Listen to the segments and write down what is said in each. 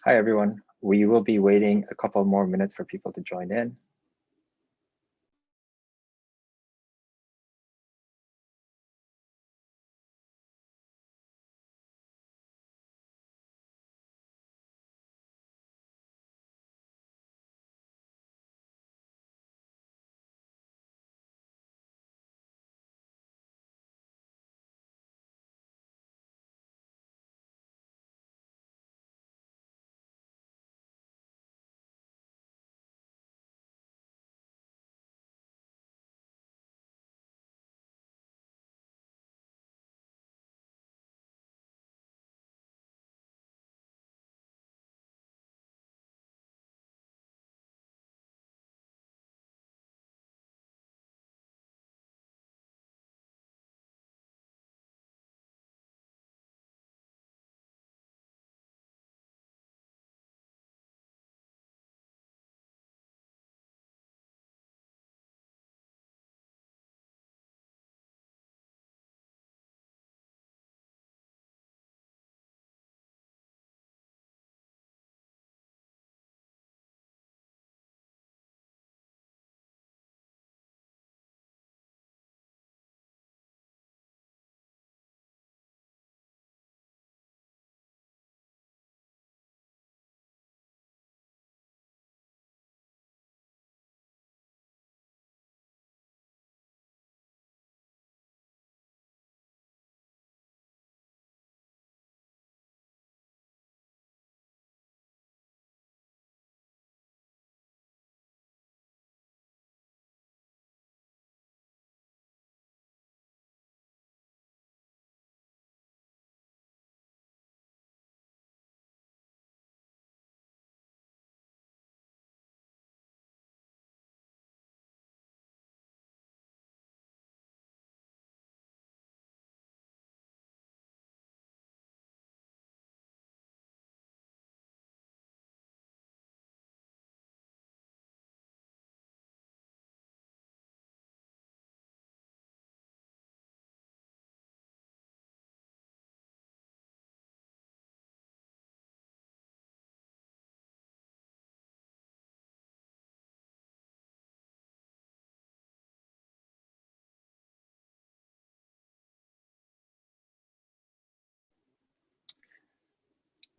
Hi, everyone. We will be waiting a couple more minutes for people to join in.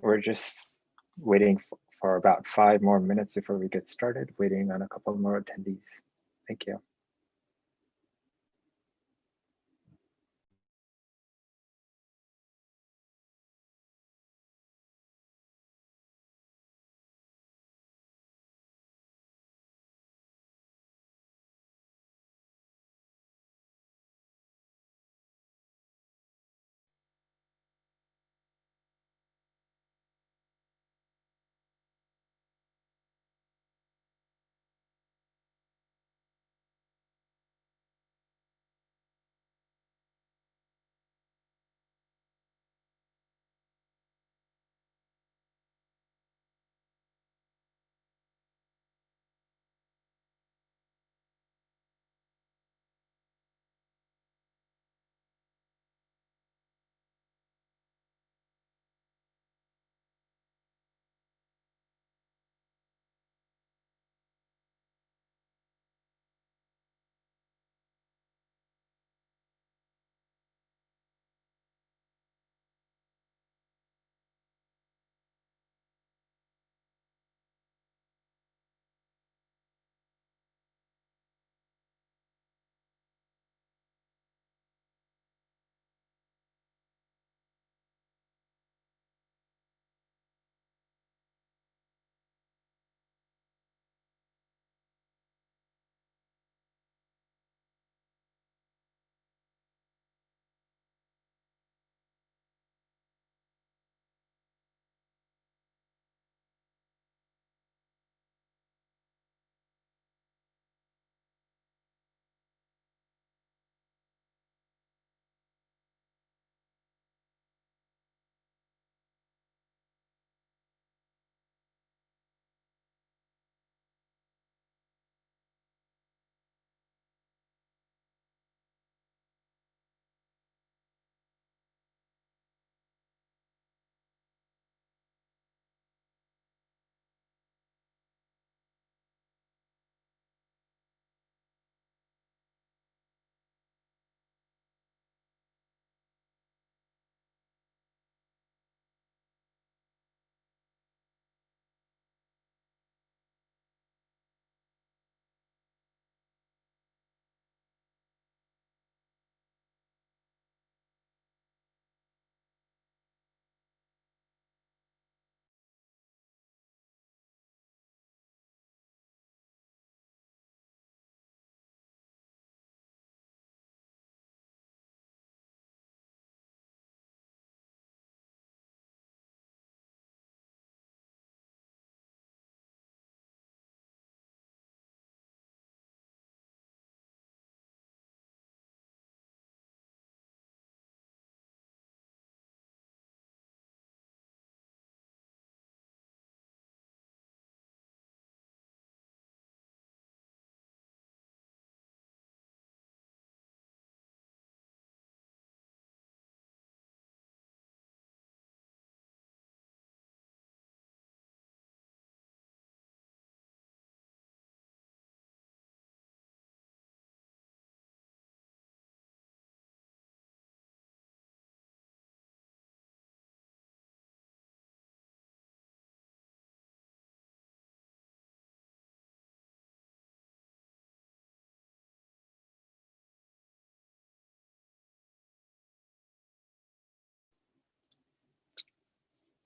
We're just waiting for about 5 more minutes before we get started, waiting on a couple more attendees. Thank you.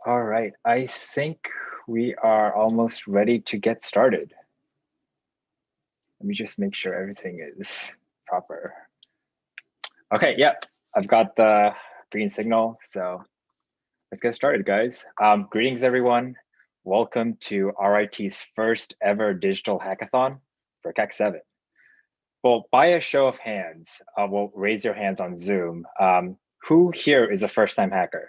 All right, I think we are almost ready to get started. Let me just make sure everything is proper. Okay, yeah, I've got the green signal, so let's get started, guys. Greetings, everyone. Welcome to RIT's first ever digital hackathon, BrickHack 7. Well, by a show of hands, well, raise your hands on Zoom. Who here is a first-time hacker?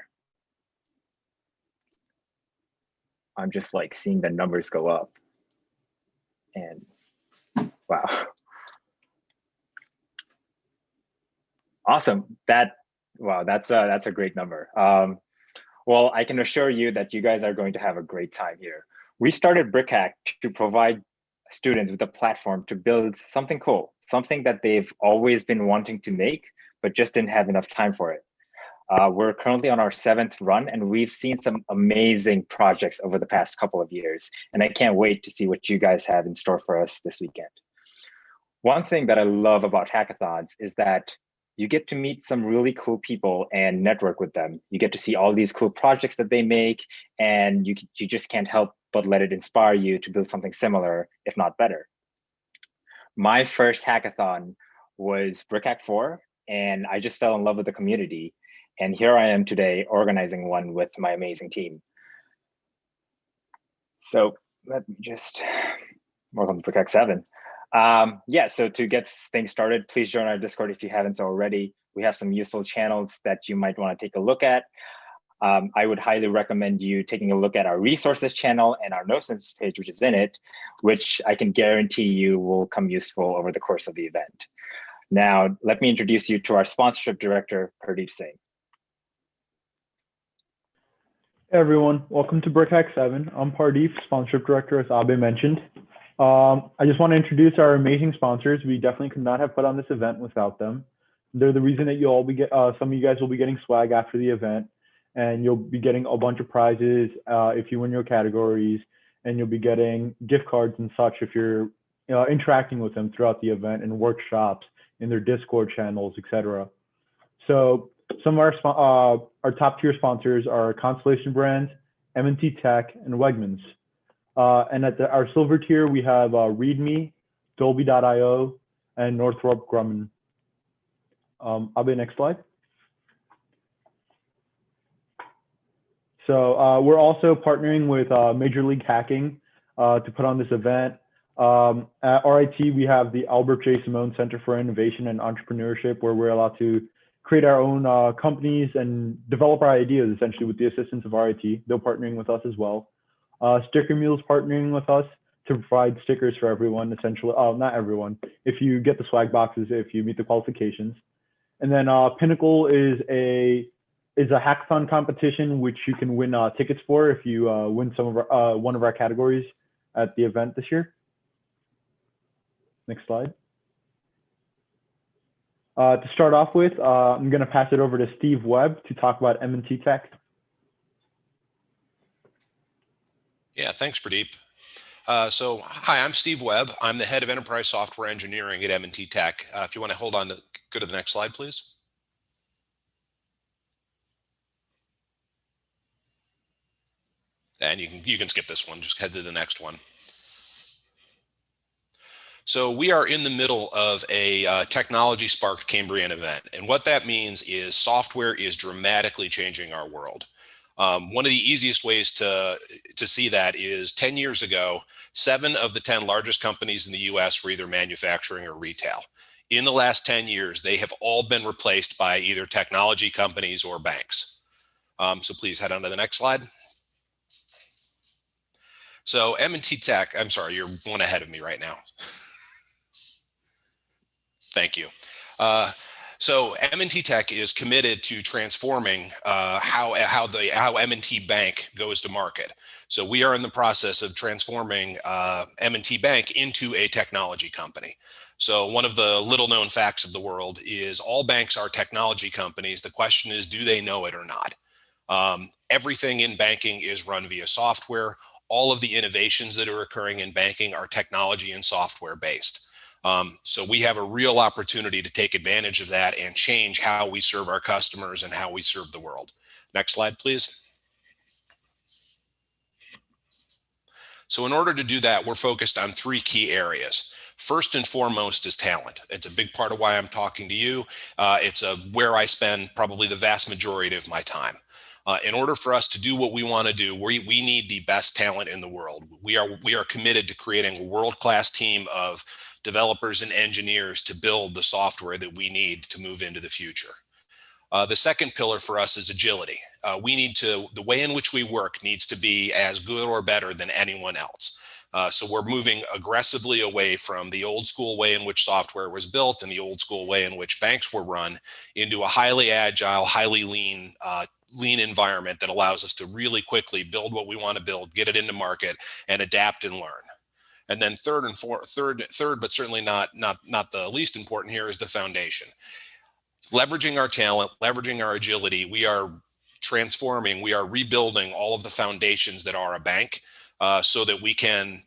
I'm just like seeing the numbers go up. And wow. Awesome. Wow, that's a great number. Well, I can assure you that you guys are going to have a great time here. We started BrickHack to provide students with a platform to build something cool, something that they've always been wanting to make, but just didn't have enough time for it. We're currently on our 7th run, and we've seen some amazing projects over the past couple of years, and I can't wait to see what you guys have in store for us this weekend. One thing that I love about hackathons is that you get to meet some really cool people and network with them. You get to see all these cool projects that they make, and you just can't help but let it inspire you to build something similar, if not better. My first hackathon was BrickHack 4, and I just fell in love with the community. And here I am today organizing one with my amazing team. So let me just welcome to BrickHack 7. Yeah, so to get things started, please join our Discord if you haven't so already. We have some useful channels that you might want to take a look at. I would highly recommend you taking a look at our resources channel and our notes page, which is in it, which I can guarantee you will come useful over the course of the event. Now, let me introduce you to our sponsorship director, Pardeep Singh. Hey everyone, welcome to BrickHack 7. I'm Pardeep, sponsorship director, as Abe mentioned. I just want to introduce our amazing sponsors. We definitely could not have put on this event without them. They're the reason that you'll all be some of you guys will be getting swag after the event, and you'll be getting a bunch of prizes if you win your categories, and you'll be getting gift cards and such if you're interacting with them throughout the event and workshops in their Discord channels, etc. So some of our top tier sponsors are Constellation Brands, M&T Tech, and Wegmans. And at our silver tier, we have README, Dolby.io, and Northrop Grumman. Abe, next slide. So we're also partnering with Major League Hacking to put on this event. At RIT, we have the Albert J. Simone Center for Innovation and Entrepreneurship, where we're allowed to create our own companies and develop our ideas, essentially, with the assistance of RIT. They're partnering with us as well. Sticker Mule's partnering with us to provide stickers for everyone, essentially. Not everyone. If you get the swag boxes, if you meet the qualifications. And then Pinnacle is a hackathon competition which you can win tickets for if you win some of our, one of our categories at the event this year. Next slide. To start off with, I'm going to pass it over to Steve Webb to talk about M&T Tech. Yeah, thanks, Pradeep. So, hi, I'm Steve Webb. I'm the head of enterprise software engineering at M&T Tech. If you want to hold on to go to the next slide, please. And you can skip this one. Just head to the next one. So we are in the middle of a technology sparked Cambrian event. And what that means is software is dramatically changing our world. One of the easiest ways to see that is 10 years ago, 7 of the 10 largest companies in the US were either manufacturing or retail. In the last 10 years, they have all been replaced by either technology companies or banks. So please head on to the next slide. So M&T Tech, I'm sorry, you're one ahead of me right now. Thank you. So M&T Tech is committed to transforming how M&T Bank goes to market. So we are in the process of transforming M&T Bank into a technology company. So one of the little known facts of the world is all banks are technology companies. The question is, do they know it or not? Everything in banking is run via software. All of the innovations that are occurring in banking are technology and software based. So we have a real opportunity to take advantage of that and change how we serve our customers and how we serve the world. Next slide, please. So in order to do that, we're focused on 3 key areas. First and foremost is talent. It's a big part of why I'm talking to you. It's where I spend probably the vast majority of my time. In order for us to do what we want to do, we need the best talent in the world. We are committed to creating a world-class team of developers and engineers to build the software that we need to move into the future. The second pillar for us is agility. The way in which we work needs to be as good or better than anyone else. So we're moving aggressively away from the old school way in which software was built and the old school way in which banks were run into a highly agile, highly lean environment that allows us to really quickly build what we want to build, get it into market, and adapt and learn. And then third, but certainly not the least important here, is the foundation. Leveraging our talent, leveraging our agility, we are transforming, we are rebuilding all of the foundations that are a bank, so that we can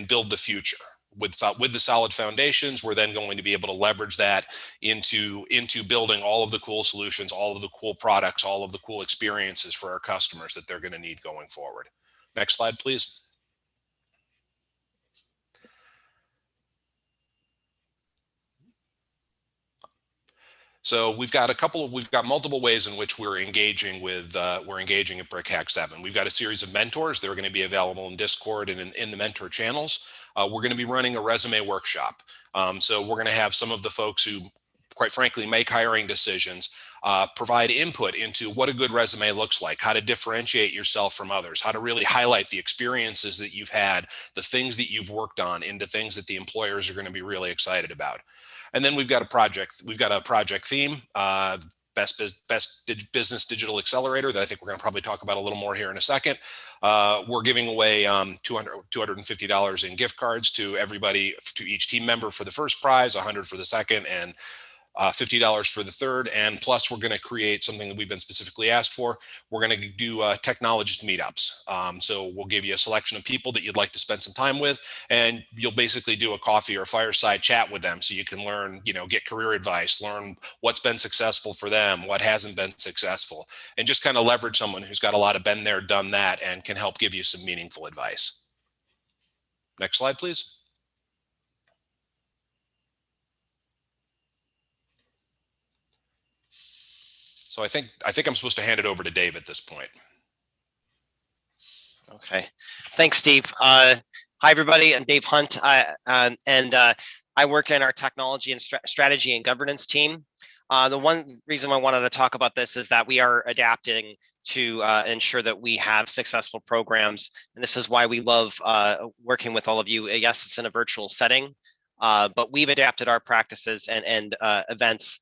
build the future. With the solid foundations, we're then going to be able to leverage that into building all of the cool solutions, all of the cool products, all of the cool experiences for our customers that they're going to need going forward. Next slide, please. So we've got multiple ways in which we're engaging at BrickHack 7. We've got a series of mentors that are going to be available in Discord and in the mentor channels. We're going to be running a resume workshop. So we're going to have some of the folks who, quite frankly, make hiring decisions provide input into what a good resume looks like, how to differentiate yourself from others, how to really highlight the experiences that you've had, the things that you've worked on, into things that the employers are going to be really excited about. And then we've got a project theme, best business digital accelerator, that I think we're going to probably talk about a little more here in a second. We're giving away $250 in gift cards to everybody, to each team member for the first prize, $100 for the second, and $50 for the third. And plus, we're going to create something that we've been specifically asked for. We're going to do technologist meetups. So we'll give you a selection of people that you'd like to spend some time with, and you'll basically do a coffee or fireside chat with them, so you can learn, get career advice, learn what's been successful for them, what hasn't been successful, and just kind of leverage someone who's got a lot of been there, done that, and can help give you some meaningful advice. Next slide, please. So I think I'm supposed to hand it over to Dave at this point. Okay, thanks, Steve. Hi, everybody. I'm Dave Hunt, and I work in our technology and strategy and governance team. The one reason I wanted to talk about this is that we are adapting to ensure that we have successful programs, and this is why we love working with all of you. Yes, it's in a virtual setting, but we've adapted our practices and events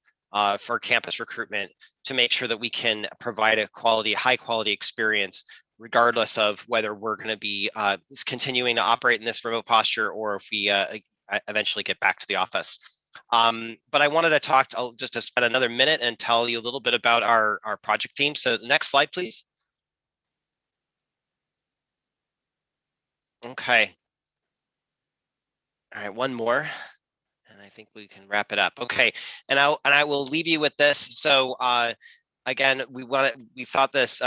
for campus recruitment to make sure that we can provide a high quality experience, regardless of whether we're going to be continuing to operate in this remote posture, or if we eventually get back to the office. But I wanted to talk just to spend another minute and tell you a little bit about our project team. So the next slide, please. Okay. All right, one more, and I think we can wrap it up. Okay, and I will leave you with this. So again, we thought this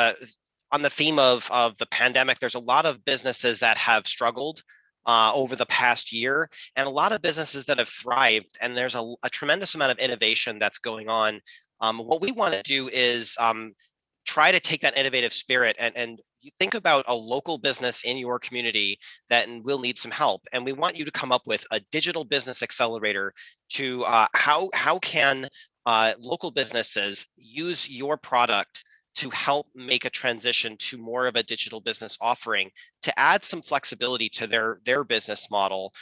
on the theme of the pandemic. There's a lot of businesses that have struggled over the past year, and a lot of businesses that have thrived, and there's a tremendous amount of innovation that's going on. What we want to do is try to take that innovative spirit and you think about a local business in your community that will need some help, and we want you to come up with a digital business accelerator to how can local businesses use your product to help make a transition to more of a digital business offering, to add some flexibility to their business model,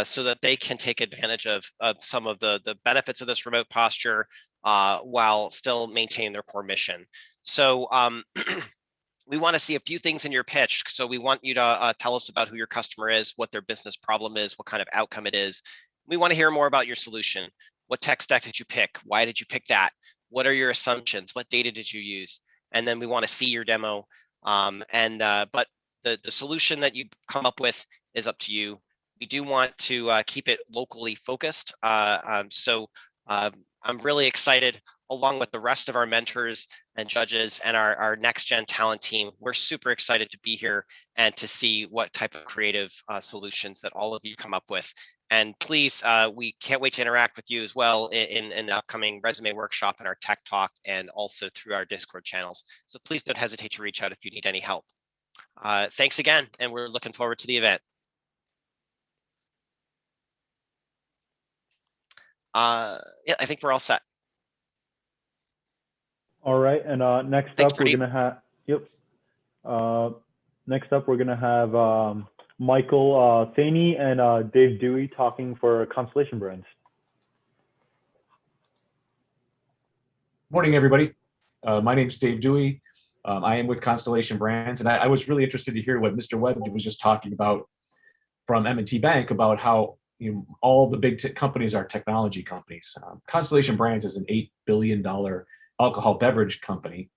so that they can take advantage of some of the benefits of this remote posture while still maintaining their core mission. So we want to see a few things in your pitch. So we want you to tell us about who your customer is, what their business problem is, what kind of outcome it is. We want to hear more about your solution. What tech stack did you pick? Why did you pick that? What are your assumptions? What data did you use? And then we want to see your demo. But the solution that you come up with is up to you. We do want to keep it locally focused. So I'm really excited along with the rest of our mentors and judges and our next gen talent team. We're super excited to be here and to see what type of creative solutions that all of you come up with. And please, we can't wait to interact with you as well in the upcoming resume workshop and our tech talk, and also through our Discord channels. So please don't hesitate to reach out if you need any help. Thanks again, and we're looking forward to the event. Yeah, I think we're all set. All right, and next Thanks, up we're Pradeep. gonna have next up we're gonna have Michael Thaney and Dave Dewey talking for Constellation Brands. Morning, everybody. My name's Dave Dewey. I am with Constellation Brands, and I was really interested to hear what Mr. Webb was just talking about from M&T Bank about how all the big companies are technology companies. Constellation Brands is an $8 billion alcohol beverage company,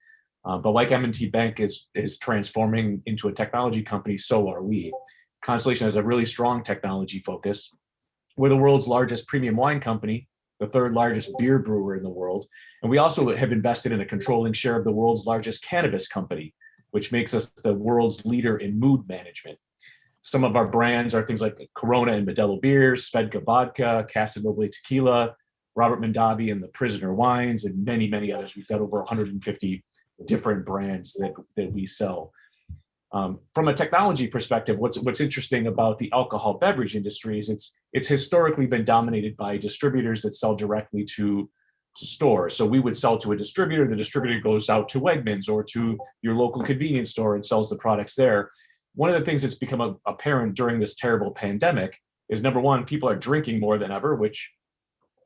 but like M&T Bank is transforming into a technology company, so are we. Constellation has a really strong technology focus. We're the world's largest premium wine company, the third largest beer brewer in the world. And we also have invested in a controlling share of the world's largest cannabis company, which makes us the world's leader in mood management. Some of our brands are things like Corona and Modelo beers, Svedka vodka, Casa Noble tequila, Robert Mondavi and the Prisoner wines, and many, many others. We've got over 150 different brands that we sell. From a technology perspective, what's interesting about the alcohol beverage industry is it's historically been dominated by distributors that sell directly to stores. So we would sell to a distributor, the distributor goes out to Wegmans or to your local convenience store and sells the products there. One of the things that's become apparent during this terrible pandemic is, number one, people are drinking more than ever, which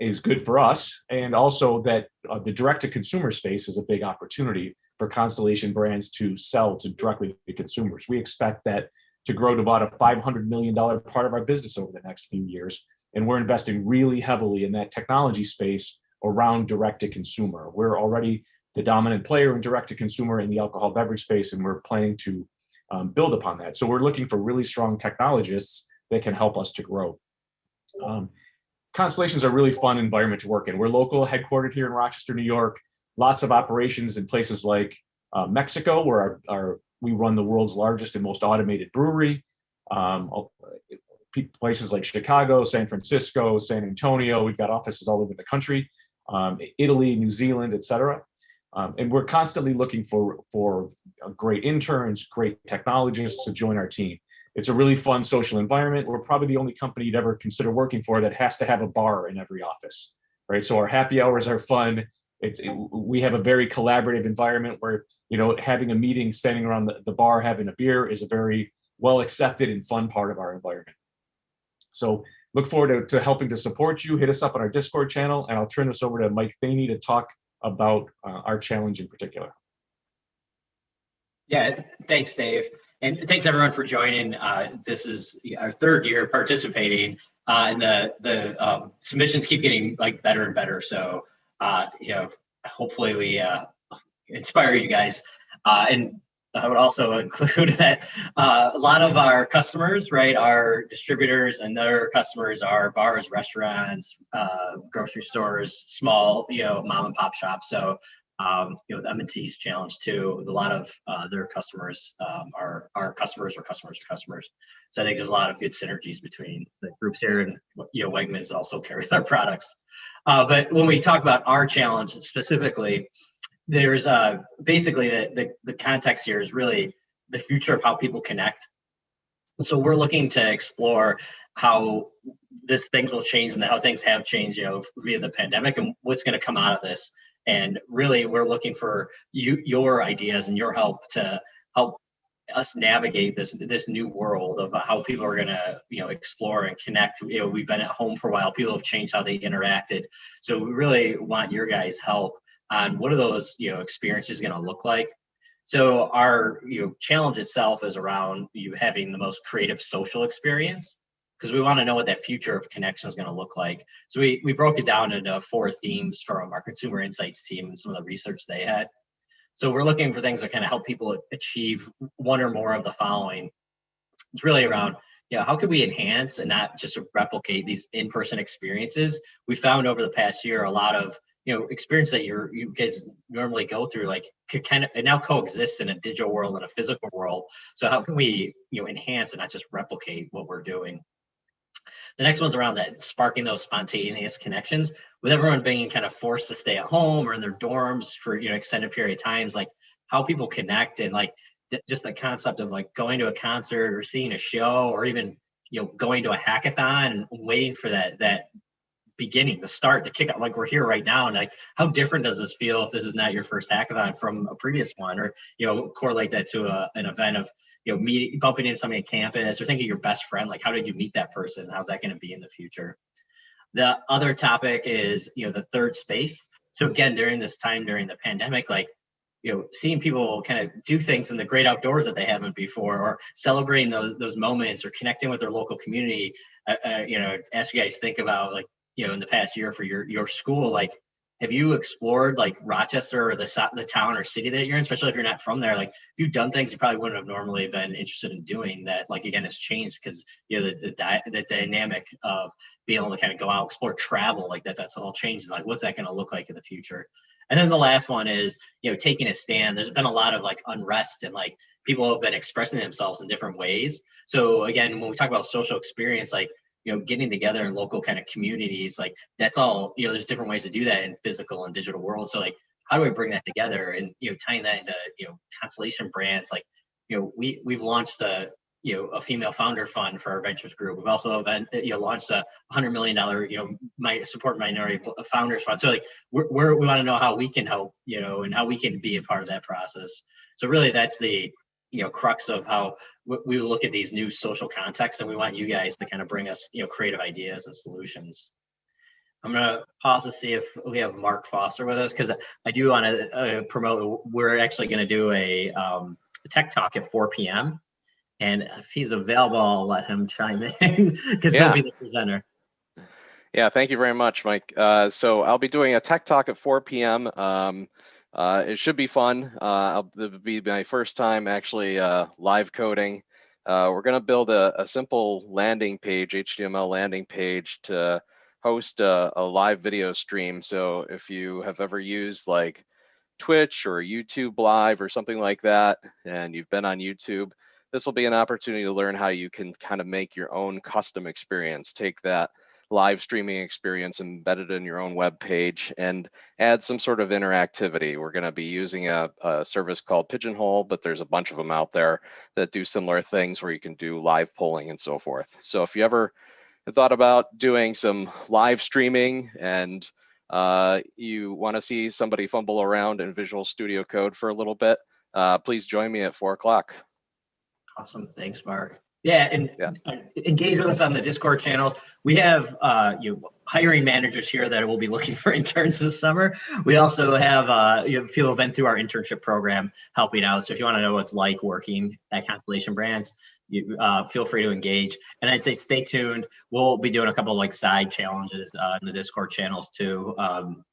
is good for us, and also that the direct-to-consumer space is a big opportunity for Constellation Brands to sell to directly to consumers. We expect that to grow to about a $500 million part of our business over the next few years, and we're investing really heavily in that technology space around direct-to-consumer. We're already the dominant player in direct-to-consumer in the alcohol beverage space, and we're planning to build upon that. So we're looking for really strong technologists that can help us to grow. Constellation's a really fun environment to work in. We're local, headquartered here in Rochester, New York. Lots of operations in places like Mexico, where we run the world's largest and most automated brewery. Places like Chicago, San Francisco, San Antonio. We've got offices all over the country, Italy, New Zealand, et cetera. And we're constantly looking for great interns, great technologists to join our team. It's a really fun social environment. We're probably the only company you'd ever consider working for that has to have a bar in every office, right? So our happy hours are fun. We have a very collaborative environment where, having a meeting, standing around the bar, having a beer is a very well accepted and fun part of our environment. So look forward to helping to support you. Hit us up on our Discord channel, and I'll turn this over to Mike Thaney to talk about our challenge in particular. Yeah, thanks, Dave. And thanks everyone for joining. This is our third year participating, and the submissions keep getting better and better. So, hopefully we inspire you guys. And I would also include that a lot of our customers, right, are distributors, and their customers are bars, restaurants, grocery stores, small, mom and pop shops. So, with M&T's challenge too, a lot of their customers are our customers or customers of customers. So I think there's a lot of good synergies between the groups here, and Wegmans also carries our products. But when we talk about our challenge specifically, there's basically the context here is really the future of how people connect. So we're looking to explore how things will change and how things have changed, via the pandemic, and what's going to come out of this. And really, we're looking for your ideas and your help to help us navigate this new world of how people are going to, explore and connect. We've been at home for a while. People have changed how they interacted. So we really want your guys' help on what are those, experiences going to look like. So our, challenge itself is around you having the most creative social experience, because we want to know what that future of connection is going to look like. So we broke it down into 4 themes from our consumer insights team and some of the research they had. So we're looking for things that kind of help people achieve one or more of the following. It's really around, how could we enhance and not just replicate these in-person experiences? We found over the past year a lot of, experience that you guys normally go through, like could kind of, it now coexists in a digital world and a physical world. So how can we, enhance and not just replicate what we're doing? The next one's around that sparking those spontaneous connections with everyone being kind of forced to stay at home or in their dorms for, extended period of times, like how people connect and like just the concept of like going to a concert or seeing a show or even, going to a hackathon and waiting for that beginning, the start, the kickoff, like we're here right now. And like, how different does this feel if this is not your first hackathon from a previous one? Or, correlate that to an event of, meeting, bumping into somebody at campus or thinking your best friend, like how did you meet that person? How's that going to be in the future? The other topic is, the third space. So again, during this time, during the pandemic, like, seeing people kind of do things in the great outdoors that they haven't before, or celebrating those moments or connecting with their local community. As you guys think about like, in the past year for your school, like, have you explored like Rochester or the town or city that you're in, especially if you're not from there? Like, you've done things you probably wouldn't have normally been interested in doing that, like, again, it's changed because, the dynamic of being able to kind of go out, explore travel, like that's all changed. Like, what's that going to look like in the future? And then the last one is, taking a stand. There's been a lot of like unrest and like people have been expressing themselves in different ways. So again, when we talk about social experience, like, getting together in local kind of communities, like that's all, there's different ways to do that in physical and digital world. So like, how do we bring that together and, tying that into, Constellation Brands, like, we've launched a female founder fund for our ventures group. We've also launched a $100 million, my support minority founders fund. So like, we want to know how we can help, and how we can be a part of that process. So really that's the, crux of how we look at these new social contexts, and we want you guys to kind of bring us, creative ideas and solutions. I'm going to pause to see if we have Mark Foster with us, because I do want to promote, we're actually going to do a tech talk at 4 p.m. And if he's available, I'll let him chime in because he'll be the presenter. Yeah, thank you very much, Mike. So I'll be doing a tech talk at 4 p.m. It should be fun. It'll be my first time actually live coding. We're going to build a simple landing page, HTML landing page, to host a live video stream. So if you have ever used like Twitch or YouTube Live or something like that, and you've been on YouTube, this will be an opportunity to learn how you can kind of make your own custom experience, take that live streaming experience, embed it in your own web page, and add some sort of interactivity. We're going to be using a service called Pigeonhole, but there's a bunch of them out there that do similar things where you can do live polling and so forth. So if you ever thought about doing some live streaming and you want to see somebody fumble around in Visual Studio Code for a little bit, please join me at 4 o'clock. Awesome. Thanks, Mark. Yeah, and engage with us on the Discord channels. We have hiring managers here that will be looking for interns this summer. We also have people who have been through our internship program helping out. So if you want to know what it's like working at Constellation Brands, you feel free to engage. And I'd say stay tuned. We'll be doing a couple of like side challenges in the Discord channels too.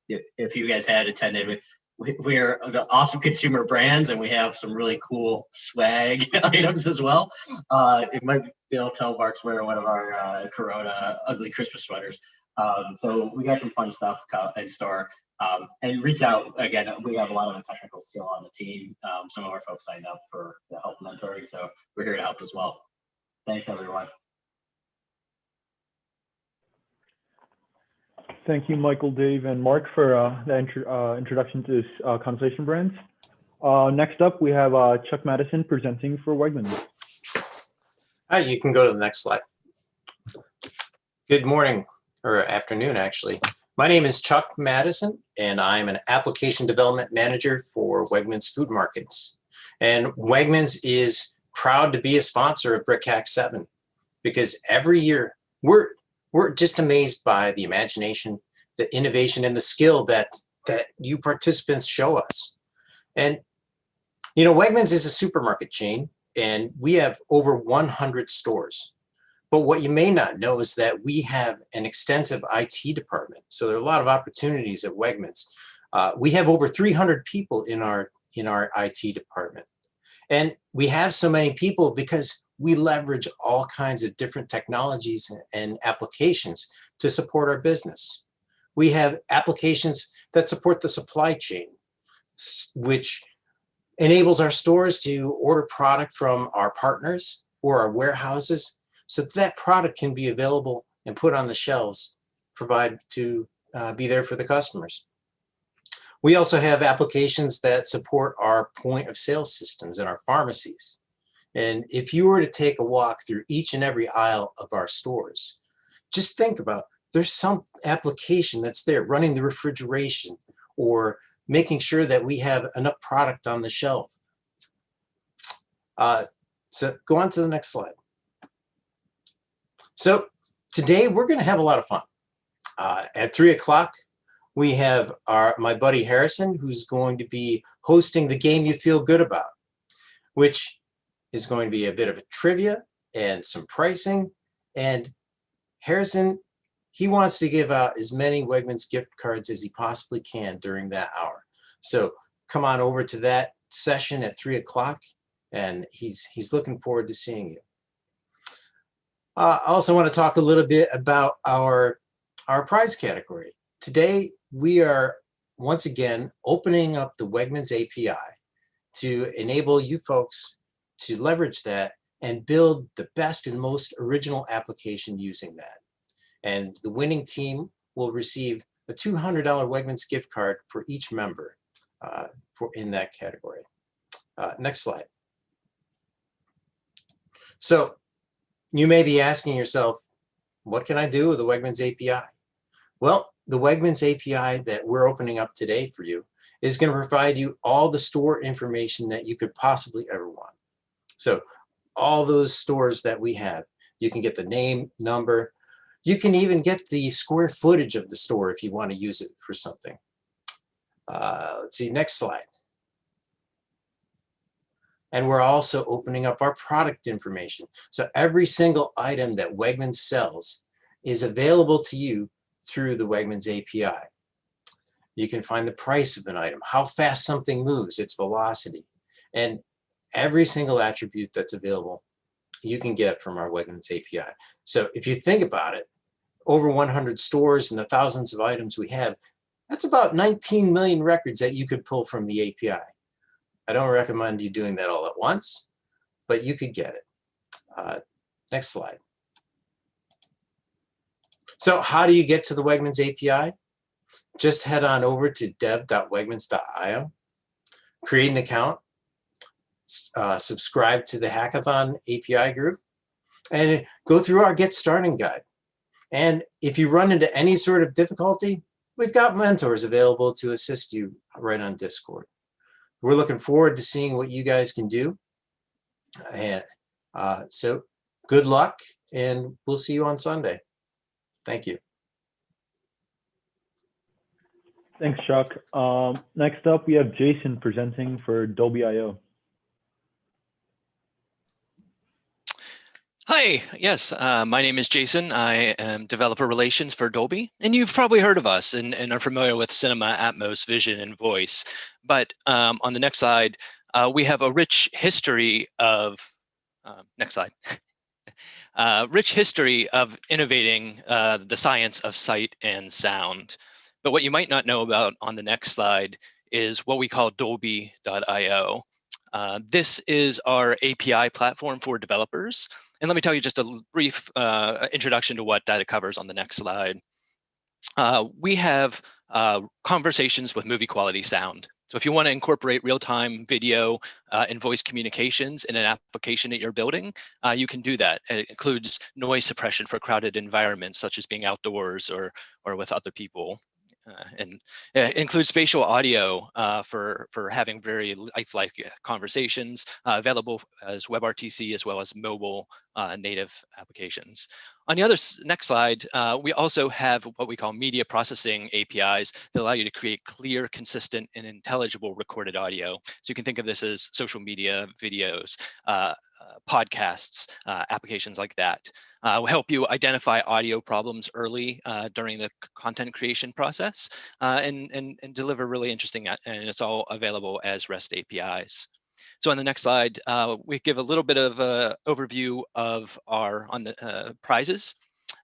If you guys had attended, we're the awesome consumer brands, and we have some really cool swag items as well. It might be able to tell Mark's wearing one of our Corona ugly Christmas sweaters. So we got some fun stuff in store. And reach out again. We have a lot of technical skill on the team. Some of our folks signed up for the help mentoring, so we're here to help as well. Thanks, everyone. Thank you, Michael, Dave, and Mark for the introduction to this Constellation Brands. Next up, we have Chuck Madison presenting for Wegmans. Hi, you can go to the next slide. Good morning, or afternoon, actually. My name is Chuck Madison, and I'm an application development manager for Wegmans Food Markets. And Wegmans is proud to be a sponsor of BrickHack 7, because every year we're just amazed by the imagination, the innovation, and the skill that you participants show us. And Wegmans is a supermarket chain, and we have over 100 stores. But what you may not know is that we have an extensive IT department. So there are a lot of opportunities at Wegmans. We have over 300 people in our IT department. And we have so many people because we leverage all kinds of different technologies and applications to support our business. We have applications that support the supply chain, which enables our stores to order product from our partners or our warehouses so that product can be available and put on the shelves, provide to be there for the customers. We also have applications that support our point of sale systems in our pharmacies. And if you were to take a walk through each and every aisle of our stores, just think about, there's some application that's there running the refrigeration or making sure that we have enough product on the shelf. So go on to the next slide. So today we're going to have a lot of fun. At 3 o'clock, we have my buddy Harrison, who's going to be hosting the game you feel good about, which is going to be a bit of a trivia and some pricing. And Harrison, he wants to give out as many Wegmans gift cards as he possibly can during that hour. So come on over to that session at 3 o'clock, and he's looking forward to seeing you. I also want to talk a little bit about our prize category. Today, we are once again opening up the Wegmans API to enable you folks to leverage that and build the best and most original application using that. And the winning team will receive a $200 Wegmans gift card for each member in that category. Next slide. So you may be asking yourself, what can I do with the Wegmans API? Well, the Wegmans API that we're opening up today for you is going to provide you all the store information that you could possibly ever want. So all those stores that we have, you can get the name, number. You can even get the square footage of the store if you want to use it for something. Let's see, next slide. And we're also opening up our product information. So every single item that Wegmans sells is available to you through the Wegmans API. You can find the price of an item, how fast something moves, its velocity, and every single attribute that's available you can get from our Wegmans API. So if you think about it, over 100 stores and the thousands of items we have, that's about 19 million records that you could pull from the API. I don't recommend you doing that all at once, but you could get it. Next slide. So how do you get to the Wegmans API? Just head on over to dev.wegmans.io, create an account, subscribe to the Hackathon API group, and go through our Get Started guide. And if you run into any sort of difficulty, we've got mentors available to assist you right on Discord. We're looking forward to seeing what you guys can do. And so good luck, and we'll see you on Sunday. Thank you. Thanks, Chuck. Next up, we have Jason presenting for Dolby.io. Hi, yes, my name is Jason. I am developer relations for Dolby, and you've probably heard of us and are familiar with Cinema, Atmos, Vision, and Voice. But on the next slide, we have a rich history of, next slide, rich history of innovating the science of sight and sound. But what you might not know about on the next slide is what we call Dolby.io. This is our API platform for developers. And let me tell you just a brief introduction to what data covers on the next slide. We have conversations with movie quality sound. So if you want to incorporate real-time video and voice communications in an application that you're building, you can do that. And it includes noise suppression for crowded environments, such as being outdoors or with other people. And it includes spatial audio for having very lifelike conversations available as WebRTC as well as mobile native applications. On the other next slide, we also have what we call media processing APIs that allow you to create clear, consistent, and intelligible recorded audio. So you can think of this as social media, videos, podcasts, applications like that. Will help you identify audio problems early during the content creation process and deliver really interesting, and it's all available as REST APIs. So on the next slide, we give a little bit of overview of our prizes.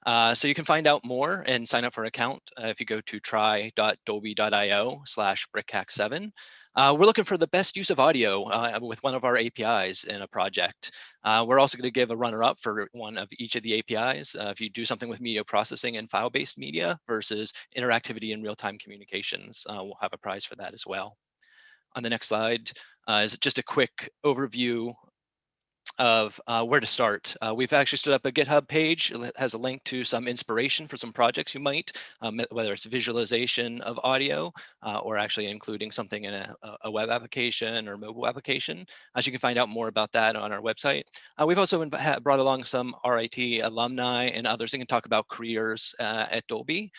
So you can find out more and sign up for an account if you go to try.dolby.io/BrickHack7. We're looking for the best use of audio with one of our APIs in a project. We're also going to give a runner-up for one of each of the APIs. If you do something with media processing and file-based media versus interactivity and real-time communications, we'll have a prize for that as well. On the next slide is just a quick overview of where to start. We've actually stood up a GitHub page. It has a link to some inspiration for some projects you might, whether it's visualization of audio or actually including something in a web application or mobile application. As you can find out more about that on our website. We've also brought along some RIT alumni and others that can talk about careers at Dolby.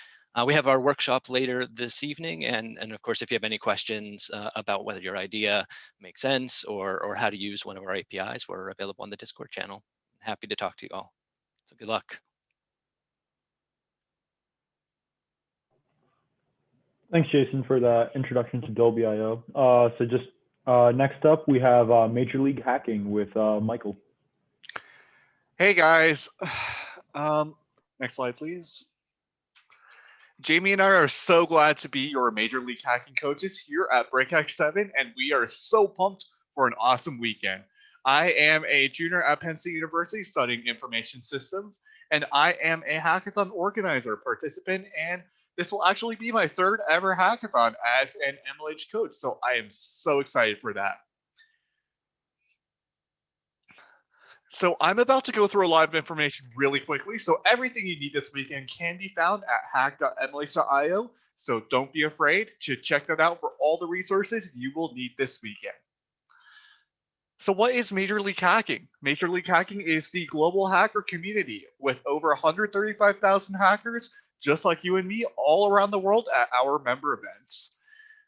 We have our workshop later this evening, and of course, if you have any questions about whether your idea makes sense or how to use one of our APIs, we're available on the Discord channel. Happy to talk to you all. So good luck. Thanks, Jason, for that introduction to Dolby.io. So just next up, we have Major League Hacking with Michael. Hey guys. Next slide, please. Jamie and I are so glad to be your Major League Hacking coaches here at BrickHack 7, and we are so pumped for an awesome weekend. I am a junior at Penn State University studying information systems, and I am a hackathon organizer participant, and this will actually be my third ever hackathon as an MLH coach, so I am so excited for that. So I'm about to go through a lot of information really quickly. So everything you need this weekend can be found at hack.mlh.io. So don't be afraid to check that out for all the resources you will need this weekend. So what is Major League Hacking? Major League Hacking is the global hacker community with over 135,000 hackers, just like you and me, all around the world at our member events.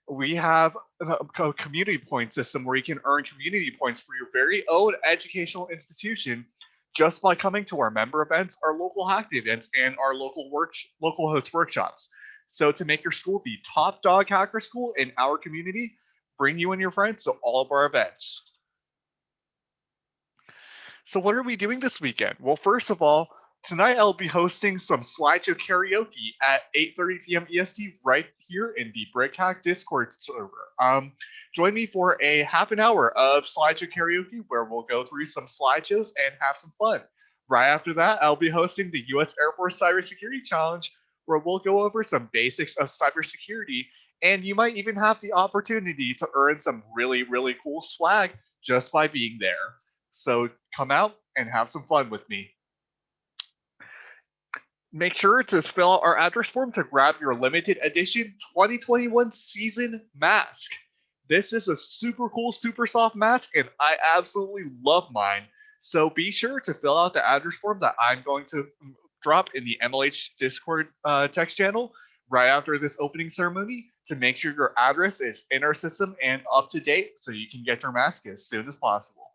We have a community point system where you can earn community points for your very own educational institution just by coming to our member events, our local hack day events, and our local host workshops. So to make your school the top dog hacker school in our community, bring you and your friends to all of our events. So what are we doing this weekend? Well, first of all, tonight I'll be hosting some slideshow karaoke at 8:30 p.m. EST right here in the BrickHack Discord server. Join me for a half an hour of slideshow karaoke where we'll go through some slideshows and have some fun. Right after that, I'll be hosting the U.S. Air Force Cybersecurity Challenge where we'll go over some basics of cybersecurity, and you might even have the opportunity to earn some really, really cool swag just by being there. So come out and have some fun with me. Make sure to fill out our address form to grab your limited edition 2021 season mask. This is a super cool, super soft mask, and I absolutely love mine. So be sure to fill out the address form that I'm going to drop in the MLH Discord text channel right after this opening ceremony to make sure your address is in our system and up to date so you can get your mask as soon as possible.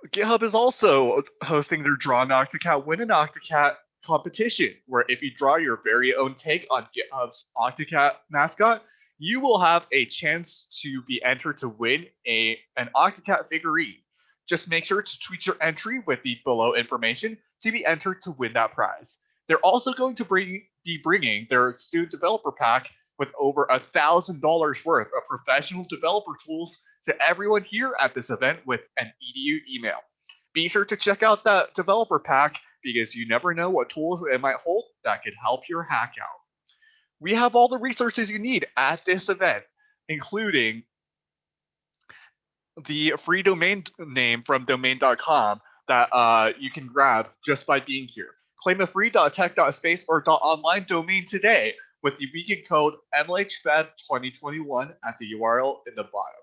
GitHub is also hosting their Draw an Octocat, Win an Octocat competition, where if you draw your very own take on GitHub's Octocat mascot, you will have a chance to be entered to win an Octocat figurine. Just make sure to tweet your entry with the below information to be entered to win that prize. They're also going to be bringing their student developer pack with over $1,000 worth of professional developer tools to everyone here at this event with an EDU email. Be sure to check out that developer pack because you never know what tools it might hold that could help your hack out. We have all the resources you need at this event, including the free domain name from domain.com that you can grab just by being here. Claim a free .tech.space or .online domain today with the weekend code MLHFeb2021 at the URL in the bottom.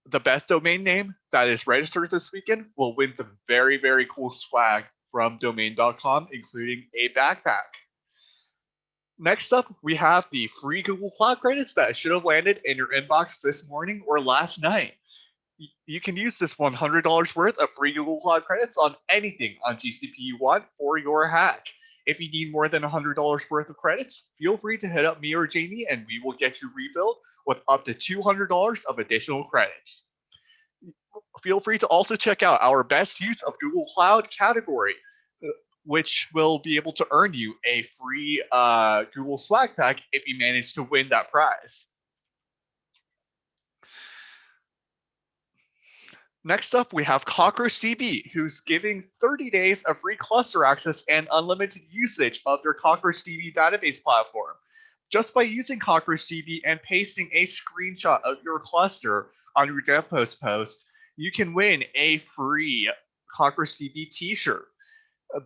The best domain name that is registered this weekend will win some very, very cool swag from domain.com, including a backpack. Next up, we have the free Google Cloud credits that should have landed in your inbox this morning or last night. You can use this $100 worth of free Google Cloud credits on anything on GCP you want for your hack. If you need more than $100 worth of credits, feel free to hit up me or Jamie and we will get you refilled with up to $200 of additional credits. Feel free to also check out our best use of Google Cloud category. which will be able to earn you a free Google Swag Pack if you manage to win that prize. Next up, we have CockroachDB, who's giving 30 days of free cluster access and unlimited usage of their CockroachDB database platform. Just by using CockroachDB and pasting a screenshot of your cluster on your DevPost post, you can win a free CockroachDB t-shirt.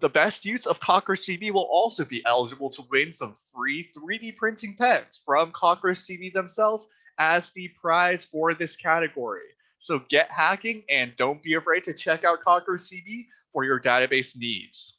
The best use of CockroachDB will also be eligible to win some free 3D printing pens from CockroachDB themselves as the prize for this category. So get hacking and don't be afraid to check out CockroachDB for your database needs.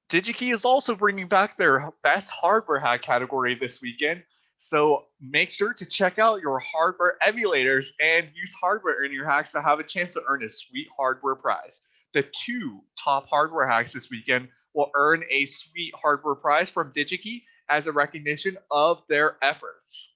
DigiKey is also bringing back their best hardware hack category this weekend. So make sure to check out your hardware emulators and use hardware in your hacks to have a chance to earn a sweet hardware prize. The 2 top hardware hacks this weekend will earn a sweet hardware prize from DigiKey as a recognition of their efforts.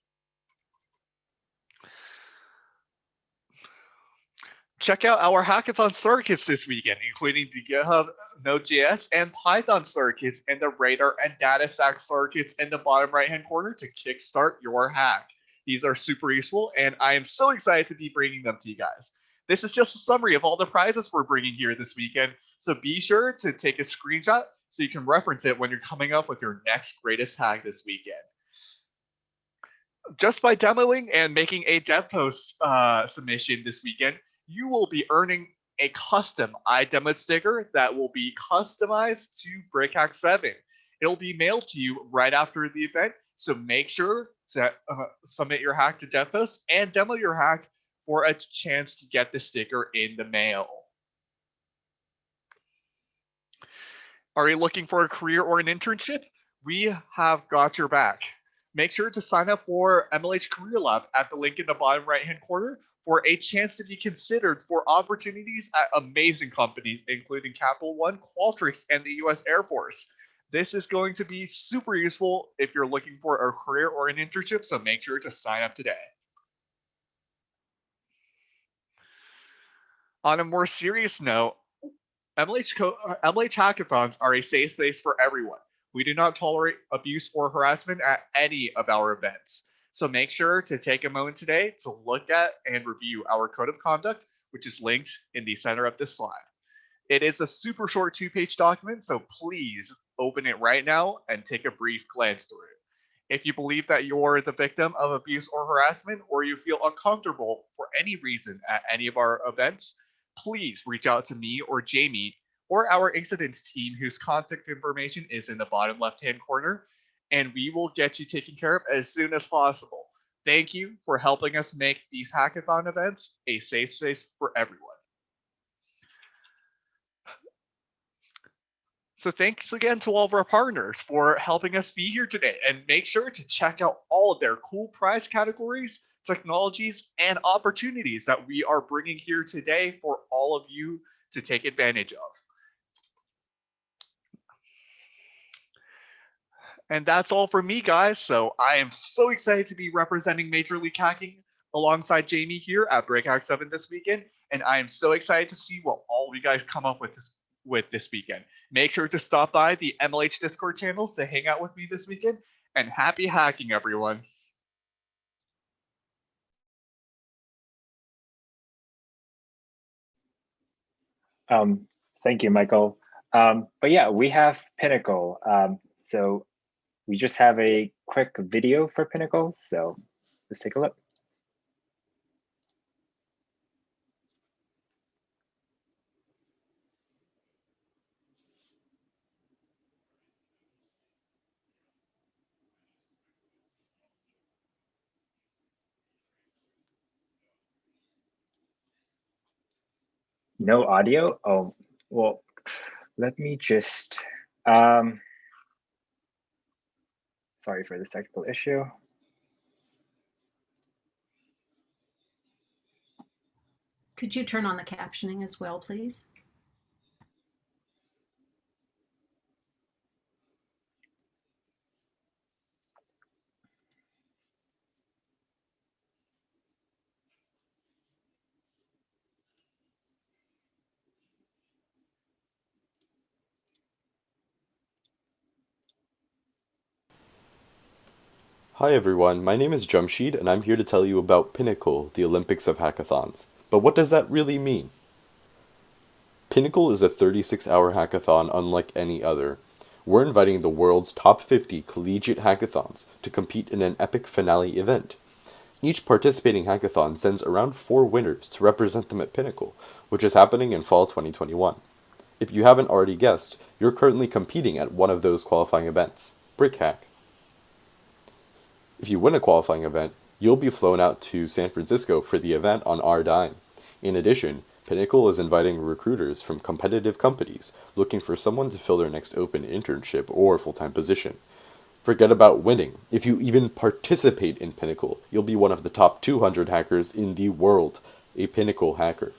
Check out our hackathon circuits this weekend, including the GitHub Node.js and Python circuits and the Radar and DataStax circuits in the bottom right-hand corner to kickstart your hack. These are super useful, and I am so excited to be bringing them to you guys. This is just a summary of all the prizes we're bringing here this weekend, so be sure to take a screenshot so you can reference it when you're coming up with your next greatest hack this weekend. Just by demoing and making a DevPost submission this weekend, you will be earning a custom iDemoed sticker that will be customized to BrickHack 7. It'll be mailed to you right after the event, so make sure to submit your hack to DevPost and demo your hack for a chance to get the sticker in the mail. Are you looking for a career or an internship? We have got your back. Make sure to sign up for MLH Career Lab at the link in the bottom right-hand corner for a chance to be considered for opportunities at amazing companies, including Capital One, Qualtrics, and the US Air Force. This is going to be super useful if you're looking for a career or an internship, so make sure to sign up today. On a more serious note, MLH hackathons are a safe space for everyone. We do not tolerate abuse or harassment at any of our events. So make sure to take a moment today to look at and review our code of conduct, which is linked in the center of this slide. It is a super short 2-page document, so please open it right now and take a brief glance through it. If you believe that you're the victim of abuse or harassment, or you feel uncomfortable for any reason at any of our events, please reach out to me or Jamie or our incidents team, whose contact information is in the bottom left-hand corner, and we will get you taken care of as soon as possible. Thank you for helping us make these hackathon events a safe space for everyone. So thanks again to all of our partners for helping us be here today, and make sure to check out all of their cool prize categories, technologies, and opportunities that we are bringing here today for all of you to take advantage of. And that's all for me, guys. So I am so excited to be representing Major League Hacking alongside Jamie here at BrickHack 7 this weekend. And I am so excited to see what all of you guys come up with this weekend. Make sure to stop by the MLH Discord channels to hang out with me this weekend. And happy hacking, everyone. Thank you, Michael. But yeah, we have Pinnacle. So we just have a quick video for Pinnacle. So let's take a look. No audio? Oh, well, let me just, sorry for this technical issue. Could you turn on the captioning as well, please? Hi everyone, my name is Jamshid and I'm here to tell you about Pinnacle, the Olympics of Hackathons. But what does that really mean? Pinnacle is a 36-hour hackathon unlike any other. We're inviting the world's top 50 collegiate hackathons to compete in an epic finale event. Each participating hackathon sends around 4 winners to represent them at Pinnacle, which is happening in fall 2021. If you haven't already guessed, you're currently competing at one of those qualifying events, BrickHack. If you win a qualifying event, you'll be flown out to San Francisco for the event on our dime. In addition, Pinnacle is inviting recruiters from competitive companies looking for someone to fill their next open internship or full-time position. Forget about winning. If you even participate in Pinnacle, you'll be one of the top 200 hackers in the world, a Pinnacle hacker.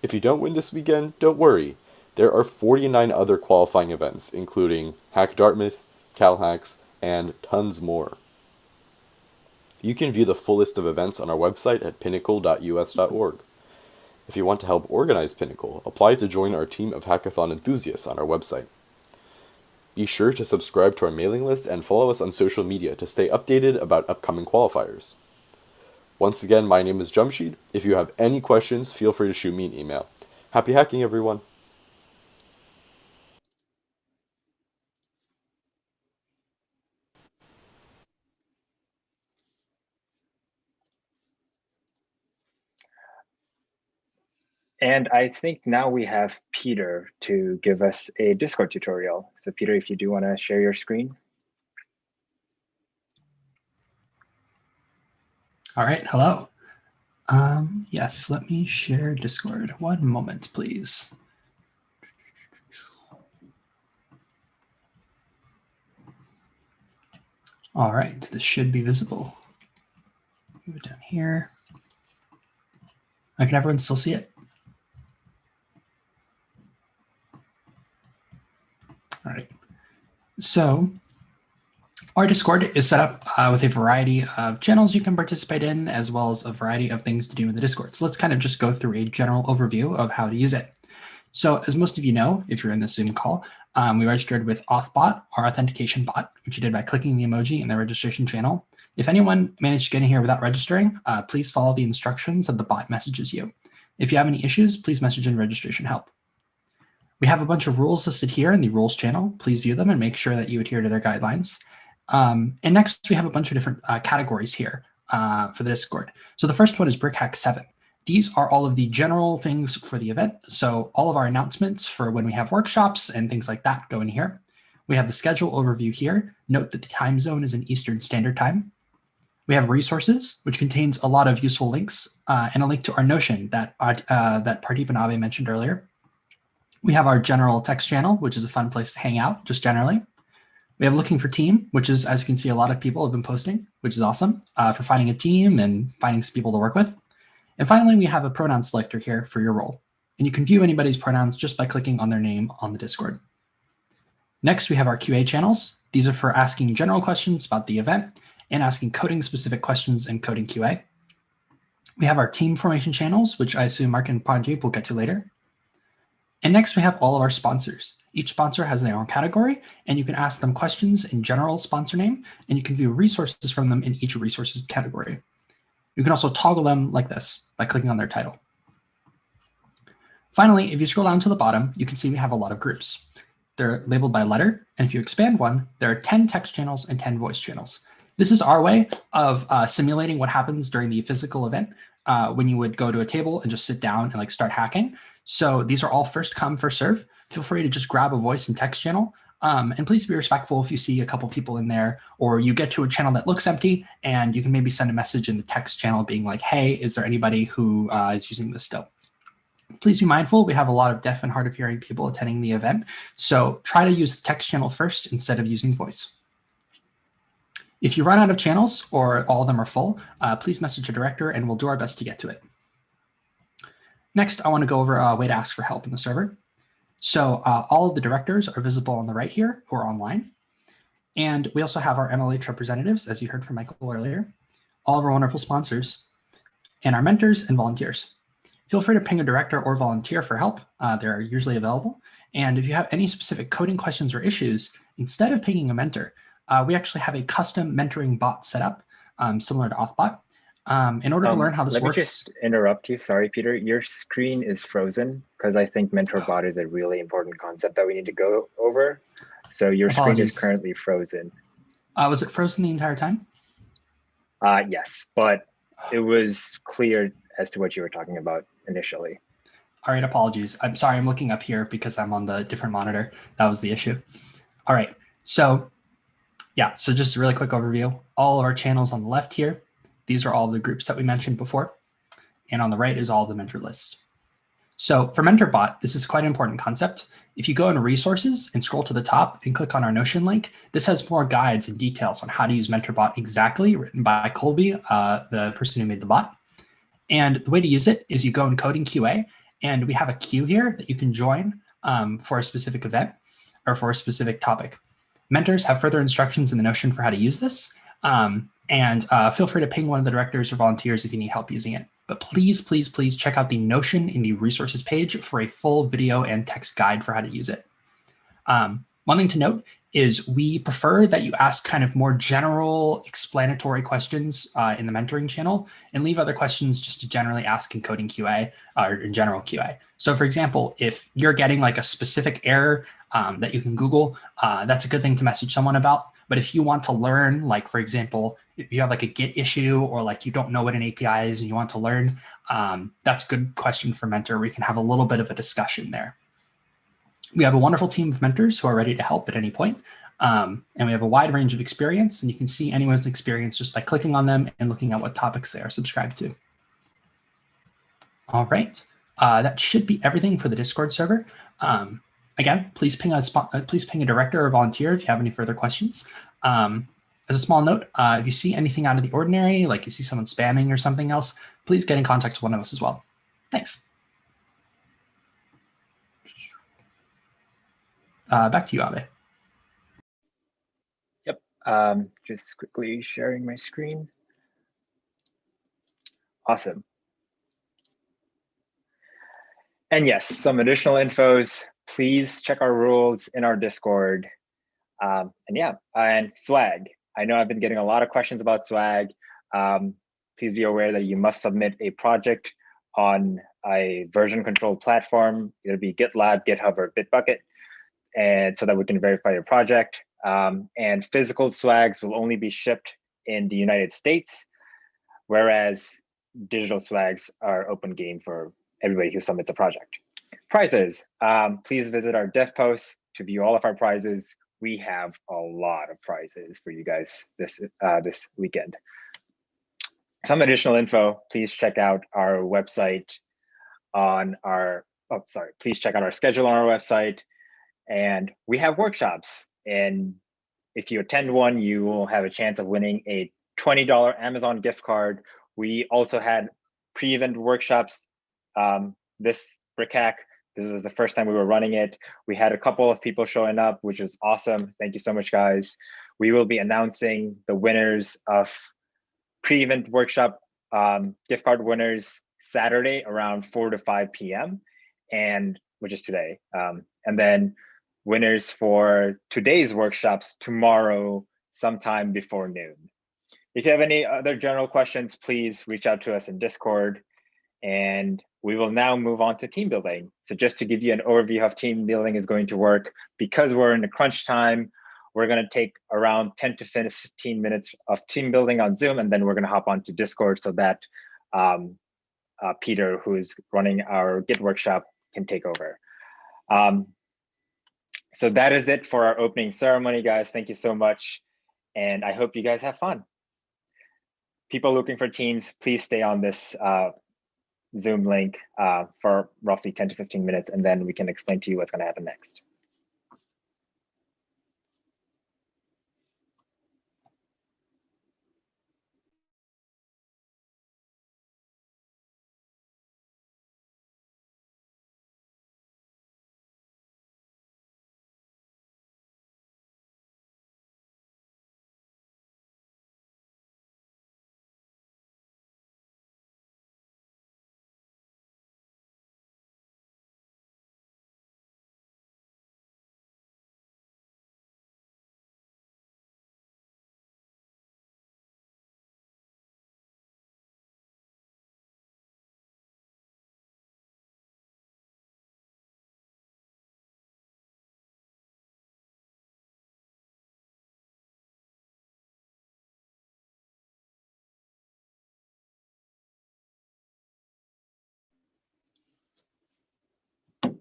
If you don't win this weekend, don't worry. There are 49 other qualifying events, including Hack Dartmouth, CalHacks, and tons more. You can view the full list of events on our website at pinnacle.us.org. If you want to help organize Pinnacle, apply to join our team of hackathon enthusiasts on our website. Be sure to subscribe to our mailing list and follow us on social media to stay updated about upcoming qualifiers. Once again, my name is Jamshid. If you have any questions, feel free to shoot me an email. Happy hacking, everyone! And I think now we have Peter to give us a Discord tutorial. So Peter, if you do want to share your screen. All right, hello. Yes, let me share Discord. One moment, please. All right, this should be visible. Move it down here. Can everyone still see it? All right. So our Discord is set up with a variety of channels you can participate in, as well as a variety of things to do in the Discord. So let's kind of just go through a general overview of how to use it. So as most of you know, if you're in the Zoom call, we registered with Authbot, our authentication bot, which you did by clicking the emoji in the registration channel. If anyone managed to get in here without registering, please follow the instructions that the bot messages you. If you have any issues, please message in registration help. We have a bunch of rules listed here in the rules channel. Please view them and make sure that you adhere to their guidelines. And next, we have a bunch of different categories here for the Discord. So the first one is BrickHack 7. These are all of the general things for the event. So all of our announcements for when we have workshops and things like that go in here. We have the schedule overview here. Note that the time zone is in Eastern Standard Time. We have resources, which contains a lot of useful links and a link to our Notion that Pardeep and Abe mentioned earlier. We have our general text channel, which is a fun place to hang out, just generally. We have looking for team, which is, as you can see, a lot of people have been posting, which is awesome for finding a team and finding some people to work with. And finally, we have a pronoun selector here for your role. And you can view anybody's pronouns just by clicking on their name on the Discord. Next, we have our QA channels. These are for asking general questions about the event and asking coding-specific questions in coding QA. We have our team formation channels, which I assume Mark and Pardeep will get to later. And next, we have all of our sponsors. Each sponsor has their own category, and you can ask them questions in general sponsor name, and you can view resources from them in each resources category. You can also toggle them like this by clicking on their title. Finally, if you scroll down to the bottom, you can see we have a lot of groups. They're labeled by letter, and if you expand one, there are 10 text channels and 10 voice channels. This is our way of simulating what happens during the physical event when you would go to a table and just sit down and start hacking. So these are all first come, first serve. Feel free to just grab a voice and text channel. And please be respectful if you see a couple people in there, or you get to a channel that looks empty, and you can maybe send a message in the text channel being like, hey, is there anybody who is using this still? Please be mindful. We have a lot of deaf and hard of hearing people attending the event. So try to use the text channel first instead of using voice. If you run out of channels or all of them are full, please message a director and we'll do our best to get to it. Next, I want to go over a way to ask for help in the server. So all of the directors are visible on the right here who are online. And we also have our MLH representatives, as you heard from Michael earlier, all of our wonderful sponsors, and our mentors and volunteers. Feel free to ping a director or volunteer for help. They're usually available. And if you have any specific coding questions or issues, instead of pinging a mentor, we actually have a custom mentoring bot set up, similar to Authbot. In order to learn how this Let works. me just interrupt you. Sorry, Peter. Your screen is frozen because I think MentorBot is a really important concept that we need to go over. So your screen is Apologies. currently frozen. Was it frozen the entire time? Yes, but it was clear as to what you were talking about initially. All right, apologies. I'm sorry, I'm looking up here because I'm on the different monitor. That was the issue. All right, so yeah, so just a really quick overview. All of our channels on the left here, these are all the groups that we mentioned before. And on the right is all the mentor list. So for MentorBot, this is quite an important concept. If you go into resources and scroll to the top and click on our Notion link, this has more guides and details on how to use MentorBot exactly, written by Colby, the person who made the bot. And the way to use it is you go in coding QA, and we have a queue here that you can join for a specific event or for a specific topic. Mentors have further instructions in the Notion for how to use this. And feel free to ping one of the directors or volunteers if you need help using it. But please, please, please check out the Notion in the resources page for a full video and text guide for how to use it. One thing to note is we prefer that you ask kind of more general explanatory questions in the mentoring channel and leave other questions just to generally ask in coding QA or in general QA. So for example, if you're getting like a specific error that you can Google, that's a good thing to message someone about. But if you want to learn, like for example, if you have like a Git issue or like you don't know what an API is and you want to learn, that's a good question for Mentor. We can have a little bit of a discussion there. We have a wonderful team of mentors who are ready to help at any point. And we have a wide range of experience, and you can see anyone's experience just by clicking on them and looking at what topics they are subscribed to. All right, that should be everything for the Discord server. Again, please ping a director or volunteer if you have any further questions. As a small note, if you see anything out of the ordinary, like you see someone spamming or something else, please get in contact with one of us as well. Thanks. Back to you, Abe. Yep, just quickly sharing my screen. Awesome. And yes, some additional infos. Please check our rules in our Discord. And yeah, and swag. I know I've been getting a lot of questions about swag. Please be aware that you must submit a project on a version control platform. It'll be GitLab, GitHub, or Bitbucket, and so that we can verify your project. And physical swags will only be shipped in the United States, whereas digital swags are open game for everybody who submits a project. Prizes. Please visit our dev posts to view all of our prizes. We have a lot of prizes for you guys this weekend. Some additional info, please check out our website on our, please check out our schedule on our website. And we have workshops. And if you attend one, you will have a chance of winning a $20 Amazon gift card. We also had pre-event workshops this BrickHack. This was the first time we were running it. We had a couple of people showing up, which was awesome. Thank you so much, guys. We will be announcing the winners of pre-event workshop gift card winners Saturday around 4 to 5 p.m. and which is today. And then winners for today's workshops tomorrow sometime before noon. If you have any other general questions, please reach out to us in Discord. And we will now move on to team building. So just to give you an overview of how team building is going to work, because we're in a crunch time, we're going to take around 10 to 15 minutes of team building on Zoom, and then we're going to hop onto Discord so that Peter, who is running our Git workshop, can take over. So that is it for our opening ceremony, guys. Thank you so much. And I hope you guys have fun. People looking for teams, please stay on this Zoom link for roughly 10 to 15 minutes, and then we can explain to you what's going to happen next.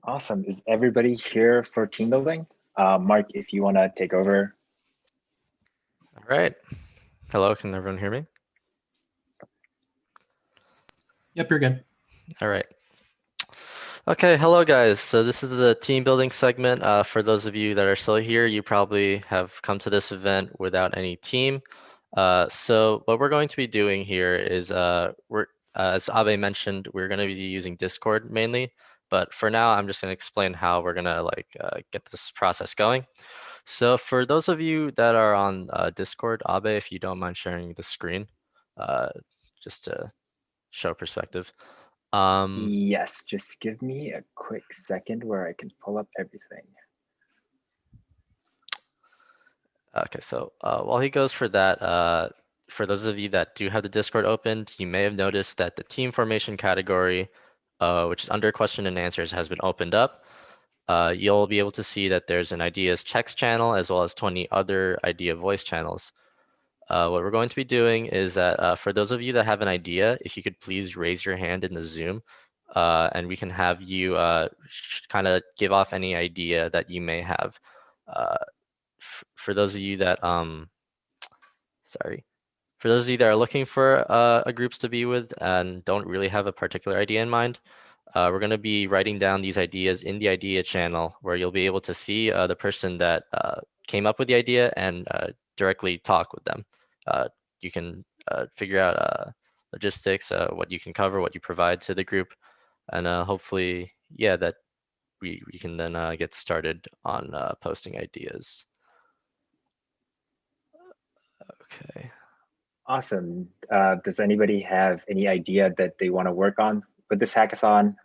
Awesome. Is everybody here for team building? Mark, if you want to take over. All right. Hello, can everyone hear me? Yep, you're good. All right. Okay, hello guys. So this is the team building segment. For those of you that are still here, you probably have come to this event without any team. So what we're going to be doing here is, as Abe mentioned, we're going to be using Discord mainly. But for now, I'm just going to explain how we're going to get this process going. So for those of you that are on Discord, Abe, if you don't mind sharing the screen, just to show perspective. Yes, just give me a quick second where I can pull up everything. Okay, so while he goes for that, for those of you that do have the Discord opened, you may have noticed that the team formation category, which is under question and answers, has been opened up. You'll be able to see that there's an ideas text channel as well as 20 other idea voice channels. What we're going to be doing is that for those of you that have an idea, if you could please raise your hand in the Zoom, and we can have you kind of give off any idea that you may have. For those of you that sorry, for those of you that are looking for groups to be with and don't really have a particular idea in mind, we're going to be writing down these ideas in the idea channel where you'll be able to see the person that came up with the idea and directly talk with them. You can figure out logistics, what you can cover, what you provide to the group, and hopefully, yeah, that we can then get started on posting ideas. Okay. Awesome. Does anybody have any idea that they want to work on with this hackathon?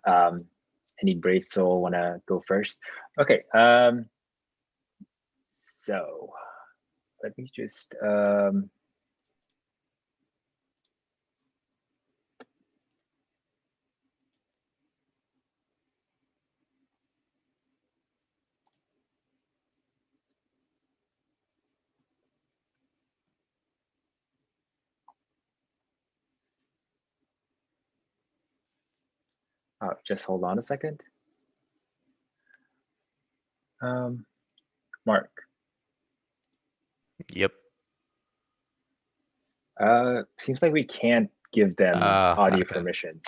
Any brave soul want to go first? Okay. So let me just. Just hold on a second. Mark. Yep. Seems like we can't give them audio okay. permissions.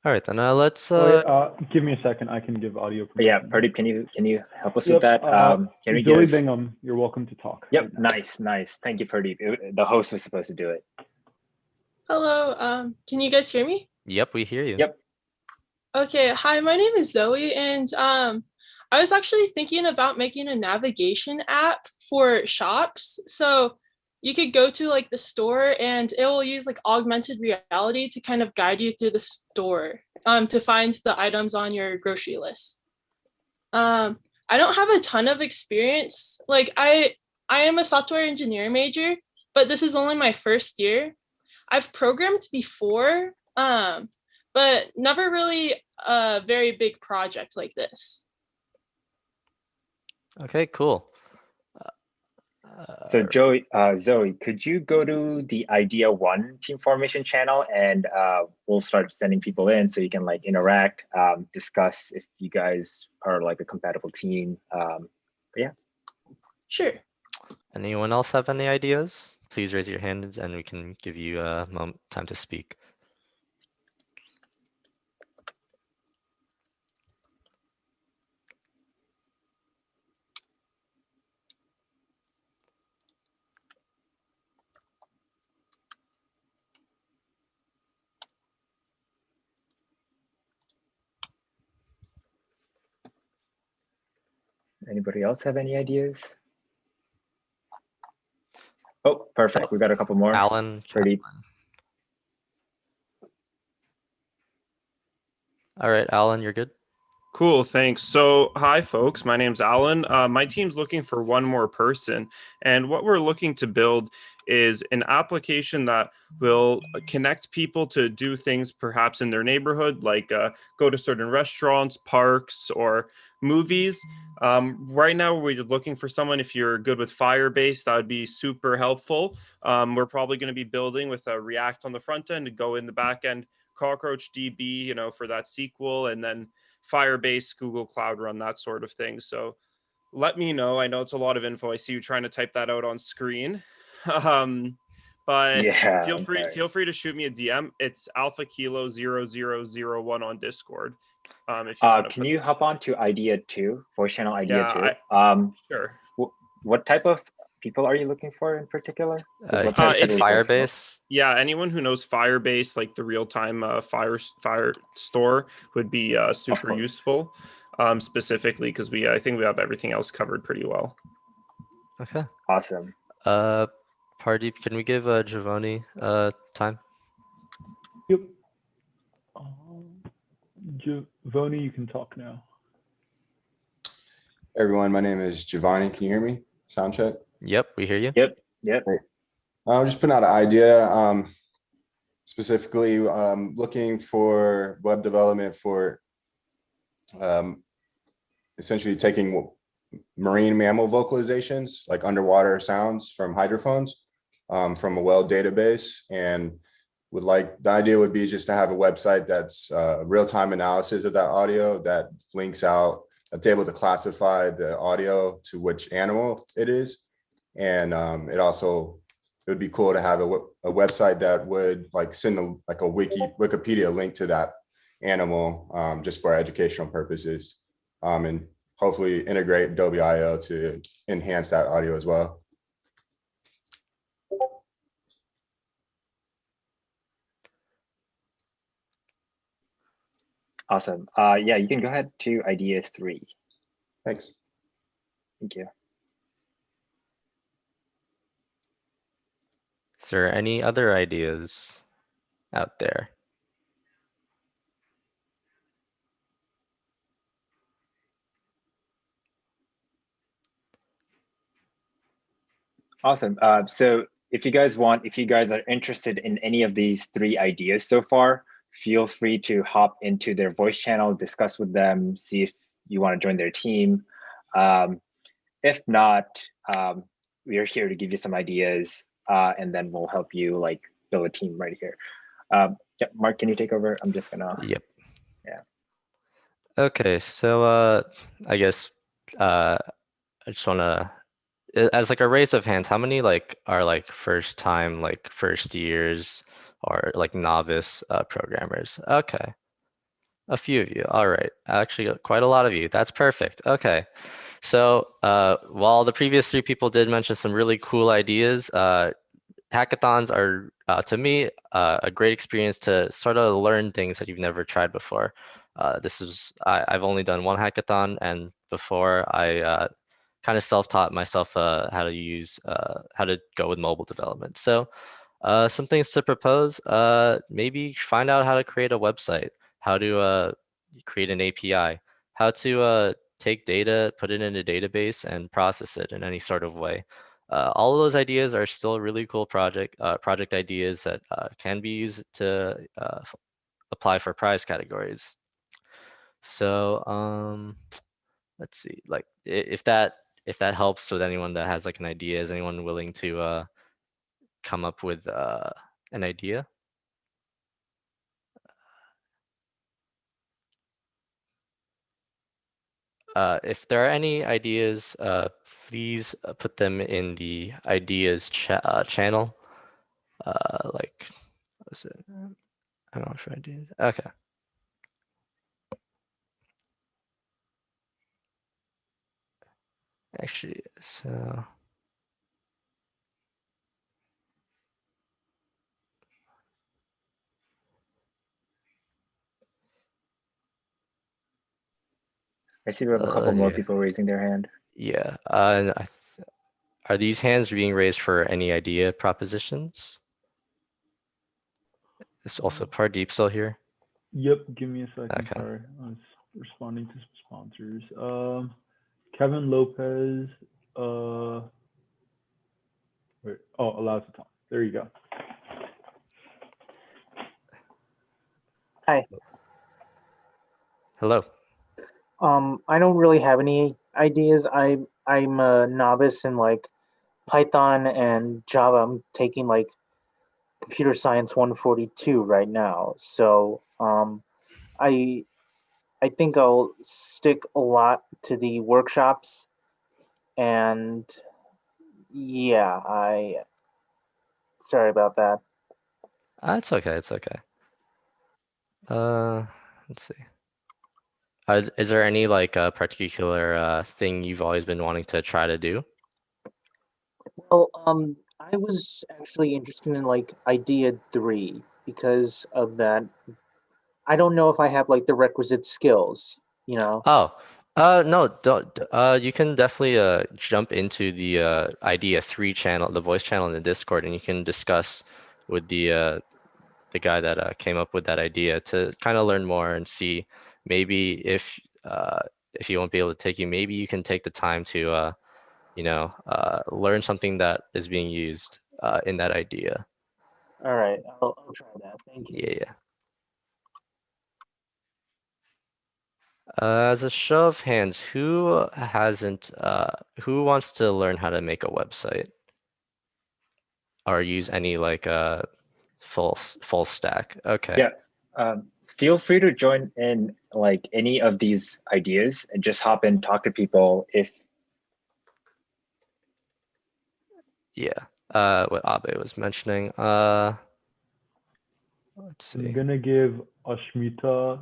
All right, then let's. Give me a second. I can give audio permission. Yeah, Pradeep, can you help us with that? Can we Zoe give... Bingham, you're welcome to talk. Yep, right nice. Thank you, Pradeep. The host was supposed to do it. Hello, can you guys hear me? Yep, we hear you. Yep. Okay, hi, my name is Zoe, and I was actually thinking about making a navigation app for shops. So you could go to like the store and it will use like augmented reality to kind of guide you through the store to find the items on your grocery list. I don't have a ton of experience. Like I am a software engineering major, but this is only my first year. I've programmed before, but never really a very big project like this. Okay, cool. So Zoe, could you go to the Idea One team formation channel and we'll start sending people in so you can like interact, discuss if you guys are like a compatible team. But yeah. Sure. Anyone else have any ideas? Please raise your hand and we can give you a time to speak. Anybody else have any ideas? Oh, perfect. We got a couple more. Alan. Pradeep. All right, Alan, you're good. Cool, thanks. So, hi, folks. My name's Alan. My team's looking for one more person. And what we're looking to build is an application that will connect people to do things perhaps in their neighborhood, like go to certain restaurants, parks, or movies. Right now, we're looking for someone, if you're good with Firebase, that would be super helpful. We're probably going to be building with a React on the front end to go in the back end, Cockroach DB, for that SQL, and then Firebase, Google Cloud Run, that sort of thing. So let me know. I know it's a lot of info. I see you trying to type that out on screen. But Yeah, feel I'm free sorry. feel free to shoot me a DM. It's Alpha Kilo 0001 on Discord. If you want to Can you hop on to idea 2, voice channel idea Yeah, 2? Sure. What type of people are you looking for in particular? Because You said really takes the most. Firebase. Yeah, anyone who knows Firebase, like the real-time fire store, would be super useful. Specifically because I think we have everything else covered pretty well. Okay. Awesome. Pardeep, can we give Giovanni time? Yep. Giovanni, you can talk now. Everyone, my name is Giovanni. Can you hear me? Sound check? Yep, we hear you. Yep. Great. I'm just putting out an idea, specifically looking for web development for essentially taking marine mammal vocalizations, like underwater sounds from hydrophones, from a well database, and the idea would be just to have a website that's real-time analysis of that audio that links out, that's able to classify the audio to which animal it is. And it would be cool to have a website that would send a Wikipedia link to that animal, just for educational purposes, and hopefully integrate Adobe I/O to enhance that audio as well. Awesome. Yeah, you can go ahead to idea 3. Thanks. Thank you. Is there any other ideas out there? Awesome. So if you guys are interested in any of these 3 ideas so far, feel free to hop into their voice channel, discuss with them, see if you want to join their team. If not, we are here to give you some ideas, and then we'll help you build a team right here. Yeah, Mark, can you take over? I'm just gonna. Yep. Yeah. Okay, so I guess I just wanna, as a raise of hands, how many are first time, first years or novice programmers? Okay. A few of you. All right. Actually, quite a lot of you. That's perfect. Okay. So while the previous 3 people did mention some really cool ideas, hackathons are, to me, a great experience to sort of learn things that you've never tried before. I've only done 1 hackathon, and before I kind of self-taught myself how to go with mobile development. So some things to propose, maybe find out how to create a website, how to create an API, how to take data, put it in a database, and process it in any sort of way. All of those ideas are still really cool project ideas that can be used to apply for prize categories. So let's see, if that helps with anyone that has an idea, is anyone willing to come up with an idea? If there are any ideas, please put them in the ideas channel. What's it? I don't know if ideas. Okay. Actually, so. I see we have a couple more Yeah. people raising their hand. Yeah. And are these hands being raised for any idea propositions? Is also Pardeep still here? Yep, give me a second. Okay. Sorry, I was responding to some sponsors. Kevin Lopez. Wait, allows to talk. There you go. Hi. Hello. I don't really have any ideas. I'm a novice in Python and Java. I'm taking Computer Science 142 right now. So I I think I'll stick a lot to the workshops, and yeah, I sorry about that. It's okay. It's okay. Let's see. Is there any like particular thing you've always been wanting to try to do? Well, I was actually interested in like idea 3 because of that. I don't know if I have like the requisite skills, you know. Oh, no, don't. You can definitely jump into the idea 3 channel, the voice channel in the Discord, and you can discuss with the guy that came up with that idea to kind of learn more and see maybe if he won't be able to take you, maybe you can take the time to learn something that is being used in that idea. All right, I'll try that. Thank you. Yeah. As a show of hands, who who wants to learn how to make a website or use any like full stack? Okay. Yeah. Feel free to join in like any of these ideas and just hop in, talk to people if. Yeah. What Abe was mentioning. Let's see. I'm gonna give Ashmita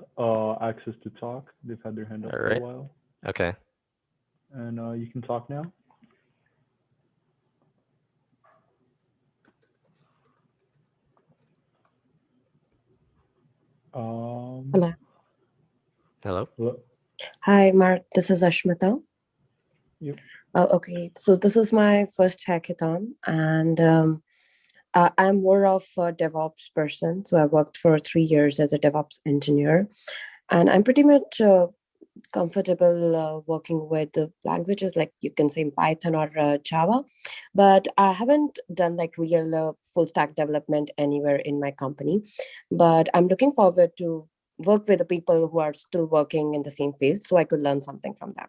access to talk. They've had their hand up for a while. Okay. And you can talk now. Hello. Hello. Hi, Mark. This is Ashmita. Yep. Okay, so this is my first hackathon, and I'm more of a DevOps person. So I worked for 3 years as a DevOps engineer, and I'm pretty much comfortable working with the languages like you can say Python or Java, but I haven't done like real full stack development anywhere in my company. But I'm looking forward to work with the people who are still working in the same field so I could learn something from them.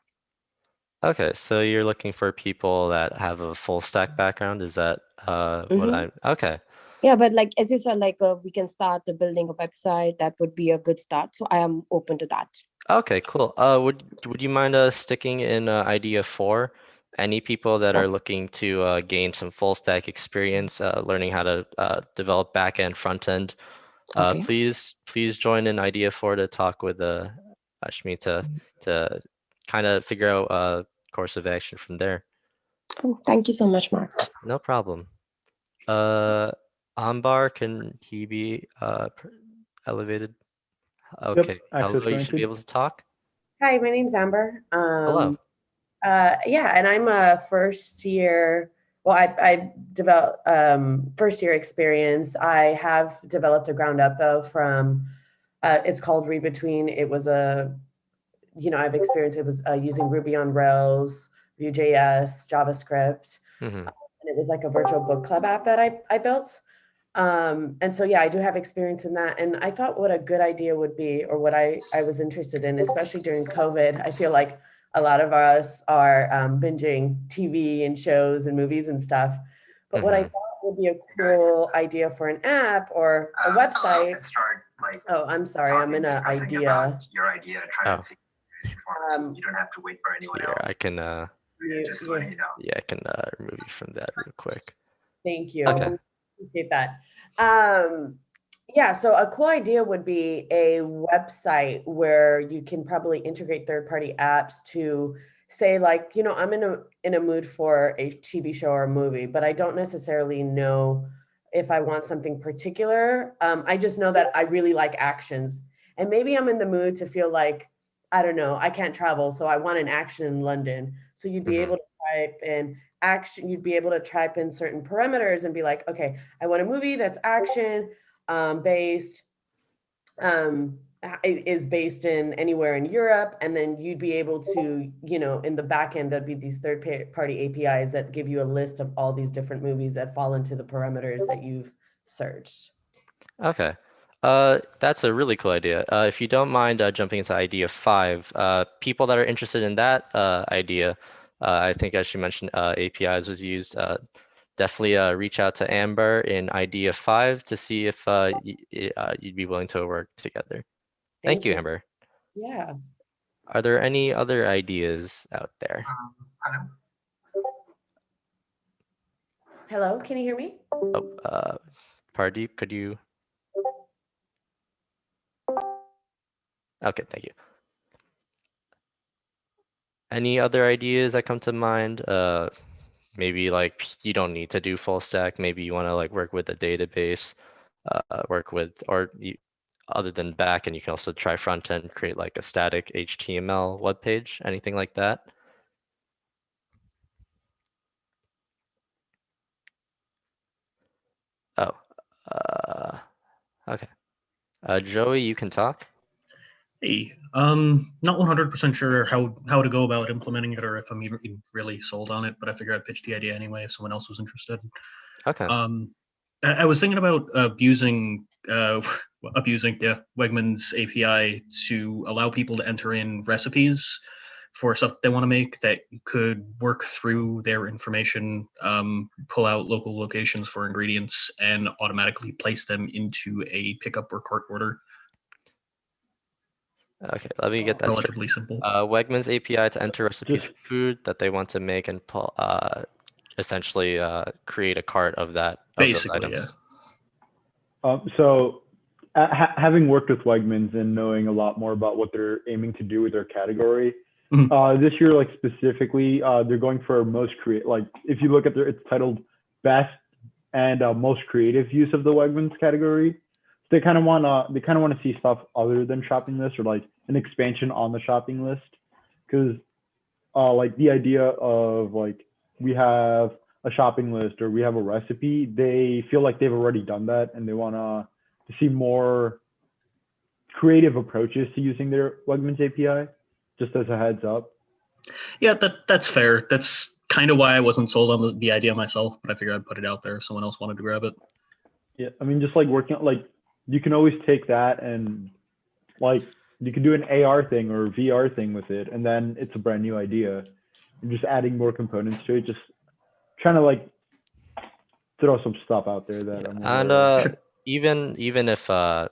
Okay, so you're looking for people that have a full stack background. Is that what I'm? Okay. Yeah, but like as you said, like we can start building a website. That would be a good start. So I am open to that. Okay, cool. Would you mind sticking in idea 4? Any people that are looking to gain some full stack experience, learning how to develop back end, front end, Okay. please join in idea 4 to talk with Ashmita to kind of figure out a course of action from there. Oh, thank you so much, Mark. No problem. Ambar, can he be elevated? Okay. access Hello, you should be granted. able to talk. Hi, my name's Amber. Hello. Yeah, and I'm a first year. Well, I developed first year experience. I have developed a ground up though from. It's called Read Between. It was I've experienced it was using Ruby on Rails, Vue.js, JavaScript, and it was like a virtual book club app that I built. And so, yeah, I do have experience in that. And I thought what a good idea would be, or what I was interested in, especially during COVID, I feel like a lot of us are binging TV and shows and movies and stuff. But what I thought would be a cool idea for an app or a website. Oh, I'm sorry. I'm in an idea. Your idea, try to see. You don't have to wait for anyone else. I can just letting you know. Yeah, I can remove you from that real quick. Thank you. Okay. Appreciate that. Yeah, so a cool idea would be a website where you can probably integrate third-party apps to say like, I'm in a mood for a TV show or a movie, but I don't necessarily know if I want something particular. I just know that I really like actions. And maybe I'm in the mood to feel like, I don't know, I can't travel, so I want an action in London. So you'd be able to type in action, you'd be able to type in certain parameters and be like, okay, I want a movie that's action based, is based in anywhere in Europe. And then you'd be able to, in the back end, there'd be these third-party APIs that give you a list of all these different movies that fall into the parameters that you've searched. Okay. That's a really cool idea. If you don't mind jumping into idea 5, people that are interested in that idea, I think as you mentioned, APIs was used. Definitely reach out to Amber in idea 5 to see if you'd be willing to work together. Thank you, Amber. Yeah. Are there any other ideas out there? Hello, can you hear me? Oh, Pardeep, could you? Okay, thank you. Any other ideas that come to mind? Maybe like you don't need to do full stack. Maybe you want to like work with a database, work with, or you, other than back, and you can also try front end, create like a static HTML web page, anything like that. Oh, okay. Joey, you can talk. Hey, not 100% sure how to go about implementing it or if I'm even really sold on it, but I figured I'd pitch the idea anyway if someone else was interested. Okay. I was thinking about abusing Wegmans API to allow people to enter in recipes for stuff that they want to make that could work through their information, pull out local locations for ingredients, and automatically place them into a pickup or cart order. Okay, let me get that straight. Relatively simple. Wegmans API to enter recipes for food that they want to make and pull, essentially create a cart of that of Basically, those items. So having worked with Wegmans and knowing a lot more about what they're aiming to do with their category, this year, like specifically, they're going for most create. Like if you look at it's titled best and most creative use of the Wegmans category. They kind of want to see stuff other than shopping list or like an expansion on the shopping list, because like the idea of like we have a shopping list or we have a recipe, they feel like they've already done that and they want to see more creative approaches to using their Wegmans API. Just as a heads up. Yeah, that's fair. That's kind of why I wasn't sold on the idea myself, but I figured I'd put it out there if someone else wanted to grab it. Yeah, I mean, just like working like you can always take that and like you can do an AR thing or VR thing with it, and then it's a brand new idea. You're just adding more components to it, just trying to like throw some stuff out there that I'm And aware of. even if the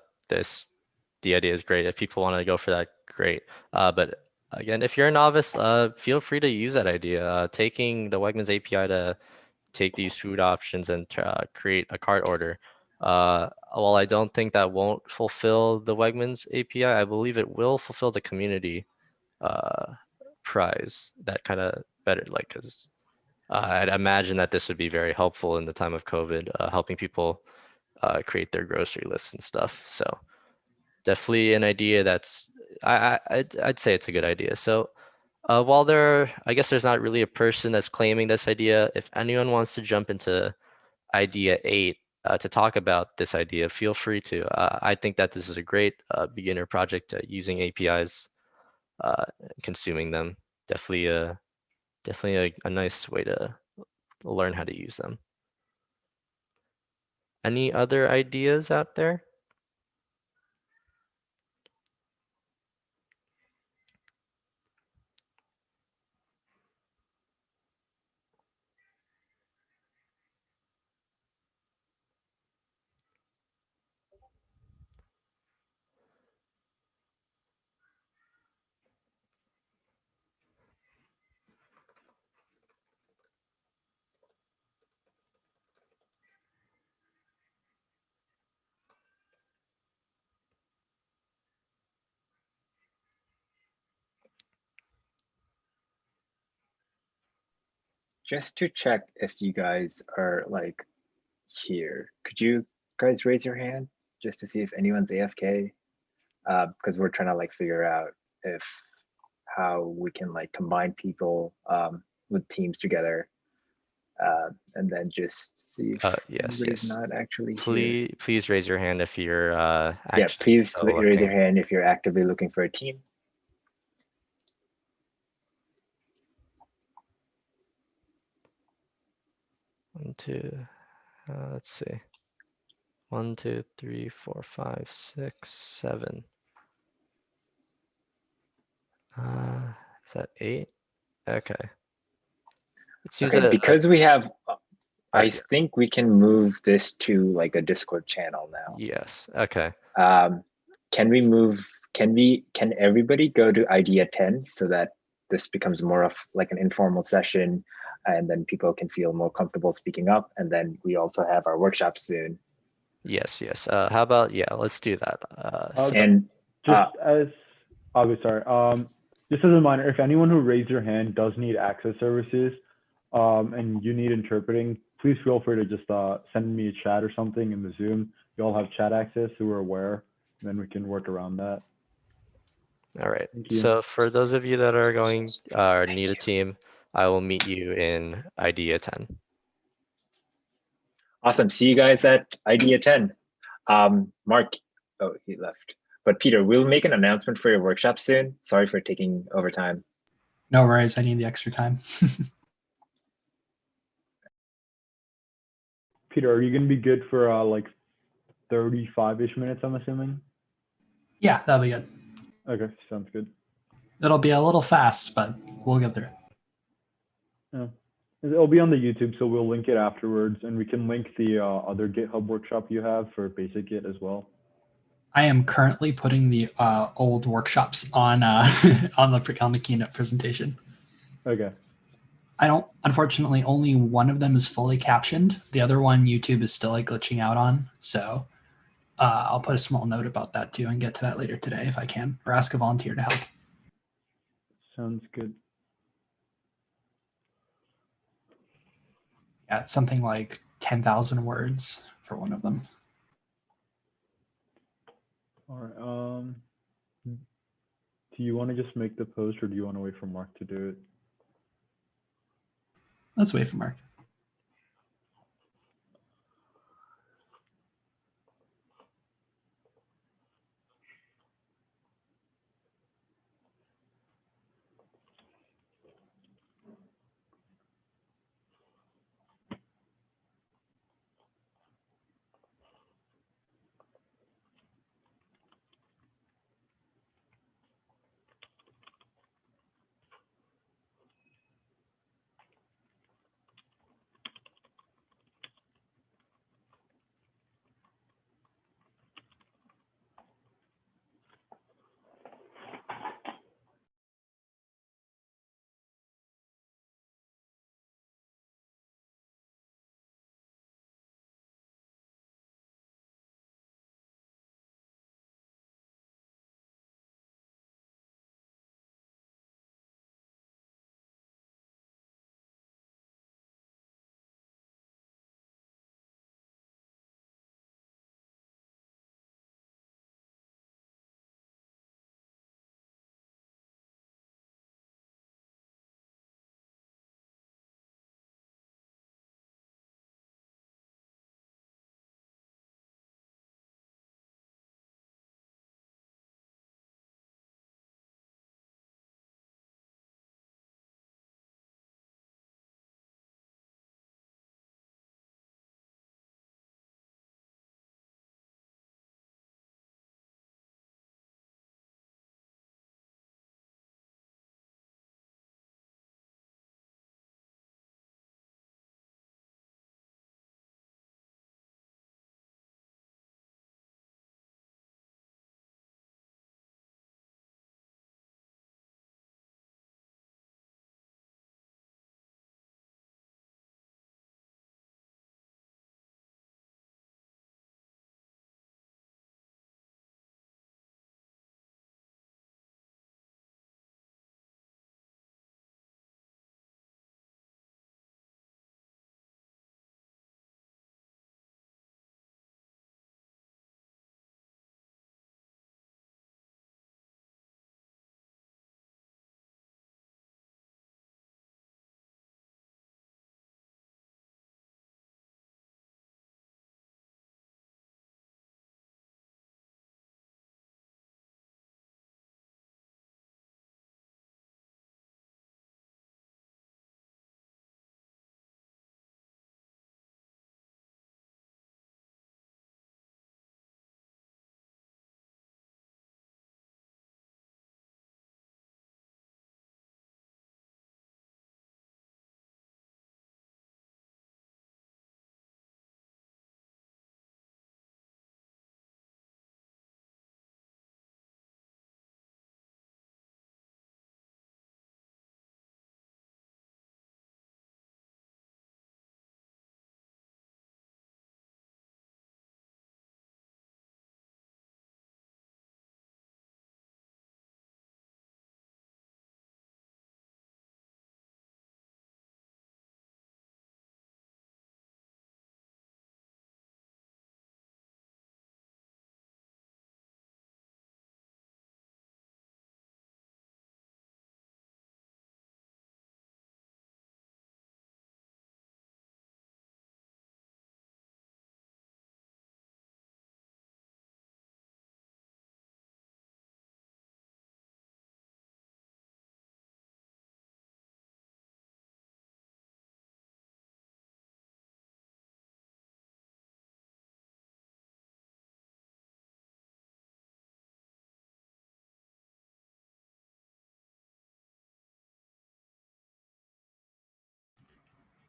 idea is great, if people want to go for that, great. But again, if you're a novice, feel free to use that idea. Taking the Wegmans API to take these food options and create a cart order. While I don't think that won't fulfill the Wegmans API, I believe it will fulfill the community prize. That kind of better, like, because I'd imagine that this would be very helpful in the time of COVID, helping people create their grocery lists and stuff. So definitely an idea that's I'd say it's a good idea. So while I guess there's not really a person that's claiming this idea. If anyone wants to jump into idea 8 to talk about this idea, feel free to. I think that this is a great beginner project using APIs, consuming them. Definitely a nice way to learn how to use them. Any other ideas out there? Just to check if you guys are like here, could you guys raise your hand just to see if anyone's AFK? Because we're trying to like figure out how we can like combine people with teams together, and then just see if anybody's not actually here. Please raise your hand if you're Yeah, actually please still raise your looking. hand if you're actively looking for a team. One, two, let's see. 1, 2, 3, 4, 5, 6, 7. Is that 8? Okay. It seems Okay, that because we have, I yeah. think we can move this to like a Discord channel now. Yes. Okay. Can can everybody go to idea 10 so that this becomes more of like an informal session, and then people can feel more comfortable speaking up, and then we also have our workshop soon. Yes, yes. How about, yeah, let's do that. And just as just as a reminder, if anyone who raised their hand does need access services, and you need interpreting, please feel free to just send me a chat or something in the Zoom. You all have chat access, so we're aware, and then we can work around that. All right. Thank you. So for those of you that are going need a team, I will meet you in idea 10. Awesome. See you guys at idea 10. Mark, oh, he left. But Peter, we'll make an announcement for your workshop soon. Sorry for taking over time. No worries. I need the extra time. Peter, are you going to be good for like 35-ish minutes, I'm assuming? Yeah, that'll be good. Okay, sounds good. It'll be a little fast, but we'll get through it. Yeah. It'll be on the YouTube, so we'll link it afterwards, and we can link the other GitHub workshop you have for basic Git as well. I am currently putting the old workshops on on the keynote presentation. Okay. Unfortunately, only one of them is fully captioned. The other one, YouTube is still like glitching out on. So I'll put a small note about that too and get to that later today if I can, or ask a volunteer to help. Sounds good. Yeah, it's something like 10,000 words for one of them. All right. Do you want to just make the post, or do you want to wait for Mark to do it? Let's wait for Mark.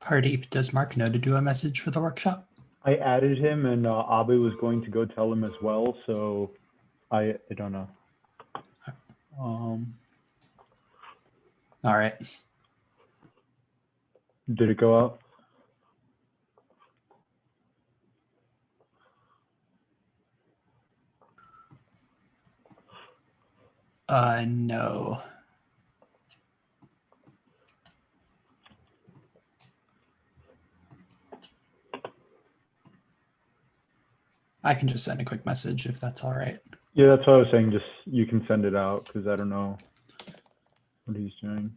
Hardeep, does Mark know to do a message for the workshop? I added him, and Abe was going to go tell him as well. So I don't know. All right. Did it go out? No. I can just send a quick message if that's all right. Yeah, that's what I was saying. Just you can send it out because I don't know what he's doing.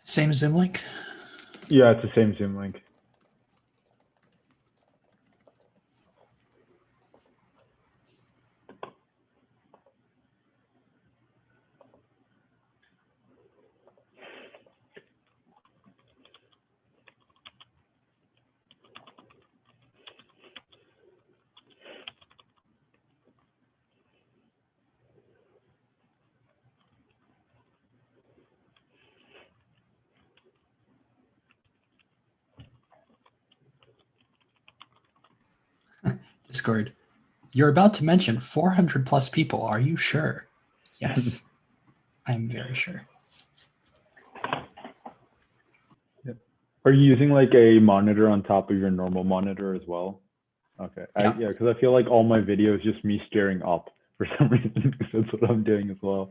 Same Zoom link? Yeah, it's the same Zoom link. Discord. You're about to mention 400 plus people. Are you sure? Yes, I'm very sure. Are you using like a monitor on top of your normal monitor as well? Okay. Yeah. Yeah, because I feel like all my video is just me staring up for some reason. That's what I'm doing as well.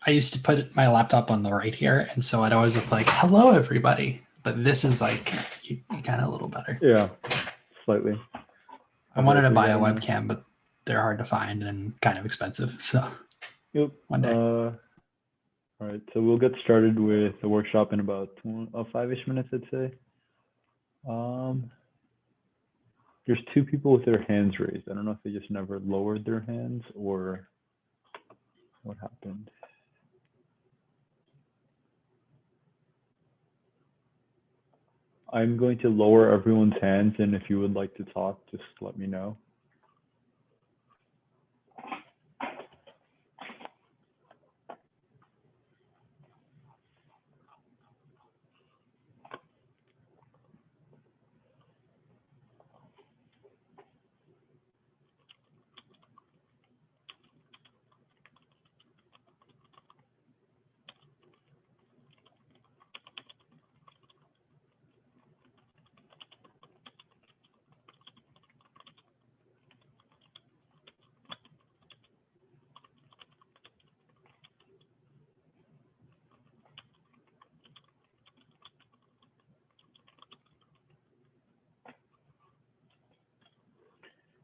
I used to put my laptop on the right here, and so I'd always look like, hello, everybody. But this is like, you kind of a little better. Yeah, slightly. I wanted to buy a webcam, but they're hard to find and kind of expensive. So Yep. one day. All right, so we'll get started with the workshop in about 5-ish minutes, I'd say. There's 2 people with their hands raised. I don't know if they just never lowered their hands or what happened. I'm going to lower everyone's hands, and if you would like to talk, just let me know.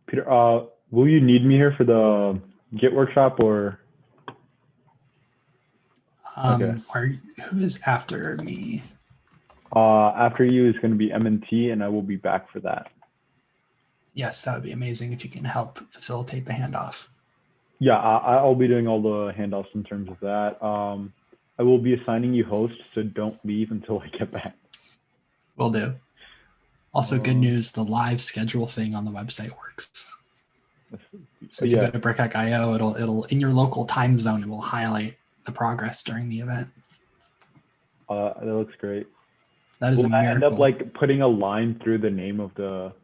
Peter, will you need me here for the Git workshop or? Okay. Who is after me? After you is going to be M&T, and I will be back for that. Yes, that would be amazing if you can help facilitate the handoff. Yeah, I'll be doing all the handoffs in terms of that. I will be assigning you hosts, so don't leave until I get back. Will do. Also, good news, the live schedule thing on the website works. So if you go to BrickHack.io, it'll in your local time zone, it will highlight the progress during the event. That looks great. That is a miracle. I end up like putting a line through the name of the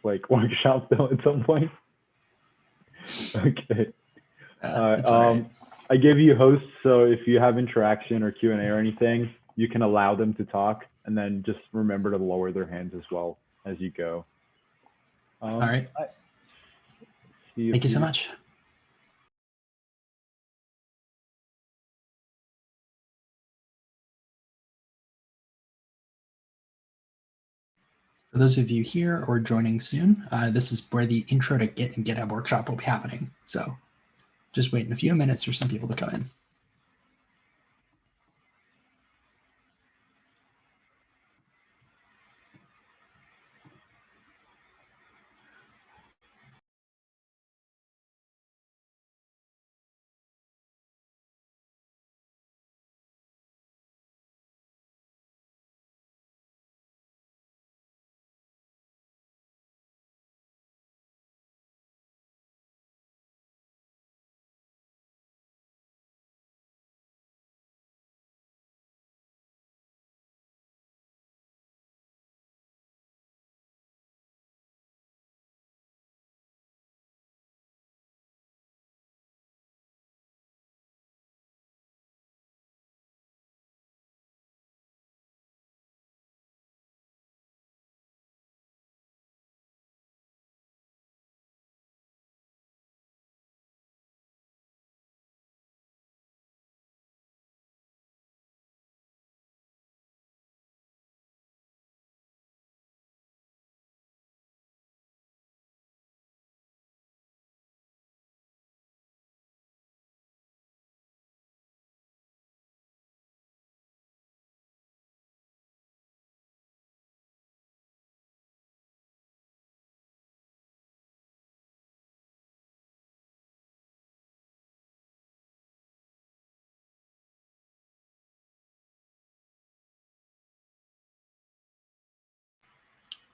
like workshop though at some point. Okay. All right. I give you hosts, so if you have interaction or Q&A or anything, you can allow them to talk, and then just remember to lower their hands as well as you go. All right. Thank you so much. For those of you here or joining soon, this is where the intro to Git and GitHub workshop will be happening. So just wait in a few minutes for some people to come in.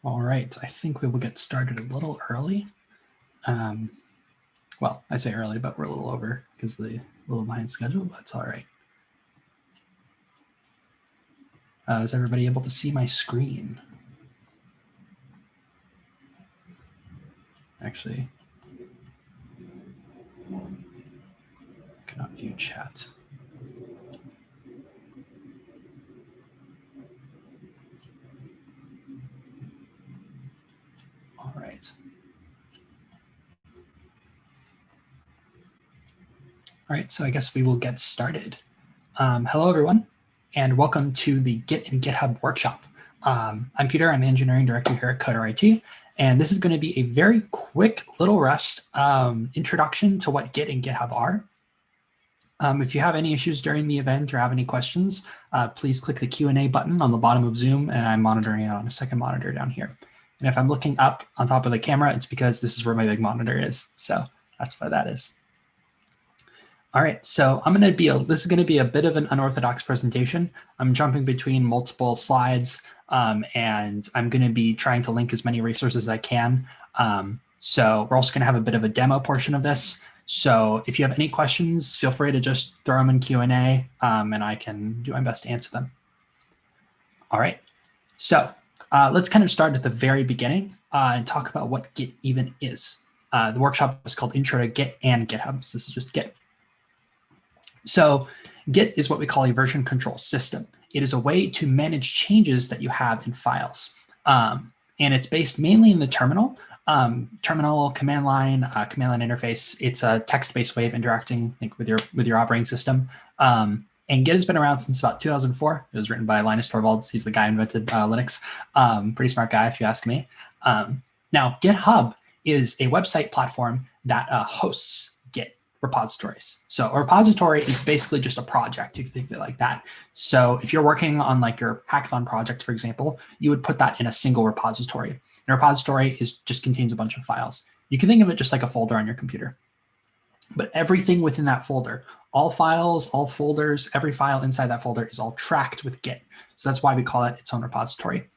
All right, I think we will get started a little early. Well, I say early, but we're a little over because of the little behind schedule, but it's all right. Is everybody able to see my screen? Actually, cannot view chat. All right. All right, so I guess we will get started. Hello, everyone, and welcome to the Git and GitHub workshop. I'm Peter, I'm the engineering director here at Coder IT, and this is going to be a very quick little rest introduction to what Git and GitHub are. If you have any issues during the event or have any questions, please click the Q&A button on the bottom of Zoom, and I'm monitoring it on a second monitor down here. And if I'm looking up on top of the camera, it's because this is where my big monitor is. So that's why that is. All right, so this is going to be a bit of an unorthodox presentation. I'm jumping between multiple slides, and I'm going to be trying to link as many resources as I can. So we're also going to have a bit of a demo portion of this. So if you have any questions, feel free to just throw them in Q&A, and I can do my best to answer them. All right, so let's kind of start at the very beginning and talk about what Git even is. The workshop is called Intro to Git and GitHub, so this is just Git. So Git is what we call a version control system. It is a way to manage changes that you have in files. And it's based mainly in the terminal. Terminal, command line interface. It's a text-based way of interacting with your operating system. And Git has been around since about 2004. It was written by Linus Torvalds. He's the guy who invented Linux. Pretty smart guy, if you ask me. Now, GitHub is a website platform that hosts Git repositories. So a repository is basically just a project. You can think of it like that. So if you're working on like your hackathon project, for example, you would put that in a single repository. And a repository just contains a bunch of files. You can think of it just like a folder on your computer. But everything within that folder, all files, all folders, every file inside that folder is all tracked with Git. So that's why we call it its own repository.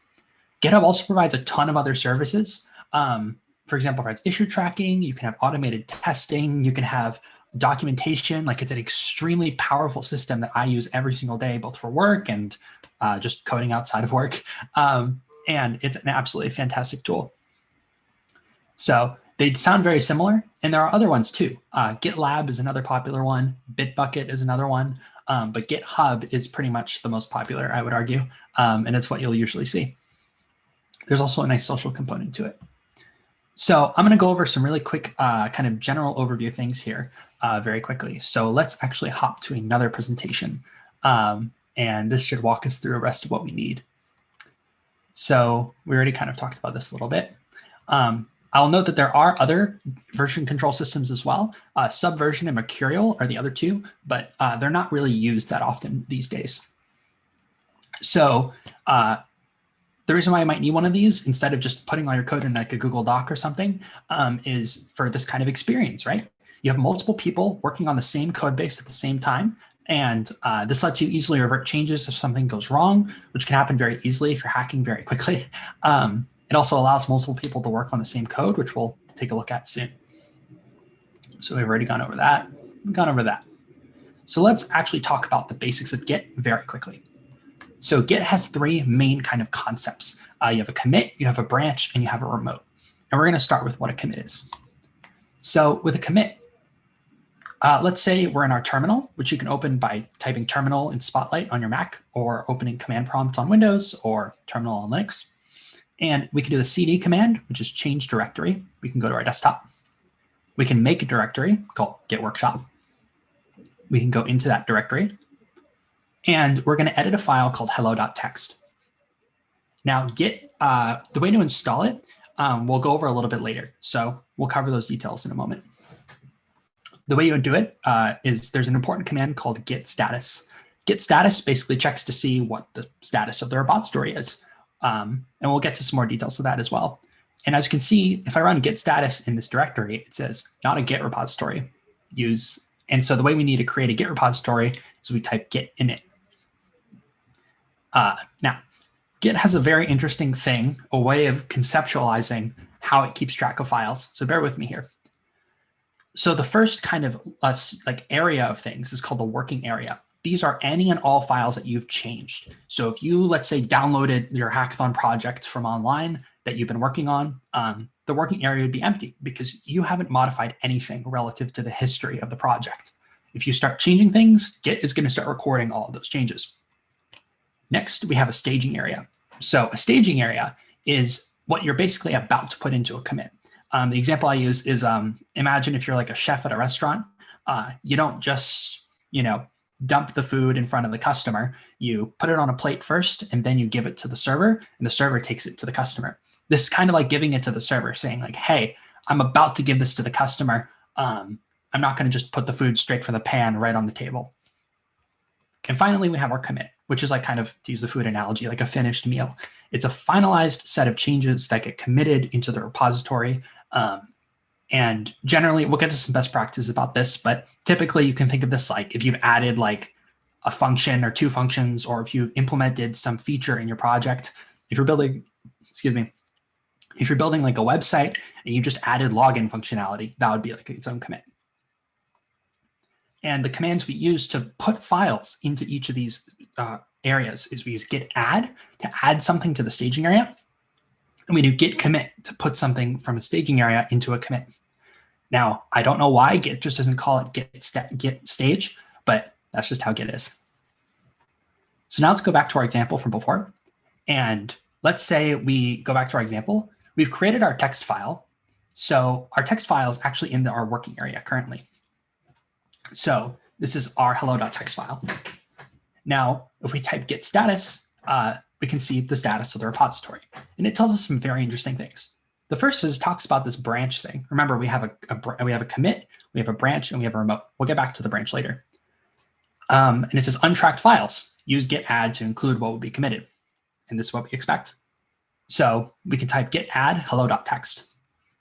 GitHub also provides a ton of other services. For example, provides issue tracking. You can have automated testing. You can have documentation. Like, it's an extremely powerful system that I use every single day, both for work and just coding outside of work. And it's an absolutely fantastic tool. So they sound very similar, and there are other ones too. GitLab is another popular one. Bitbucket is another one. But GitHub is pretty much the most popular, I would argue, and it's what you'll usually see. There's also a nice social component to it. So I'm going to go over some really quick kind of general overview things here very quickly. So let's actually hop to another presentation. And this should walk us through the rest of what we need. So we already kind of talked about this a little bit. I'll note that there are other version control systems as well. Subversion and Mercurial are the other two, but they're not really used that often these days. So the reason why I might need one of these instead of just putting all your code in like a Google Doc or something is for this kind of experience, right? You have multiple people working on the same code base at the same time. And this lets you easily revert changes if something goes wrong, which can happen very easily if you're hacking very quickly. It also allows multiple people to work on the same code, which we'll take a look at soon. So we've already gone over that. So let's actually talk about the basics of Git very quickly. So Git has three main kind of concepts. You have a commit, you have a branch, and you have a remote. And we're going to start with what a commit is. So with a commit, let's say we're in our terminal, which you can open by typing terminal in Spotlight on your Mac, or opening command prompt on Windows, or terminal on Linux. And we can do the cd command, which is change directory. We can go to our desktop. We can make a directory called Git Workshop. We can go into that directory. And we're going to edit a file called hello.txt. Now, Git, the way to install it, we'll go over a little bit later. So we'll cover those details in a moment. The way you would do it is there's an important command called git status. Git status basically checks to see what the status of the repository is. And we'll get to some more details of that as well. And as you can see, if I run git status in this directory, it says not a Git repository. And so the way we need to create a Git repository is we type git init. Now, Git has a very interesting thing, a way of conceptualizing how it keeps track of files. So bear with me here. So the first kind of like area of things is called the working area. These are any and all files that you've changed. So if you, let's say, downloaded your hackathon project from online that you've been working on, the working area would be empty because you haven't modified anything relative to the history of the project. If you start changing things, Git is going to start recording all of those changes. Next, we have a staging area. So a staging area is what you're basically about to put into a commit. The example I use is imagine if you're like a chef at a restaurant. You don't just, dump the food in front of the customer. You put it on a plate first, and then you give it to the server, and the server takes it to the customer. This is kind of like giving it to the server, saying like, hey, I'm about to give this to the customer. I'm not going to just put the food straight from the pan right on the table. And finally, we have our commit, which is like, kind of, to use the food analogy, like a finished meal. It's a finalized set of changes that get committed into the repository. And generally, we'll get to some best practices about this, but typically you can think of this like if you've added like a function or two functions, or if you've implemented some feature in your project. If you're building, if you're building like a website and you just added login functionality, that would be like its own commit. And the commands we use to put files into each of these areas is we use git add to add something to the staging area. And we do git commit to put something from a staging area into a commit. Now, I don't know why Git just doesn't call it git stage, but that's just how Git is. So now let's go back to our example from before. And let's say we go back to our example. We've created our text file. So our text file is actually in our working area currently. So this is our hello.txt file. Now, if we type git status, we can see the status of the repository. And it tells us some very interesting things. The first is talks about this branch thing. Remember, we have a commit, we have a branch, and we have a remote. We'll get back to the branch later. And it says untracked files. Use git add to include what will be committed. And this is what we expect. So we can type git add hello.txt.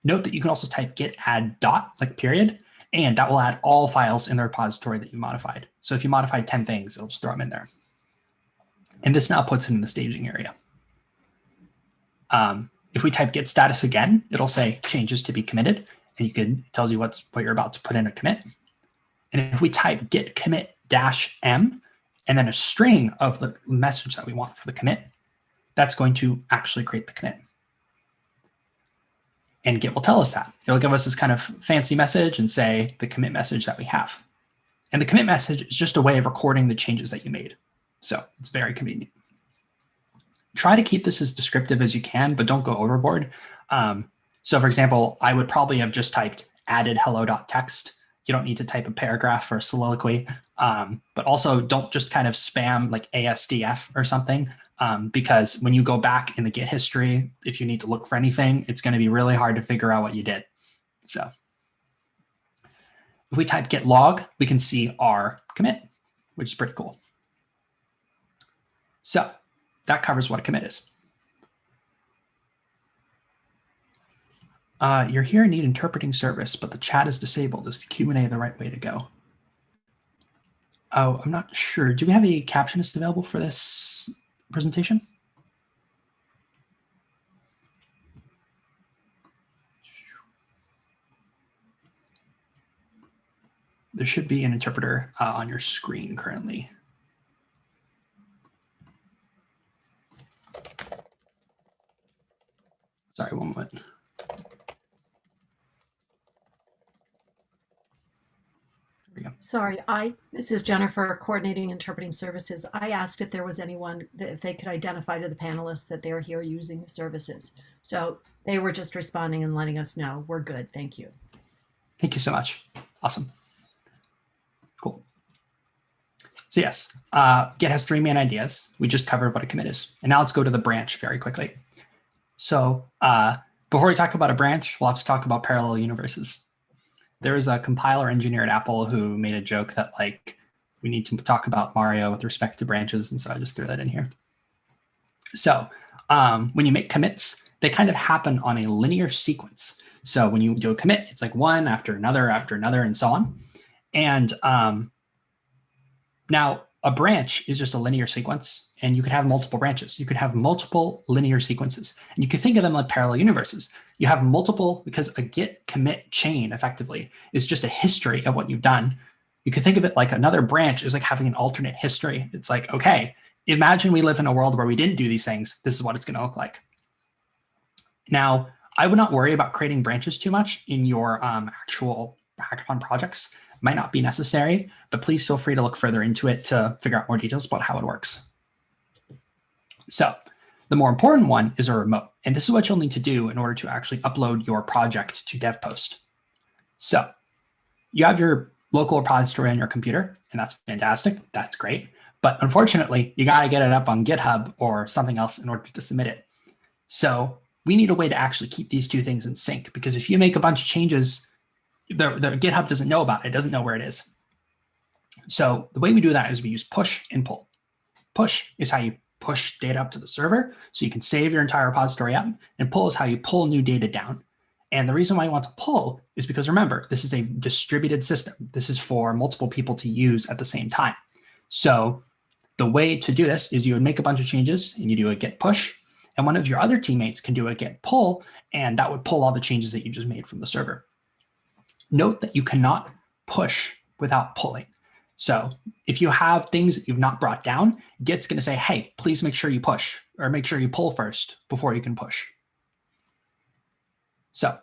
Note that you can also type git add dot, like period, and that will add all files in the repository that you modified. So if you modified 10 things, it'll just throw them in there. And this now puts it in the staging area. If we type git status again, it'll say changes to be committed, and it tells you what you're about to put in a commit. And if we type git commit -m and then a string of the message that we want for the commit, that's going to actually create the commit. And Git will tell us that. It'll give us this kind of fancy message and say the commit message that we have. And the commit message is just a way of recording the changes that you made. So it's very convenient. Try to keep this as descriptive as you can, but don't go overboard. So for example, I would probably have just typed added hello.txt. You don't need to type a paragraph or a soliloquy, but also don't just kind of spam like ASDF or something, because when you go back in the Git history, if you need to look for anything, it's going to be really hard to figure out what you did. So if we type git log, we can see our commit, which is pretty cool. So that covers what a commit is. You're here and need interpreting service, but the chat is disabled. Is the Q&A the right way to go? Oh, I'm not sure. Do we have a captionist available for this presentation? There should be an interpreter on your screen currently. Sorry, one moment. Sorry, this is Jennifer, coordinating interpreting services. I asked if there was anyone if they could identify to the panelists that they're here using the services. So they were just responding and letting us know. We're good. Thank you. Thank you so much. Awesome. Cool. So yes, Git has three main ideas. We just covered what a commit is. And now let's go to the branch very quickly. So before we talk about a branch, we'll have to talk about parallel universes. There was a compiler engineer at Apple who made a joke that like we need to talk about Mario with respect to branches, and so I just threw that in here. So when you make commits, they kind of happen on a linear sequence. So when you do a commit, it's like one after another, and so on. And now A branch is just a linear sequence, and you could have multiple branches. You could have multiple linear sequences, and you could think of them like parallel universes. You have multiple, because a git commit chain effectively is just a history of what you've done. You could think of it like another branch is like having an alternate history. It's like, okay, imagine we live in a world where we didn't do these things. This is what it's going to look like. Now, I would not worry about creating branches too much in your actual hackathon projects. Might not be necessary, but please feel free to look further into it to figure out more details about how it works. So the more important one is a remote. And this is what you'll need to do in order to actually upload your project to DevPost. So you have your local repository on your computer, and that's fantastic. That's great. But unfortunately, you got to get it up on GitHub or something else in order to submit it. So we need a way to actually keep these two things in sync, because if you make a bunch of changes, the GitHub doesn't know about it. It doesn't know where it is. So the way we do that is we use push and pull. Push is how you push data up to the server so you can save your entire repository up, and pull is how you pull new data down. And the reason why you want to pull is because, remember, this is a distributed system. This is for multiple people to use at the same time. So the way to do this is you would make a bunch of changes and you do a git push, and one of your other teammates can do a git pull, and that would pull all the changes that you just made from the server. Note that you cannot push without pulling. So if you have things that you've not brought down, Git's going to say, hey, please make sure you push, or make sure you pull first before you can push. So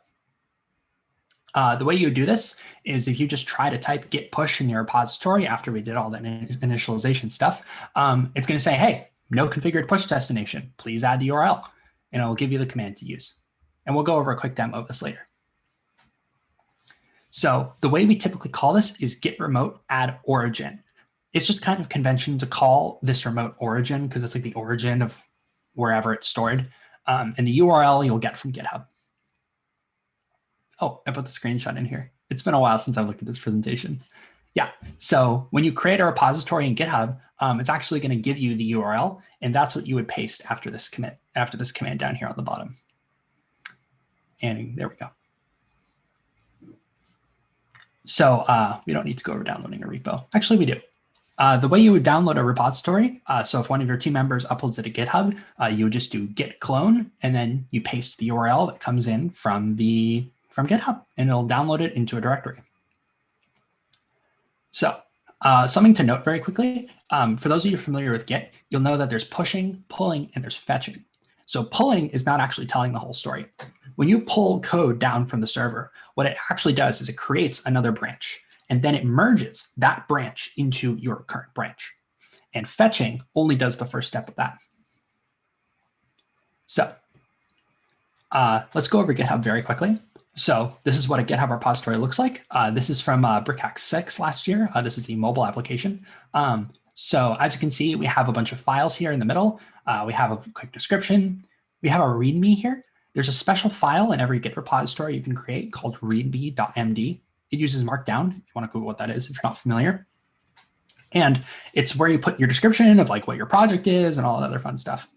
the way you would do this is if you just try to type git push in your repository after we did all that initialization stuff, it's going to say, hey, no configured push destination. Please add the URL, and it will give you the command to use. And we'll go over a quick demo of this later. So the way we typically call this is git remote add origin. It's just kind of convention to call this remote origin because it's like the origin of wherever it's stored. And the URL you'll get from GitHub. Oh, I put the screenshot in here. It's been a while since I've looked at this presentation. Yeah, so when you create a repository in GitHub, it's actually going to give you the URL, and that's what you would paste after this commit, after this command down here on the bottom. And there we go. So we don't need to go over downloading a repo. Actually, we do. The way you would download a repository, so if one of your team members uploads it to GitHub, you would just do git clone, and then you paste the URL that comes in from GitHub, and it'll download it into a directory. So something to note very quickly, for those of you familiar with Git, you'll know that there's pushing, pulling, and there's fetching. So pulling is not actually telling the whole story. When you pull code down from the server, what it actually does is it creates another branch, and then it merges that branch into your current branch. And fetching only does the first step of that. So let's go over GitHub very quickly. So this is what a GitHub repository looks like. This is from BrickHack 6 last year. This is the mobile application. So as you can see, we have a bunch of files here in the middle. We have a quick description. We have a README here. There's a special file in every Git repository you can create called readme.md. It uses Markdown, if you want to Google what that is if you're not familiar. And it's where you put your description of like what your project is and all that other fun stuff.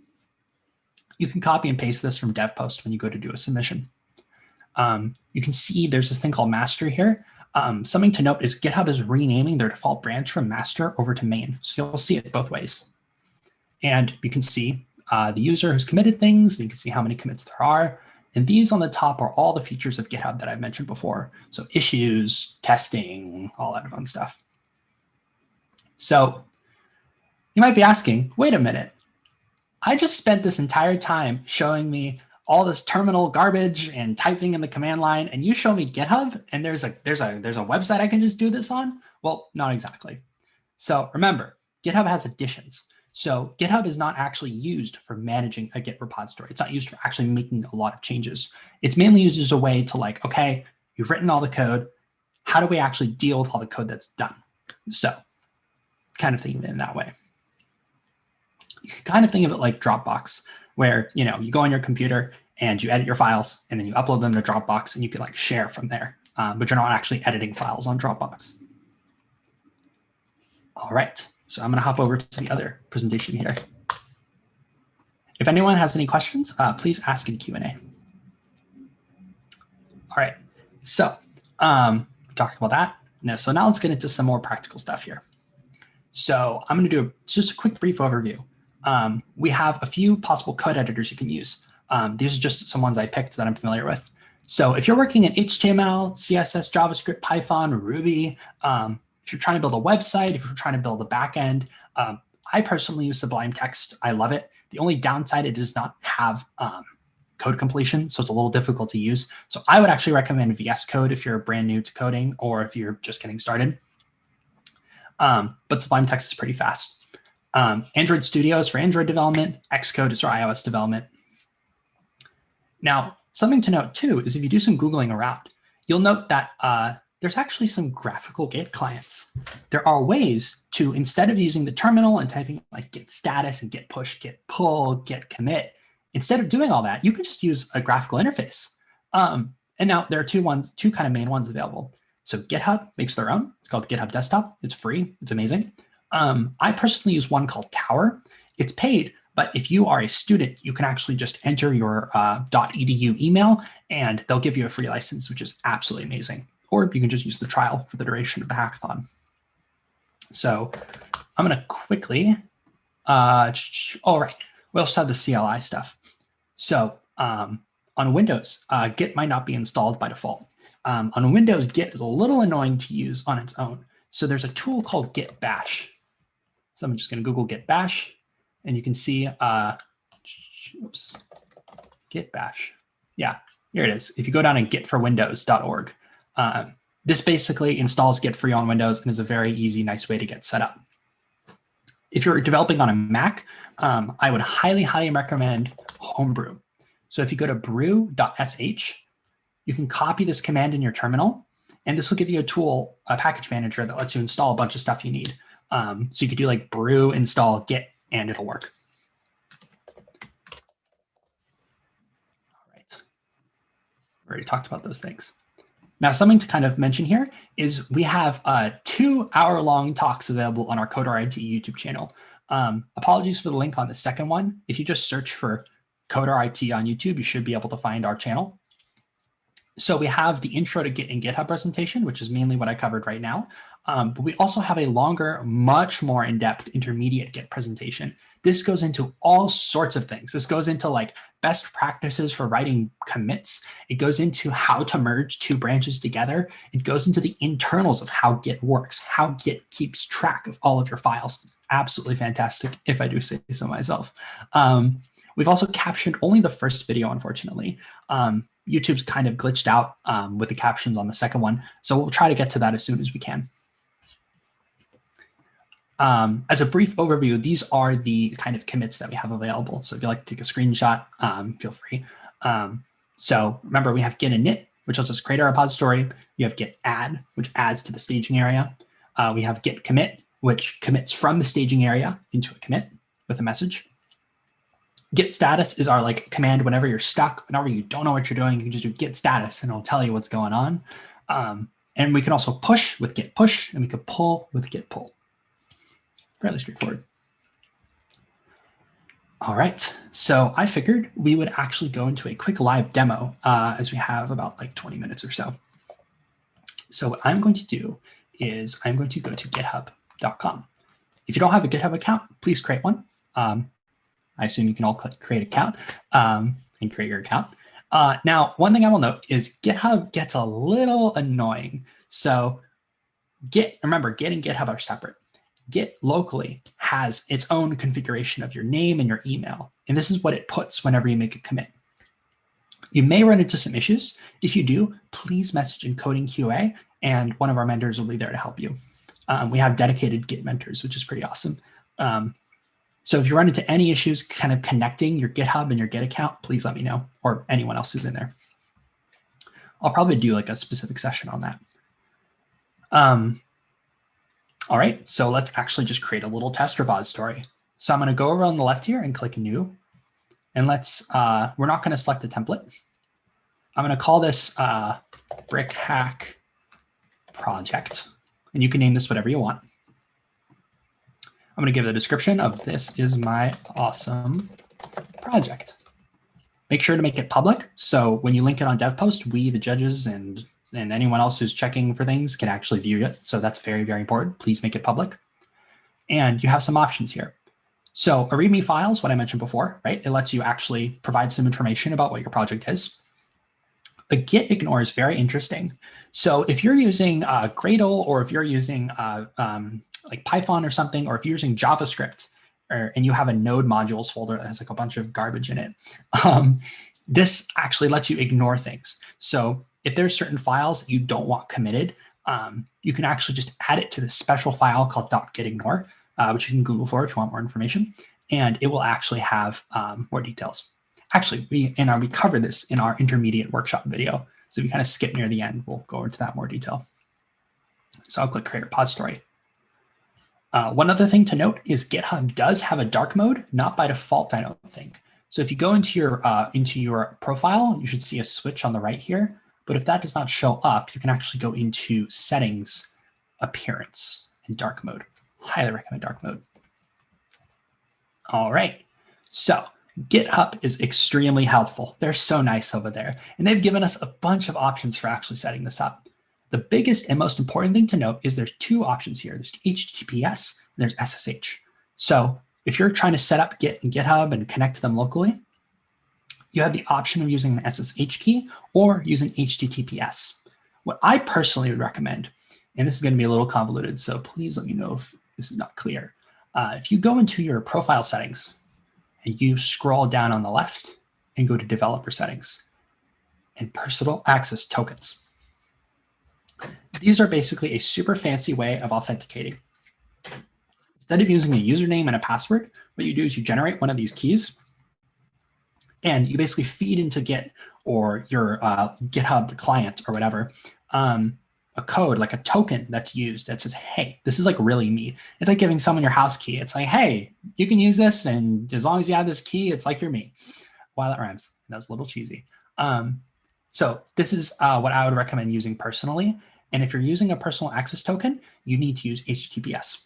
You can copy and paste this from DevPost when you go to do a submission. You can see there's this thing called master here. Something to note is GitHub is renaming their default branch from master over to main. So you'll see it both ways. And you can see the user who's committed things. You can see how many commits there are. And these on the top are all the features of GitHub that I've mentioned before. So issues, testing, all that fun stuff. So you might be asking, wait a minute. I just spent this entire time showing me all this terminal garbage and typing in the command line, and you show me GitHub, and there's a website I can just do this on? Well, not exactly. So remember, GitHub has additions. So GitHub is not actually used for managing a Git repository. It's not used for actually making a lot of changes. It's mainly used as a way to like, okay, you've written all the code. How do we actually deal with all the code that's done? So kind of think of it in that way. You can kind of think of it like Dropbox, where you go on your computer and you edit your files, and then you upload them to Dropbox, and you can like share from there, but you're not actually editing files on Dropbox. All right, so I'm going to hop over to the other presentation here. If anyone has any questions, please ask in Q&A. All right, so we talked about that. So now let's get into some more practical stuff here. So I'm going to do just a quick brief overview. We have a few possible code editors you can use. These are just some ones I picked that I'm familiar with. So if you're working in HTML, CSS, JavaScript, Python, Ruby, if you're trying to build a website, if you're trying to build a backend, I personally use Sublime Text. I love it. The only downside, it does not have code completion, so it's a little difficult to use. So I would actually recommend VS Code if you're brand new to coding or if you're just getting started. But Sublime Text is pretty fast. Android Studio is for Android development. Xcode is for iOS development. Now, something to note too is if you do some Googling around, you'll note that there's actually some graphical Git clients. There are ways to, instead of using the terminal and typing like git status and git push, git pull, git commit, instead of doing all that, you can just use a graphical interface. And now there are two kind of main ones available. So GitHub makes their own. It's called GitHub Desktop. It's free. It's amazing. I personally use one called Tower. It's paid, but if you are a student, you can actually just enter your .edu email and they'll give you a free license, which is absolutely amazing. Or you can just use the trial for the duration of the hackathon. So I'm going to quickly, all right, we also have the CLI stuff. So on Windows, Git might not be installed by default. On Windows, Git is a little annoying to use on its own. So there's a tool called Git Bash. So I'm just going to Google Git Bash, and you can see, oops, Git Bash. Yeah, here it is. If you go down to gitforwindows.org, this basically installs Git for you on Windows and is a very easy, nice way to get set up. If you're developing on a Mac, I would highly, highly recommend Homebrew. So if you go to brew.sh, you can copy this command in your terminal, and this will give you a tool, a package manager that lets you install a bunch of stuff you need. So you could do like brew install git, and it'll work. All right. We already talked about those things. Now, something to kind of mention here is we have 2-hour-long talks available on our Coder IT YouTube channel. Apologies for the link on the second one. If you just search for Coder IT on YouTube, you should be able to find our channel. So we have the intro to Git and GitHub presentation, which is mainly what I covered right now. But we also have a longer, much more in-depth intermediate Git presentation. This goes into all sorts of things. This goes into like best practices for writing commits. It goes into how to merge two branches together. It goes into the internals of how Git works, how Git keeps track of all of your files. It's absolutely fantastic, if I do say so myself. We've also captioned only the first video, unfortunately. YouTube's kind of glitched out with the captions on the second one, so we'll try to get to that as soon as we can. As a brief overview, these are the kind of commits that we have available. So if you'd like to take a screenshot, feel free. So remember, we have git init, which lets us create our repository. You have git add, which adds to the staging area. We have git commit, which commits from the staging area into a commit with a message. Git status is our like command whenever you're stuck, whenever you don't know what you're doing, you can just do git status and it'll tell you what's going on. And we can also push with git push, and we could pull with git pull. Fairly straightforward. All right, so I figured we would actually go into a quick live demo as we have about like 20 minutes or so. So what I'm going to do is I'm going to go to github.com. If you don't have a GitHub account, please create one. I assume you can all create an account and create your account. Now, one thing I will note is GitHub gets a little annoying. So remember, Git and GitHub are separate. Git locally has its own configuration of your name and your email. And this is what it puts whenever you make a commit. You may run into some issues. If you do, please message Encoding QA, and one of our mentors will be there to help you. We have dedicated Git mentors, which is pretty awesome. So if you run into any issues kind of connecting your GitHub and your Git account, please let me know, or anyone else who's in there. I'll probably do like a specific session on that. All right, so let's actually just create a little test repository. So I'm going to go over on the left here and click New. And we're not going to select a template. I'm going to call this BrickHack project. And you can name this whatever you want. I'm going to give the description of this is my awesome project. Make sure to make it public. So when you link it on DevPost, we, the judges, and anyone else who's checking for things can actually view it. So that's very, very important. Please make it public. And you have some options here. So a README file is what I mentioned before, right? It lets you actually provide some information about what your project is. A git ignore is very interesting. So if you're using Gradle, or if you're using like Python or something, or if you're using JavaScript, and you have a node modules folder that has like a bunch of garbage in it, this actually lets you ignore things. So if there's certain files that you don't want committed, you can actually just add it to this special file called .gitignore, which you can Google for if you want more information, and it will actually have more details. Actually, we covered this in our intermediate workshop video. So if you kind of skip near the end, we'll go into that more detail. So I'll click create repository. One other thing to note is GitHub does have a dark mode, not by default, I don't think. So if you go into your profile, you should see a switch on the right here. But if that does not show up, you can actually go into settings, appearance, and dark mode. Highly recommend dark mode. All right, so GitHub is extremely helpful. They're so nice over there. And they've given us a bunch of options for actually setting this up. The biggest and most important thing to note is there's two options here. There's HTTPS and there's SSH. So if you're trying to set up Git and GitHub and connect to them locally, you have the option of using an SSH key or using HTTPS. What I personally would recommend, and this is going to be a little convoluted, so please let me know if this is not clear. If you go into your profile settings and you scroll down on the left and go to developer settings and personal access tokens. These are basically a super fancy way of authenticating. Instead of using a username and a password, what you do is you generate one of these keys and you basically feed into Git or your GitHub client or whatever a code, like a token that's used that says, hey, this is like really me. It's like giving someone your house key. It's like, hey, you can use this, and as long as you have this key, it's like you're me. Wow, that rhymes. That's a little cheesy. So this is what I would recommend using personally. And if you're using a personal access token, you need to use HTTPS.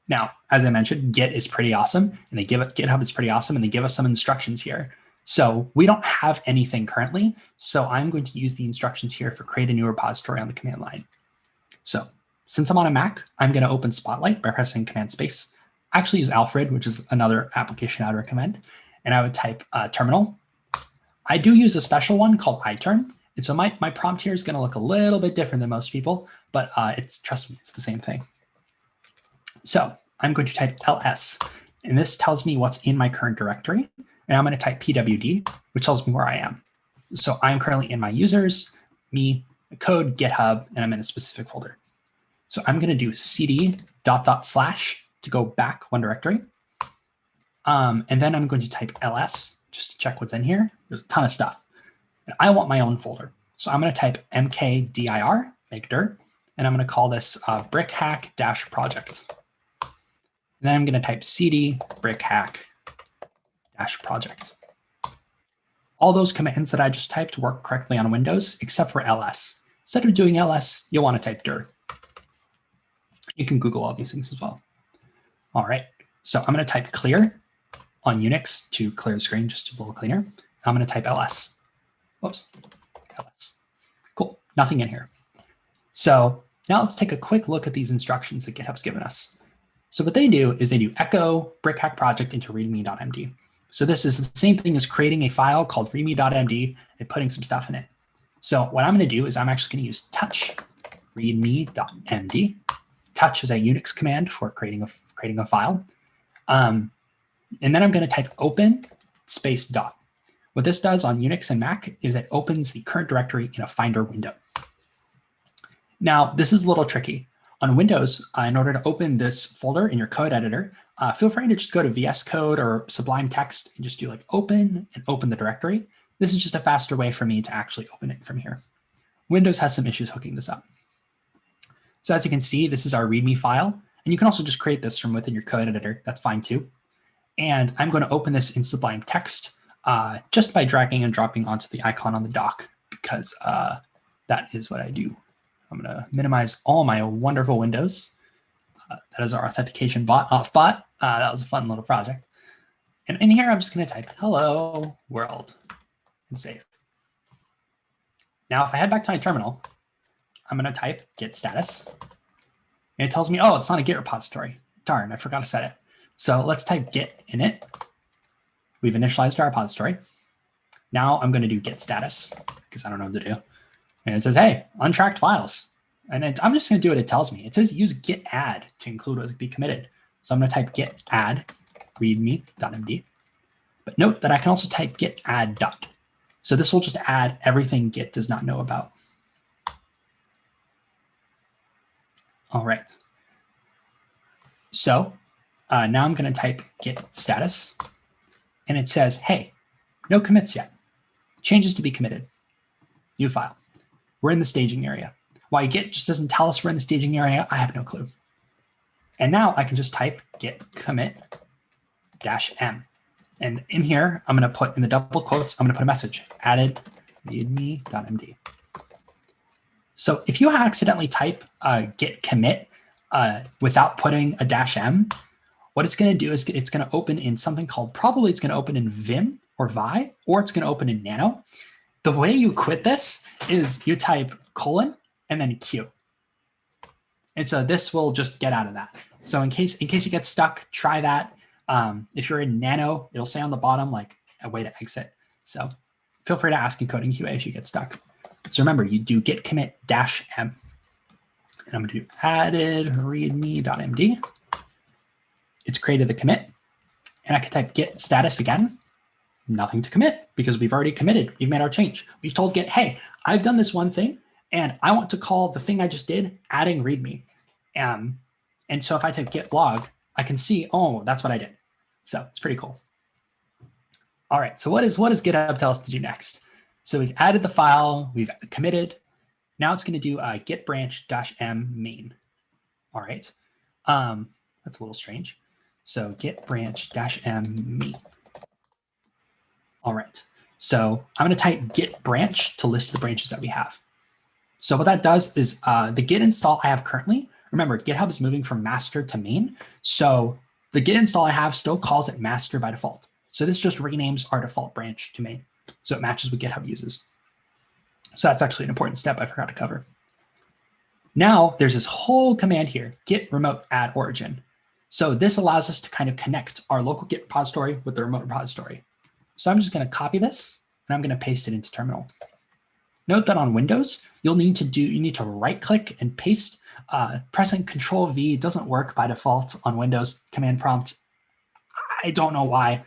Now, as I mentioned, Git is pretty awesome, and GitHub is pretty awesome, and they give us some instructions here. So we don't have anything currently, so I'm going to use the instructions here for create a new repository on the command line. So since I'm on a Mac, I'm going to open Spotlight by pressing Command Space. I actually use Alfred, which is another application I would recommend, and I would type terminal. I do use a special one called iTerm, and so my prompt here is going to look a little bit different than most people, but trust me, it's the same thing. So I'm going to type ls, and this tells me what's in my current directory. And I'm going to type pwd, which tells me where I am. So I'm currently in my users, me, code, GitHub, and I'm in a specific folder. So I'm going to do cd .. to go back one directory. And then I'm going to type ls just to check what's in here. There's a ton of stuff. And I want my own folder. So I'm going to type mkdir, make dir, and I'm going to call this BrickHack - project. And then I'm going to type cd BrickHack -project. All those commands that I just typed work correctly on Windows, except for ls. Instead of doing ls, you'll want to type dir. You can Google all these things as well. All right, so I'm going to type clear on Unix to clear the screen, just a little cleaner. I'm going to type ls. Whoops, ls. Cool, nothing in here. So now let's take a quick look at these instructions that GitHub's given us. So what they do is they do echo BrickHack project into readme.md. So this is the same thing as creating a file called readme.md and putting some stuff in it. So what I'm going to do is I'm actually going to use touch readme.md. Touch is a Unix command for creating a file. And then I'm going to type open space dot. What this does on Unix and Mac is it opens the current directory in a Finder window. Now, this is a little tricky. On Windows, in order to open this folder in your code editor, feel free to just go to VS Code or Sublime Text and just do like open and open the directory. This is just a faster way for me to actually open it from here. Windows has some issues hooking this up. So as you can see, this is our README file. And you can also just create this from within your code editor. That's fine too. And I'm going to open this in Sublime Text just by dragging and dropping onto the icon on the dock, because that is what I do. I'm going to minimize all my wonderful windows. That is our authentication off bot. That was a fun little project. And in here, I'm just going to type hello world and save. Now, if I head back to my terminal, I'm going to type git status. And it tells me, oh, it's not a Git repository. Darn, I forgot to set it. So let's type Git init. We've initialized our repository. Now I'm going to do Git status because I don't know what to do. And it says, hey, untracked files. And I'm just going to do what it tells me. It says use git add to include what will be committed. So I'm going to type git add readme.md. But note that I can also type git add dot. So this will just add everything Git does not know about. All right. So now I'm going to type git status. And it says, hey, no commits yet. Changes to be committed. New file. We're in the staging area. Why Git just doesn't tell us we're in the staging area, I have no clue. And now I can just type git commit -m. And in here, I'm going to put in the double quotes, I'm going to put a message, added readme.md. So if you accidentally type git commit without putting a -m, what it's going to do is it's going to open in something called, probably it's going to open in Vim or Vi, or it's going to open in Nano. The way you quit this is you type colon and then Q. And so this will just get out of that. So in case you get stuck, try that. If you're in Nano, it'll say on the bottom like a way to exit. So feel free to ask in coding QA if you get stuck. So remember, you do git commit -m. And I'm going to do added readme.md. It's created the commit. And I can type git status again. Nothing to commit because we've already committed. We've made our change. We've told Git, hey, I've done this one thing and I want to call the thing I just did adding readme. And so if I type git log, I can see, oh, that's what I did. So it's pretty cool. All right, so what does GitHub tell us to do next? So we've added the file, we've committed. Now it's going to do git branch -m main. All right, that's a little strange. So git branch -m main. All right, so I'm going to type git branch to list the branches that we have. So what that does is the git install I have currently, remember GitHub is moving from master to main. So the git install I have still calls it master by default. So this just renames our default branch to main. So it matches what GitHub uses. So that's actually an important step I forgot to cover. Now there's this whole command here, git remote add origin. So this allows us to kind of connect our local Git repository with the remote repository. So I'm just going to copy this and I'm going to paste it into terminal. Note that on Windows, you need to right click and paste. Pressing Control V doesn't work by default on Windows command prompt. I don't know why.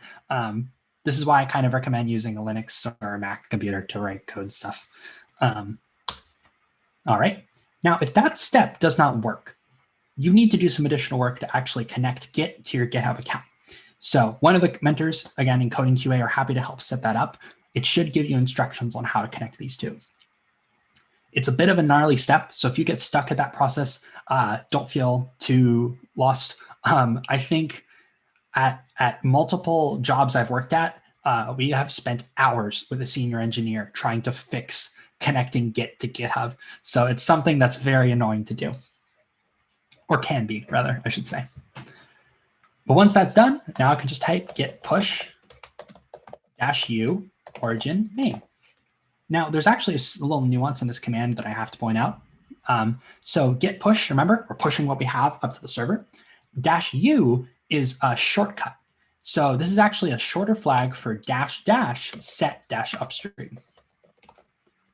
This is why I kind of recommend using a Linux or a Mac computer to write code stuff. All right. Now, if that step does not work, you need to do some additional work to actually connect Git to your GitHub account. So one of the mentors, again, in Coding QA are happy to help set that up. It should give you instructions on how to connect these two. It's a bit of a gnarly step. So if you get stuck at that process, don't feel too lost. I think at multiple jobs I've worked at, we have spent hours with a senior engineer trying to fix connecting Git to GitHub. So it's something that's very annoying to do, or can be rather, I should say. But once that's done, now I can just type git push -u origin main. Now there's actually a little nuance in this command that I have to point out. So git push, remember, we're pushing what we have up to the server. -u is a shortcut. So this is actually a shorter flag for --set -upstream.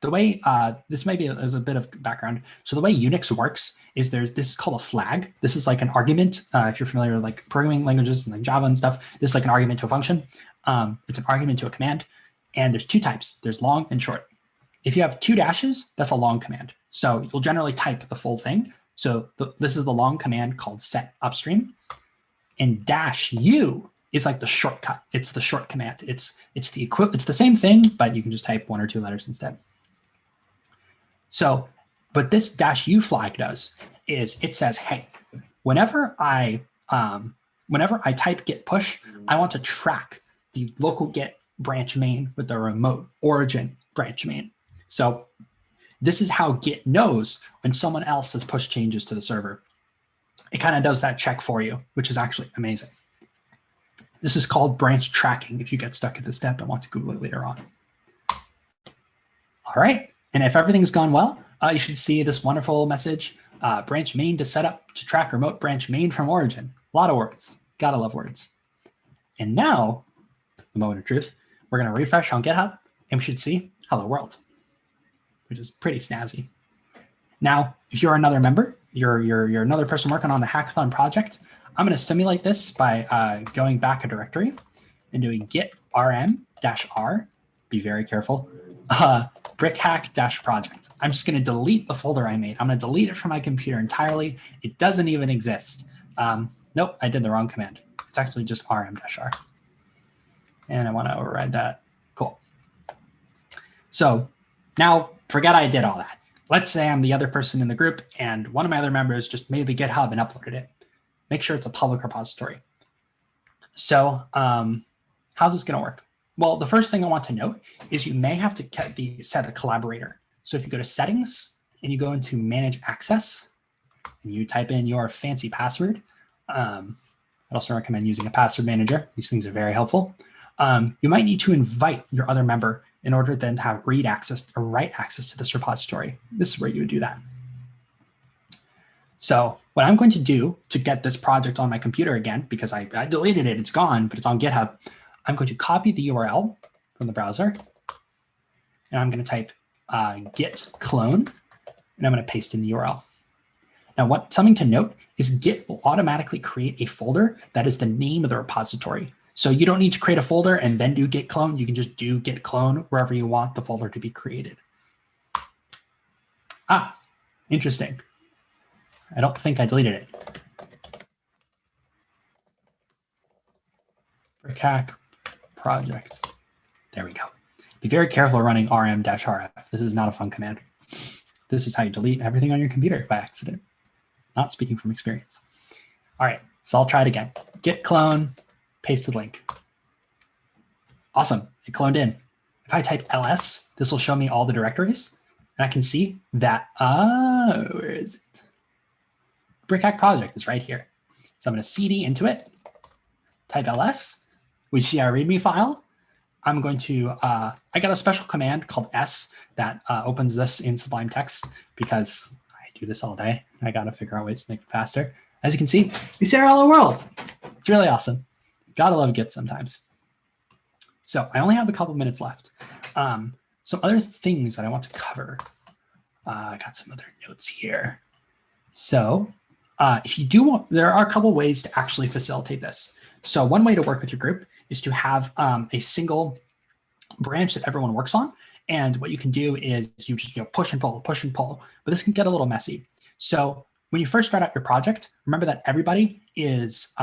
The way this maybe is a bit of background. So the way Unix works is this is called a flag. This is like an argument. If you're familiar with like programming languages and like Java and stuff, this is like an argument to a function. It's an argument to a command. And there's two types. There's long and short. If you have 2 dashes, that's a long command. So you'll generally type the full thing. So this is the long command called set upstream. And -u is like the shortcut. It's the short command. It's the same thing, but you can just type 1 or 2 letters instead. So, but this -u flag does is it says, hey, whenever I type git push, I want to track the local Git branch main with the remote origin branch main. So this is how Git knows when someone else has pushed changes to the server. It kind of does that check for you, which is actually amazing. This is called branch tracking if you get stuck at this step and want to Google it later on. All right. And if everything's gone well, you should see this wonderful message. branch main to set up to track remote branch main from origin. A lot of words. Gotta love words. And now, the moment of truth, we're going to refresh on GitHub, and we should see hello world, which is pretty snazzy. Now, if you're another member, you're another person working on the hackathon project, I'm going to simulate this by going back a directory and doing git rm-r, be very careful, BrickHack-project. I'm just going to delete the folder I made. I'm going to delete it from my computer entirely. It doesn't even exist. Nope, I did the wrong command. It's actually just rm-r. And I want to override that. Cool. So now forget I did all that. Let's say I'm the other person in the group and one of my other members just made the GitHub and uploaded it. Make sure it's a public repository. So how's this going to work? Well, the first thing I want to note is you may have to set a collaborator. So if you go to settings and you go into manage access and you type in your fancy password, I'd also recommend using a password manager. These things are very helpful. You might need to invite your other member in order then to have read access or write access to this repository. This is where you would do that. So what I'm going to do to get this project on my computer again, because I deleted it, it's gone, but it's on GitHub, I'm going to copy the URL from the browser, and I'm going to type git clone, and I'm going to paste in the URL. Now, something to note is Git will automatically create a folder that is the name of the repository. So you don't need to create a folder and then do git clone. You can just do git clone wherever you want the folder to be created. Ah, interesting. I don't think I deleted it. BrickHack project. There we go. Be very careful running rm-rf. This is not a fun command. This is how you delete everything on your computer by accident. Not speaking from experience. All right, so I'll try it again. Git clone, paste the link. Awesome, it cloned in. If I type ls, this will show me all the directories, and I can see that, where is it? BrickHack project is right here. So I'm going to cd into it, type ls. We see our README file. I'm going to, I got a special command called s that opens this in Sublime Text because I do this all day. I got to figure out ways to make it faster. As you can see, we see our hello world. It's really awesome. Gotta love Git sometimes. So I only have a couple minutes left. Some other things that I want to cover. I got some other notes here. So if you do want, there are a couple ways to actually facilitate this. So one way to work with your group is to have a single branch that everyone works on. And what you can do is you just push and pull, but this can get a little messy. So when you first start out your project, remember that everybody is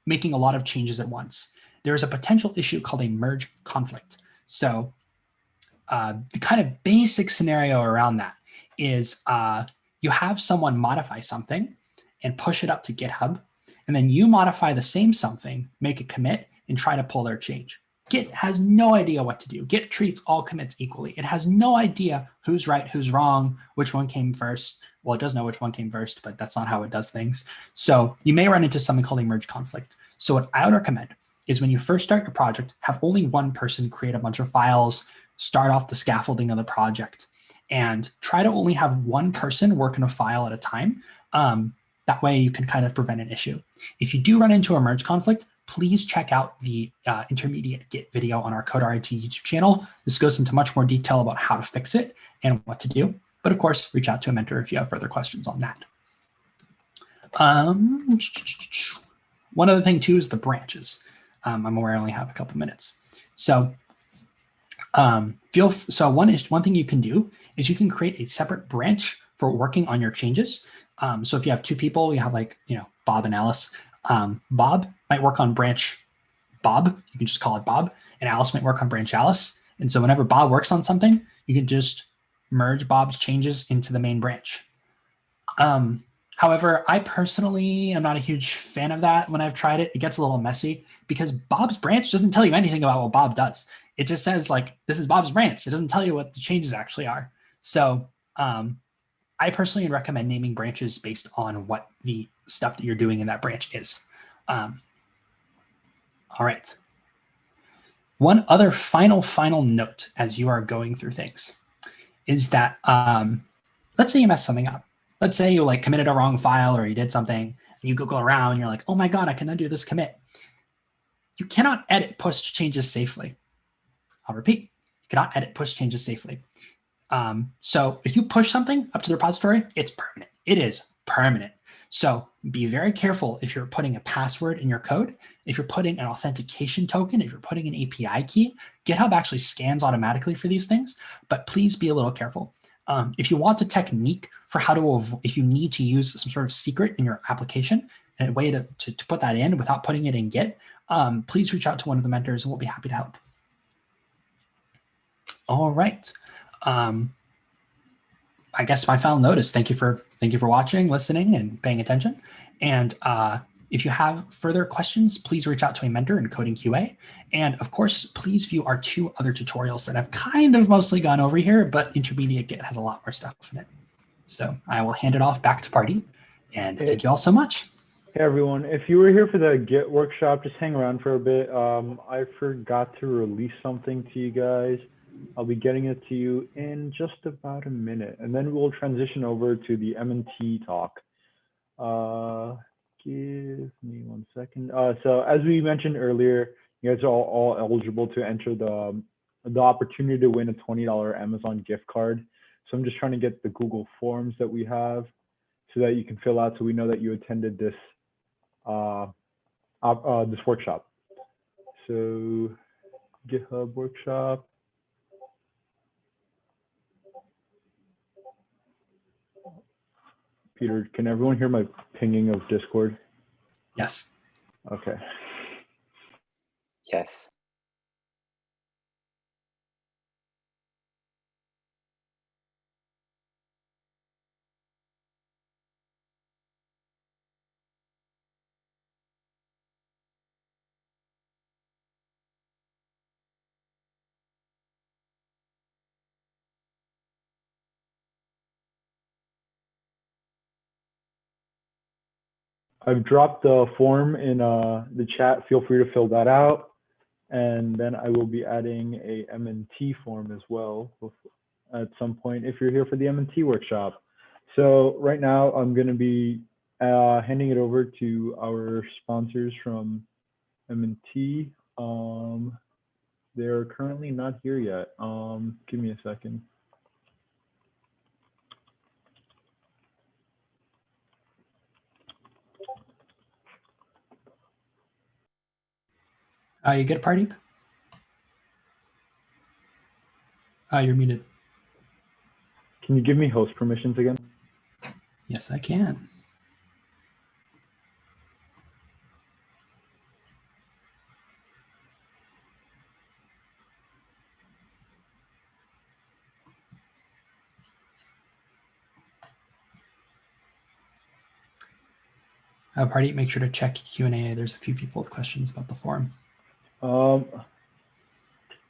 making a lot of changes at once. There's a potential issue called a merge conflict. So the kind of basic scenario around that is you have someone modify something and push it up to GitHub, and then you modify the same something, make a commit, and try to pull their change. Git has no idea what to do. Git treats all commits equally. It has no idea who's right, who's wrong, which one came first. Well, it does know which one came first, but that's not how it does things. So you may run into something called a merge conflict. So what I would recommend is when you first start your project, have only one person create a bunch of files, start off the scaffolding of the project, and try to only have one person work on a file at a time. That way you can kind of prevent an issue. If you do run into a merge conflict, please check out the intermediate Git video on our CodeRIT YouTube channel. This goes into much more detail about how to fix it and what to do. But of course, reach out to a mentor if you have further questions on that. One other thing too is the branches. I'm aware I only have a couple minutes. So one thing you can do is you can create a separate branch for working on your changes. So if you have two people, you have Bob and Alice. Bob might work on branch Bob. You can just call it Bob. And Alice might work on branch Alice. And so whenever Bob works on something, you can just merge Bob's changes into the main branch. However, I personally am not a huge fan of that. When I've tried it, it gets a little messy because Bob's branch doesn't tell you anything about what Bob does. It just says this is Bob's branch. It doesn't tell you what the changes actually are. So I personally would recommend naming branches based on what the stuff that you're doing in that branch is. All right. One other final note as you are going through things is that let's say you mess something up. let's say you like committed a wrong file or you did something, and you Google around, and you're like, oh my God, I can undo this commit. You cannot edit push changes safely. I'll repeat, you cannot edit push changes safely. So if you push something up to the repository, it's permanent. It is permanent. So be very careful if you're putting a password in your code, if you're putting an authentication token, if you're putting an API key. GitHub actually scans automatically for these things, but please be a little careful. If you want a technique for how to if you need to use some sort of secret in your application and a way to put that in without putting it in Git, please reach out to one of the mentors and we'll be happy to help. All right. I guess my final note is thank you for watching, listening, and paying attention. And if you have further questions, please reach out to a mentor in coding QA. And of course, please view our 2 other tutorials that I've kind of mostly gone over here, but Intermediate Git has a lot more stuff in it. So I will hand it off back to Pardeep. And thank you all so much. Hey everyone, if you were here for the Git workshop, just hang around for a bit. I forgot to release something to you guys. I'll be getting it to you in just about a minute, and then we'll transition over to the M&T talk. Give me 1 second. So as we mentioned earlier, you guys are all eligible to enter the opportunity to win a $20 Amazon gift card. So I'm just trying to get the Google Forms that we have so that you can fill out so we know that you attended this this workshop. So GitHub workshop. Peter, can everyone hear my pinging of Discord? Yes. Okay. Yes. I've dropped the form in the chat. Feel free to fill that out. And then I will be adding a M&T form as well at some point if you're here for the M&T workshop. So right now I'm going to be handing it over to our sponsors from M&T. They're currently not here yet. Give me a second. You good, Pardeep? You're muted. Can you give me host permissions again? Yes, I can. Pardeep, make sure to check Q&A. There's a few people with questions about the form.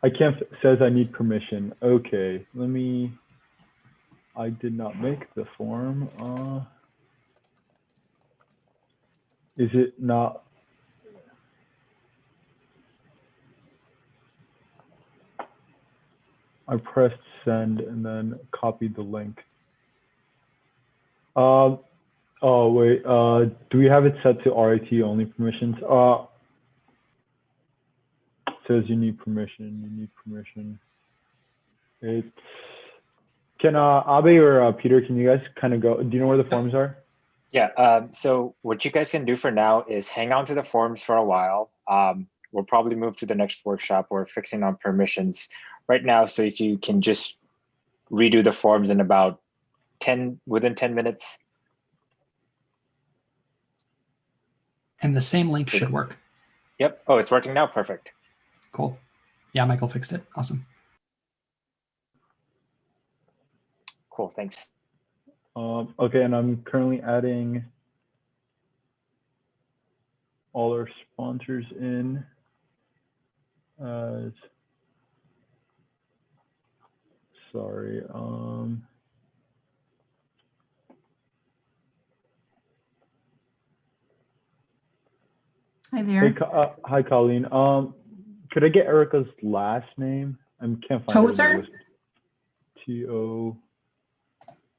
I can't, says I need permission. Okay, let me, I did not make the form. Is it not? I pressed send and then copied the link. Oh wait, do we have it set to RIT only permissions? Says you need permission, It's, can Abe or Peter, can you guys kind of go, do you know where the forms are? Yeah, so what you guys can do for now is hang on to the forms for a while. We'll probably move to the next workshop. We're fixing on permissions right now. So if you can just redo the forms in about within 10 minutes. And the same link should work. Yep. Oh, it's working now. Perfect. Cool. Yeah, Michael fixed it. Awesome. Cool. Thanks. Okay, and I'm currently adding all our sponsors in. Sorry. Hi there. Hey, hi, Colleen. Could I get Erica's last name? I can't find it. Tozer? T-O.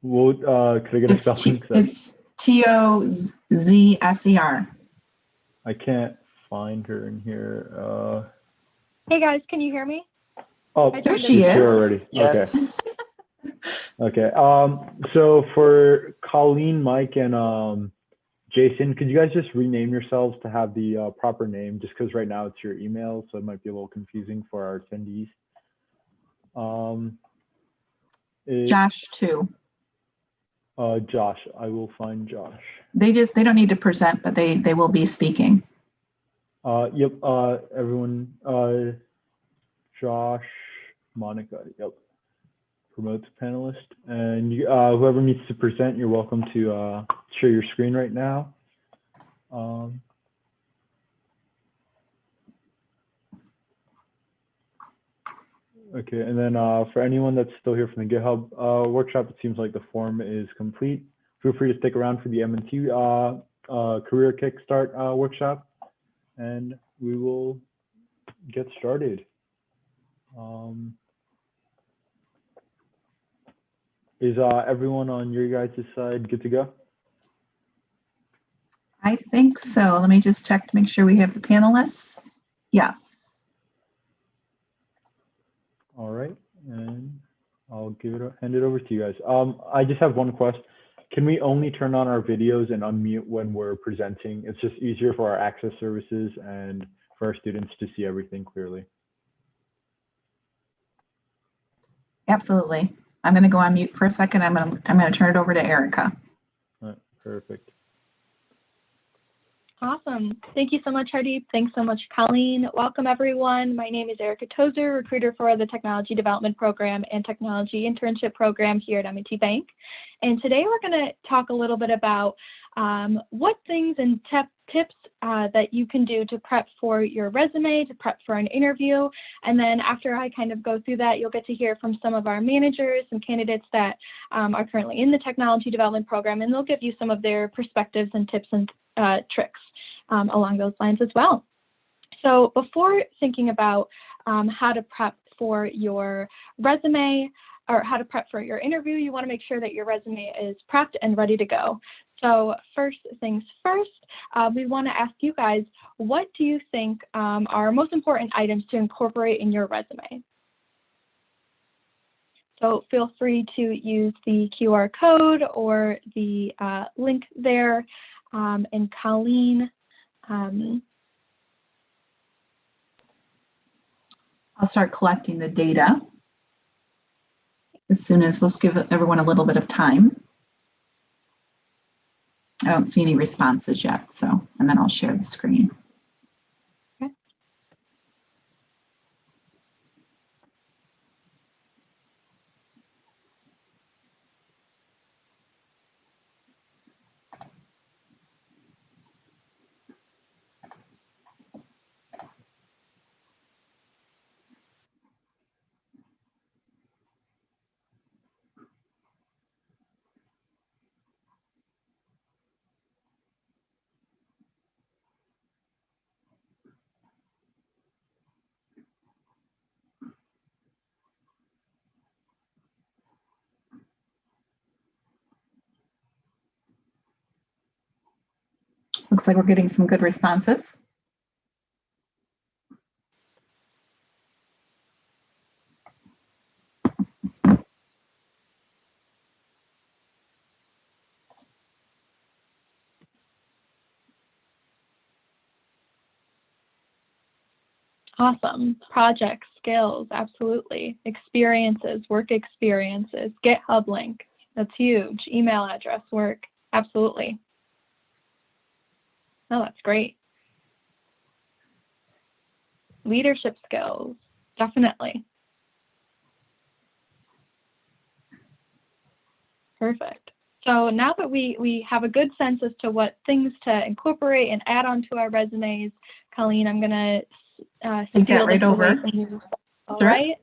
What, could I get a It's spelling? it's Tozzer. I can't find her in here. Hey guys, can you hear me? Oh, I There turned she she's it here is. already. Yes. Okay. So for Colleen, Mike, and Jason, could you guys just rename yourselves to have the proper name? Just because right now it's your email, so it might be a little confusing for our attendees. Josh too. Josh, I will find Josh. They don't need to present, but they will be speaking. Yep. Everyone. Josh, Monica. Yep. Promote to panelist, and whoever needs to present, you're welcome to share your screen right now. Okay, and then for anyone that's still here from the GitHub workshop, it seems like the form is complete. Feel free to stick around for the M&T Career Kickstart workshop, and we will get started. Is everyone on your guys' side good to go? I think so. Let me just check to make sure we have the panelists. Yes. All right, and I'll hand it over to you guys. I just have one question. Can we only turn on our videos and unmute when we're presenting? It's just easier for our access services and for our students to see everything clearly. Absolutely. I'm going to go on mute for a second. I'm going to turn it over to Erica. All right, perfect. Awesome. Thank you so much, Hardeep. Thanks so much, Colleen. Welcome, everyone. My name is Erica Tozer, recruiter for the Technology Development Program and Technology Internship Program here at M&T Bank. And today we're going to talk a little bit about what things and tips that you can do to prep for your resume, to prep for an interview. And then after I kind of go through that, you'll get to hear from some of our managers and candidates that are currently in the Technology Development Program, and they'll give you some of their perspectives and tips and tricks along those lines as well. So before thinking about how to prep for your resume or how to prep for your interview, you want to make sure that your resume is prepped and ready to go. So first things first, we want to ask you guys, what do you think are most important items to incorporate in your resume? So feel free to use the QR code or the link there. And Colleen, I'll start collecting the data as soon as, let's give everyone a little bit of time. I don't see any responses yet, so, and then I'll share the screen. Looks like we're getting some good responses. awesome. Projects, skills, absolutely. Experiences, work experiences, GitHub link, that's huge. Email address, work, absolutely. Oh, that's great. Leadership skills, definitely. Perfect. So now that we have a good sense as to what things to incorporate and add onto our resumes, Colleen, I'm going to take that right over. All sure. right.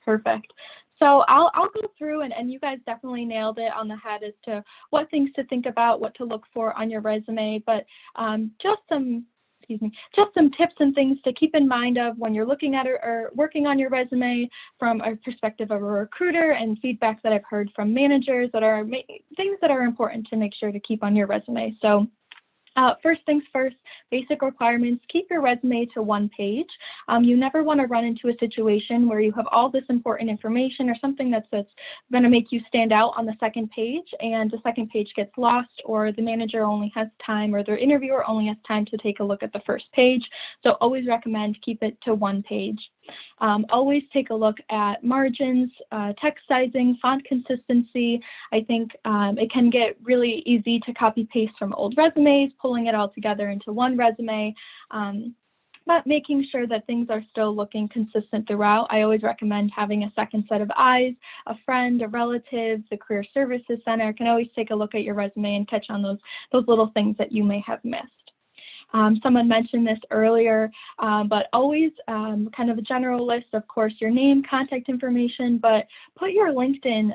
Perfect. So I'll go through and you guys definitely nailed it on the head as to what things to think about, what to look for on your resume, but just some excuse me, just some tips and things to keep in mind of when you're looking at or working on your resume from a perspective of a recruiter, and feedback that I've heard from managers that are things that are important to make sure to keep on your resume. So first things first, basic requirements, keep your resume to one page. You never want to run into a situation where you have all this important information or something that's going to make you stand out on the second page, and the second page gets lost, or the manager only has time, or their interviewer only has time to take a look at the first page. So always recommend keep it to one page. Always take a look at margins, text sizing, font consistency. I think it can get really easy to copy paste from old resumes, pulling it all together into one resume, but making sure that things are still looking consistent throughout. I always recommend having a second set of eyes, a friend, a relative, the Career Services Center can always take a look at your resume and catch on those little things that you may have missed. Someone mentioned this earlier, but always kind of a general list, of course, your name, contact information, but put your LinkedIn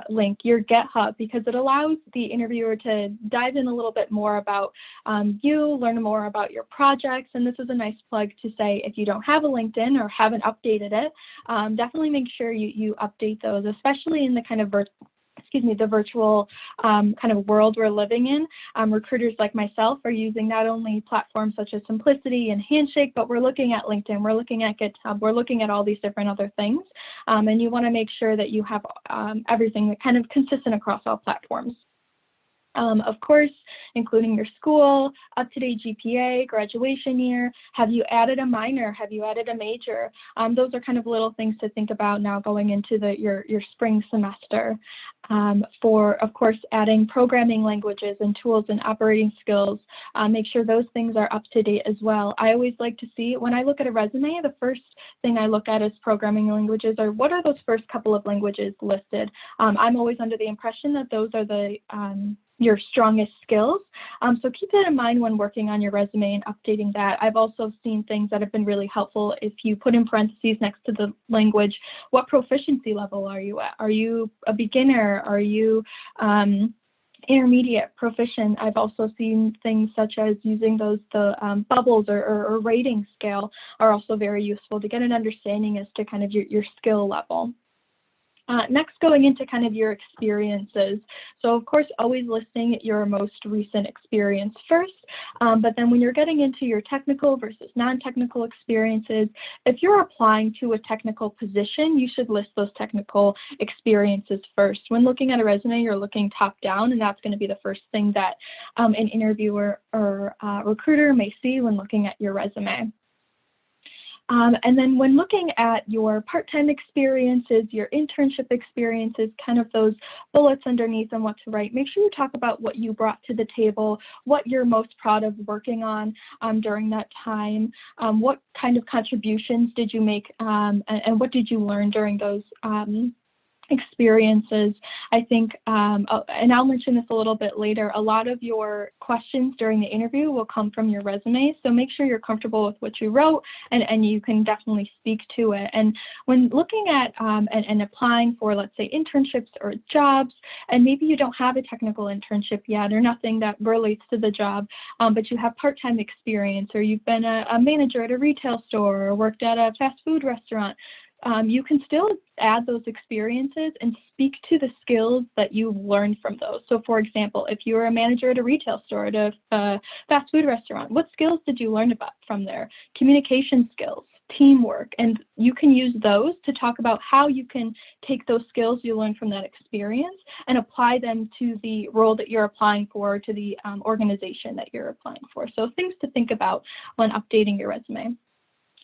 link, your GitHub, because it allows the interviewer to dive in a little bit more about you, learn more about your projects. And this is a nice plug to say, if you don't have a LinkedIn or haven't updated it, definitely make sure you update those, especially in the kind of the virtual kind of world we're living in. Recruiters like myself are using not only platforms such as Simplicity and Handshake, but we're looking at LinkedIn, we're looking at GitHub, we're looking at all these different other things. And you want to make sure that you have everything that kind of consistent across all platforms. Of course, including your school, up-to-date GPA, graduation year. Have you added a minor? Have you added a major? Those are kind of little things to think about now going into your spring semester. For, of course, adding programming languages and tools and operating skills, make sure those things are up to date as well. I always like to see, when I look at a resume, the first thing I look at is programming languages, or what are those first couple of languages listed? I'm always under the impression that those are your strongest skills. So keep that in mind when working on your resume and updating that. I've also seen things that have been really helpful. If you put in parentheses next to the language, what proficiency level are you at? Are you a beginner? Are you intermediate, proficient? I've also seen things such as using the bubbles or rating scale are also very useful to get an understanding as to kind of your skill level. Next, going into kind of your experiences. So of course, always listing your most recent experience first, but then when you're getting into your technical versus non-technical experiences, if you're applying to a technical position, you should list those technical experiences first. When looking at a resume, you're looking top down, and that's going to be the first thing that an interviewer or recruiter may see when looking at your resume. And then when looking at your part-time experiences, your internship experiences, kind of those bullets underneath and what to write, make sure you talk about what you brought to the table, what you're most proud of working on during that time, what kind of contributions did you make, and what did you learn during those experiences. I think, and I'll mention this a little bit later, a lot of your questions during the interview will come from your resume, so make sure you're comfortable with what you wrote and you can definitely speak to it. And when looking at and applying for, let's say, internships or jobs, and maybe you don't have a technical internship yet or nothing that relates to the job, but you have part-time experience, or you've been a manager at a retail store or worked at a fast food restaurant, you can still add those experiences and speak to the skills that you've learned from those. So for example, if you were a manager at a retail store, at a fast food restaurant, what skills did you learn about from there? Communication skills, teamwork, and you can use those to talk about how you can take those skills you learned from that experience and apply them to the role that you're applying for, to the organization that you're applying for. So things to think about when updating your resume.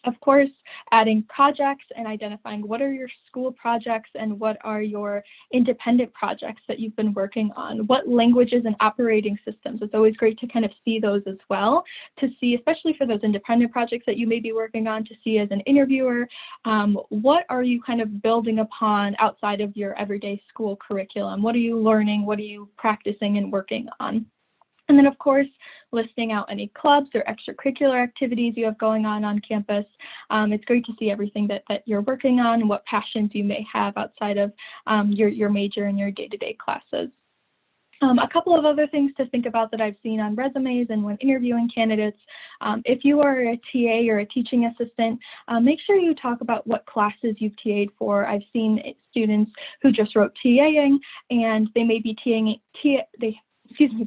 Of course, adding projects and identifying what are your school projects and what are your independent projects that you've been working on. What languages and operating systems. It's always great to kind of see those as well, to see, especially for those independent projects that you may be working on, to see as an interviewer, what are you kind of building upon outside of your everyday school curriculum? What are you learning? What are you practicing and working on? And then, of course, listing out any clubs or extracurricular activities you have going on campus. It's great to see everything that you're working on and what passions you may have outside of your major and your day-to-day classes. A couple of other things to think about that I've seen on resumes and when interviewing candidates. If you are a TA or a teaching assistant, make sure you talk about what classes you've TA'd for. I've seen students who just wrote TAing, and they may be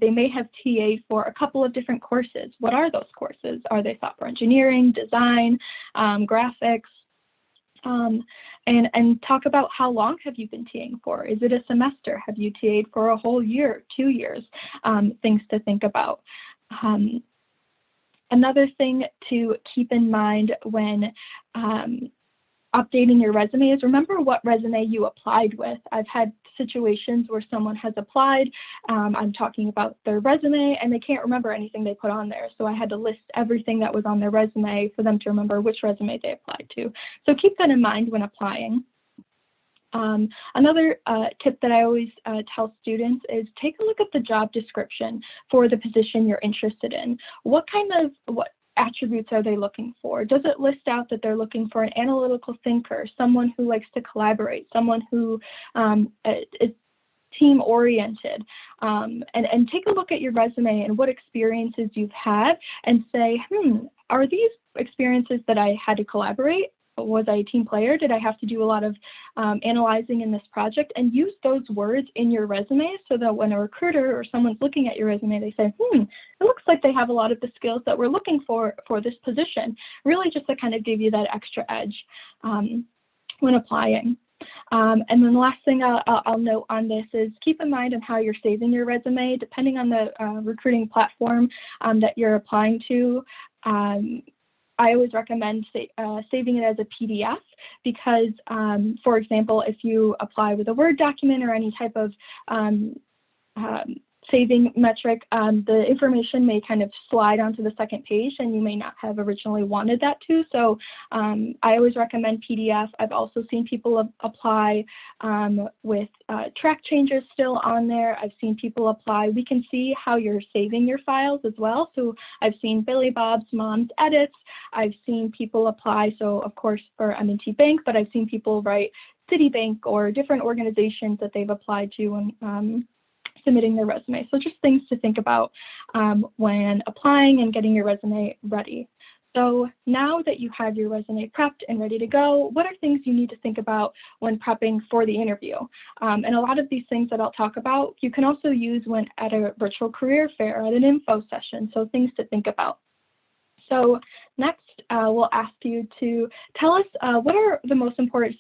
they may have TA'd for a couple of different courses. What are those courses? Are they software engineering, design, graphics? And talk about how long have you been TAing for? Is it a semester? Have you TA'd for a whole year, 2 years? Things to think about. Another thing to keep in mind when updating your resume is remember what resume you applied with. I've had situations where someone has applied, I'm talking about their resume, and they can't remember anything they put on there. So I had to list everything that was on their resume for them to remember which resume they applied to. So keep that in mind when applying. Another tip that I always tell students is take a look at the job description for the position you're interested in. What attributes are they looking for? Does it list out that they're looking for an analytical thinker, someone who likes to collaborate, someone who is team oriented? And take a look at your resume and what experiences you've had and say, are these experiences that I had to collaborate? Was I a team player? Did I have to do a lot of analyzing in this project? And use those words in your resume so that when a recruiter or someone's looking at your resume, they say, it looks like they have a lot of the skills that we're looking for this position. Really just to kind of give you that extra edge when applying. And then the last thing I'll note on this is keep in mind on how you're saving your resume, depending on the recruiting platform that you're applying to. I always recommend saving it as a PDF because, for example, if you apply with a Word document or any type of saving metric, the information may kind of slide onto the second page and you may not have originally wanted that to. So I always recommend PDF. I've also seen people apply with track changes still on there. I've seen people apply. We can see how you're saving your files as well. So I've seen Billy Bob's Mom's Edits. I've seen people apply, so of course for M&T Bank, but I've seen people write Citibank or different organizations that they've applied to when submitting their resume. So just things to think about when applying and getting your resume ready. So now that you have your resume prepped and ready to go, what are things you need to think about when prepping for the interview? And a lot of these things that I'll talk about, you can also use when at a virtual career fair, at an info session, so things to think about. So next, we'll ask you to tell us what are the most important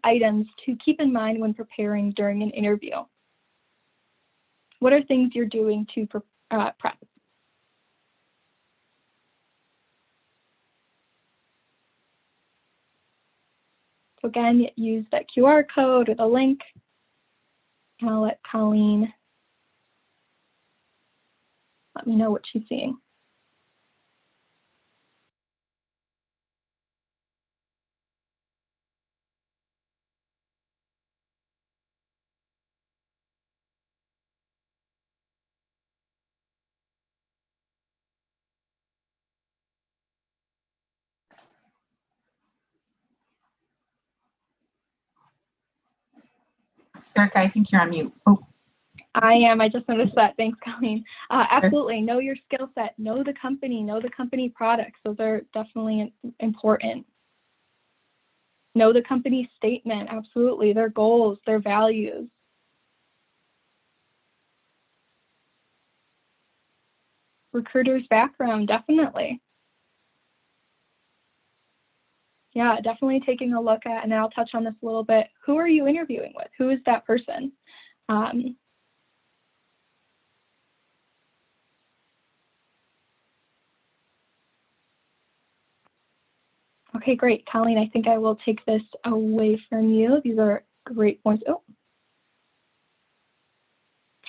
items to keep in mind when preparing during an interview? What are things you're doing to prep? So again, use that QR code or the link. And I'll let Colleen let me know what she's seeing. Erica, I think you're on mute. Oh. I am. I just noticed that. Thanks, Colleen. Absolutely. Know your skill set. Know the company products. Those are definitely important. Know the company statement. Absolutely. Their goals, their values. Recruiter's background. Definitely. Yeah, definitely taking a look at, and then I'll touch on this a little bit. Who are you interviewing with? Who is that person? Okay, great. Colleen, I think I will take this away from you. These are great points. Oh,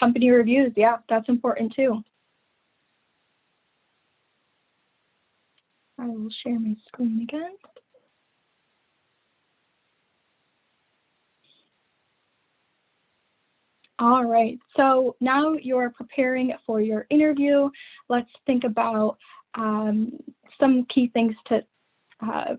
company reviews. Yeah, that's important too. I will share my screen again. All right, so now you're preparing for your interview. Let's think about some key things to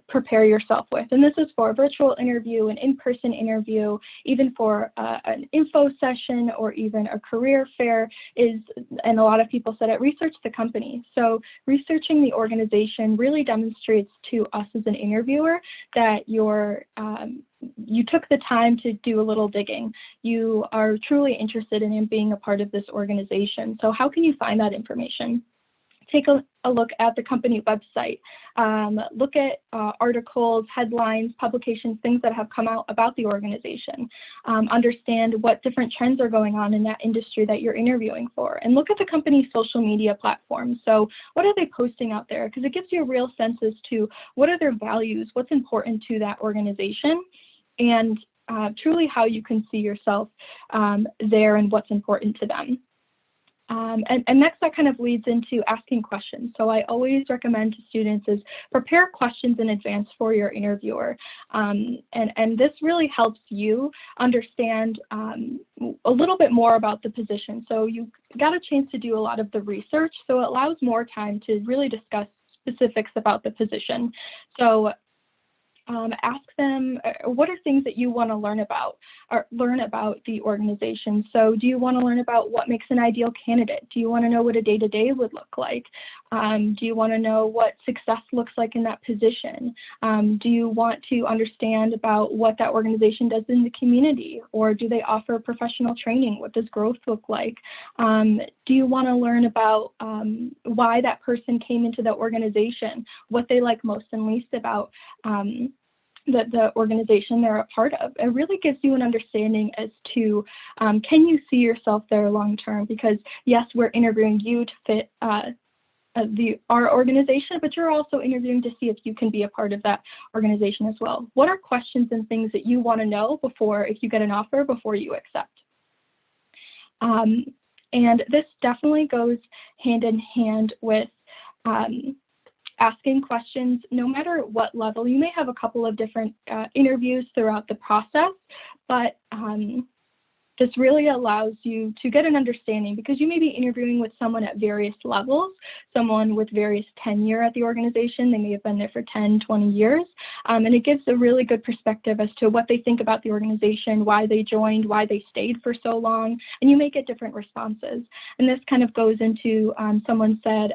prepare yourself with. And this is for a virtual interview, an in-person interview, even for an info session or even a career fair and a lot of people said it, research the company. So researching the organization really demonstrates to us as an interviewer that you took the time to do a little digging. You are truly interested in being a part of this organization. So how can you find that information? Take a look at the company website. Look at articles, headlines, publications, things that have come out about the organization. Understand what different trends are going on in that industry that you're interviewing for. And look at the company's social media platforms. So what are they posting out there? Because it gives you a real sense as to what are their values, what's important to that organization, and truly how you can see yourself there and what's important to them. And next, that kind of leads into asking questions. So I always recommend to students is prepare questions in advance for your interviewer. And this really helps you understand a little bit more about the position. So you got a chance to do a lot of the research, so it allows more time to really discuss specifics about the position. So ask them, what are things that you want to learn about the organization? So do you want to learn about what makes an ideal candidate? Do you want to know what a day-to-day would look like? Do you want to know what success looks like in that position? Do you want to understand about what that organization does in the community? Or do they offer professional training? What does growth look like? Do you want to learn about why that person came into the organization, what they like most and least about the organization they're a part of? It really gives you an understanding as to can you see yourself there long term? Because yes, we're interviewing you to fit our organization, but you're also interviewing to see if you can be a part of that organization as well. What are questions and things that you want to know before, if you get an offer, before you accept? And this definitely goes hand in hand with asking questions, no matter what level. You may have a couple of different interviews throughout the process, but this really allows you to get an understanding, because you may be interviewing with someone at various levels, someone with various tenure at the organization. They may have been there for 10, 20 years. And it gives a really good perspective as to what they think about the organization, why they joined, why they stayed for so long, and you may get different responses. And this kind of goes into, someone said,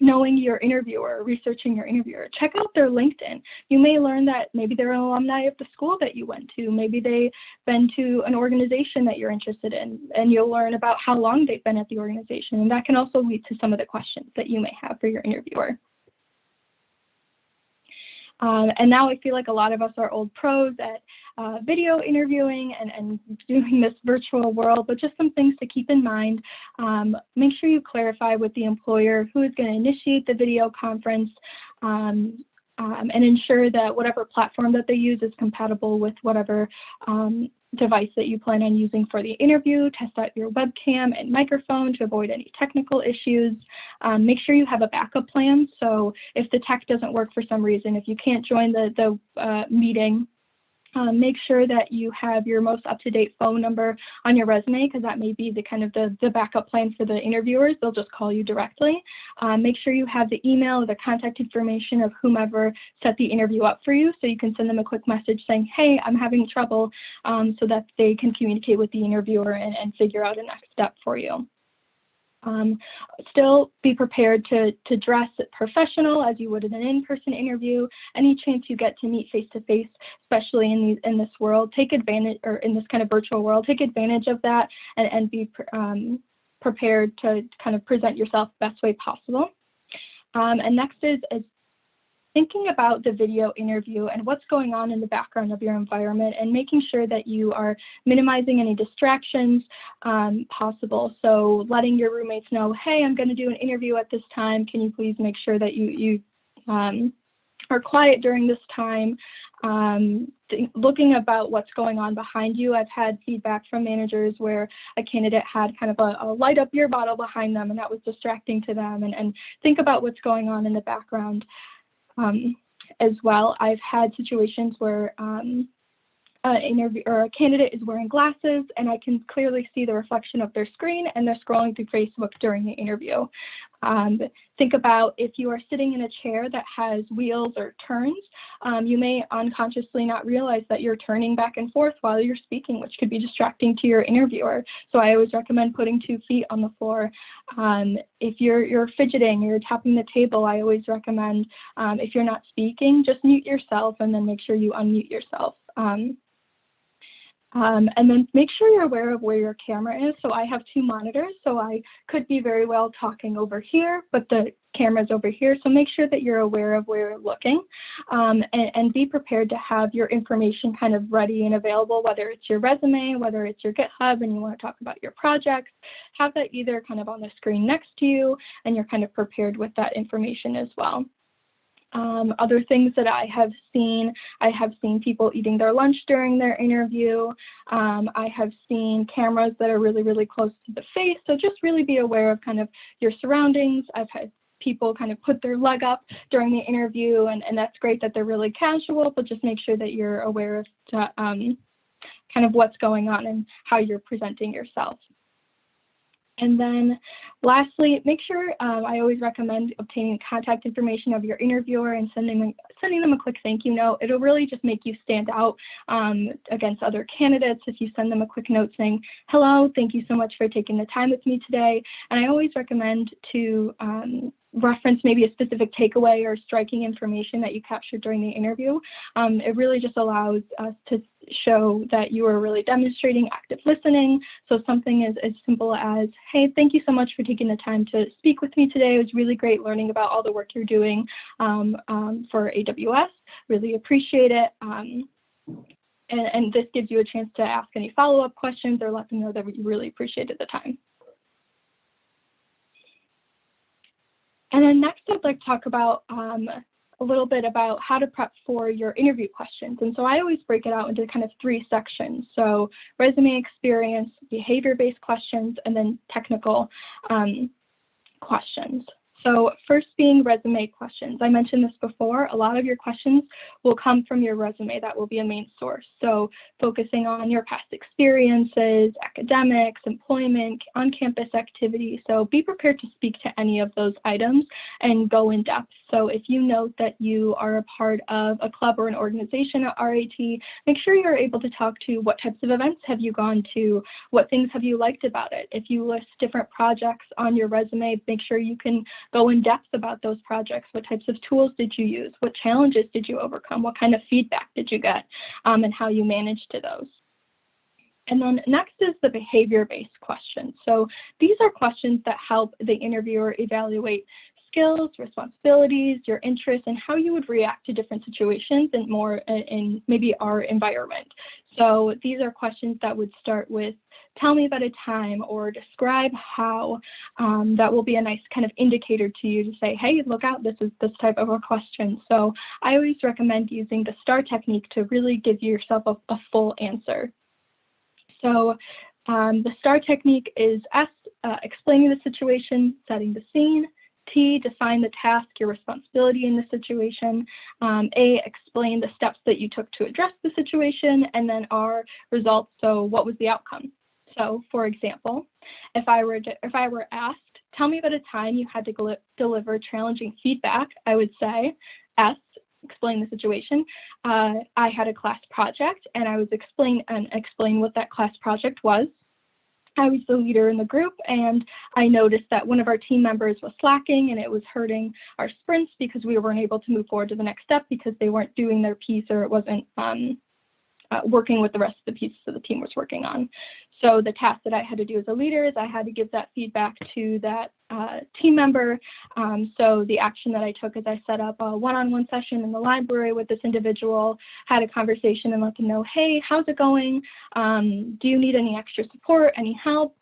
knowing your interviewer, researching your interviewer. Check out their LinkedIn. You may learn that maybe they're an alumni of the school that you went to. Maybe they've been to an organization that you're interested in, and you'll learn about how long they've been at the organization. And that can also lead to some of the questions that you may have for your interviewer. And now I feel like a lot of us are old pros at video interviewing and doing this virtual world, but just some things to keep in mind. Make sure you clarify with the employer who is going to initiate the video conference, and ensure that whatever platform that they use is compatible with whatever device that you plan on using for the interview. Test out your webcam and microphone to avoid any technical issues. Make sure you have a backup plan. So if the tech doesn't work for some reason, if you can't join the meeting, make sure that you have your most up-to-date phone number on your resume, because that may be the kind of the backup plan for the interviewers. They'll just call you directly. Make sure you have the email or the contact information of whomever set the interview up for you, so you can send them a quick message saying, hey, I'm having trouble, so that they can communicate with the interviewer and figure out a next step for you. Still be prepared to dress professional as you would in an in-person interview. Any chance you get to meet face-to-face, especially in this world, take advantage, or in this kind of virtual world, take advantage of that and be prepared to kind of present yourself the best way possible. And next is thinking about the video interview and what's going on in the background of your environment, and making sure that you are minimizing any distractions possible. So letting your roommates know, hey, I'm going to do an interview at this time. Can you please make sure that you are quiet during this time? Looking about what's going on behind you. I've had feedback from managers where a candidate had kind of a light up beer bottle behind them, and that was distracting to them. And think about what's going on in the background. As well, I've had situations where an interview or a candidate is wearing glasses, and I can clearly see the reflection of their screen, and they're scrolling through Facebook during the interview. Think about if you are sitting in a chair that has wheels or turns, you may unconsciously not realize that you're turning back and forth while you're speaking, which could be distracting to your interviewer. So I always recommend putting 2 feet on the floor. If you're fidgeting or you're tapping the table, I always recommend, if you're not speaking, just mute yourself and then make sure you unmute yourself. And then make sure you're aware of where your camera is. So I have 2 monitors, so I could be very well talking over here, but the camera's over here. So make sure that you're aware of where you're looking, and be prepared to have your information kind of ready and available, whether it's your resume, whether it's your GitHub and you want to talk about your projects, have that either kind of on the screen next to you and you're kind of prepared with that information as well. Other things that I have seen people eating their lunch during their interview. I have seen cameras that are really, really close to the face. So just really be aware of kind of your surroundings. I've had people kind of put their leg up during the interview, and that's great that they're really casual, but just make sure that you're aware of kind of what's going on and how you're presenting yourself. And then lastly, make sure, I always recommend obtaining contact information of your interviewer and sending them a quick thank you note. It'll really just make you stand out against other candidates if you send them a quick note saying, hello, thank you so much for taking the time with me today. And I always recommend to reference maybe a specific takeaway or striking information that you captured during the interview. It really just allows us to show that you are really demonstrating active listening. So something as simple as, hey, thank you so much for taking the time to speak with me today. It was really great learning about all the work you're doing for AWS. Really appreciate it. And this gives you a chance to ask any follow-up questions or let them know that you really appreciated the time. And then next, I'd like to talk about a little bit about how to prep for your interview questions. And so I always break it out into kind of 3 sections. So resume experience, behavior-based questions, and then technical questions. So first being resume questions. I mentioned this before, a lot of your questions will come from your resume. That will be a main source. So focusing on your past experiences, academics, employment, on-campus activities. So be prepared to speak to any of those items and go in depth. So if you note that you are a part of a club or an organization at RIT, make sure you're able to talk to what types of events have you gone to, what things have you liked about it. If you list different projects on your resume, make sure you can go in depth about those projects. What types of tools did you use? What challenges did you overcome? What kind of feedback did you get, and how you managed to those? And then next is the behavior-based questions. So these are questions that help the interviewer evaluate skills, responsibilities, your interests, and how you would react to different situations and more in maybe our environment. So these are questions that would start with, tell me about a time, or describe how. That will be a nice kind of indicator to you to say, hey, look out, this is this type of a question. So I always recommend using the STAR technique to really give yourself a full answer. So the STAR technique is S, explaining the situation, setting the scene. T, define the task, your responsibility in the situation. A, explain the steps that you took to address the situation. And then R, results, so what was the outcome? So for example, if I were asked, tell me about a time you had to deliver challenging feedback, I would say, S, explain the situation. I had a class project and I was explain what that class project was. I was the leader in the group, and I noticed that one of our team members was slacking and it was hurting our sprints because we weren't able to move forward to the next step because they weren't doing their piece, or it wasn't working with the rest of the pieces that the team was working on. So the task that I had to do as a leader is I had to give that feedback to that team member. So the action that I took is I set up a one-on-one session in the library with this individual, had a conversation and let them know, hey, how's it going? Do you need any extra support, any help?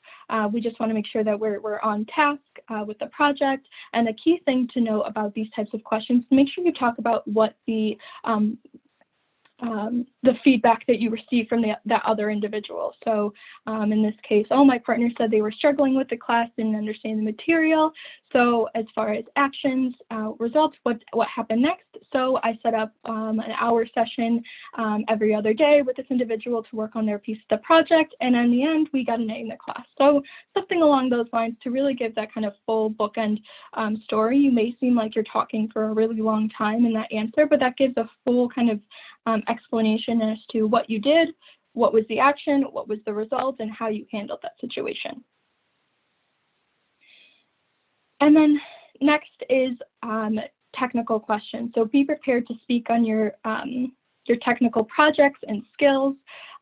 We just want to make sure that we're on task with the project. And the key thing to know about these types of questions, make sure you talk about what the the feedback that you receive from that other individual. So in this case, my partner said they were struggling with the class, didn't understand the material. So as far as actions, results, what happened next? So I set up an hour session every other day with this individual to work on their piece of the project. And in the end, we got an A in the class. So something along those lines to really give that kind of full bookend story. You may seem like you're talking for a really long time in that answer, but that gives a full kind of explanation as to what you did, what was the action, what was the result, and how you handled that situation. And then next is technical questions. So be prepared to speak on your technical projects and skills.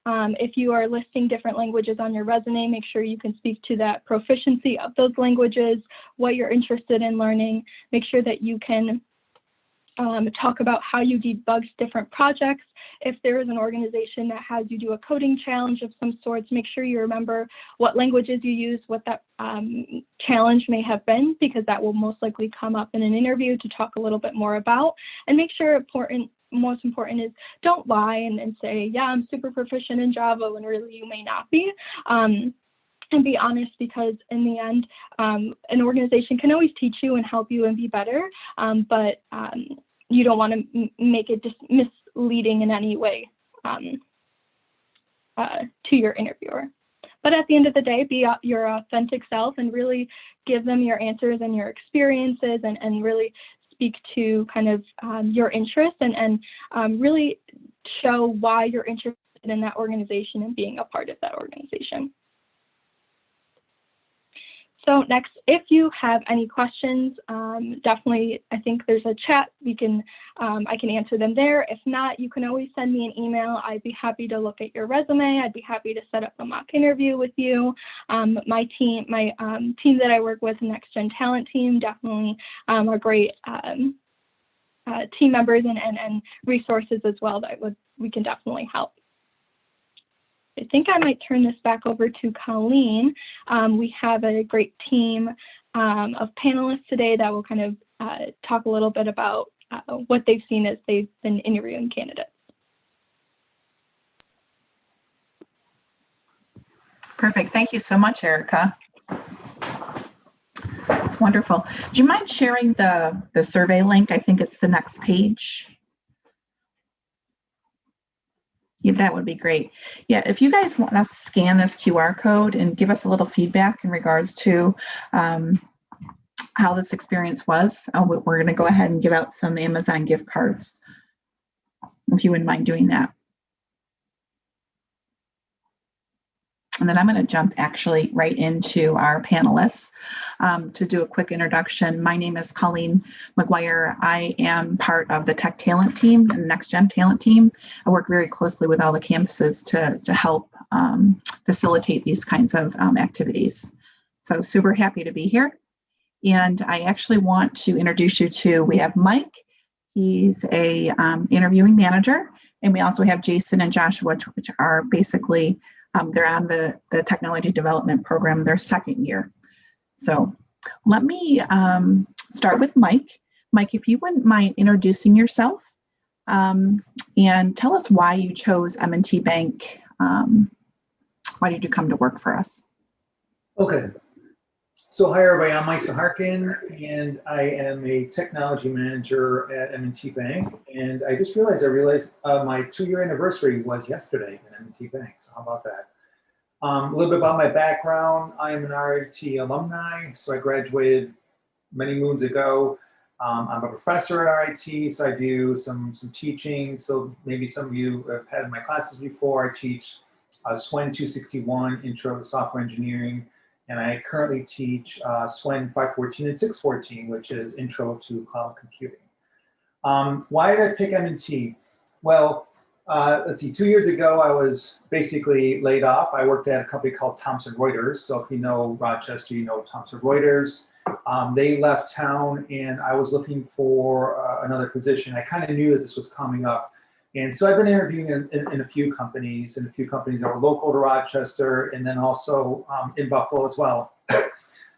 If you are listing different languages on your resume, make sure you can speak to that proficiency of those languages, what you're interested in learning. Make sure that you can talk about how you debug different projects. If there is an organization that has you do a coding challenge of some sorts, make sure you remember what languages you use, what that challenge may have been, because that will most likely come up in an interview to talk a little bit more about. And make sure most important is don't lie and say, yeah, I'm super proficient in Java when really you may not be. And be honest, because in the end, an organization can always teach you and help you and be better, but you don't want to make it just misleading in any way to your interviewer. But at the end of the day, be your authentic self and really give them your answers and your experiences and really speak to kind of your interests and really show why you're interested in that organization and being a part of that organization. So next, if you have any questions, definitely, I think there's a chat. I can answer them there. If not, you can always send me an email. I'd be happy to look at your resume. I'd be happy to set up a mock interview with you. My team that I work with, the Next Gen Talent team, definitely are great team members and resources as well that we can definitely help. I think I might turn this back over to Colleen. We have a great team of panelists today that will kind of talk a little bit about what they've seen as they've been interviewing candidates. Perfect. Thank you so much, Erica. It's wonderful. Do you mind sharing the survey link? I think it's the next page. Yeah, that would be great. Yeah, if you guys want us to scan this QR code and give us a little feedback in regards to how this experience was, we're going to go ahead and give out some Amazon gift cards, if you wouldn't mind doing that. And then I'm going to jump actually right into our panelists to do a quick introduction. My name is Colleen McGuire. I am part of the Tech Talent team and Next Gen Talent team. I work very closely with all the campuses to help facilitate these kinds of activities. So super happy to be here. And I actually want to introduce you to, we have Mike. He's a interviewing manager. And we also have Jason and Joshua, which are basically they're on the technology development program, their second year. So let me start with Mike. Mike, if you wouldn't mind introducing yourself and tell us why you chose M&T Bank. Why did you come to work for us? Okay. So hi everybody, I'm Mike Saharkin and I am a technology manager at M&T Bank. And I just realized my 2-year anniversary was yesterday at M&T Bank. So how about that? A little bit about my background. I am an RIT alumni. So I graduated many moons ago. I'm a professor at RIT, so I do some teaching. So maybe some of you have had my classes before. I teach SWEN 261, Intro to Software Engineering. And I currently teach SWEN 514 and 614, which is Intro to Cloud Computing. Why did I pick M&T? Well, let's see, 2 years ago, I was basically laid off. I worked at a company called Thomson Reuters. So if you know Rochester, you know Thomson Reuters. They left town and I was looking for another position. I kind of knew that this was coming up. And so I've been interviewing in a few companies that were local to Rochester and then also in Buffalo as well.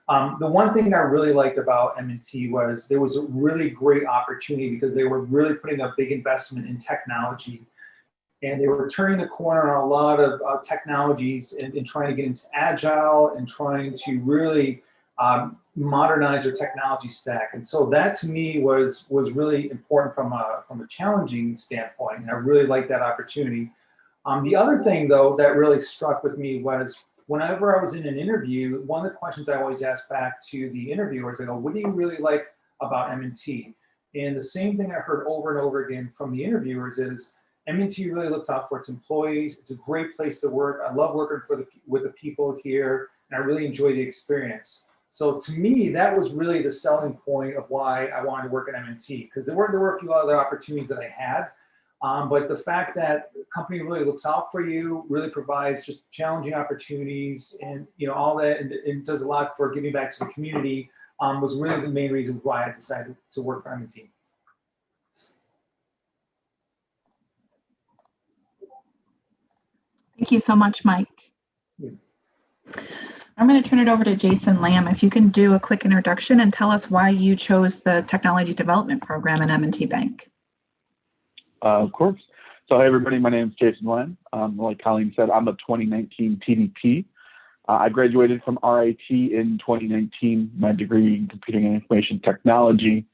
The one thing I really liked about M&T was there was a really great opportunity because they were really putting a big investment in technology. and they were turning the corner on a lot of technologies and trying to get into agile and trying to really modernize their technology stack. And so that to me was really important from a challenging standpoint, and I really liked that opportunity. The other thing though that really struck with me was whenever I was in an interview, one of the questions I always ask back to the interviewers, I go, what do you really like about M&T? And the same thing I heard over and over again from the interviewers is M&T really looks out for its employees. It's a great place to work. I love working with the people here, and I really enjoy the experience. So to me, that was really the selling point of why I wanted to work at M&T, because there were a few other opportunities that I had. But the fact that the company really looks out for you, really provides just challenging opportunities and all that, and does a lot for giving back to the community, was really the main reason why I decided to work for M&T. Thank you so much, Mike. Yeah. I'm going to turn it over to Jason Lamb. If you can do a quick introduction and tell us why you chose the Technology Development Program at M&T Bank. Of course. So hey everybody, my name is Jason Lamb. Like Colleen said, I'm a 2019 TDP. I graduated from RIT in 2019, my degree in Computing and Information Technology.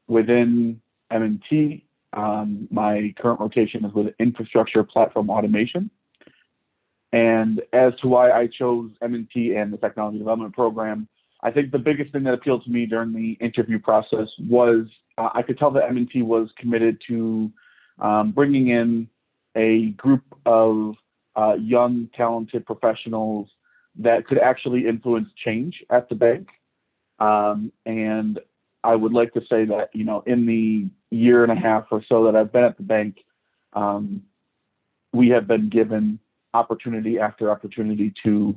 Within M&T, my current rotation is with Infrastructure Platform Automation. And as to why I chose M&T and the Technology Development Program, I think the biggest thing that appealed to me during the interview process was I could tell that M&T was committed to bringing in a group of young, talented professionals that could actually influence change at the bank. And I would like to say that, in the year and a half or so that I've been at the bank, we have been given opportunity after opportunity to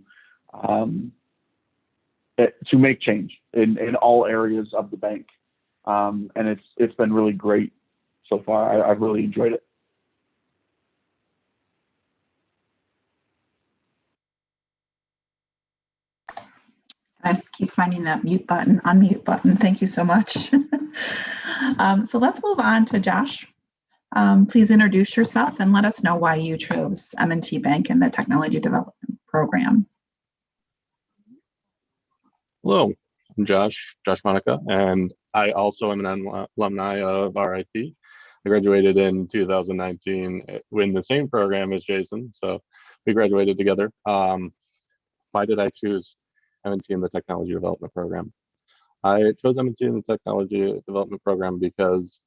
make change in all areas of the bank. And it's been really great so far. I've really enjoyed it. I keep finding that unmute button. Thank you so much. So let's move on to Josh. Please introduce yourself and let us know why you chose M&T Bank and the Technology Development Program. Hello, I'm Josh Monica, and I also am an alumni of RIT. I graduated in 2019 in the same program as Jason, so we graduated together. Why did I choose M&T in the Technology Development Program? I chose M&T in the Technology Development Program because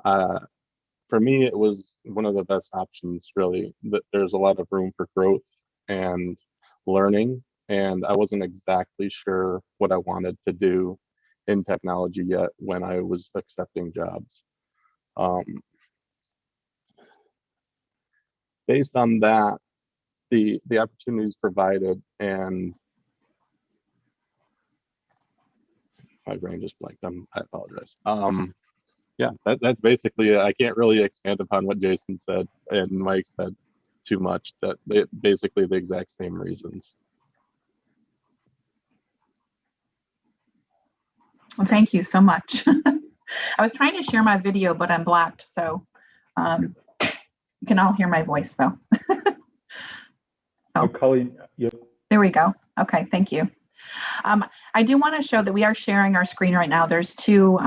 for me, it was one of the best options, really. There's a lot of room for growth and learning, and I wasn't exactly sure what I wanted to do in technology yet when I was accepting jobs. Based on that, the opportunities provided, and my brain just blanked. I apologize. Yeah, that's basically it. I can't really expand upon what Jason said and Mike said too much. That basically the exact same reasons. Well, thank you so much. I was trying to share my video, but I'm blocked, so you can all hear my voice though. Oh, Colleen, yep. There we go. Okay, thank you. I do want to show that we are sharing our screen right now. There's two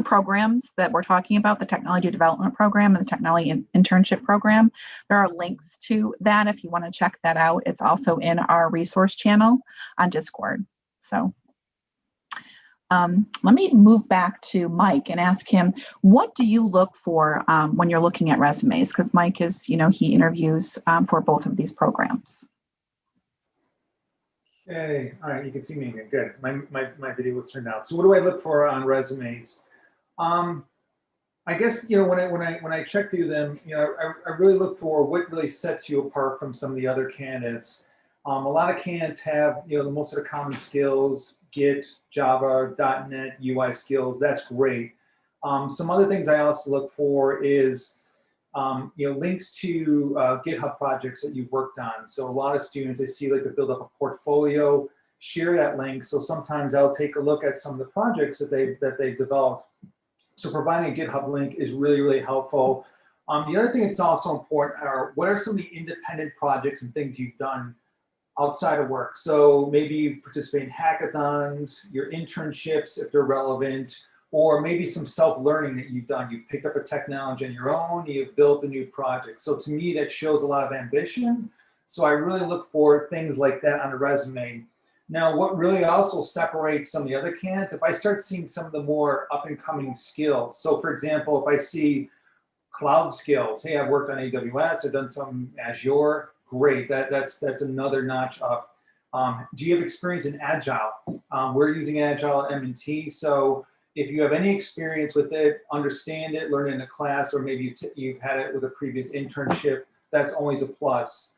programs that we're talking about, the Technology Development Program and the Technology Internship Program. There are links to that if you want to check that out. It's also in our resource channel on Discord. So let me move back to Mike and ask him, what do you look for when you're looking at resumes? Because Mike is, he interviews for both of these programs. Okay, all right, you can see me again. Good. My video was turned out. So what do I look for on resumes? I guess when I check through them, I really look for what really sets you apart from some of the other candidates. A lot of candidates have the most of the common skills: Git, Java, .NET, UI skills. That's great. Some other things I also look for is links to GitHub projects that you've worked on. So a lot of students, they see like to build up a portfolio, share that link. So sometimes I'll take a look at some of the projects that they've developed. So providing a GitHub link is really, really helpful. The other thing that's also important are what are some of the independent projects and things you've done outside of work? So maybe you participate in hackathons, your internships if they're relevant, or maybe some self-learning that you've done. You've picked up a technology on your own, you've built a new project. So to me, that shows a lot of ambition. So I really look for things like that on a resume. Now, what really also separates some of the other candidates, if I start seeing some of the more up and coming skills. So for example, if I see cloud skills, hey, I've worked on AWS, I've done some Azure, great, that's another notch up. Do you have experience in Agile? We're using Agile at M&T, so if you have any experience with it, understand it, learn it in a class, or maybe you've had it with a previous internship, that's always a plus.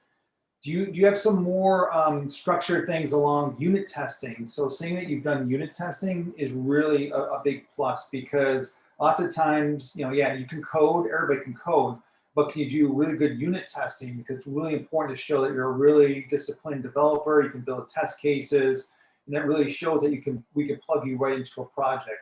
Do you have some more structured things along unit testing? So saying that you've done unit testing is really a big plus, because lots of times, yeah, you can code, everybody can code, but can you do really good unit testing? Because it's really important to show that you're a really disciplined developer, you can build test cases, and that really shows that we can plug you right into a project.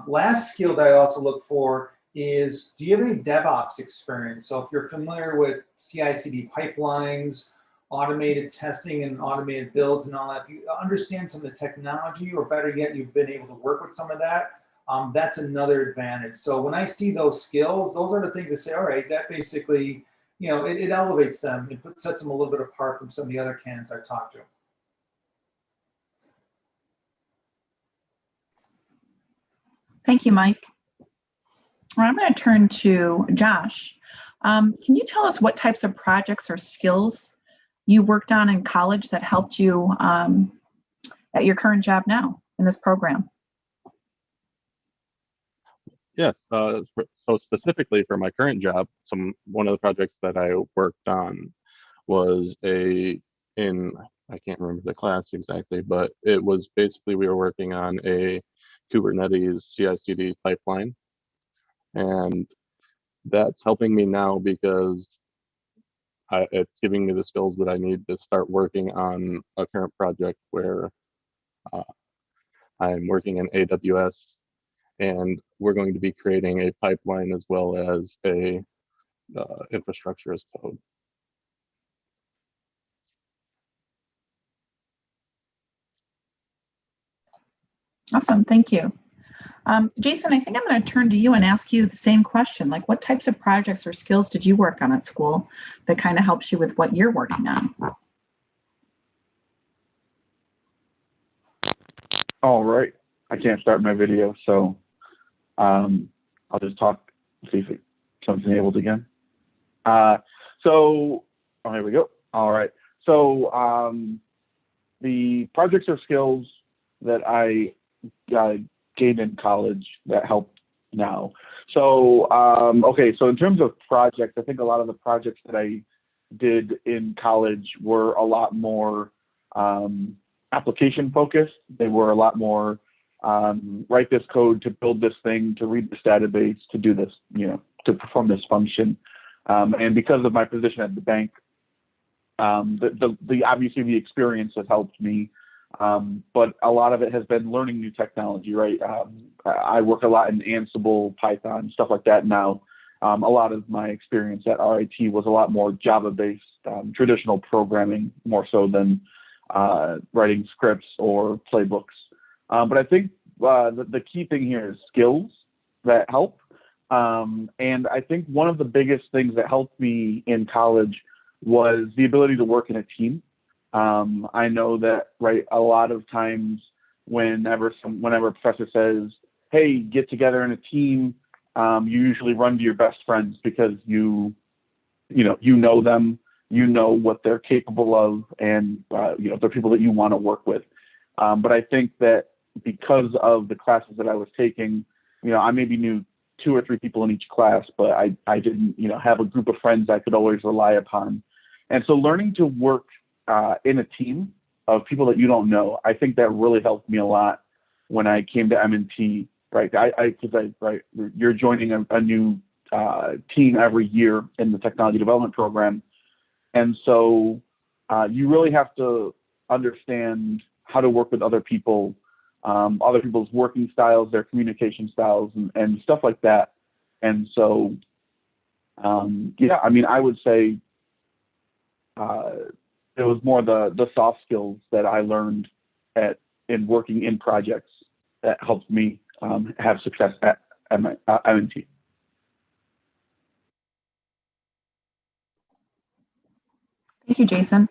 Last skill that I also look for is, do you have any DevOps experience? So if you're familiar with CI/CD pipelines, automated testing and automated builds and all that, if you understand some of the technology, or better yet, you've been able to work with some of that, that's another advantage. So when I see those skills, those are the things that say, all right, that basically, it elevates them. It sets them a little bit apart from some of the other candidates I talked to. Thank you, Mike. I'm going to turn to Josh. Can you tell us what types of projects or skills you worked on in college that helped you at your current job now in this program? Yes. So specifically for my current job, one of the projects that I worked on was I can't remember the class exactly, but it was basically we were working on a Kubernetes CI/CD pipeline, and that's helping me now because it's giving me the skills that I need to start working on a current project where I'm working in AWS, and we're going to be creating a pipeline as well as a infrastructure as code. Awesome, thank you. Jason, I think I'm going to turn to you and ask you the same question. Like, what types of projects or skills did you work on at school that kind of helps you with what you're working on? All right. I can't start my video, so I'll just talk, see if it comes enabled again. Oh, here we go. All right. So the projects or skills that I gained in college that help now. So, okay, so in terms of projects, I think a lot of the projects that I did in college were a lot more application focused. They were a lot more write this code to build this thing, to read this database, to do this, to perform this function. And because of my position at the bank, obviously the experience has helped me. But a lot of it has been learning new technology, right? I work a lot in Ansible, Python, stuff like that now. A lot of my experience at RIT was a lot more Java-based, traditional programming, more so than writing scripts or playbooks. But I think the key thing here is skills that help. And I think one of the biggest things that helped me in college was the ability to work in a team. I know that, right, a lot of times whenever a professor says, hey, get together in a team, you usually run to your best friends because you know them, you know what they're capable of, and they're people that you want to work with. But I think that because of the classes that I was taking, I maybe knew 2 or 3 people in each class, but I didn't, have a group of friends I could always rely upon. And so learning to work in a team of people that you don't know, I think that really helped me a lot when I came to M&T, right? Right, you're joining a new team every year in the technology development program. And so you really have to understand how to work with other people, other people's working styles, their communication styles, and stuff like that. And so Yeah, I mean, I would say it was more the soft skills that I learned in working in projects that helped me have success at M&T. Thank you, Jason.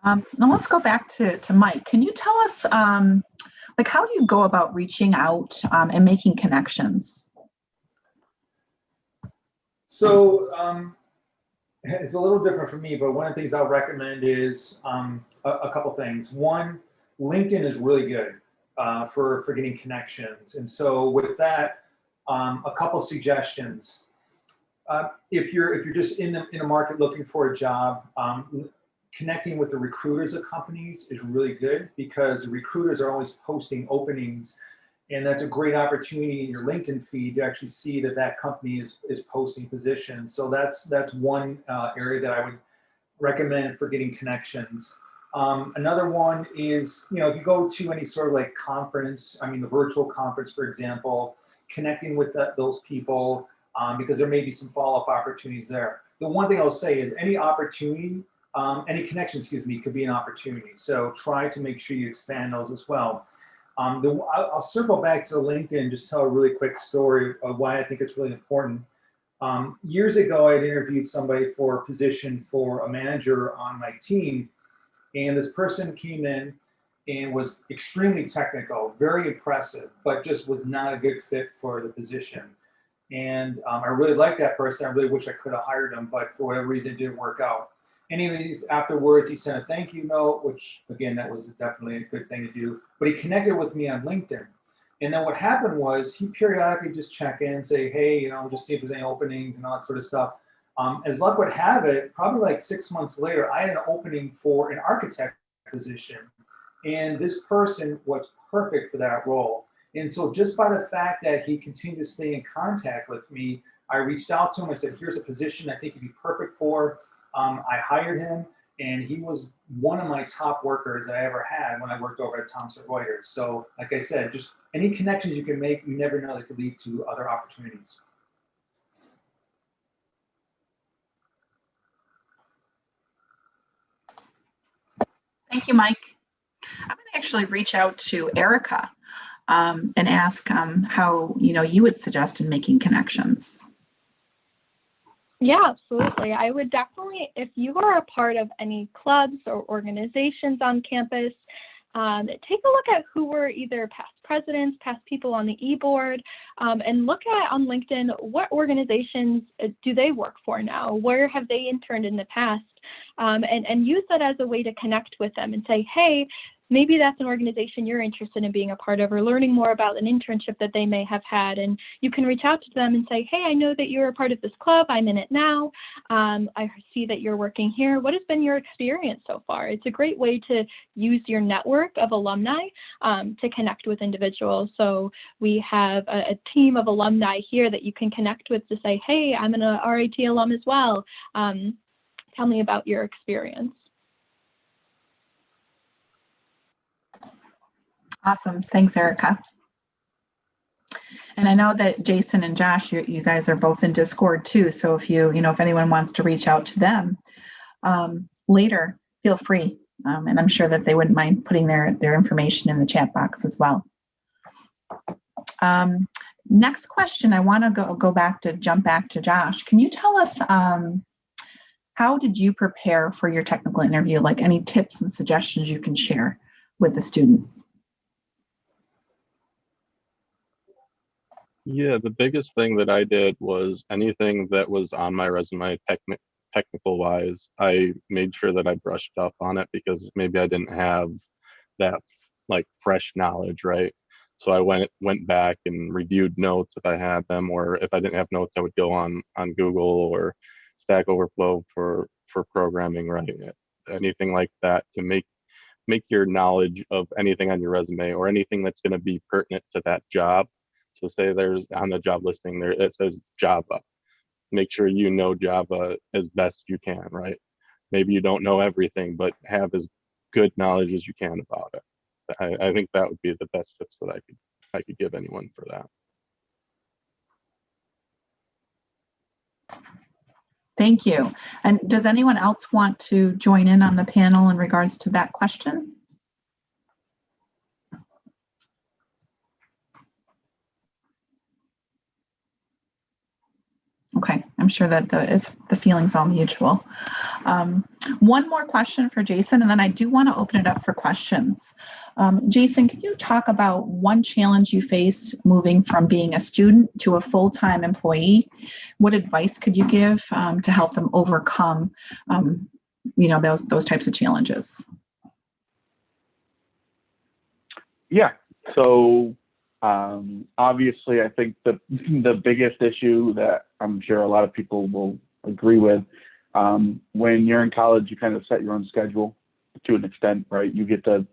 Now let's go back to Mike. Can you tell us, like, how do you go about reaching out and making connections? So it's a little different for me, but one of the things I'll recommend is a couple things. One, LinkedIn is really good for getting connections. And so with that, a couple suggestions. If you're just in the market looking for a job, connecting with the recruiters of companies is really good because the recruiters are always posting openings, and that's a great opportunity in your LinkedIn feed to actually see that company is posting positions. So that's one area that I would recommend for getting connections. Another one is, if you go to any sort of like conference, I mean the virtual conference, for example, connecting with those people, because there may be some follow-up opportunities there. The one thing I'll say is any opportunity, any connection, could be an opportunity. So try to make sure you expand those as well. I'll circle back to LinkedIn, just tell a really quick story of why I think it's really important. Years ago, I had interviewed somebody for a position for a manager on my team, and this person came in and was extremely technical, very impressive, but just was not a good fit for the position. And I really liked that person. I really wish I could have hired him, but for whatever reason, it didn't work out. Anyways, afterwards, he sent a thank you note, which again, that was definitely a good thing to do. But he connected with me on LinkedIn. And then what happened was he periodically just check in, say, hey, just see if there's any openings and all that sort of stuff. As luck would have it, probably like 6 months later, I had an opening for an architect position. And this person was perfect for that role. And so just by the fact that he continued to stay in contact with me, I reached out to him. I said, here's a position I think you'd be perfect for. I hired him, and he was one of my top workers I ever had when I worked over at Thomson Reuters. So like I said, just any connections you can make, you never know that could lead to other opportunities. Thank you, Mike. I'm going to actually reach out to Erica and ask how you would suggest in making connections. Yeah, absolutely. I would definitely, if you are a part of any clubs or organizations on campus, take a look at who were either past presidents, past people on the e-board, and look at on LinkedIn, what organizations do they work for now? Where have they interned in the past? And use that as a way to connect with them and say, hey, maybe that's an organization you're interested in being a part of or learning more about an internship that they may have had. And you can reach out to them and say, hey, I know that you're a part of this club. I'm in it now. I see that you're working here. What has been your experience so far? It's a great way to use your network of alumni to connect with individuals. So we have a team of alumni here that you can connect with to say, hey, I'm an RIT alum as well. Tell me about your experience. Awesome. Thanks, Erica. And I know that Jason and Josh, you guys are both in Discord too. So if if anyone wants to reach out to them later, feel free. And I'm sure that they wouldn't mind putting their information in the chat box as well. Next question, I want to jump back to Josh. Can you tell us how did you prepare for your technical interview? Like any tips and suggestions you can share with the students? Yeah, the biggest thing that I did was anything that was on my resume, technical wise, I made sure that I brushed up on it because maybe I didn't have that like fresh knowledge, right? So I went back and reviewed notes if I had them, or if I didn't have notes, I would go on Google or Stack Overflow for programming, right? Anything like that to make your knowledge of anything on your resume or anything that's going to be pertinent to that job. So say there's on the job listing there, it says Java. Make sure you know Java as best you can, right? Maybe you don't know everything, but have as good knowledge as you can about it. I think that would be the best tips that I could give anyone for that. Thank you. And does anyone else want to join in on the panel in regards to that question? Okay, I'm sure that the feeling's all mutual. One more question for Jason, and then I do want to open it up for questions. Jason, can you talk about one challenge you faced moving from being a student to a full-time employee? What advice could you give to help them overcome, those types of challenges? Yeah. So obviously, I think the biggest issue that I'm sure a lot of people will agree with, when you're in college, you kind of set your own schedule to an extent, right? You get to,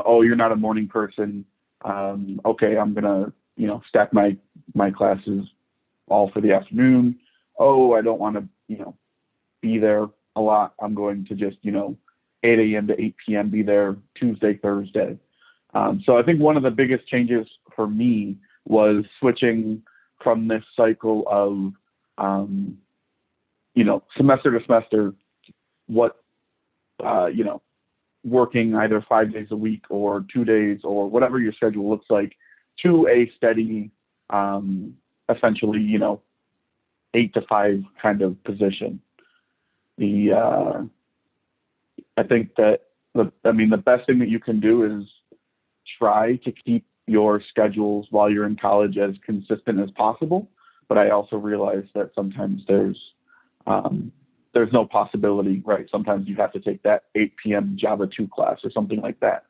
oh, you're not a morning person. Okay, I'm gonna, stack my classes all for the afternoon. Oh, I don't want to, be there a lot. I'm going to just, 8 a.m. to 8 p.m. be there Tuesday, Thursday. So I think one of the biggest changes for me was switching from this cycle of, semester to semester, working either 5 days a week or 2 days or whatever your schedule looks like, to a steady, essentially, 8 to 5 kind of position. I think that the best thing that you can do is try to keep your schedules while you're in college as consistent as possible. But I also realize that sometimes there's no possibility, right? Sometimes you have to take that 8 p.m. Java 2 class or something like that.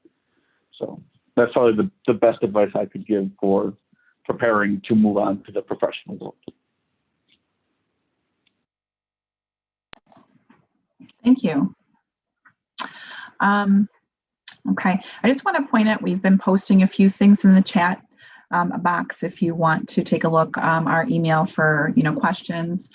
So that's probably the best advice I could give for preparing to move on to the professional world. Thank you. Okay, I just want to point out we've been posting a few things in the chat box if you want to take a look. Our email for questions.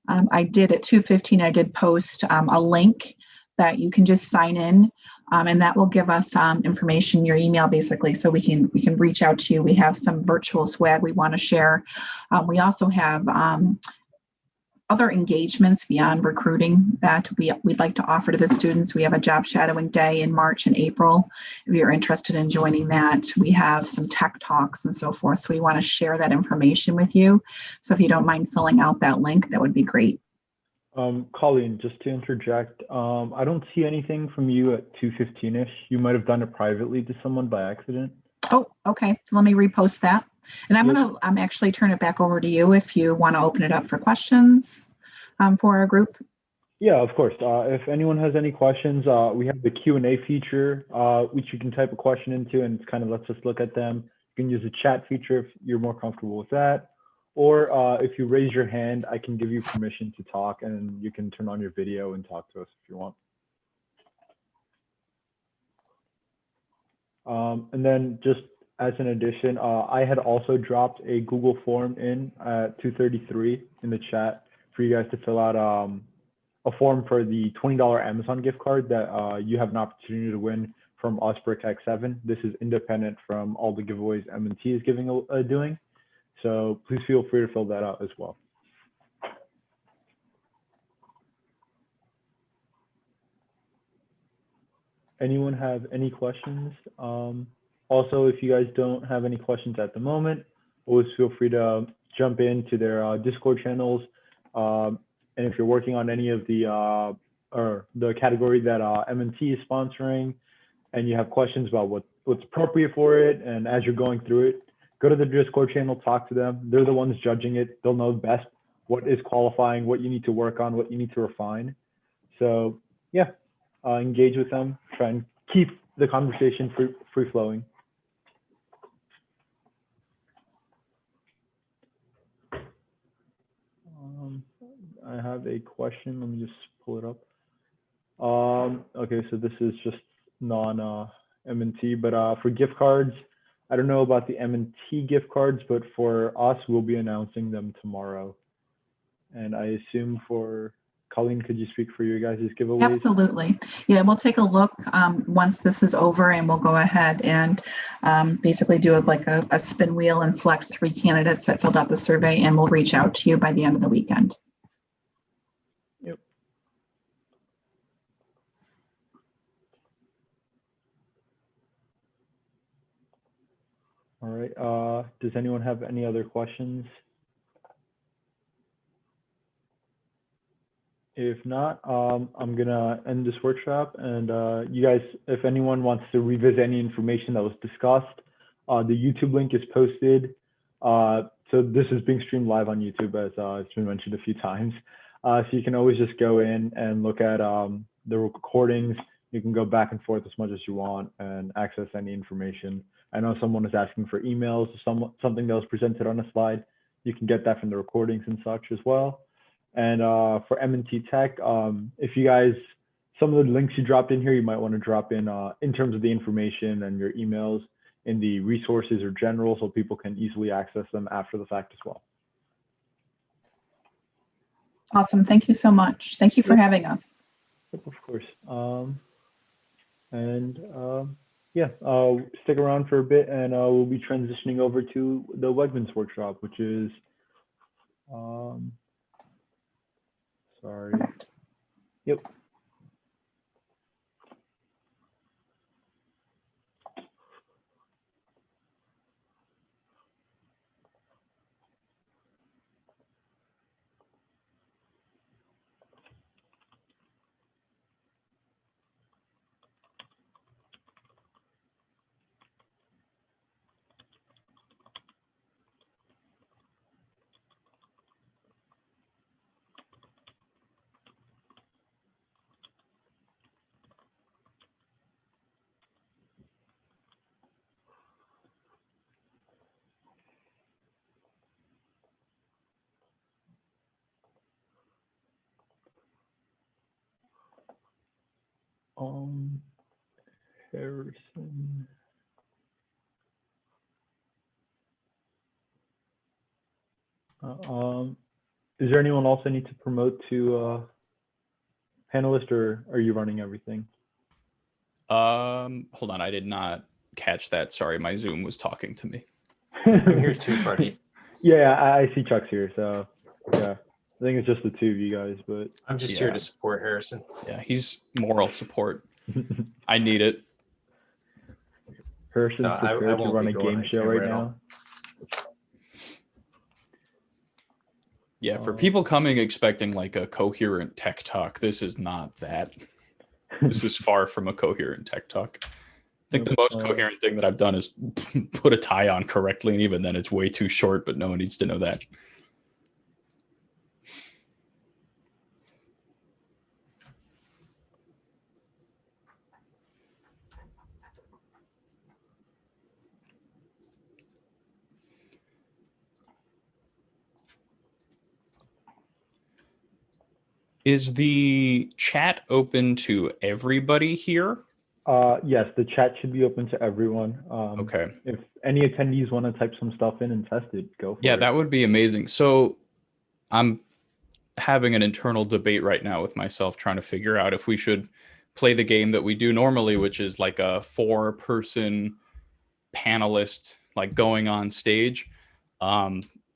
I did at 2:15. I did post a link that you can just sign in, and that will give us information, your email basically, so we can reach out to you. We have some virtual swag we want to share. We also have other engagements beyond recruiting that we'd like to offer to the students. We have a job shadowing day in March and April. If you're interested in joining that, we have some tech talks and so forth. So we want to share that information with you. So if you don't mind filling out that link, that would be great. Colleen, just to interject, I don't see anything from you at 2:15-ish. You might have done it privately to someone by accident. Oh, okay. So let me repost that. And I'm actually turn it back over to you if you want to open it up for questions for our group. Yeah, of course. If anyone has any questions, we have the Q&A feature, which you can type a question into and it kind of lets us look at them. You can use the chat feature if you're more comfortable with that. Or if you raise your hand, I can give you permission to talk and you can turn on your video and talk to us if you want. And then just as an addition, I had also dropped a Google form in at 2:33 in the chat for you guys to fill out a form for the $20 Amazon gift card that you have an opportunity to win from us, BrickHack 7. This is independent from all the giveaways M&T is doing. So please feel free to fill that out as well. Anyone have any questions? Also, if you guys don't have any questions at the moment, always feel free to jump into their Discord channels. And if you're working on any of the category that M&T is sponsoring, and you have questions about what's appropriate for it, and as you're going through it, go to the Discord channel, talk to them. They're the ones judging it. They'll know best what is qualifying, what you need to work on, what you need to refine. So yeah, engage with them. Try and keep the conversation free flowing. I have a question. Let me just pull it up. Okay, so this is just non-M&T, but for gift cards, I don't know about the M&T gift cards, but for us, we'll be announcing them tomorrow. And I assume for Colleen, could you speak for your guys' giveaways? Absolutely. Yeah, we'll take a look once this is over, and we'll go ahead and basically do a spin wheel and select 3 candidates that filled out the survey, and we'll reach out to you by the end of the weekend. All right. Does anyone have any other questions? If not, I'm gonna end this workshop, and you guys, if anyone wants to revisit any information that was discussed, the YouTube link is posted. So this is being streamed live on YouTube, as it's been mentioned a few times. So you can always just go in and look at the recordings. You can go back and forth as much as you want and access any information. I know someone is asking for emails, something that was presented on a slide. You can get that from the recordings and such as well. And for M&T Tech, if you guys, some of the links you dropped in here, you might want to drop in terms of the information and your emails in the resources or general, so people can easily access them after the fact as well. Awesome. Thank you so much. Thank you for having us. Of course. Yeah, stick around for a bit, and we'll be transitioning over to the Wegmans workshop, which is, sorry. Yep. Harrison. Is there anyone else I need to promote to panelist, or are you running everything? Hold on, I did not catch that. Sorry, my Zoom was talking to me. I'm here too, Party. Yeah, I see Chuck's here, so yeah. I think it's just the two of you guys, but I'm just here to support Harrison. Yeah, he's moral support. I need it. Harrison's prepared to run a game show right now. Yeah, for people coming expecting like a coherent tech talk, this is not that. This is far from a coherent tech talk. I think the most coherent thing that I've done is put a tie on correctly, and even then it's way too short, but no one needs to know that. Is the chat open to everybody here? Yes, the chat should be open to everyone. Okay. If any attendees want to type some stuff in and test it, go for it. Yeah, that would be amazing. So I'm having an internal debate right now with myself, trying to figure out if we should play the game that we do normally, which is like a 4-person panelist, like going on stage.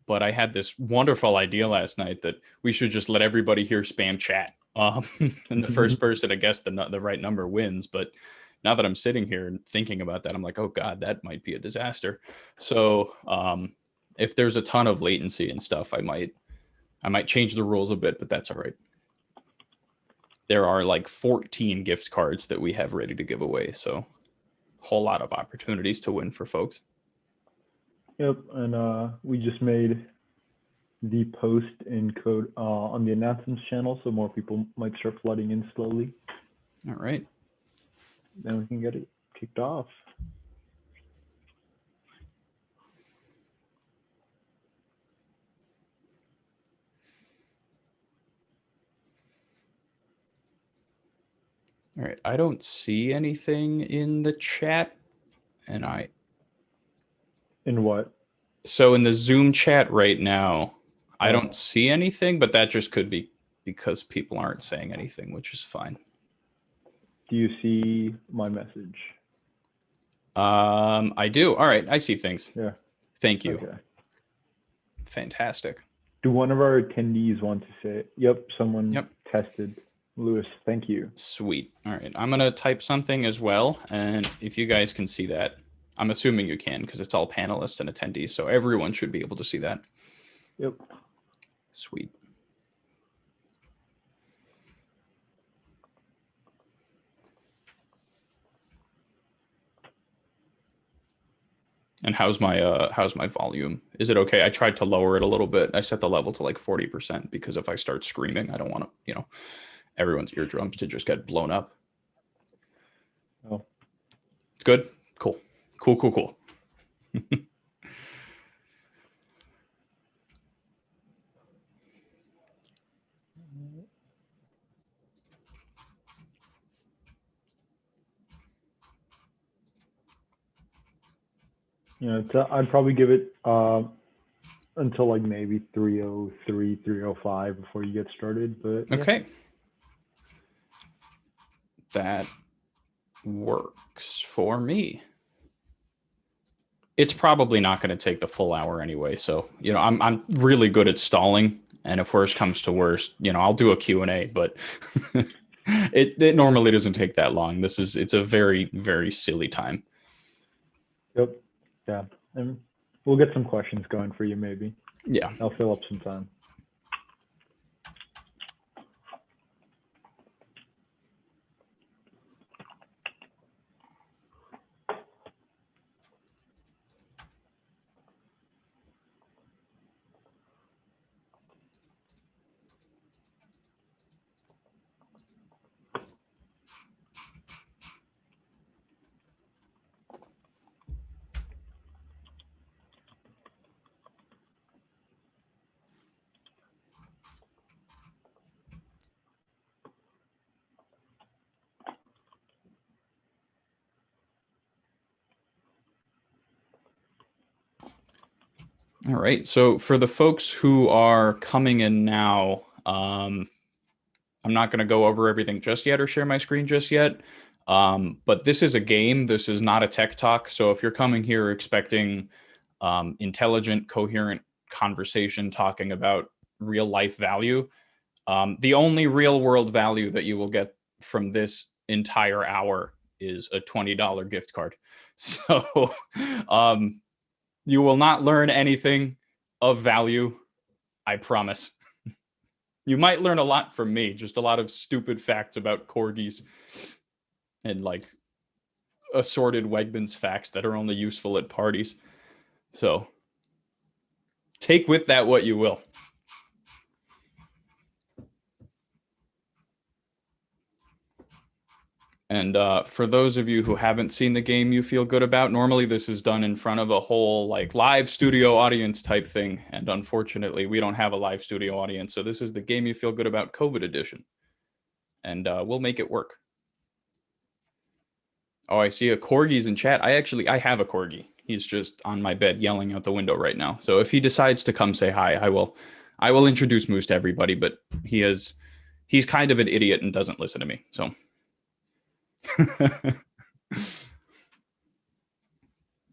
But I had this wonderful idea last night that we should just let everybody here spam chat. And the first person to guess the right number wins. But now that I'm sitting here and thinking about that, I'm like, oh God, that might be a disaster. So if there's a ton of latency and stuff, I might change the rules a bit, but that's all right. There are like 14 gift cards that we have ready to give away. So a whole lot of opportunities to win for folks. Yep, and we just made the post in code on the announcements channel, so more people might start flooding in slowly. All right. Then we can get it kicked off. All right, I don't see anything in the chat, and In what? So in the Zoom chat right now, I don't see anything, but that just could be because people aren't saying anything, which is fine. Do you see my message? I do. All right, I see things. Yeah. Thank you. Okay. Fantastic. Do one of our attendees want to say it? Yep, someone tested. Lewis, thank you. Sweet. All right, I'm gonna type something as well, and if you guys can see that, I'm assuming you can because it's all panelists and attendees, so everyone should be able to see that. Yep. Sweet. And how's my volume? Is it okay? I tried to lower it a little bit. I set the level to like 40% because if I start screaming, I don't want to, everyone's eardrums to just get blown up. Oh. It's good. Cool. Cool. I'd probably give it until like maybe 3:03, 3:05 before you get started. But yeah. Okay. That works for me. It's probably not going to take the full hour anyway. So, I'm really good at stalling. And if worst comes to worst, I'll do a Q&A, but it normally doesn't take that long. It's a very, very silly time. Yep. Yeah. And we'll get some questions going for you maybe. Yeah. I'll fill up some time. All right. So for the folks who are coming in now, I'm not going to go over everything just yet or share my screen just yet. But this is a game. This is not a tech talk. So if you're coming here expecting intelligent, coherent conversation talking about real life value, the only real world value that you will get from this entire hour is a $20 gift card. So you will not learn anything of value, I promise. You might learn a lot from me, just a lot of stupid facts about corgis and like assorted Wegmans facts that are only useful at parties. So take with that what you will. And for those of you who haven't seen the game you feel good about, normally this is done in front of a whole like live studio audience type thing. And unfortunately, we don't have a live studio audience. So this is the game you feel good about COVID edition. And we'll make it work. Oh, I see a corgi's in chat. I have a corgi. He's just on my bed yelling out the window right now. So if he decides to come say hi, I will introduce Moose to everybody, but he's kind of an idiot and doesn't listen to me. So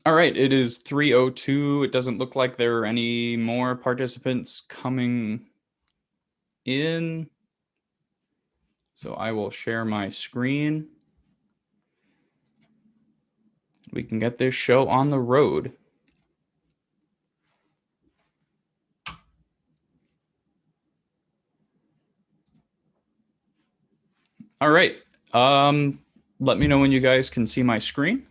all right, it is 3:02. It doesn't look like there are any more participants coming in. So I will share my screen. We can get this show on the road. All right. Let me know when you guys can see my screen.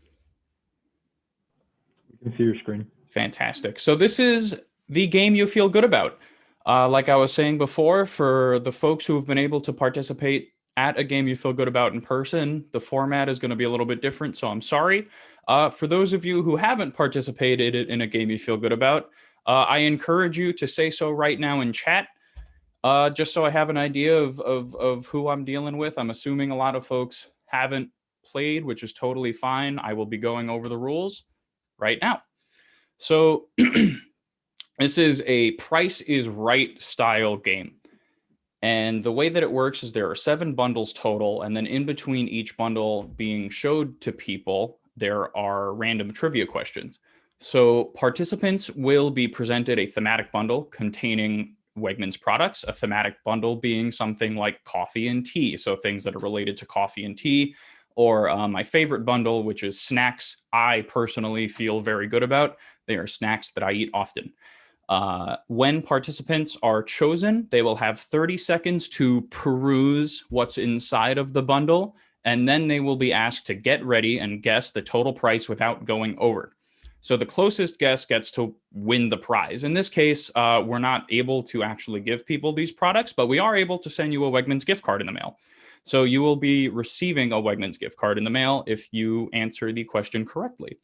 You can see your screen. Fantastic. So this is the game you feel good about. Like I was saying before, for the folks who have been able to participate at a game you feel good about in person, the format is going to be a little bit different, so I'm sorry. For those of you who haven't participated in a game you feel good about, I encourage you to say so right now in chat, just so I have an idea of who I'm dealing with. I'm assuming a lot of folks haven't played, which is totally fine. I will be going over the rules right now. So this is a Price is Right style game. And the way that it works is there are 7 bundles total, and then in between each bundle being showed to people, there are random trivia questions. So participants will be presented a thematic bundle containing Wegmans products, a thematic bundle being something like coffee and tea. So things that are related to coffee and tea. or my favorite bundle, which is snacks I personally feel very good about. They are snacks that I eat often. When participants are chosen, they will have 30 seconds to peruse what's inside of the bundle, and then they will be asked to get ready and guess the total price without going over. So the closest guess gets to win the prize. In this case, we're not able to actually give people these products, but we are able to send you a Wegmans gift card in the mail. So you will be receiving a Wegmans gift card in the mail if you answer the question correctly.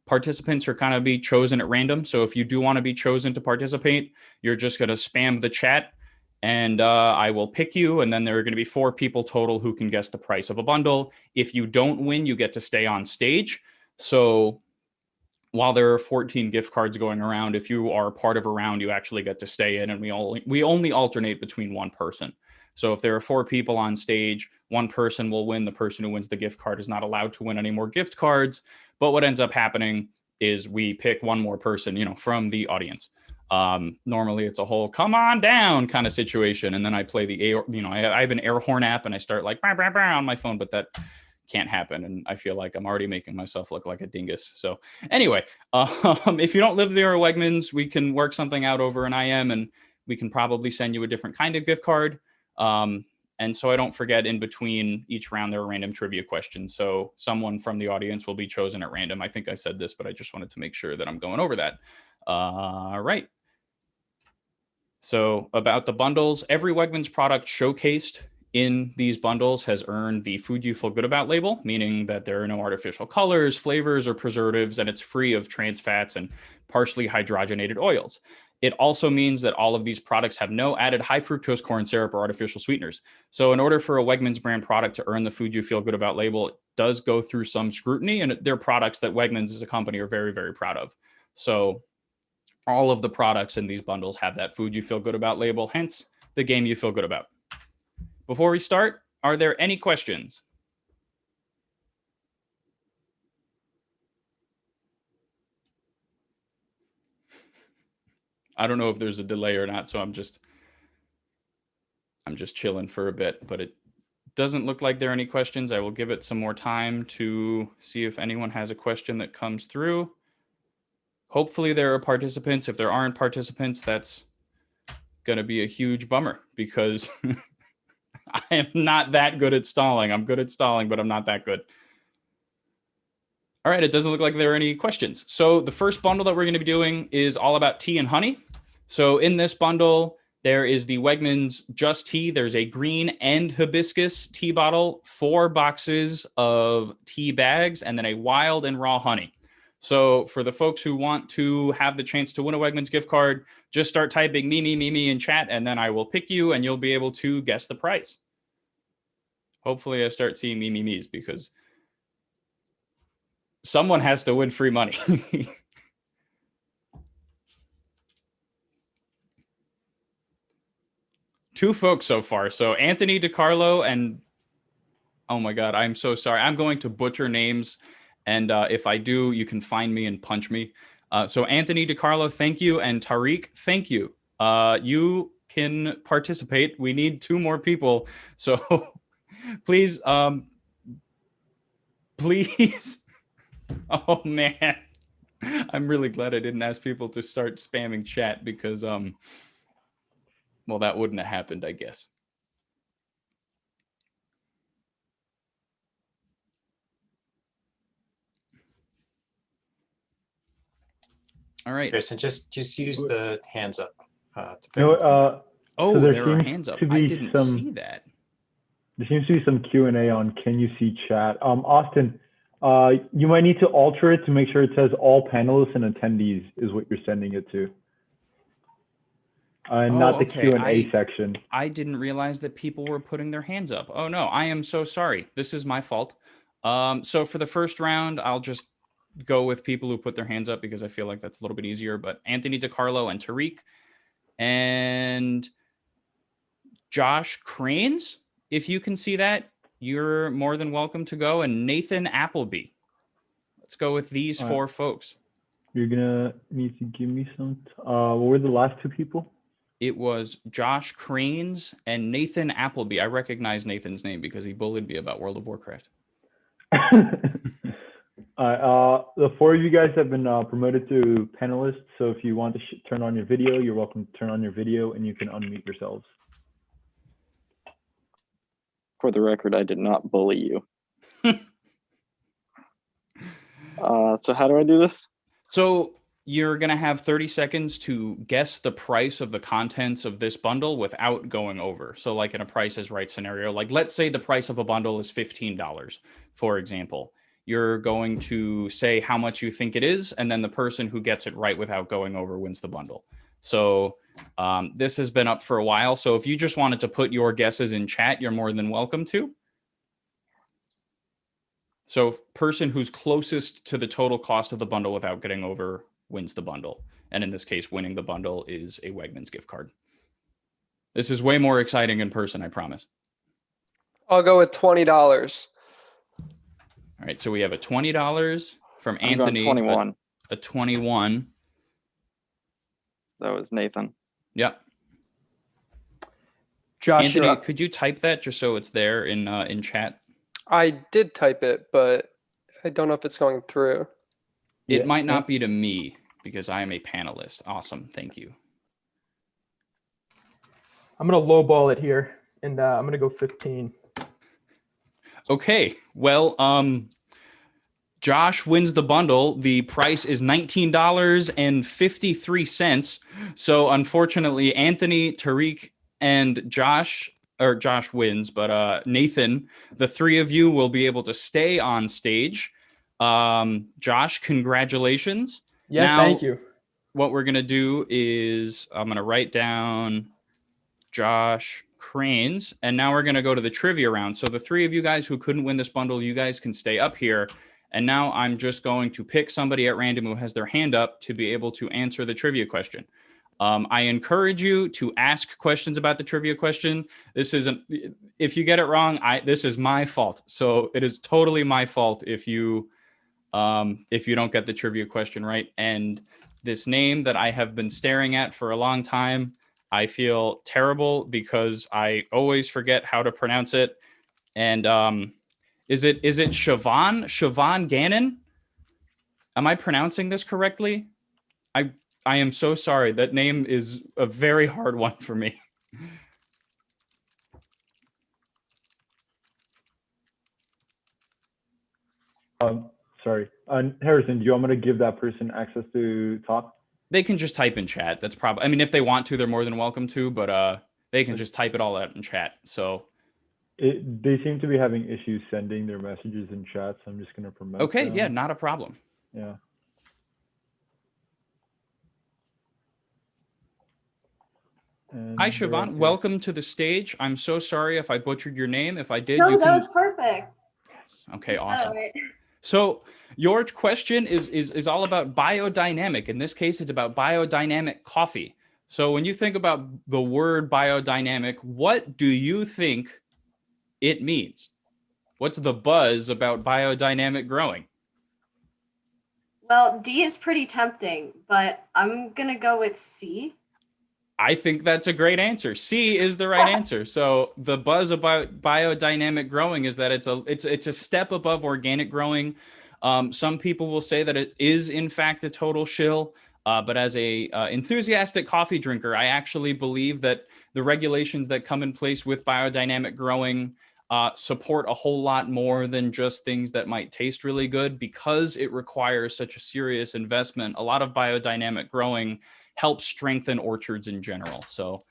Participants are kind of be chosen at random. So if you do want to be chosen to participate, you're just going to spam the chat and I will pick you. And then there are going to be 4 people total who can guess the price of a bundle. If you don't win, you get to stay on stage. So while there are 14 gift cards going around, if you are part of a round, you actually get to stay in, and we only alternate between one person. So if there are 4 people on stage, one person will win. The person who wins the gift card is not allowed to win any more gift cards. But what ends up happening is we pick one more person, from the audience. Normally it's a whole come on down kind of situation. And then I play the air, I have an air horn app and I start like bah, bah, bah on my phone, but that can't happen. And I feel like I'm already making myself look like a dingus. So anyway, if you don't live near a Wegmans, we can work something out over an IM and we can probably send you a different kind of gift card. And so I don't forget, in between each round, there are random trivia questions. So someone from the audience will be chosen at random. I think I said this, but I just wanted to make sure that I'm going over that. Right. So about the bundles, every Wegmans product showcased in these bundles has earned the Food You Feel Good About label, meaning that there are no artificial colors, flavors, or preservatives, and it's free of trans fats and partially hydrogenated oils. It also means that all of these products have no added high fructose corn syrup or artificial sweeteners. So in order for a Wegmans brand product to earn the Food You Feel Good About label, it does go through some scrutiny, and they're products that Wegmans as a company are very, very proud of. So all of the products in these bundles have that Food You Feel Good About label, hence the game you feel good about. Before we start, are there any questions? I don't know if there's a delay or not, so I'm just chilling for a bit, but it doesn't look like there are any questions. I will give it some more time to see if anyone has a question that comes through. Hopefully there are participants. If there aren't participants, that's going to be a huge bummer because I am not that good at stalling. I'm good at stalling, but I'm not that good. All right, it doesn't look like there are any questions. So the first bundle that we're going to be doing is all about tea and honey. So in this bundle, there is the Wegmans Just Tea. There's a green and hibiscus tea bottle, 4 boxes of tea bags, and then a wild and raw honey. So for the folks who want to have the chance to win a Wegmans gift card, just start typing me in chat, and then I will pick you, and you'll be able to guess the price. Hopefully I start seeing me's because someone has to win free money. 2 folks so far. So Anthony DiCarlo and, oh my God, I'm so sorry. I'm going to butcher names. And if I do, you can find me and punch me. So Anthony DiCarlo, thank you. And Tariq, thank you. You can participate. We need 2 more people. So please, please. Oh man. I'm really glad I didn't ask people to start spamming chat because, well, that wouldn't have happened, I guess. All right. Harrison, just use the hands up. So there are seems hands up. to I be didn't some- see that. There seems to be some Q&A on Can You See Chat. Austin, you might need to alter it to make sure it says all panelists and attendees is what you're sending it to. Not the okay. Q&A section. I didn't realize that people were putting their hands up. Oh no, I am so sorry. This is my fault. So for the first round, I'll just go with people who put their hands up because I feel like that's a little bit easier. But Anthony DiCarlo and Tariq and Josh Cranes, if you can see that, you're more than welcome to go. And Nathan Appleby. Let's go with these 4 folks. You're gonna need to give me some. What were the last 2 people? It was Josh Cranes and Nathan Appleby. I recognize Nathan's name because he bullied me about World of Warcraft. The four of you guys have been promoted to panelists. So if you want to turn on your video, you're welcome to turn on your video and you can unmute yourselves. For the record, I did not bully you. So how do I do this? So you're going to have 30 seconds to guess the price of the contents of this bundle without going over. So like in a Price is Right scenario, like let's say the price of a bundle is $15, for example. You're going to say how much you think it is, and then the person who gets it right without going over wins the bundle. So this has been up for a while. So if you just wanted to put your guesses in chat, you're more than welcome to. So person who's closest to the total cost of the bundle without getting over wins the bundle. And in this case, winning the bundle is a Wegmans gift card. This is way more exciting in person, I promise. I'll go with $20. All right, so we have a $20 from I'm going Anthony. 21. A 21. That was Nathan. Yep. Josh, Anthony, could you type that just so it's there in chat? I did type it, but I don't know if it's going through. It might not be to me because I am a panelist. Awesome. Thank you. I'm going to lowball it here, and I'm going to go 15. Okay. Well, Josh wins the bundle. The price is $19.53. So unfortunately, Anthony, Tariq, and Josh wins, but Nathan, the three of you will be able to stay on stage. Josh, congratulations. Yeah, now, thank you. What we're going to do is I'm going to write down Josh Cranes, and now we're going to go to the trivia round. So the three of you guys who couldn't win this bundle, you guys can stay up here. And now I'm just going to pick somebody at random who has their hand up to be able to answer the trivia question. I encourage you to ask questions about the trivia question. This isn't, if you get it wrong, this is my fault. So it is totally my fault if you don't get the trivia question right. And this name that I have been staring at for a long time, I feel terrible because I always forget how to pronounce it. And is it Siobhan Gannon? Am I pronouncing this correctly? I am so sorry. That name is a very hard one for me. Sorry. Harrison, do you want me to give that person access to talk? They can just type in chat. That's probably, I mean, if they want to, they're more than welcome to, but they can just type it all out in chat. So they seem to be having issues sending their messages in chat, so I'm just going to promote okay, them. yeah, not a problem. Yeah. Hi, Siobhan. Welcome to the stage. I'm so sorry if I butchered your name. If I did, No, you that can... was perfect. Okay, All awesome. right. So your question is all about biodynamic. In this case, it's about biodynamic coffee. So when you think about the word biodynamic, what do you think it means? What's the buzz about biodynamic growing? Well, D is pretty tempting, but I'm gonna go with C. I think that's a great answer. C is the right answer. So the buzz about biodynamic growing is that it's a step above organic growing. Some people will say that it is in fact a total shill, but as a enthusiastic coffee drinker, I actually believe that the regulations that come in place with biodynamic growing support a whole lot more than just things that might taste really good, because it requires such a serious investment. A lot of biodynamic growing helps strengthen orchards in general. So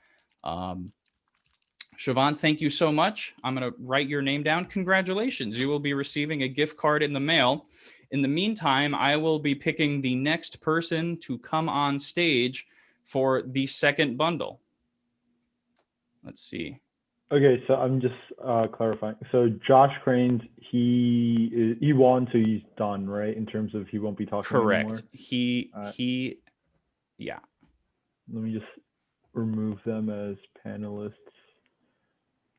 Siobhan, thank you so much. I'm going to write your name down. Congratulations. You will be receiving a gift card in the mail. In the meantime, I will be picking the next person to come on stage for the second bundle. Let's see. Okay, so I'm just clarifying. So Josh Cranes, he won, so he's done, right? In terms of he won't be talking Correct. anymore. Yeah. Let me just remove them as panelists.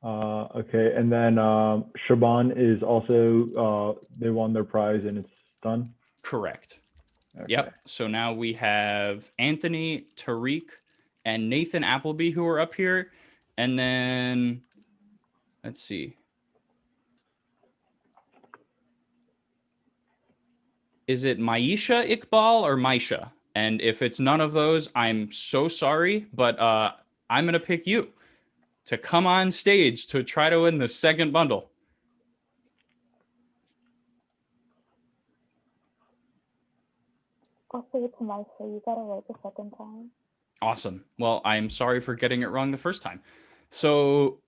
Okay, and then Shaban is also, they won their prize and it's done? Correct. Okay. Yep. So now we have Anthony, Tariq, and Nathan Appleby who are up here. And then, let's see. is it Maisha Iqbal or Maisha? And if it's none of those, I'm so sorry, but I'm going to pick you to come on stage to try to win the second bundle. I'll say it to Maisha. You got it right the second time. Awesome. Well, I'm sorry for getting it wrong the first time. So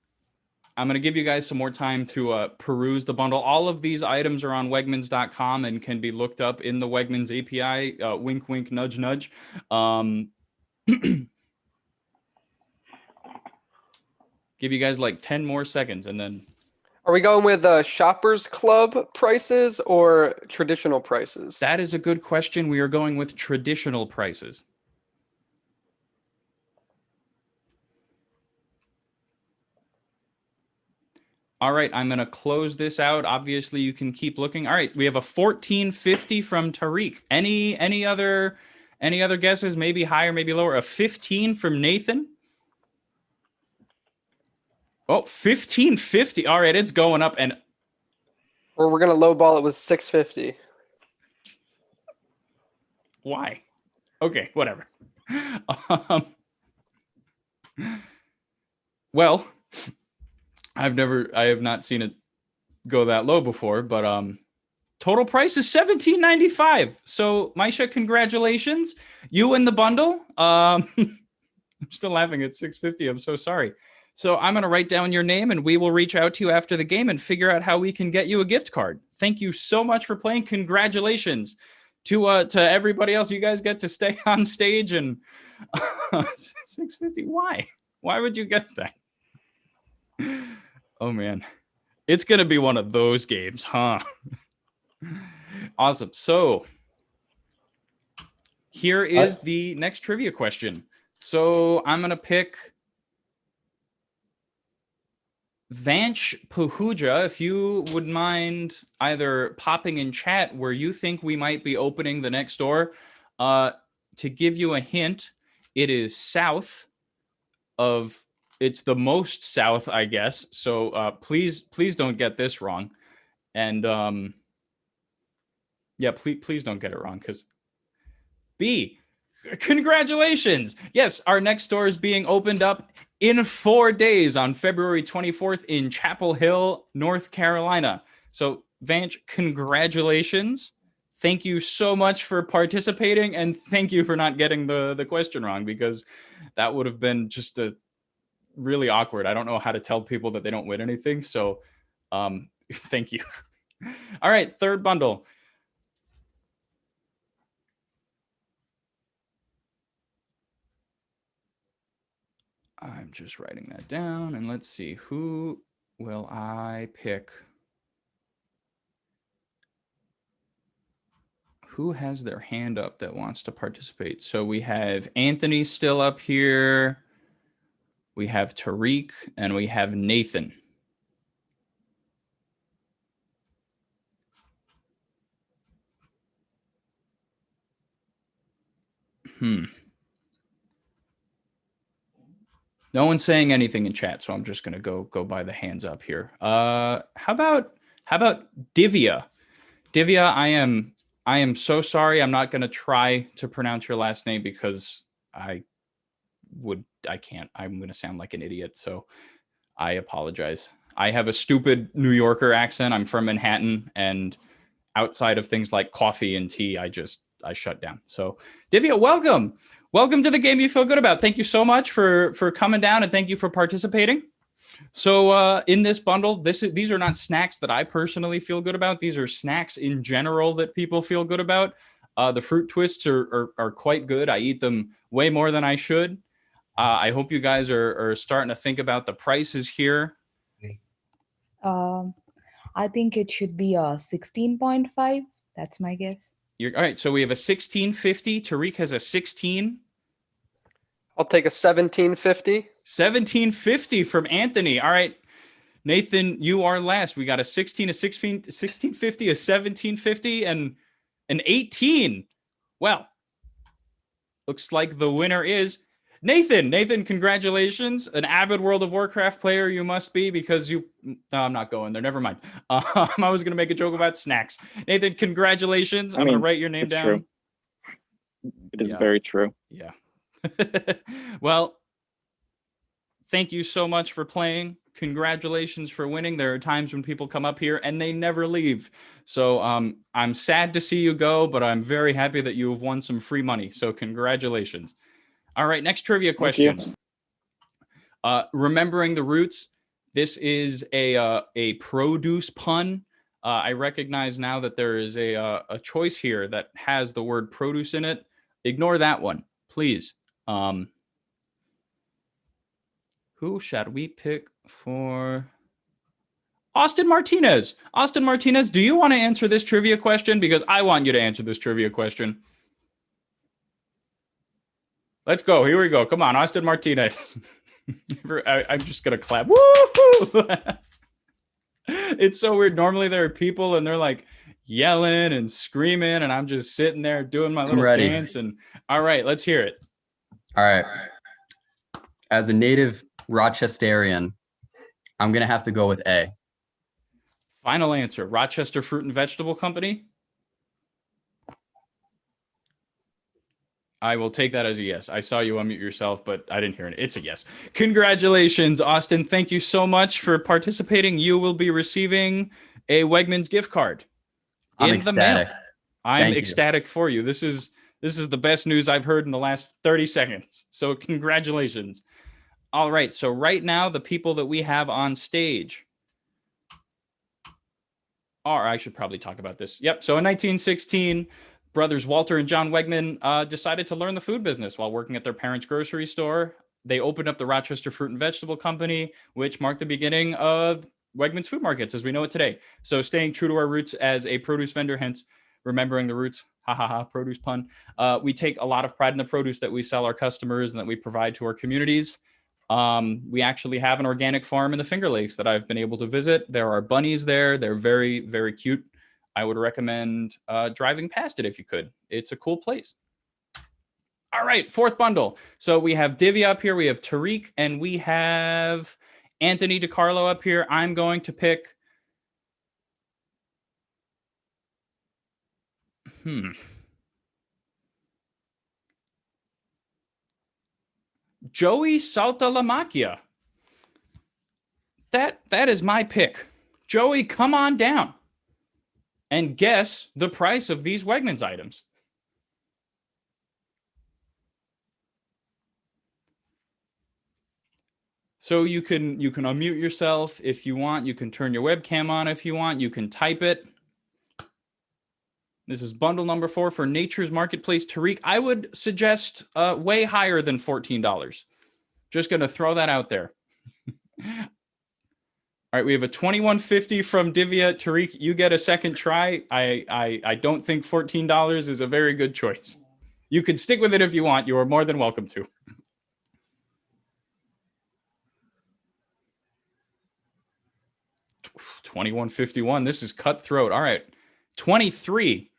I'm going to give you guys some more time to peruse the bundle. All of these items are on Wegmans.com and can be looked up in the Wegmans API. Wink, wink, nudge, nudge. Give you guys like 10 more seconds and then... Are we going with Shoppers Club prices or traditional prices? That is a good question. We are going with traditional prices. All right, I'm going to close this out. Obviously, you can keep looking. All right, we have a 1450 from Tariq. Any other guesses? Maybe higher, maybe lower. A 15 from Nathan. Oh, 1550. All right, it's going up. And or we're going to lowball it with 650. Why? Okay, whatever. Well, I have not seen it go that low before, but total price is $17.95. So Maisha, congratulations. You win the bundle. I'm still laughing at 650. I'm so sorry. So I'm going to write down your name and we will reach out to you after the game and figure out how we can get you a gift card. Thank you so much for playing. Congratulations to everybody else. You guys get to stay on stage and 650. Why would you guess that? Oh man, it's going to be one of those games, huh? Awesome. So here is the next trivia question. So I'm going to pick Vanch Pahuja, if you would mind either popping in chat where you think we might be opening the next door. To give you a hint, it is south of, it's the most south, I guess. So please don't get this wrong. And yeah, please don't get it wrong, because B, congratulations. Yes, our next store is being opened up in 4 days on February 24th in Chapel Hill, North Carolina. So Vanch, congratulations. Thank you so much for participating, and thank you for not getting the question wrong, because that would have been just a really awkward. I don't know how to tell people that they don't win anything. So thank you. All right, third bundle. I'm just writing that down, and let's see, who will I pick? Who has their hand up that wants to participate? So we have Anthony still up here. We have Tariq, and we have Nathan. No one's saying anything in chat, so I'm just gonna go by the hands up here. How about Divya? Divya, I am so sorry. I'm not gonna try to pronounce your last name because I can't. I'm gonna sound like an idiot, so I apologize. I have a stupid New Yorker accent. I'm from Manhattan, and outside of things like coffee and tea, I shut down. So Divya, welcome. Welcome to the game you feel good about. Thank you so much for coming down, and thank you for participating. So in this bundle, these are not snacks that I personally feel good about. These are snacks in general that people feel good about. The fruit twists are quite good. I eat them way more than I should. I hope you guys are starting to think about the prices here. I think it should be a 16.5. That's my guess. All right, so we have a 1650. Tariq has a 16. I'll take a 1750. 1750 from Anthony. All right, Nathan, you are last. We got a 16, a 16, 1650, a 1750, and an 18. Well, looks like the winner is Nathan, congratulations. An avid World of Warcraft player you must be because you... No, I'm not going there. Never mind. I was going to make a joke about snacks. Nathan, congratulations. I'm going to write your name it's down. true. It is very true. Yeah. Well, thank you so much for playing. Congratulations for winning. There are times when people come up here and they never leave. So I'm sad to see you go, but I'm very happy that you have won some free money. So congratulations. All right, next trivia question. Remembering the roots. This is a produce pun. I recognize now that there is a choice here that has the word produce in it. Ignore that one, please. Who shall we pick for? Austin Martinez. Austin Martinez, do you want to answer this trivia question? Because I want you to answer this trivia question. Let's go. Here we go. Come on, Austin Martinez. I'm just going to clap. Woo! It's so weird. Normally there are people and they're like yelling and screaming, and I'm just sitting there doing my little ready. dance. And all right, let's hear it. All right. As a native Rochesterian, I'm going to have to go with A. Final answer. Rochester Fruit and Vegetable Company. I will take that as a yes. I saw you unmute yourself, but I didn't hear it. It's a yes. Congratulations, Austin. Thank you so much for participating. You will be receiving a Wegmans gift card I'm in ecstatic. the mail. I'm Thank you. ecstatic for you. This is the best news I've heard in the last 30 seconds. So congratulations. All right. So right now, the people that we have on stage are, I should probably talk about this. Yep. So in 1916, brothers Walter and John Wegman decided to learn the food business while working at their parents' grocery store. They opened up the Rochester Fruit and Vegetable Company, which marked the beginning of Wegmans Food Markets as we know it today. So staying true to our roots as a produce vendor, hence remembering the roots, produce pun. We take a lot of pride in the produce that we sell our customers and that we provide to our communities. We actually have an organic farm in the Finger Lakes that I've been able to visit. There are bunnies there. They're very, very cute. I would recommend driving past it if you could. It's a cool place. All right, fourth bundle. So we have Divya up here. We have Tariq, and we have Anthony DiCarlo up here. I'm going to pick... Joey Saltalamacchia. That is my pick. Joey, come on down and guess the price of these Wegmans items. So you can unmute yourself if you want. You can turn your webcam on if you want. You can type it. This is bundle number 4 for Nature's Marketplace. Tariq, I would suggest way higher than $14. Just going to throw that out there. All right, we have a $21.50 from Divya. Tariq, you get a second try. I don't think $14 is a very good choice. You could stick with it if you want. You are more than welcome to. $21.51. This is cutthroat. All right, 23.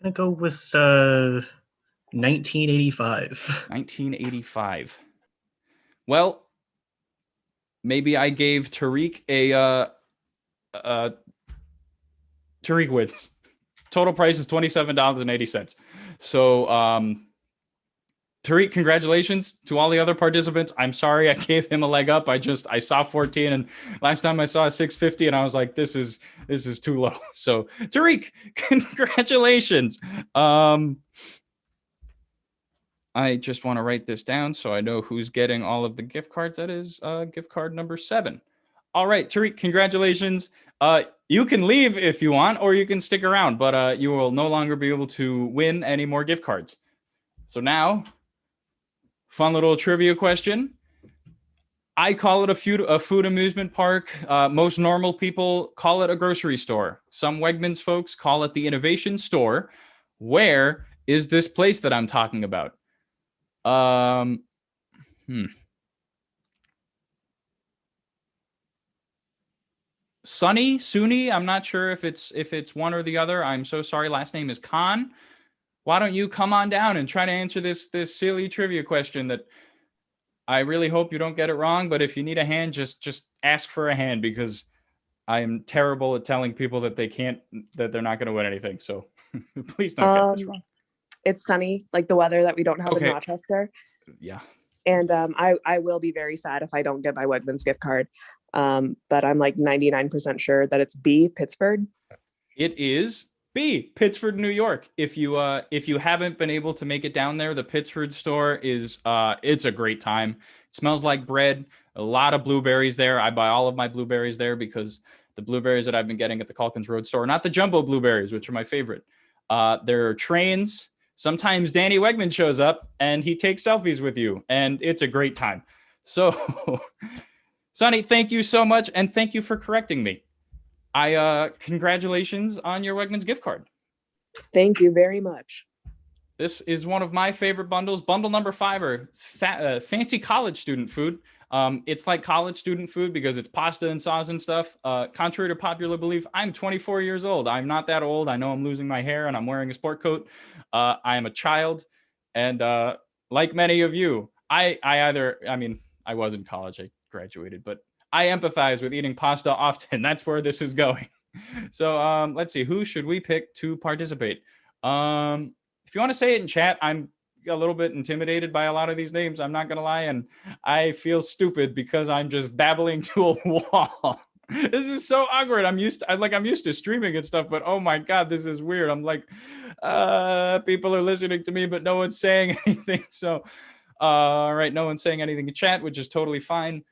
I'm gonna go with 1985. 1985. Well, maybe I gave Tariq Tariq wins. Total price is $27.80. So Tariq, congratulations to all the other participants. I'm sorry I gave him a leg up. I saw 14, and last time I saw a 650, and I was like, this is too low. So Tariq, congratulations. I just want to write this down so I know who's getting all of the gift cards. That is gift card number 7. All right, Tariq, congratulations. You can leave if you want, or you can stick around, but you will no longer be able to win any more gift cards. So now, fun little trivia question. I call it a food amusement park. Most normal people call it a grocery store. Some Wegmans folks call it the Innovation Store. Where is this place that I'm talking about? Sunny, I'm not sure if it's one or the other. I'm so sorry. Last name is Khan. why don't you come on down and try to answer this silly trivia question that I really hope you don't get it wrong, but if you need a hand, just ask for a hand, because I am terrible at telling people that they're not going to win anything. So please don't get this wrong. It's sunny, like the weather that we don't have in Okay. Rochester. Yeah. And I will be very sad if I don't get my Wegmans gift card. But I'm like 99% sure that it's B, Pittsburgh. It is B, Pittsford, New York. If you haven't been able to make it down there, the Pittsford store is it's a great time. It smells like bread. A lot of blueberries there. I buy all of my blueberries there because the blueberries that I've been getting at the Calkins Road store, not the jumbo blueberries, which are my favorite. There are trains. Sometimes Danny Wegman shows up and he takes selfies with you, and it's a great time. So, Sonny, thank you so much, and thank you for correcting me. Congratulations on your Wegmans gift card. Thank you very much. This is one of my favorite bundles. Bundle number 5 are fancy college student food. It's like college student food because it's pasta and sauce and stuff. Contrary to popular belief, I'm 24 years old. I'm not that old. I know I'm losing my hair and I'm wearing a sport coat. I am a child. And like many of you, I was in college. I graduated, but I empathize with eating pasta often. That's where this is going. So let's see. Who should we pick to participate? If you want to say it in chat, I'm a little bit intimidated by a lot of these names. I'm not going to lie. And I feel stupid because I'm just babbling to a wall. This is so awkward. I'm used to streaming and stuff, but oh my God, this is weird. I'm like, people are listening to me, but no one's saying anything. So, all right. No one's saying anything in chat, which is totally fine.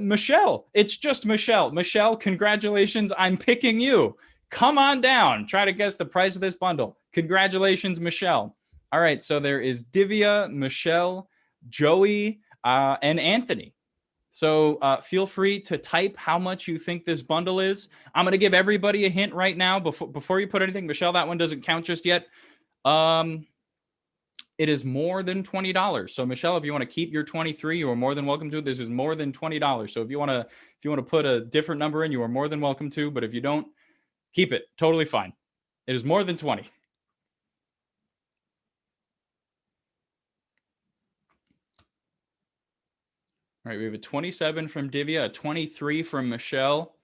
Michelle, it's just Michelle. Michelle, congratulations. I'm picking you. Come on down. Try to guess the price of this bundle. Congratulations, Michelle. All right. So there is Divya, Michelle, Joey, and Anthony. So feel free to type how much you think this bundle is. I'm going to give everybody a hint right now before you put anything. Michelle, that one doesn't count just yet. It is more than $20. So Michelle, if you want to keep your 23, you are more than welcome to. This is more than $20. So if you want to put a different number in, you are more than welcome to. But if you don't, keep it. Totally fine. It is more than 20. All right, we have a 27 from Divya, a 23 from Michelle,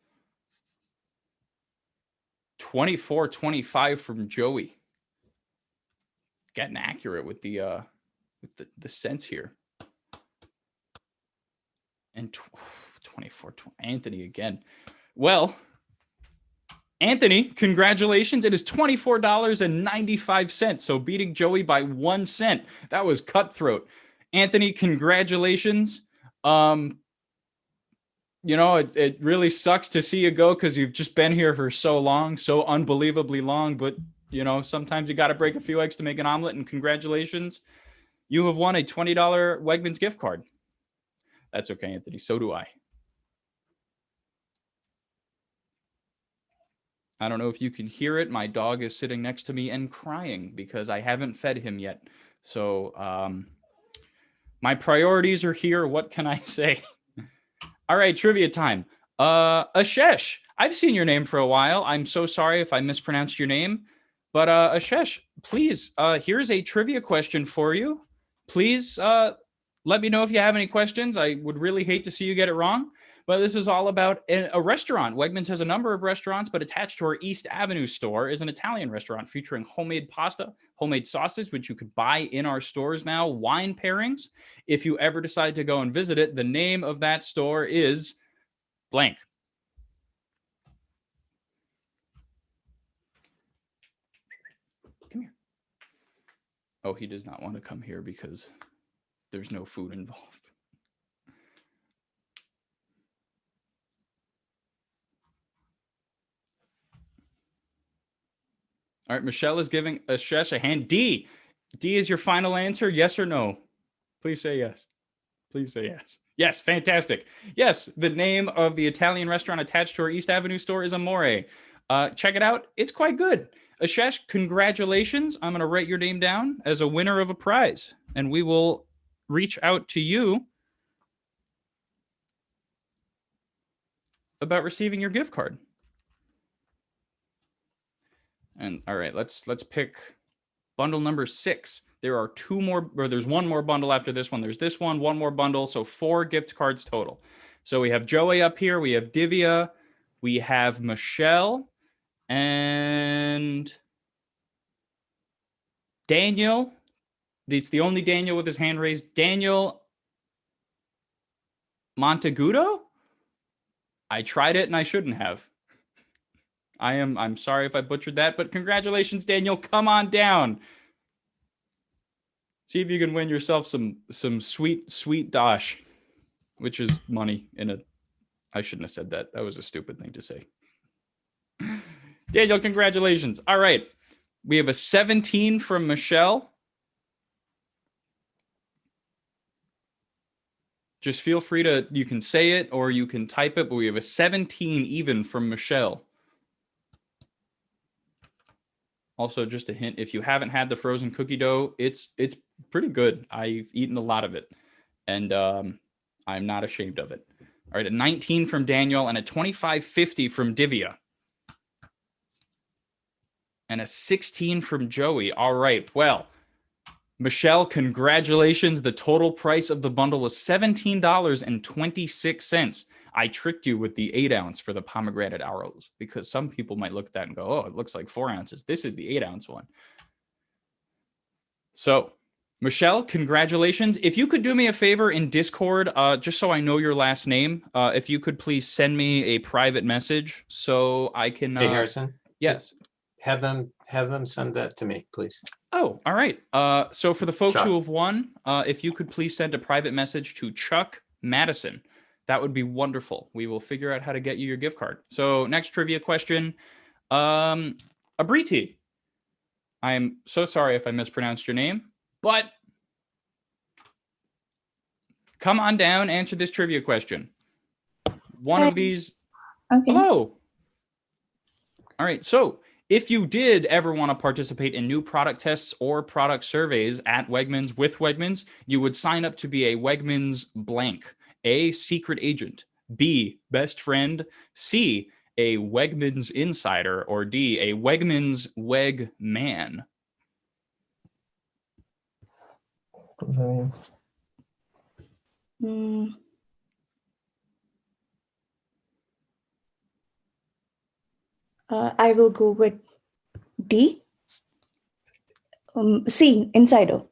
24-25 from Joey. Getting accurate with the cents here. And 24, Anthony again. Well, Anthony, congratulations. It is $24.95. So beating Joey by 1 cent. That was cutthroat. Anthony, congratulations. It really sucks to see you go because you've just been here for so long, so unbelievably long. But, sometimes you got to break a few eggs to make an omelet. And congratulations. You have won a $20 Wegmans gift card. That's okay, Anthony. So do I. I don't know if you can hear it. My dog is sitting next to me and crying because I haven't fed him yet. So my priorities are here. What can I say? All right, trivia time. Ashesh, I've seen your name for a while. I'm so sorry if I mispronounced your name. But Ashesh, please, here's a trivia question for you. Please let me know if you have any questions. I would really hate to see you get it wrong. But this is all about a restaurant. Wegmans has a number of restaurants, but attached to our East Avenue store is an Italian restaurant featuring homemade pasta, homemade sauces, which you could buy in our stores now, wine pairings. If you ever decide to go and visit it, the name of that store is blank. Come here. Oh, he does not want to come here because there's no food involved. All right, Michelle is giving Ashesh a hand. D is your final answer, yes or no? Please say yes. Please say yes. Yes, fantastic. Yes, the name of the Italian restaurant attached to our East Avenue store is Amore. Check it out. It's quite good. Ashesh, congratulations. I'm going to write your name down as a winner of a prize, and we will reach out to you about receiving your gift card. And all right, let's pick bundle number 6. There are 2 more, or there's 1 more bundle after this one. There's this one more bundle, so 4 gift cards total. So we have Joey up here, we have Divya, we have Michelle, and Daniel. It's the only Daniel with his hand raised. Daniel Montegudo? I tried it and I shouldn't have. I'm sorry if I butchered that, but congratulations, Daniel. Come on down. See if you can win yourself some sweet dosh, which is money in a. I shouldn't have said that. That was a stupid thing to say. Daniel, congratulations. All right. We have a 17 from Michelle. Just feel free to, you can say it or you can type it, but we have a 17 even from Michelle. Also, just a hint, if you haven't had the frozen cookie dough, it's pretty good. I've eaten a lot of it, and I'm not ashamed of it. All right, a 19 from Daniel and a 25.50 from Divya. And a 16 from Joey. All right, well, Michelle, congratulations. The total price of the bundle was $17.26. I tricked you with the 8-ounce for the pomegranate arrows because some people might look at that and go, oh, it looks like 4 ounces. This is the 8-ounce one. So, Michelle, congratulations. If you could do me a favor in Discord, just so I know your last name, if you could please send me a private message so I can... Hey, Harrison. Yes. Have them send that to me, please. Oh, all right. So for the folks Chuck. who have won, if you could please send a private message to Chuck Madison. That would be wonderful. We will figure out how to get you your gift card. So next trivia question. Abriti. I am so sorry if I mispronounced your name, but come on down, answer this trivia question. One of these. Okay. Hello. All right. So if you did ever want to participate in new product tests or product surveys at Wegmans with Wegmans, you would sign up to be a Wegmans blank. A, secret agent. B, best friend. C, a Wegmans insider. Or D, a Wegmans Weg man. What does that mean? I will go with D. C, insider.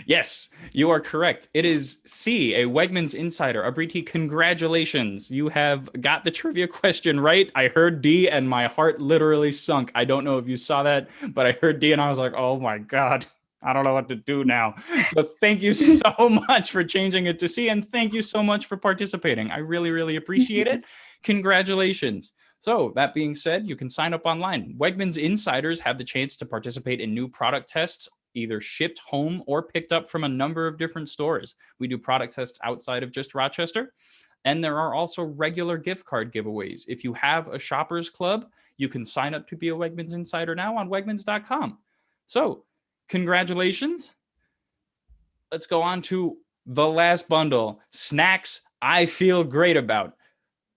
Yes, you are correct. It is C, a Wegmans insider. Abriti, congratulations. You have got the trivia question right. I heard D and my heart literally sunk. I don't know if you saw that, but I heard D and I was like, oh my God, I don't know what to do now. So thank you so much for changing it to C, and thank you so much for participating. I really, really appreciate it. Congratulations. So that being said, you can sign up online. Wegmans insiders have the chance to participate in new product tests, either shipped home or picked up from a number of different stores. We do product tests outside of just Rochester. And there are also regular gift card giveaways. If you have a shoppers club, you can sign up to be a Wegmans insider now on Wegmans.com. So congratulations. Let's go on to the last bundle. Snacks I feel great about.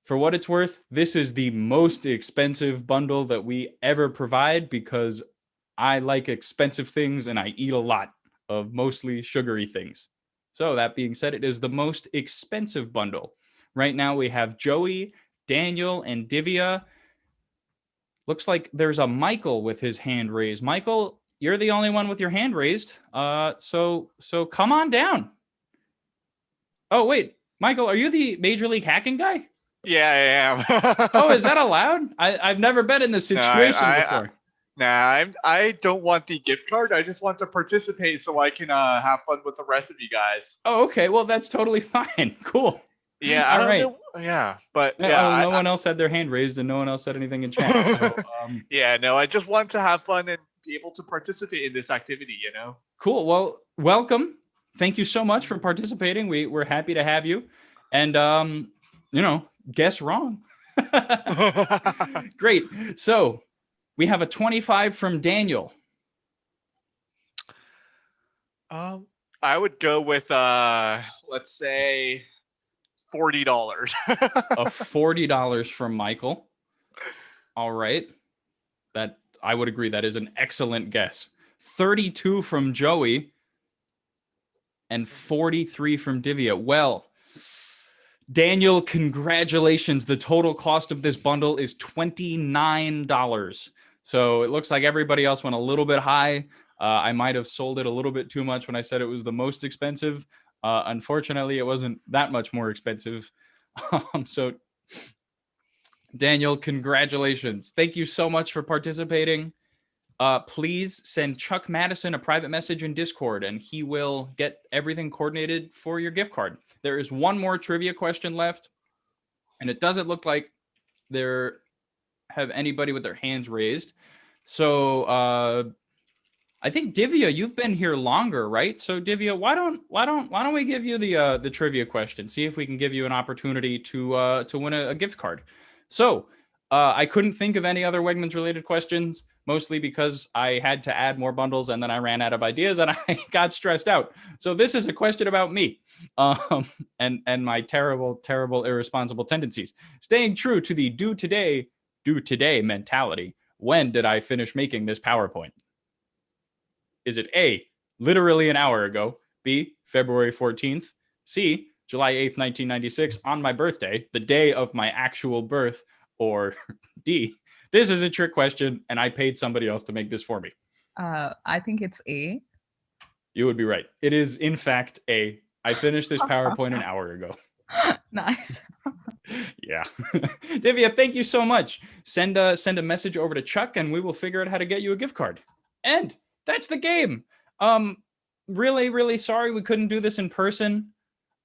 For what it's worth, this is the most expensive bundle that we ever provide because I like expensive things and I eat a lot of mostly sugary things. So that being said, it is the most expensive bundle. Right now we have Joey, Daniel, and Divya. Looks like there's a Michael with his hand raised. Michael, you're the only one with your hand raised. So come on down. Oh, wait, Michael, are you the Major League Hacking guy? Yeah, I am. Oh, is that allowed? I've never been in this situation before. I don't want the gift card. I just want to participate so I can have fun with the rest of you guys. Oh, okay. Well, that's totally fine. Cool. Yeah, I don't know. Yeah, but yeah, no one else had their hand raised and no one else said anything in chat. So, yeah, no, I just want to have fun and be able to participate in this activity, you know? Cool. Well, welcome. Thank you so much for participating. We're happy to have you. And, guess wrong. Great. So we have a 25 from Daniel. I would go with let's say $40. A $40 from Michael. All right. That I would agree. That is an excellent guess. 32 from Joey and 43 from Divya. Well, Daniel, congratulations. The total cost of this bundle is $29. So it looks like everybody else went a little bit high. I might have sold it a little bit too much when I said it was the most expensive. Unfortunately, it wasn't that much more expensive. So Daniel, congratulations. Thank you so much for participating. Please send Chuck Madison a private message in Discord, and he will get everything coordinated for your gift card. There is one more trivia question left, and it doesn't look like there have anybody with their hands raised. So I think Divya, you've been here longer, right? So Divya, why don't we give you the trivia question? See if we can give you an opportunity to win a gift card. So I couldn't think of any other Wegmans related questions, mostly because I had to add more bundles and then I ran out of ideas and I got stressed out. So this is a question about me and my terrible irresponsible tendencies. Staying true to the do today mentality. When did I finish making this PowerPoint? Is it A, literally an hour ago, B, February 14th, C, July 8th, 1996, on my birthday, the day of my actual birth, or D, this is a trick question and I paid somebody else to make this for me? I think it's A. You would be right. It is, in fact, A. I finished this PowerPoint an hour ago. Nice. Yeah. Divya, thank you so much. Send a message over to Chuck and we will figure out how to get you a gift card. And that's the game. Really sorry we couldn't do this in person.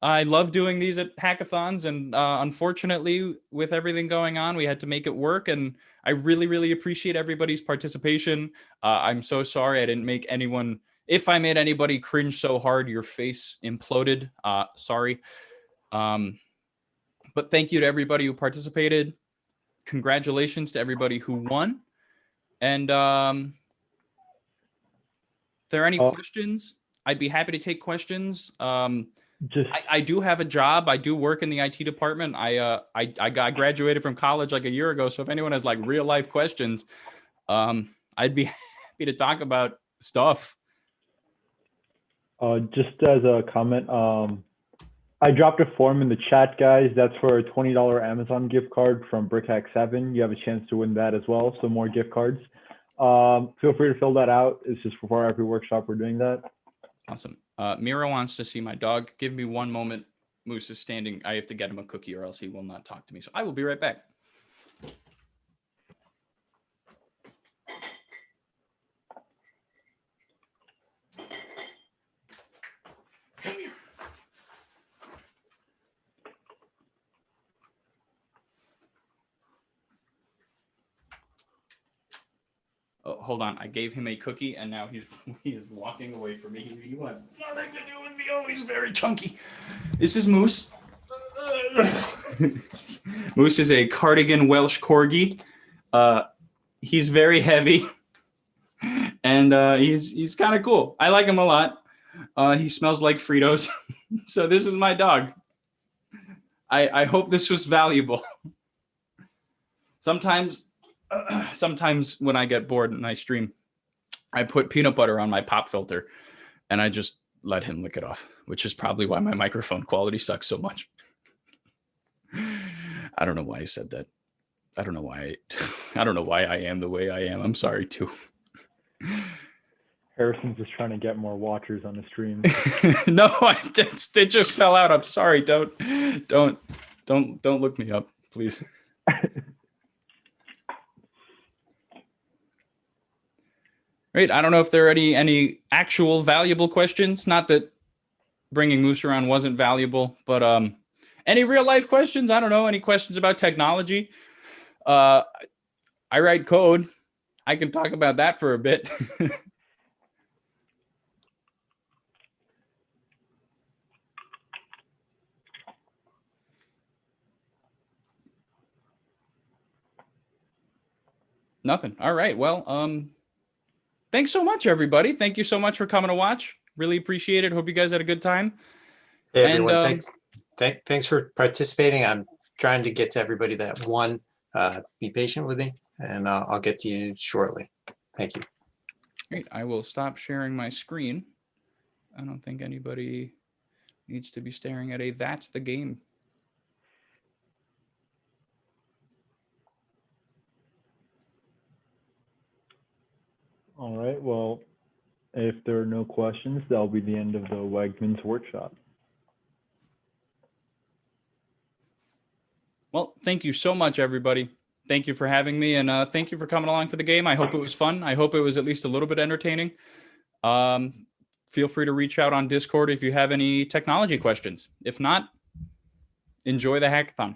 I love doing these at hackathons, and unfortunately, with everything going on, we had to make it work. And I really appreciate everybody's participation. I'm so sorry I didn't make anyone. If I made anybody cringe so hard, your face imploded. Sorry. But thank you to everybody who participated. Congratulations to everybody who won. And if there are any questions, I'd be happy to take questions. I do have a job. I do work in the IT department. I graduated from college like a year ago. So if anyone has like real life questions, I'd be happy to talk about stuff. Just as a comment, I dropped a form in the chat, guys. That's for a $20 Amazon gift card from BrickHack 7. You have a chance to win that as well. So more gift cards. Feel free to fill that out. It's just before every workshop we're doing that. Awesome. Mira wants to see my dog. Give me one moment. Moose is standing. I have to get him a cookie or else he will not talk to me. So I will be right back. Come here. Oh, hold on. I gave him a cookie and now he is walking away from me. He wants nothing to do with me. Oh, he's very chunky. This is Moose. Moose is a cardigan Welsh Corgi. He's very heavy and he's kind of cool. I like him a lot. He smells like Fritos. So this is my dog. I hope this was valuable. Sometimes when I get bored and I stream, I put peanut butter on my pop filter and I just let him lick it off, which is probably why my microphone quality sucks so much. I don't know why I said that. I don't know why I am the way I am. I'm sorry too. Harrison's just trying to get more watchers on the stream. No, it just fell out. I'm sorry. Don't look me up, please. Right. I don't know if there are any actual valuable questions. Not that bringing Moose around wasn't valuable, but any real life questions? I don't know. Any questions about technology? I write code. I can talk about that for a bit. Nothing. All right. Well, thanks so much, everybody. Thank you so much for coming to watch. Really appreciate it. Hope you guys had a good time. Hey, everyone. Thanks for participating. I'm trying to get to everybody that won. Be patient with me. and I'll get to you shortly. Thank you. Great. I will stop sharing my screen. I don't think anybody needs to be staring at a "that's the game." All right. Well, if there are no questions, that'll be the end of the Wegmans workshop. Well, thank you so much, everybody. Thank you for having me, and thank you for coming along for the game. I hope it was fun. I hope it was at least a little bit entertaining. Feel free to reach out on Discord if you have any technology questions. If not, enjoy the hackathon.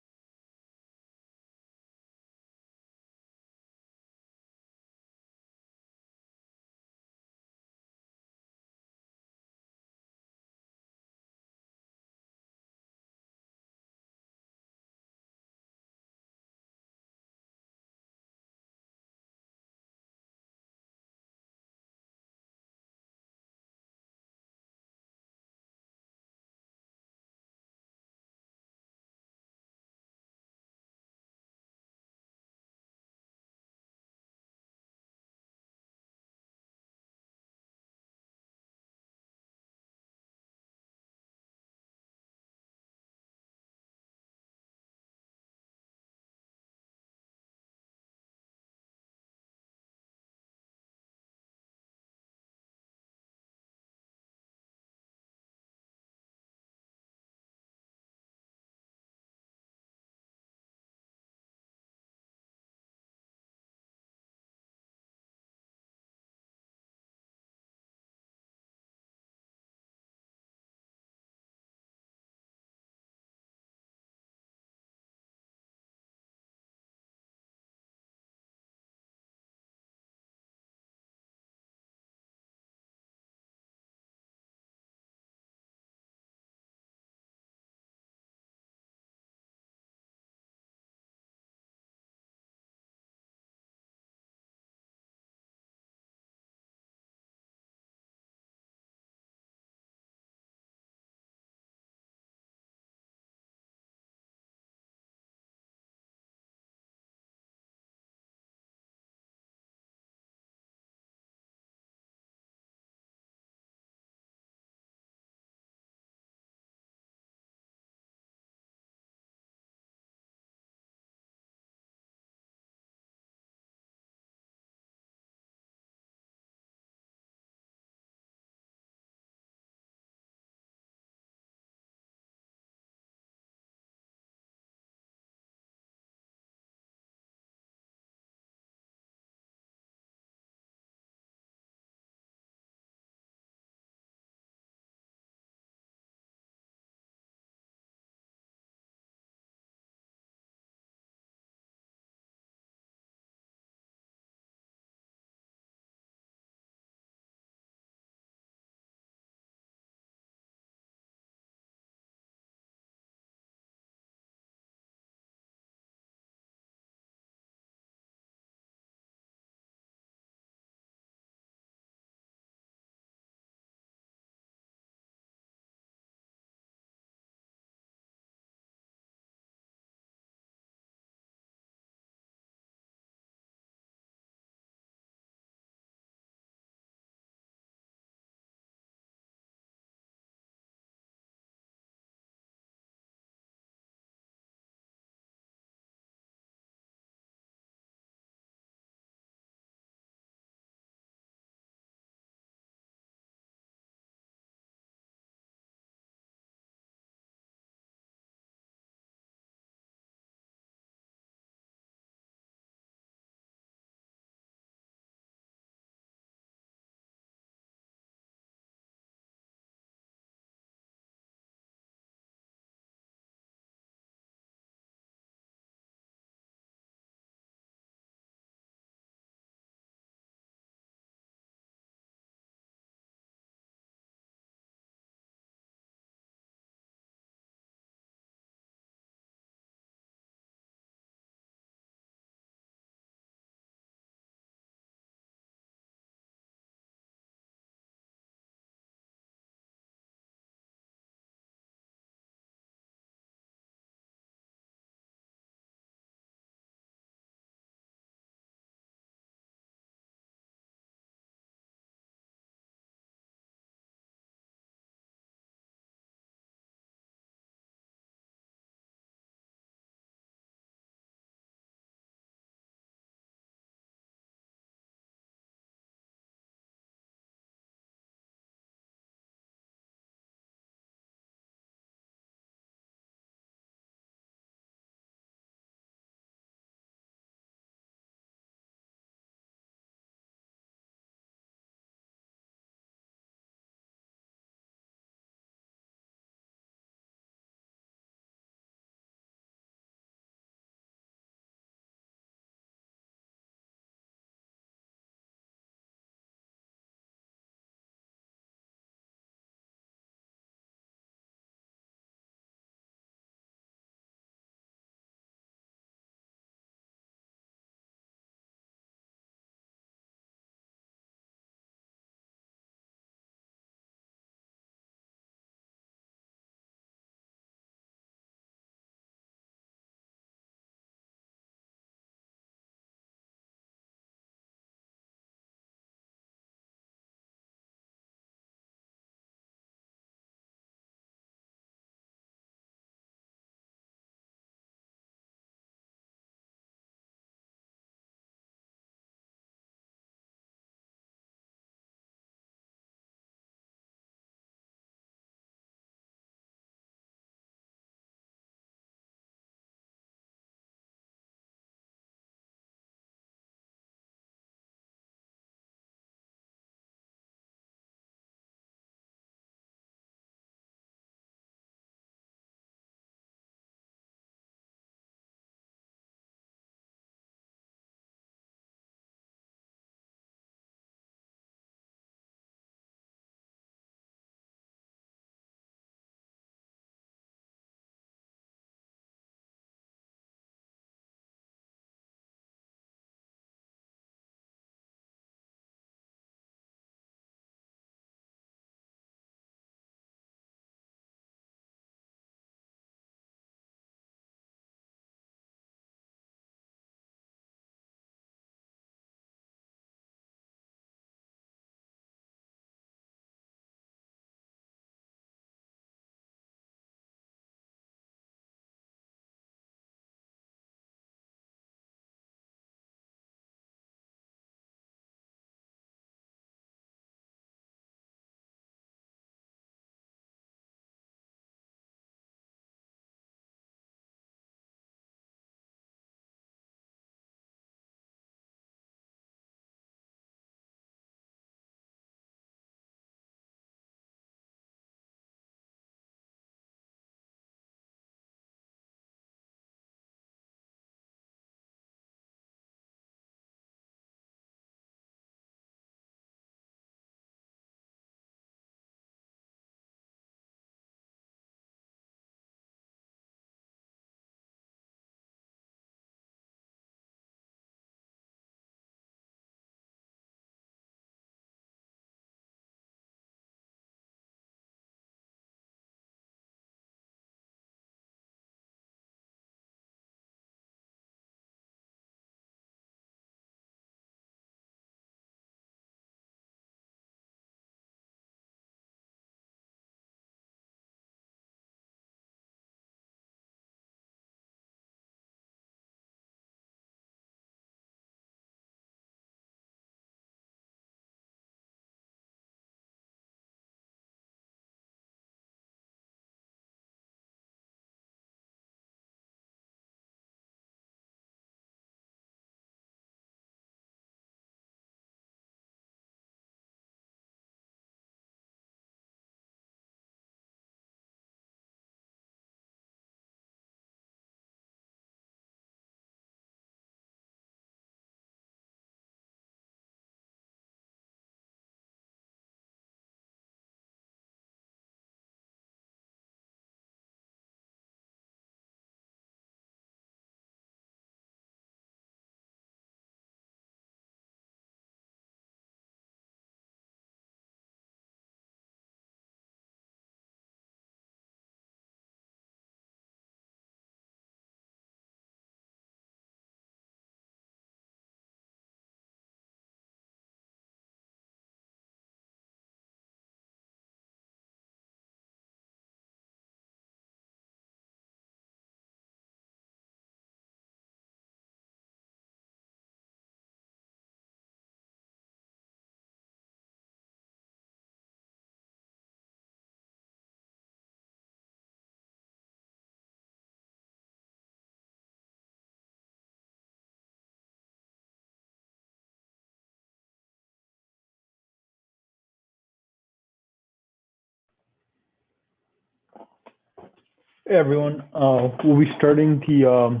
Hey everyone, we'll be starting the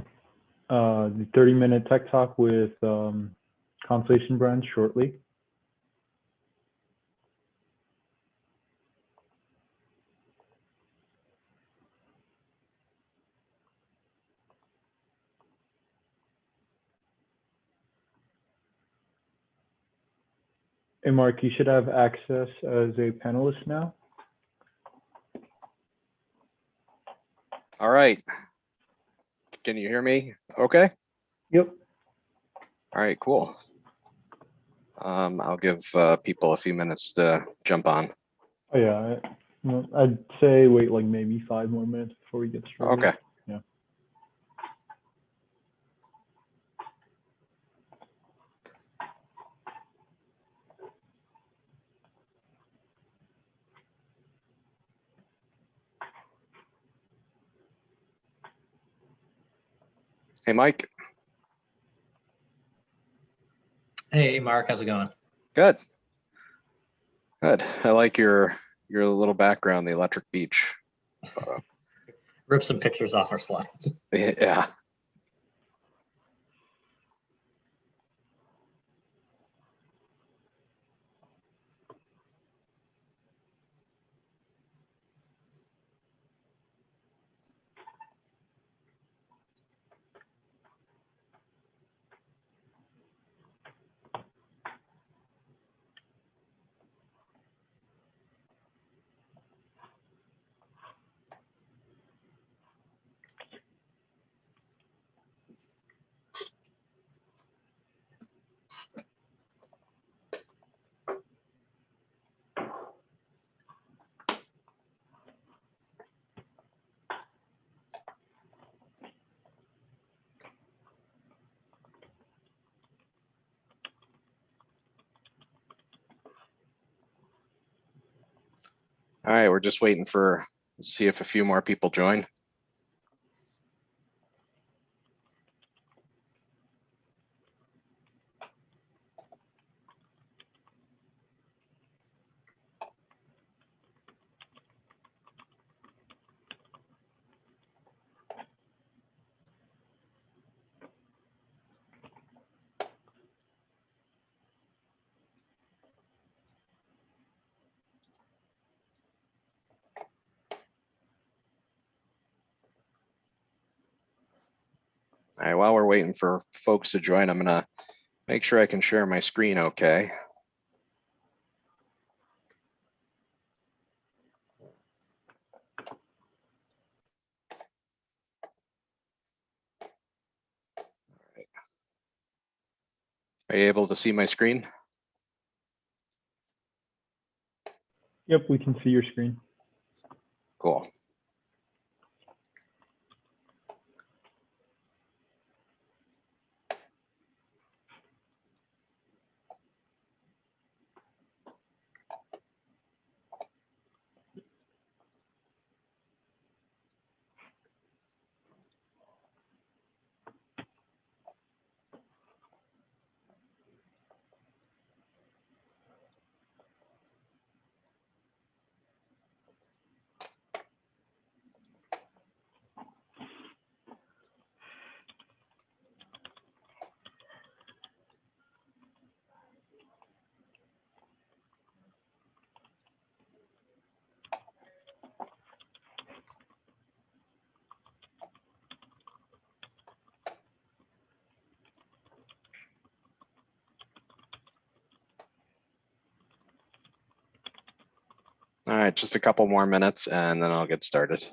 30-minute tech talk with Constellation Brands shortly. Hey Mark, you should have access as a panelist now. All right. Can you hear me? Okay. Yep. All right, cool. I'll give people a few minutes to jump on. Oh yeah, I'd say wait like maybe 5 more minutes before we get started. Okay. Yeah. Hey, Mike. Hey, Mark, how's it going? Good. Good. I like your little background, the electric beach. Rip some pictures off our slides. Yeah. All right, we're just waiting for see if a few more people join. All right, while we're waiting for folks to join, I'm gonna make sure I can share my screen okay. Are you able to see my screen? Yep, we can see your screen. Cool. All right, just a couple more minutes and then I'll get started.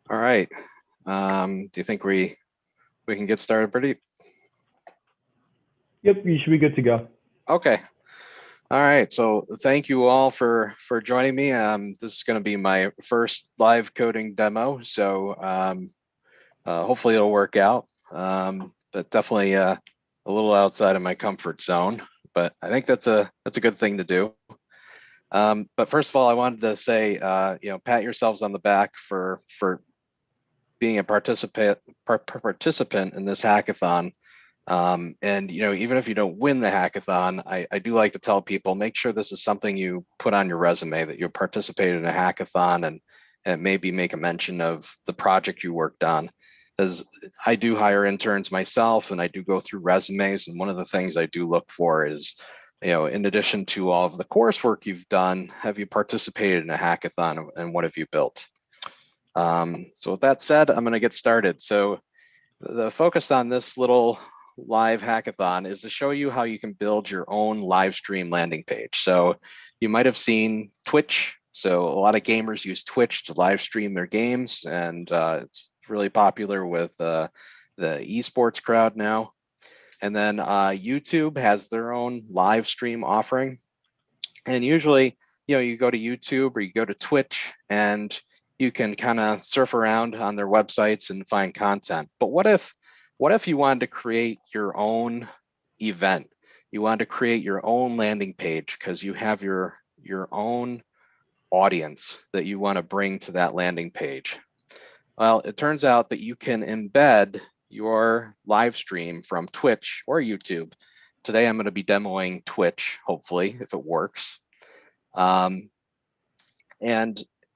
All right. Do you think we can get started, Pretty? Yep, you should be good to go. Okay. All right. So thank you all for joining me. This is going to be my first live coding demo, so hopefully it'll work out. But definitely a little outside of my comfort zone. But I think that's a good thing to do. But first of all, I wanted to say, pat yourselves on the back for being a participant in this hackathon. And even if you don't win the hackathon, I do like to tell people, make sure this is something you put on your resume, that you participated in a hackathon, and maybe make a mention of the project you worked on. As I do hire interns myself, and I do go through resumes, and one of the things I do look for is, in addition to all of the coursework you've done, have you participated in a hackathon, and what have you built? So with that said, I'm going to get started. So the focus on this little live hackathon is to show you how you can build your own live stream landing page. So you might have seen Twitch. So a lot of gamers use Twitch to live stream their games, and it's really popular with the esports crowd now. And then YouTube has their own live stream offering. And usually, you go to YouTube or you go to Twitch, and you can kind of surf around on their websites and find content. But what if you wanted to create your own event? You wanted to create your own landing page because you have your own audience that you want to bring to that landing page. Well, it turns out that you can embed your live stream from Twitch or YouTube. Today, I'm going to be demoing Twitch, hopefully, if it works. And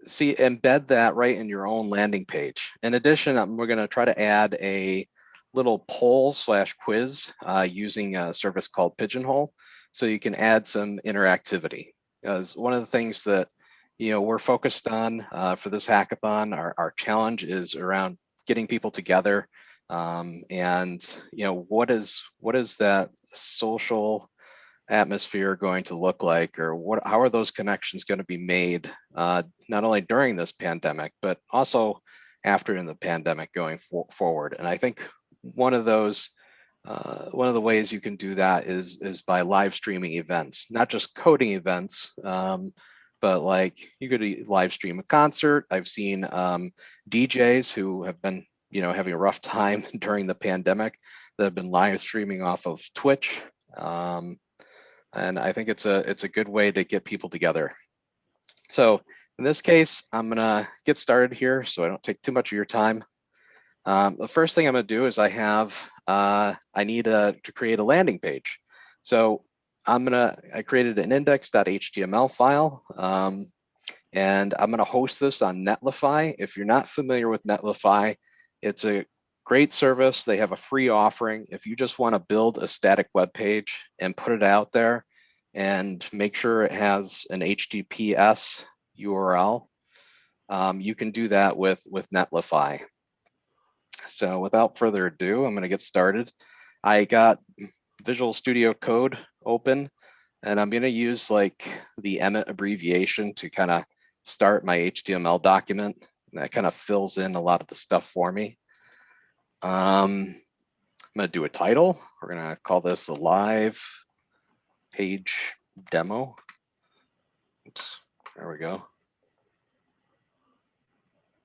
see, embed that right in your own landing page. In addition, we're going to try to add a little poll/quiz using a service called Pigeonhole, so you can add some interactivity. Because one of the things that we're focused on for this hackathon, our challenge is around getting people together, and what is that social atmosphere going to look like, or how are those connections going to be made, not only during this pandemic, but also after in the pandemic going forward. And I think one of the ways you can do that is by live streaming events, not just coding events, but like you could live stream a concert. I've seen DJs who have been having a rough time during the pandemic that have been live streaming off of Twitch. And I think it's a good way to get people together. So in this case, I'm gonna get started here so I don't take too much of your time. The first thing I'm gonna do is I need to create a landing page. So I created an index.html file, and I'm gonna host this on Netlify. If you're not familiar with Netlify, it's a great service. They have a free offering. If you just want to build a static web page and put it out there and make sure it has an HTTPS URL, you can do that with Netlify. So without further ado, I'm going to get started. I got Visual Studio Code open, and I'm going to use like the Emmet abbreviation to kind of start my HTML document. And that kind of fills in a lot of the stuff for me. I'm going to do a title. We're going to call this a live page demo. Oops, there we go.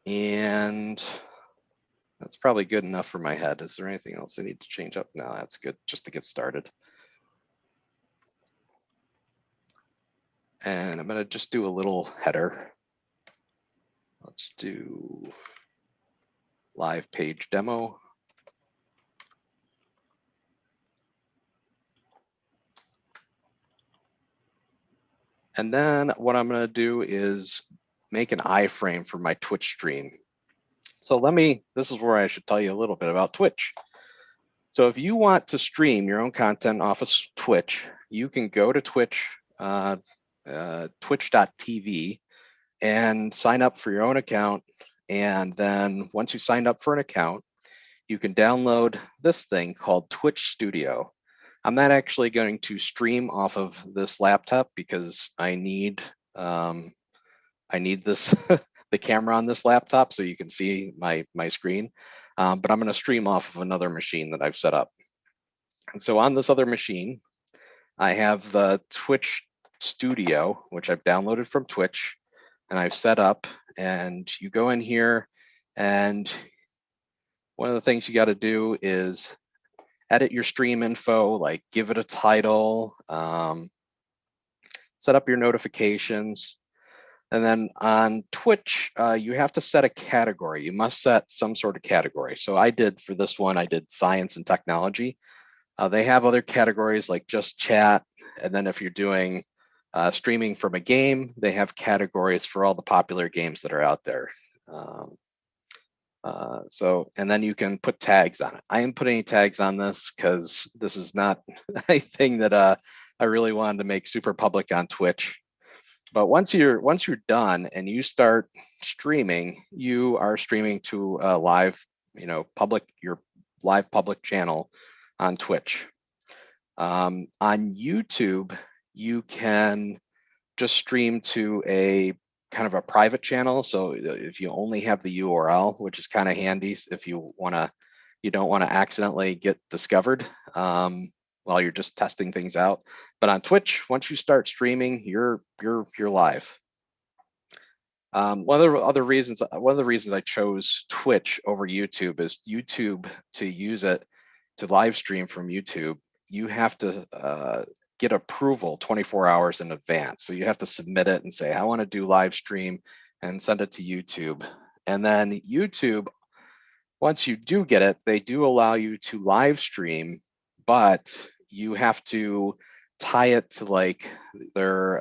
And that's probably good enough for my head. Is there anything else I need to change up? No, that's good just to get started. And I'm going to just do a little header. Let's do live page demo. And then what I'm going to do is make an iframe for my Twitch stream. So this is where I should tell you a little bit about Twitch. So if you want to stream your own content off of Twitch, you can go to Twitch, twitch.tv, and sign up for your own account. And then once you signed up for an account, you can download this thing called Twitch Studio. I'm not actually going to stream off of this laptop because I need this the camera on this laptop so you can see my screen, but I'm going to stream off of another machine that I've set up. And so on this other machine, I have the Twitch Studio, which I've downloaded from Twitch, and I've set up. And you go in here, and one of the things you got to do is edit your stream info, like give it a title, set up your notifications. And then on Twitch, you have to set a category. You must set some sort of category. So I did for this one, I did science and technology. They have other categories like just chat. And then if you're doing streaming from a game, they have categories for all the popular games that are out there. And then you can put tags on it. I didn't put any tags on this because this is not a thing that I really wanted to make super public on Twitch. But once you're done and you start streaming, you are streaming to a live, your live public channel on Twitch. On YouTube, you can just stream to a kind of a private channel. So if you only have the URL, which is kind of handy if you don't want to accidentally get discovered while you're just testing things out. But on Twitch, once you start streaming, you're live. One of the reasons I chose Twitch over YouTube is YouTube, to use it to live stream from YouTube, you have to get approval 24 hours in advance. So you have to submit it and say, I want to do live stream, and send it to YouTube. And then YouTube, once you do get it, they do allow you to live stream, but you have to tie it to like their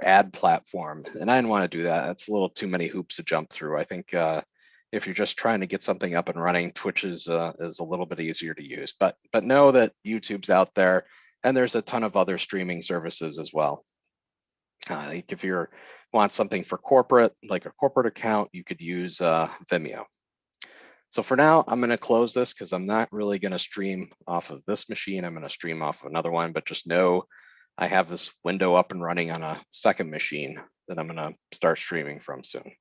ad platform. And I didn't want to do that. That's a little too many hoops to jump through. I think if you're just trying to get something up and running, Twitch is a little bit easier to use. But know that YouTube's out there, and there's a ton of other streaming services as well. Like if you want something for corporate, like a corporate account, you could use Vimeo. So for now, I'm going to close this because I'm not really going to stream off of this machine. I'm going to stream off of another one, but just know I have this window up and running on a second machine that I'm going to start streaming from soon.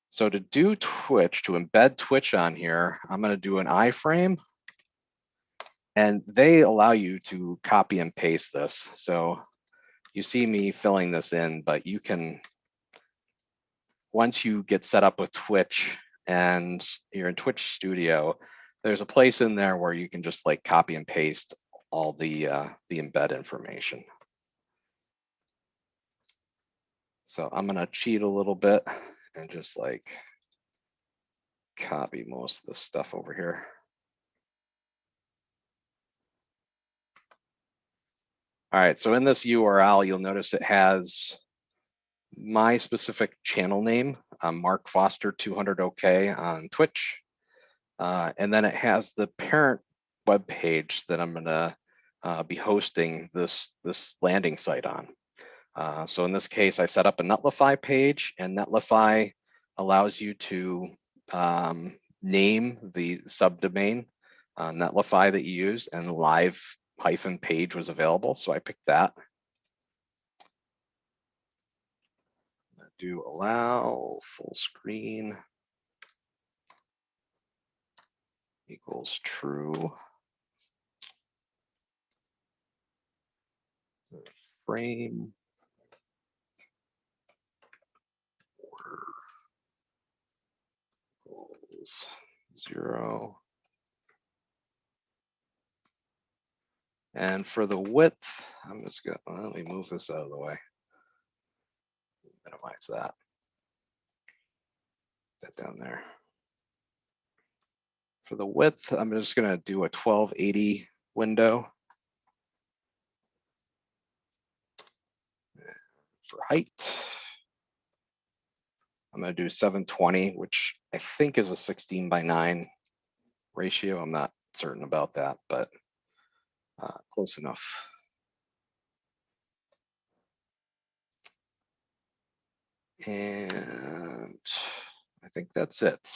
So to do Twitch, to embed Twitch on here, I'm going to do an iframe, and they allow you to copy and paste this. So you see me filling this in, but you can, once you get set up with Twitch and you're in Twitch Studio, there's a place in there where you can just like copy and paste all the embed information. So I'm going to cheat a little bit and just like copy most of the stuff over here. All right, so in this URL, you'll notice it has my specific channel name, Mark Foster 200OK on Twitch. And then it has the parent web page that I'm going to be hosting this landing site on. So in this case, I set up a Netlify page, and Netlify allows you to name the subdomain Netlify that you use, and live-page was available, so I picked that. Do allow full screen equals true. Frame order equals 0. And for the width, I'm just gonna, let me move this out of the way. Minimize that. That down there. For the width, I'm just gonna do a 1280 window. For height, I'm going to do 720, which I think is a 16:9 ratio. I'm not certain about that, but close enough. And I think that's it.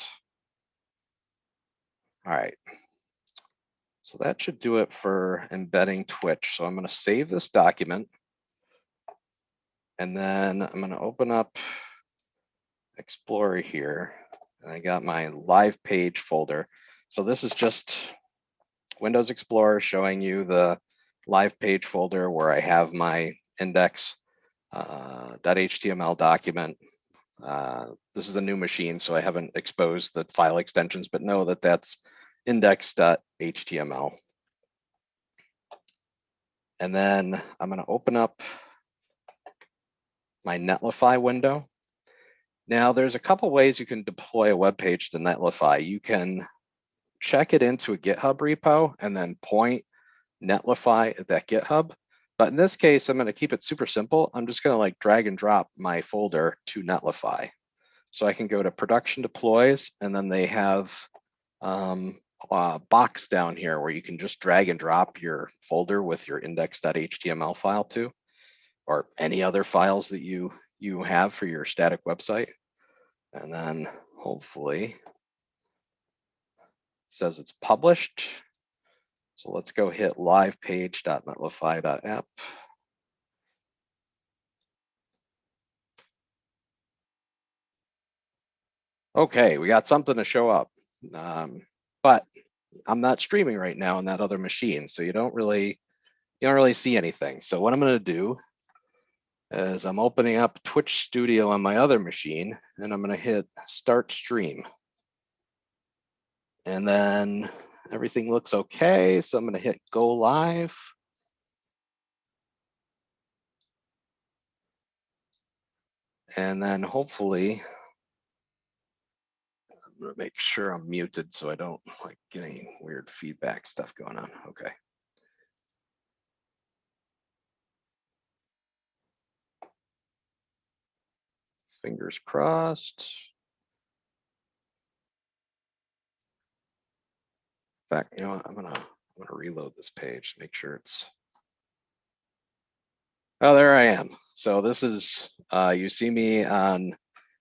All right. So that should do it for embedding Twitch. So I'm going to save this document. And then I'm going to open up Explorer here. And I got my live page folder. So this is just Windows Explorer showing you the live page folder where I have my index.html document. This is a new machine, so I haven't exposed the file extensions, but know that that's index.html. And then I'm going to open up my Netlify window. Now, there's a couple ways you can deploy a web page to Netlify. You can check it into a GitHub repo and then point Netlify at that GitHub. But in this case, I'm going to keep it super simple. I'm just going to like drag and drop my folder to Netlify. So I can go to production deploys, and then they have a box down here where you can just drag and drop your folder with your index.html file to, or any other files that you have for your static website. And then hopefully it says it's published. So let's go hit livepage.netlify.app. Okay, we got something to show up, but I'm not streaming right now on that other machine, so you don't really see anything. So what I'm going to do is I'm opening up Twitch Studio on my other machine, and I'm going to hit Start Stream, and then everything looks okay. So I'm going to hit Go Live. And then hopefully, I'm going to make sure I'm muted so I don't like get any weird feedback stuff going on. Okay. Fingers crossed. In fact, you know what? I'm gonna reload this page, make sure it's. Oh, there I am. So this is you see me on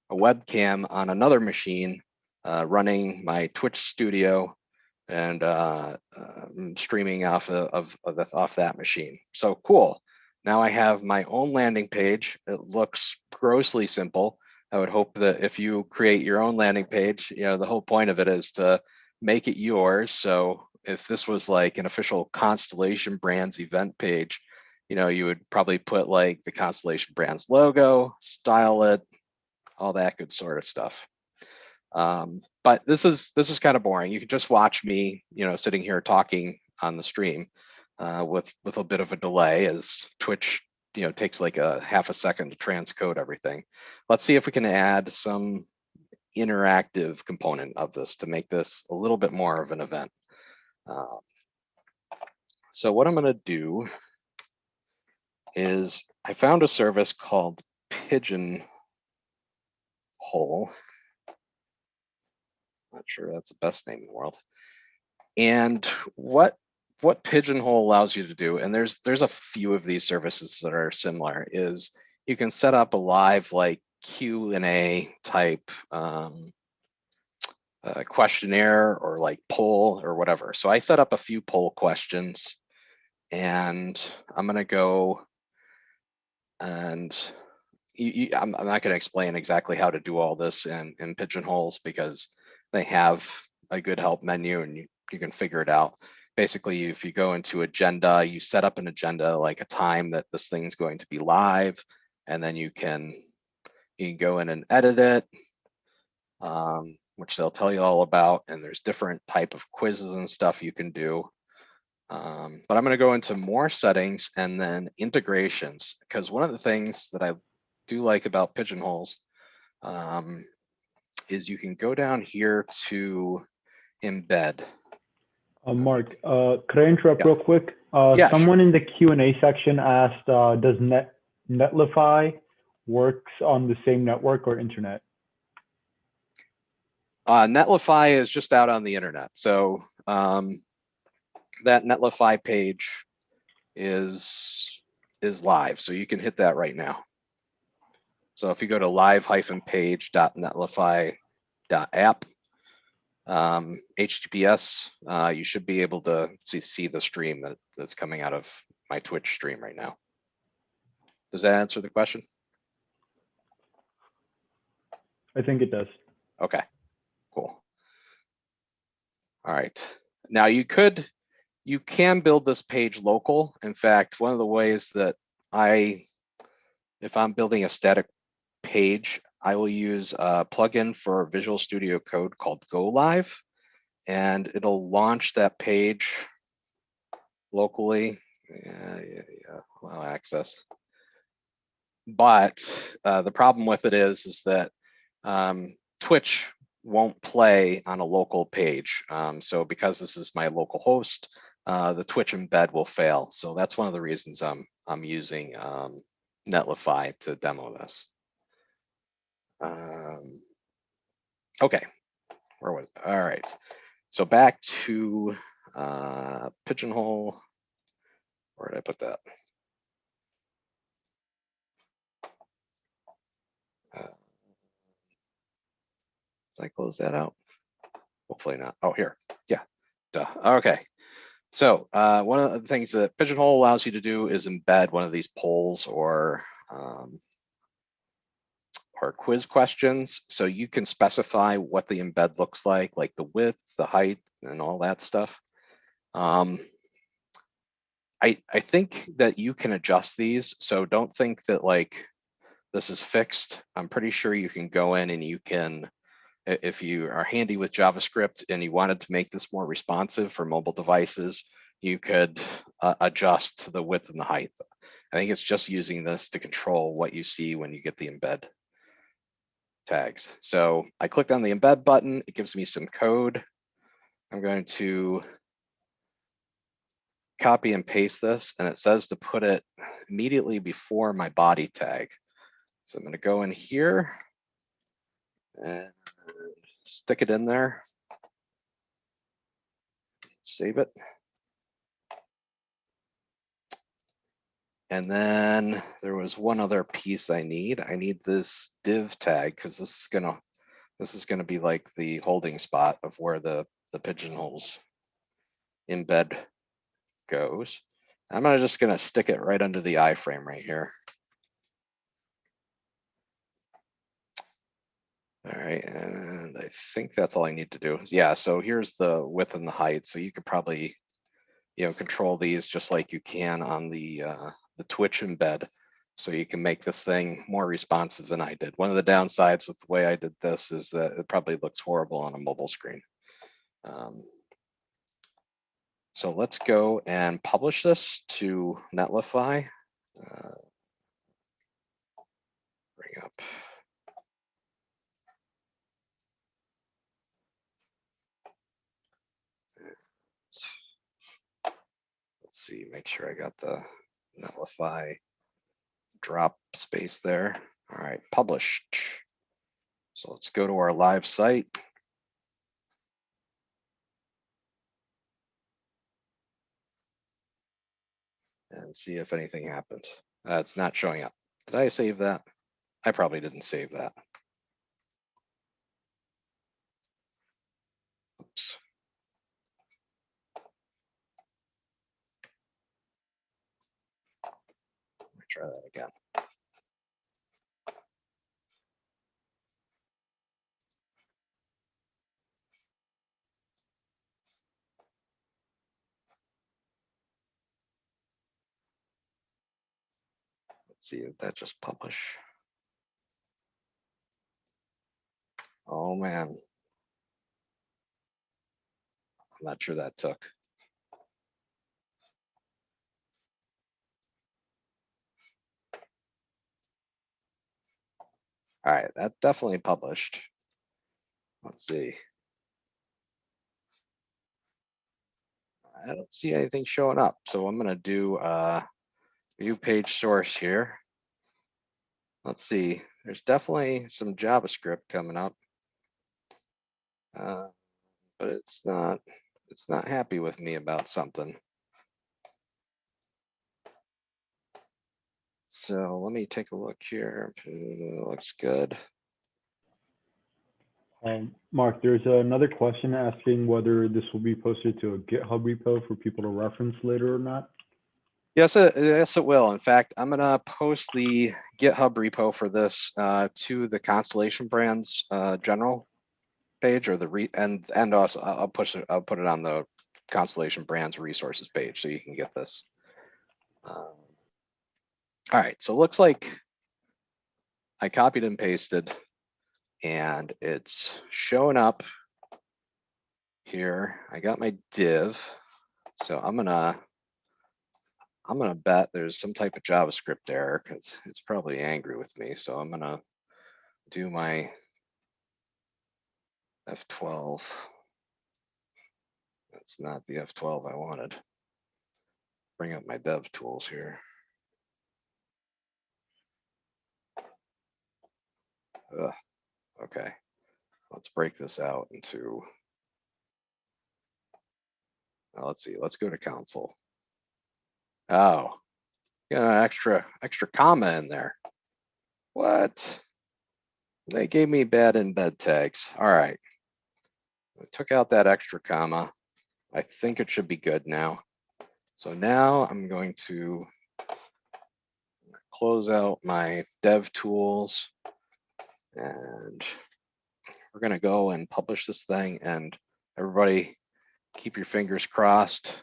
a webcam on another machine running my Twitch Studio and streaming off that machine. So cool. Now I have my own landing page. It looks grossly simple. I would hope that if you create your own landing page, you know, the whole point of it is to make it yours. So if this was like an official Constellation Brands event page, you know, you would probably put like the Constellation Brands logo, style it, all that good sort of stuff. But this is kind of boring. You can just watch me, you know, sitting here talking on the stream with a bit of a delay as Twitch, you know, takes like a half a second to transcode everything. Let's see if we can add some interactive component of this to make this a little bit more of an event. So what I'm going to do is I found a service called Pigeonhole. Not sure that's the best name in the world. And what Pigeonhole allows you to do, and there's a few of these services that are similar, is you can set up a live like Q&A type questionnaire or like poll or whatever. So I set up a few poll questions, and I'm gonna go and I'm not going to explain exactly how to do all this in Pigeonholes because they have a good help menu and you can figure it out. Basically, if you go into agenda, you set up an agenda like a time that this thing's going to be live, and then you can go in and edit it, which they'll tell you all about. And there's different type of quizzes and stuff you can do. But I'm going to go into more settings and then integrations, because one of the things that I do like about Pigeonholes is you can go down here to embed. Mark, could I interrupt real quick? Yeah, someone in the Q&A section asked, does Netlify works on the same network or internet? Netlify is just out on the internet. So that Netlify page is live. So you can hit that right now. So if you go to live-page.netlify.app, HTTPS, you should be able to see the stream that's coming out of my Twitch stream right now. Does that answer the question? I think it does. Okay, cool. All right. Now you can build this page local. In fact, one of the ways that if I'm building a static page, I will use a plugin for Visual Studio Code called Go Live, and it'll launch that page locally. Allow access. But the problem with it is that Twitch won't play on a local page. So because this is my local host, the Twitch embed will fail. So that's one of the reasons I'm using Netlify to demo this. Okay, where was it? All right. So back to Pigeonhole. Where did I put that? Did I close that out? Hopefully not. Oh, here. Yeah. Duh. Okay. So one of the things that Pigeonhole allows you to do is embed one of these polls or quiz questions. So you can specify what the embed looks like the width, the height, and all that stuff. I think that you can adjust these. So don't think that this is fixed. I'm pretty sure you can go in and you can, if you are handy with JavaScript and you wanted to make this more responsive for mobile devices, you could adjust the width and the height. I think it's just using this to control what you see when you get the embed tags. So I clicked on the embed button. It gives me some code. I'm going to copy and paste this, and it says to put it immediately before my body tag. So I'm going to go in here and stick it in there. Save it. And then there was one other piece I need. I need this div tag because this is gonna be like the holding spot of where the pigeonholes embed goes. I'm just gonna stick it right under the iframe right here. All right, and I think that's all I need to do. Yeah, so here's the width and the height. So you could probably, control these just like you can on the Twitch embed. So you can make this thing more responsive than I did. One of the downsides with the way I did this is that it probably looks horrible on a mobile screen. So let's go and publish this to Netlify. Bring up. Let's see, make sure I got the Netlify drop space there. All right, published. So let's go to our live site. And see if anything happened. It's not showing up. Did I save that? I probably didn't save that. Oops. Let me try that again. Let's see if that just publish. Oh man. I'm not sure that took. All right, that definitely published. Let's see. I don't see anything showing up. So I'm gonna do view page source here. Let's see, there's definitely some JavaScript coming up. But it's not happy with me about something. So let me take a look here. Looks good. Mark, there's another question asking whether this will be posted to a GitHub repo for people to reference later or not. Yes, it will. In fact, I'm gonna post the GitHub repo for this to the Constellation Brands general page, or the and also I'll put it on the Constellation Brands resources page so you can get this. All right, so it looks like I copied and pasted, and it's showing up here. I got my div, so I'm gonna bet there's some type of JavaScript error because it's probably angry with me. So I'm gonna do my F12. That's not the F12 I wanted. Bring up my dev tools here. Ugh. Okay, let's break this out into, let's see, let's go to console. Oh, got an extra comma in there. What? They gave me bad embed tags. All right. I took out that extra comma. I think it should be good now. So now I'm going to close out my dev tools, and we're going to go and publish this thing, and everybody keep your fingers crossed.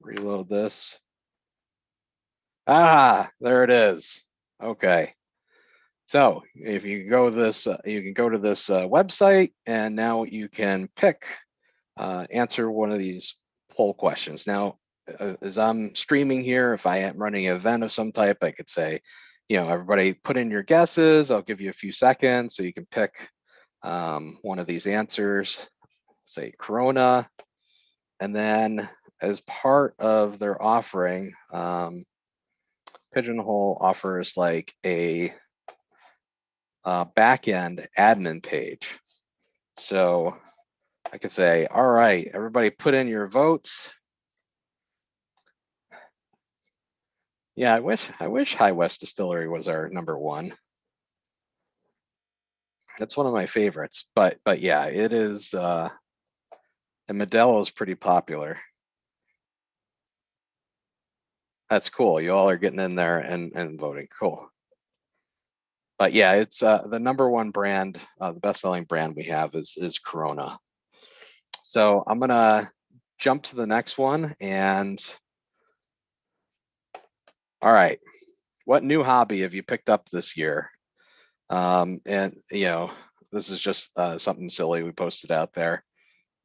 Reload this. Ah, there it is. Okay. So if you go this, you can go to this website, and now you can pick, answer one of these poll questions. Now, as I'm streaming here, if I am running an event of some type, I could say, everybody put in your guesses. I'll give you a few seconds so you can pick one of these answers, say Corona. And then as part of their offering, Pigeonhole offers like a backend admin page. So I could say, all right, everybody put in your votes. Yeah, I wish High West Distillery was our #1. That's one of my favorites, but yeah, it is, and Modelo is pretty popular. That's cool. You all are getting in there and voting. Cool. But yeah, it's the #1 brand, the best-selling brand we have is Corona. So I'm gonna jump to the next one, and all right, what new hobby have you picked up this year? And this is just something silly we posted out there.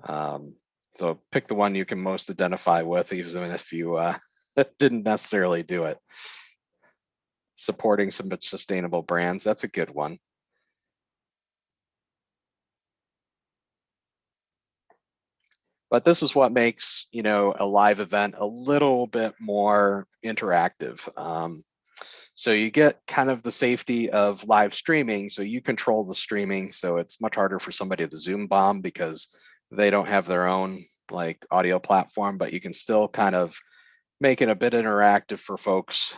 So pick the one you can most identify with, even if you didn't necessarily do it. Supporting some sustainable brands, that's a good one. But this is what makes, a live event a little bit more interactive. So you get kind of the safety of live streaming, so you control the streaming, so it's much harder for somebody to Zoom bomb because they don't have their own like audio platform, but you can still kind of make it a bit interactive for folks,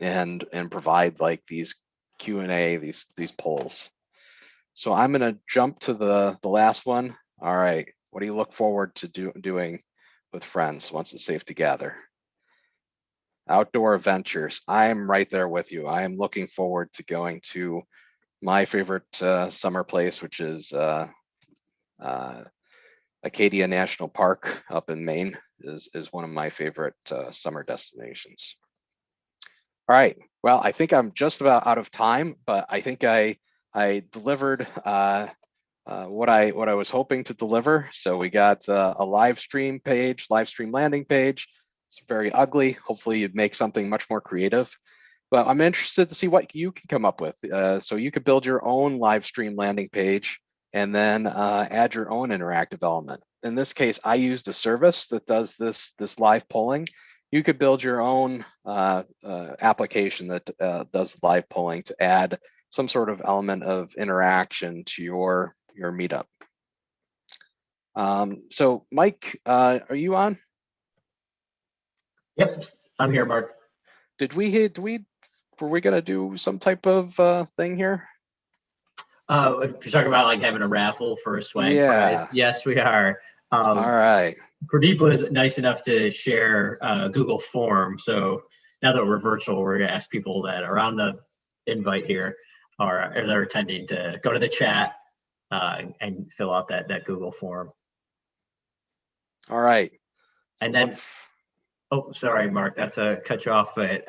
and provide like these Q&A, these polls. So I'm going to jump to the last one. All right, what do you look forward to doing with friends once it's safe to gather? Outdoor adventures. I am right there with you. I am looking forward to going to my favorite summer place, which is Acadia National Park up in Maine. Is one of my favorite summer destinations. All right. Well, I think I'm just about out of time, but I think I delivered what I was hoping to deliver. So we got a live stream landing page. It's very ugly. Hopefully you'd make something much more creative. But I'm interested to see what you can come up with. So you could build your own live stream landing page and then add your own interactive element. In this case, I used a service that does this live polling. You could build your own application that does live polling to add some sort of element of interaction to your meetup. So Mike, are you on? Yep, I'm here, Mark. Were we gonna do some type of thing here? If you're talking about like having a raffle for a swag Yeah. prize, yes, we are. All right. Pradeep was nice enough to share Google Form. So now that we're virtual, we're gonna ask people that are on the invite here or they're attending to go to the chat and fill out that Google Form. All right. And then, oh, sorry, Mark, that's a cut you off, but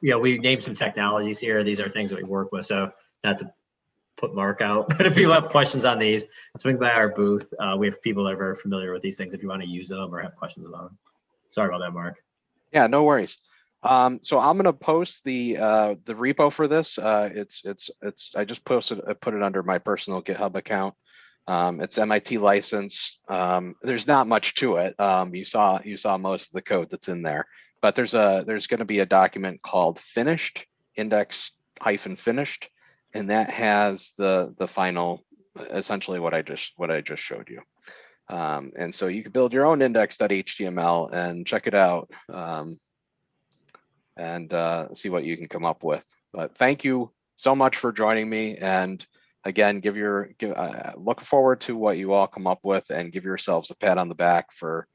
you know, we named some technologies here. These are things that we work with. So not to put Mark out, but if you have questions on these, swing by our booth. We have people that are very familiar with these things if you want to use them or have questions about them. Sorry about that, Mark. Yeah, no worries. So I'm gonna post the repo for this. I just posted, I put it under my personal GitHub account. It's MIT license. There's not much to it. You saw most of the code that's in there, but there's going to be a document called finished index-finished, and that has the final, essentially what I just showed you. And so you can build your own index.html and check it out and see what you can come up with. But thank you so much for joining me, and again, look forward to what you all come up with, and give yourselves a pat on the back for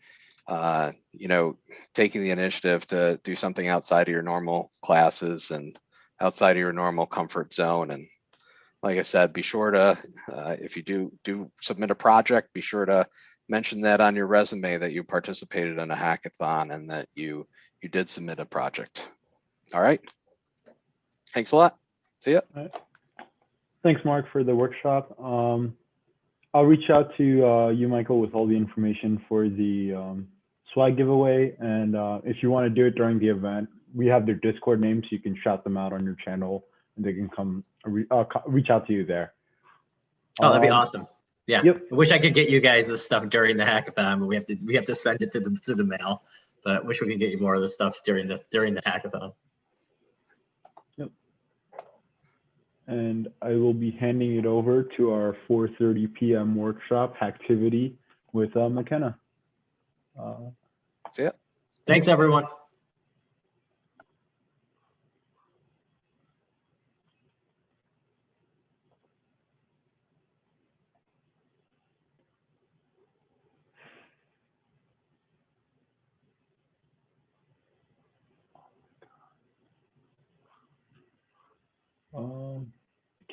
taking the initiative to do something outside of your normal classes and outside of your normal comfort zone. And like I said, be sure to, if you do submit a project, be sure to mention that on your resume that you participated in a hackathon and that you did submit a project. All right. Thanks a lot. See ya. All right. Thanks, Mark, for the workshop. I'll reach out to you, Michael, with all the information for the swag giveaway. And if you want to do it during the event, we have their Discord name, so you can shout them out on your channel, and they can come reach out to you there. Oh, that'd be awesome. Yeah. Yep. I wish I could get you guys this stuff during the hackathon, but we have to send it through the mail. But I wish we could get you more of the stuff during the hackathon. Yep. And I will be handing it over to our 4:30 p.m. workshop activity with McKenna. See ya. Thanks, everyone.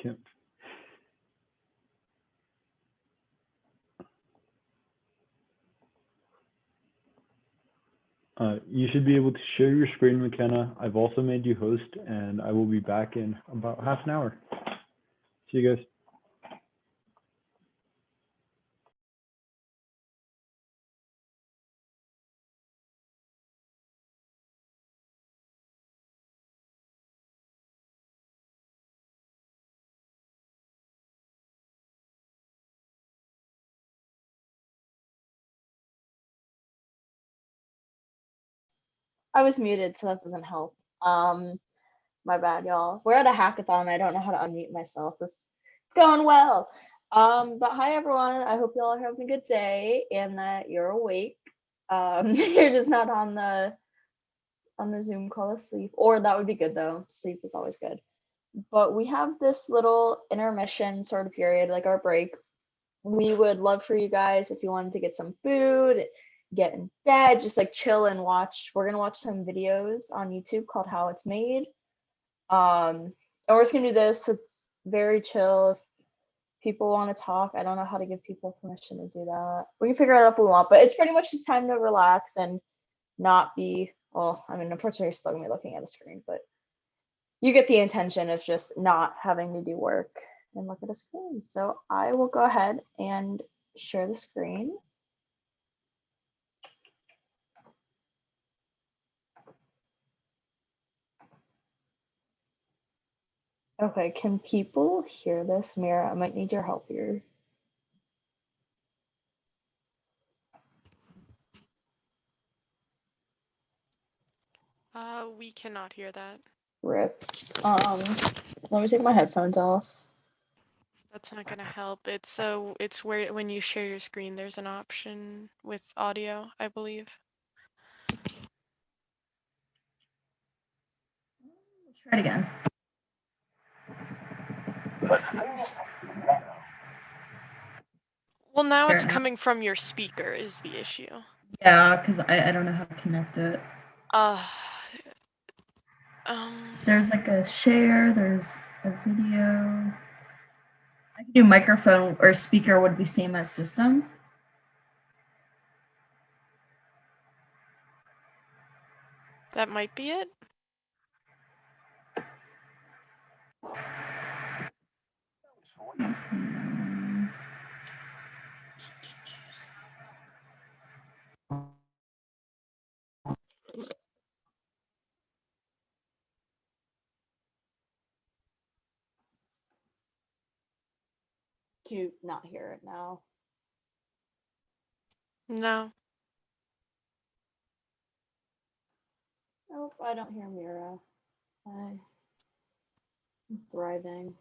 Can't. You should be able to share your screen, McKenna. I've also made you host, and I will be back in about half an hour. See you guys. I was muted, so that doesn't help. My bad, y'all. We're at a hackathon. I don't know how to unmute myself. This is going well. But hi, everyone. I hope y'all are having a good day and that you're awake. You're just not on the Zoom call asleep, or that would be good though. Sleep is always good. But we have this little intermission sort of period, like our break. We would love for you guys, if you wanted to get some food, get in bed, just like chill and watch. We're gonna watch some videos on YouTube called How It's Made. And we're just gonna do this. It's very chill. If people want to talk, I don't know how to give people permission to do that. We can figure it out if we want, but it's pretty much just time to relax and not be, well, I mean, unfortunately, you're still gonna be looking at a screen, but you get the intention of just not having to do work and look at a screen. So I will go ahead and share the screen. Okay, can people hear this? Mira, I might need your help here. We cannot hear that. Rip. Let me take my headphones off. That's not gonna help. It's where when you share your screen, there's an option with audio, I believe. Try it again. Well, now Fair it's enough. coming from your speaker is the issue. Yeah, because I don't know how to connect it. Um, There's like a share, there's a video. I could do microphone or speaker would be same as system. that might be it. Can you not hear it now? No. Nope, I don't hear Mira. I'm thriving.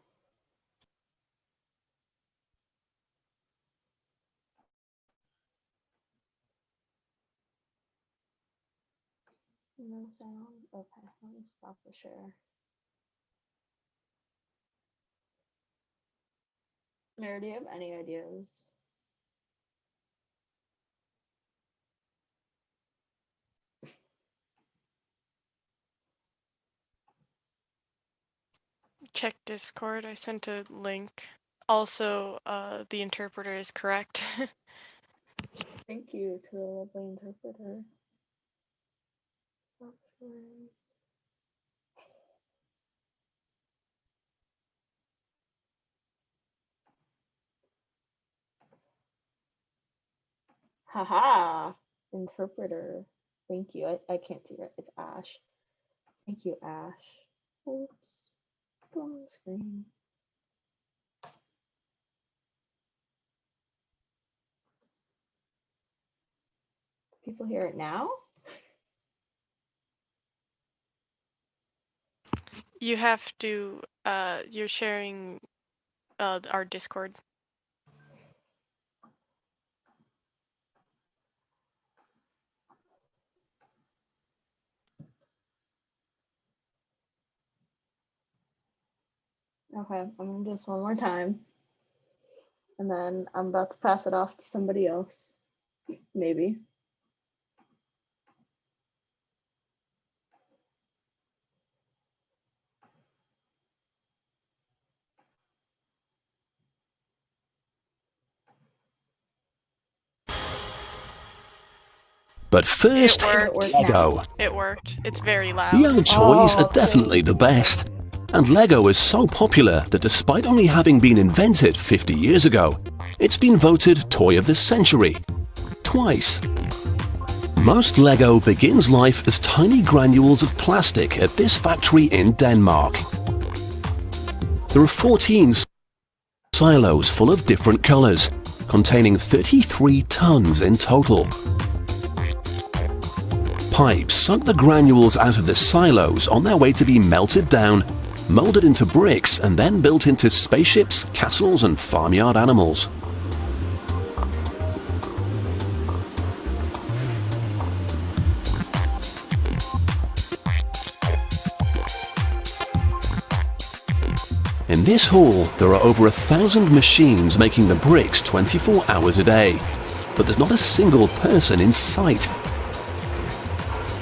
No sound. Okay, let me stop the share. Mira, do you have any ideas? Check Discord. I sent a link. Also, the interpreter is correct. Thank you to the lovely interpreter. Softwares. Haha! Interpreter. Thank you. I can't see it. It's Ash. Thank you, Ash. Oops. Go on the screen. People hear it now? You have to, you're sharing our Discord. Okay, I'm gonna do this one more time. And then I'm about to pass it off to somebody else. Maybe. But first, Lego. It worked. It's very loud. The old toys are definitely the best. And Lego is so popular that despite only having been invented 50 years ago, it's been voted Toy of the Century twice. Most Lego begins life as tiny granules of plastic at this factory in Denmark. There are 14 silos full of different colors, containing 33 tons in total. Pipes suck the granules out of the silos on their way to be melted down, molded into bricks, and then built into spaceships, castles, and farmyard animals. In this hall, there are over 1,000 machines making the bricks 24 hours a day, but there's not a single person in sight.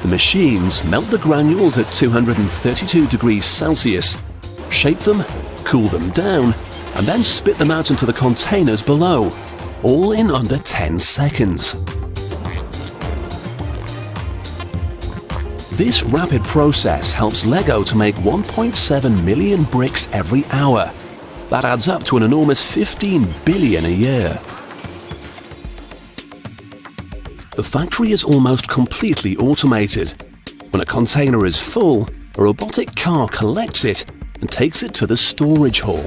The machines melt the granules at 232 degrees Celsius, shape them, cool them down, and then spit them out into the containers below, all in under 10 seconds. This rapid process helps Lego to make 1.7 million bricks every hour. That adds up to an enormous 15 billion a year. The factory is almost completely automated. When a container is full, a robotic car collects it and takes it to the storage hall.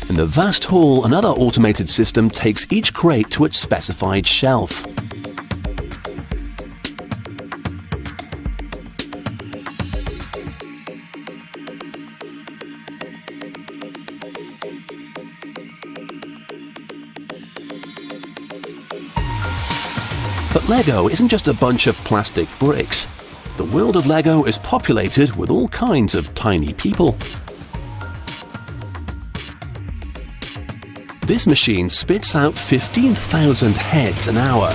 In the vast hall, another automated system takes each crate to its specified shelf. But Lego isn't just a bunch of plastic bricks. The world of Lego is populated with all kinds of tiny people. This machine spits out 15,000 heads an hour.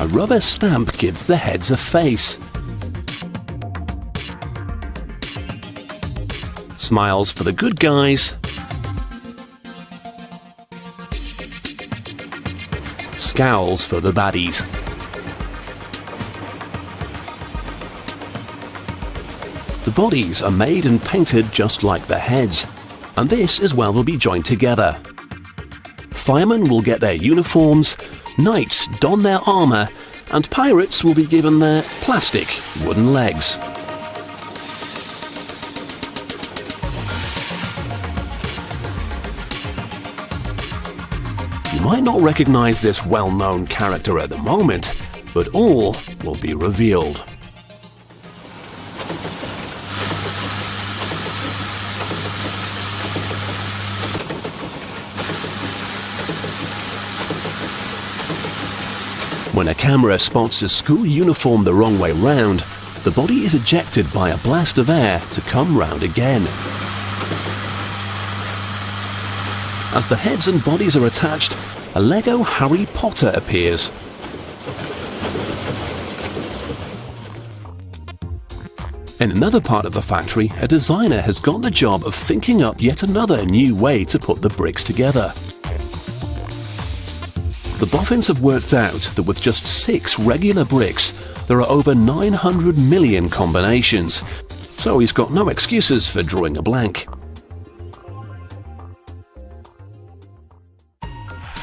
A rubber stamp gives the heads a face. Smiles for the good guys. Scowls for the baddies. The bodies are made and painted just like the heads, and this is where they'll be joined together. Firemen will get their uniforms, knights don their armor, and pirates will be given their plastic wooden legs. You might not recognize this well-known character at the moment, but all will be revealed. When a camera spots a school uniform the wrong way round, the body is ejected by a blast of air to come round again. As the heads and bodies are attached, a Lego Harry Potter appears. In another part of the factory, a designer has got the job of thinking up yet another new way to put the bricks together. The boffins have worked out that with just 6 regular bricks, there are over 900 million combinations, so he's got no excuses for drawing a blank.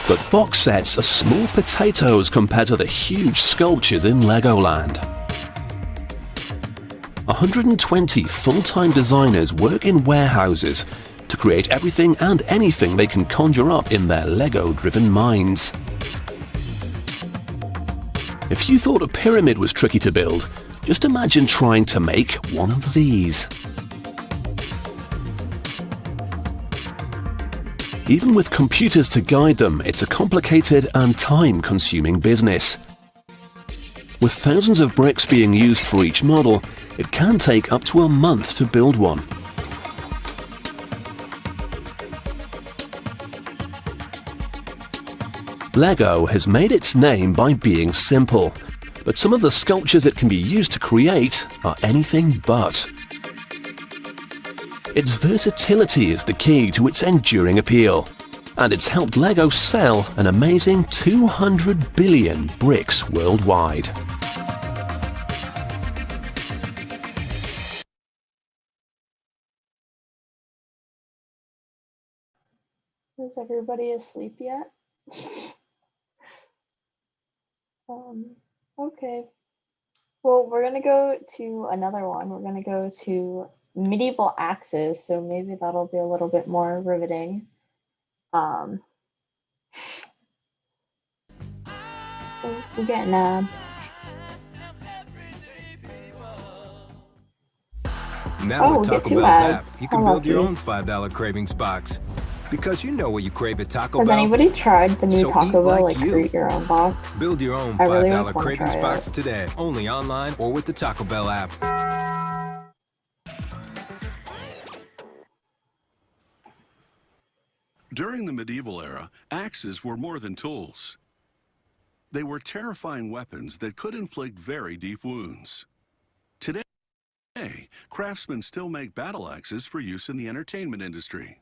But box sets are small potatoes compared to the huge sculptures in Legoland. 120 full-time designers work in warehouses to create everything and anything they can conjure up in their Lego-driven minds. If you thought a pyramid was tricky to build, just imagine trying to make one of these. Even with computers to guide them, it's a complicated and time-consuming business. With thousands of bricks being used for each model, it can take up to a month to build one. Lego has made its name by being simple, but some of the sculptures it can be used to create are anything but. Its versatility is the key to its enduring appeal, and it's helped Lego sell an amazing 200 billion bricks worldwide. Is everybody asleep yet? Okay. Well, we're gonna go to another one. We're gonna go to medieval axes, so maybe that'll be a little bit more riveting. We're getting Now Oh, with we get Taco 2 Bell's app, ads. you How can build your lucky. own $5 cravings box. Because you know what you crave at Taco Has Bell. anybody tried the new So Taco eat Bell, like like you. create your own box? Build your own I really $5 wanna cravings try box it. today, only online or with the Taco Bell app. During the medieval era, axes were more than tools. They were terrifying weapons that could inflict very deep wounds. Today, craftsmen still make battle axes for use in the entertainment industry.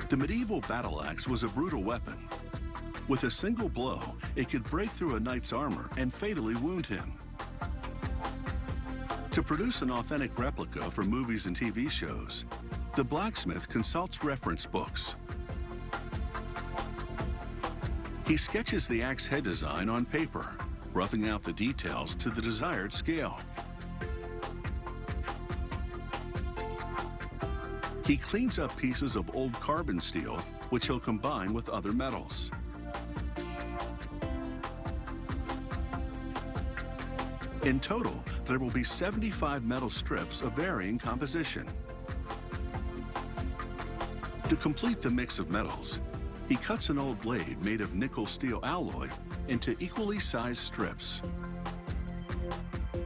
The medieval battle axe was a brutal weapon. With a single blow, it could break through a knight's armor and fatally wound him. To produce an authentic replica for movies and TV shows, the blacksmith consults reference books. He sketches the axe head design on paper, roughing out the details to the desired scale. He cleans up pieces of old carbon steel, which he'll combine with other metals. In total, there will be 75 metal strips of varying composition. To complete the mix of metals, he cuts an old blade made of nickel steel alloy into equally sized strips.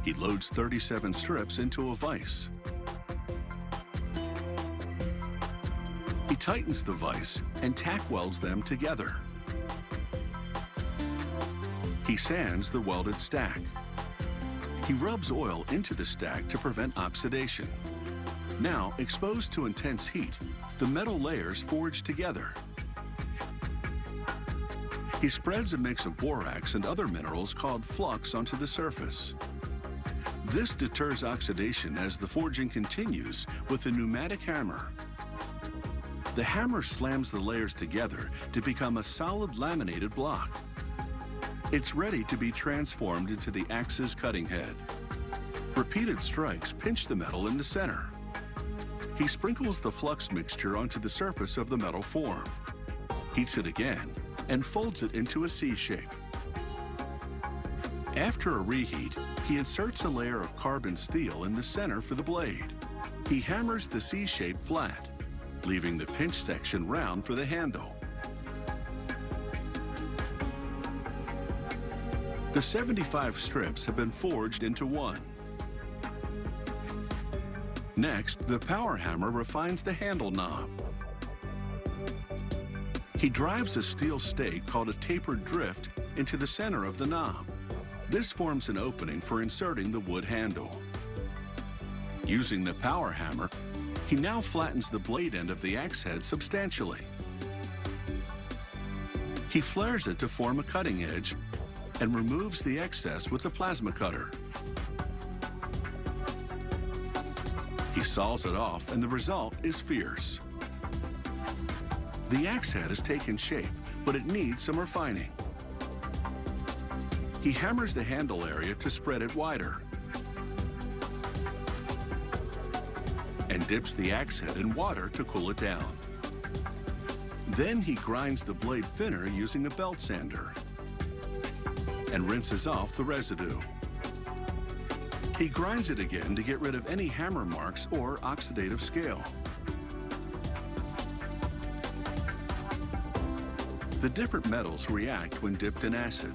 He loads 37 strips into a vise. He tightens the vise and tack welds them together. He sands the welded stack. He rubs oil into the stack to prevent oxidation. Now, exposed to intense heat, the metal layers forge together. He spreads a mix of borax and other minerals called flux onto the surface. This deters oxidation as the forging continues with a pneumatic hammer. The hammer slams the layers together to become a solid laminated block. It's ready to be transformed into the axe's cutting head. Repeated strikes pinch the metal in the center. He sprinkles the flux mixture onto the surface of the metal form, heats it again, and folds it into a C shape. After a reheat, he inserts a layer of carbon steel in the center for the blade. He hammers the C shape flat, leaving the pinch section round for the handle. The 75 strips have been forged into one. Next, the power hammer refines the handle knob. He drives a steel stake called a tapered drift into the center of the knob. This forms an opening for inserting the wood handle. Using the power hammer, he now flattens the blade end of the axe head substantially. He flares it to form a cutting edge and removes the excess with the plasma cutter. He saws it off, and the result is fierce. The axe head has taken shape, but it needs some refining. He hammers the handle area to spread it wider and dips the axe head in water to cool it down. Then he grinds the blade thinner using a belt sander and rinses off the residue. He grinds it again to get rid of any hammer marks or oxidative scale. The different metals react when dipped in acid,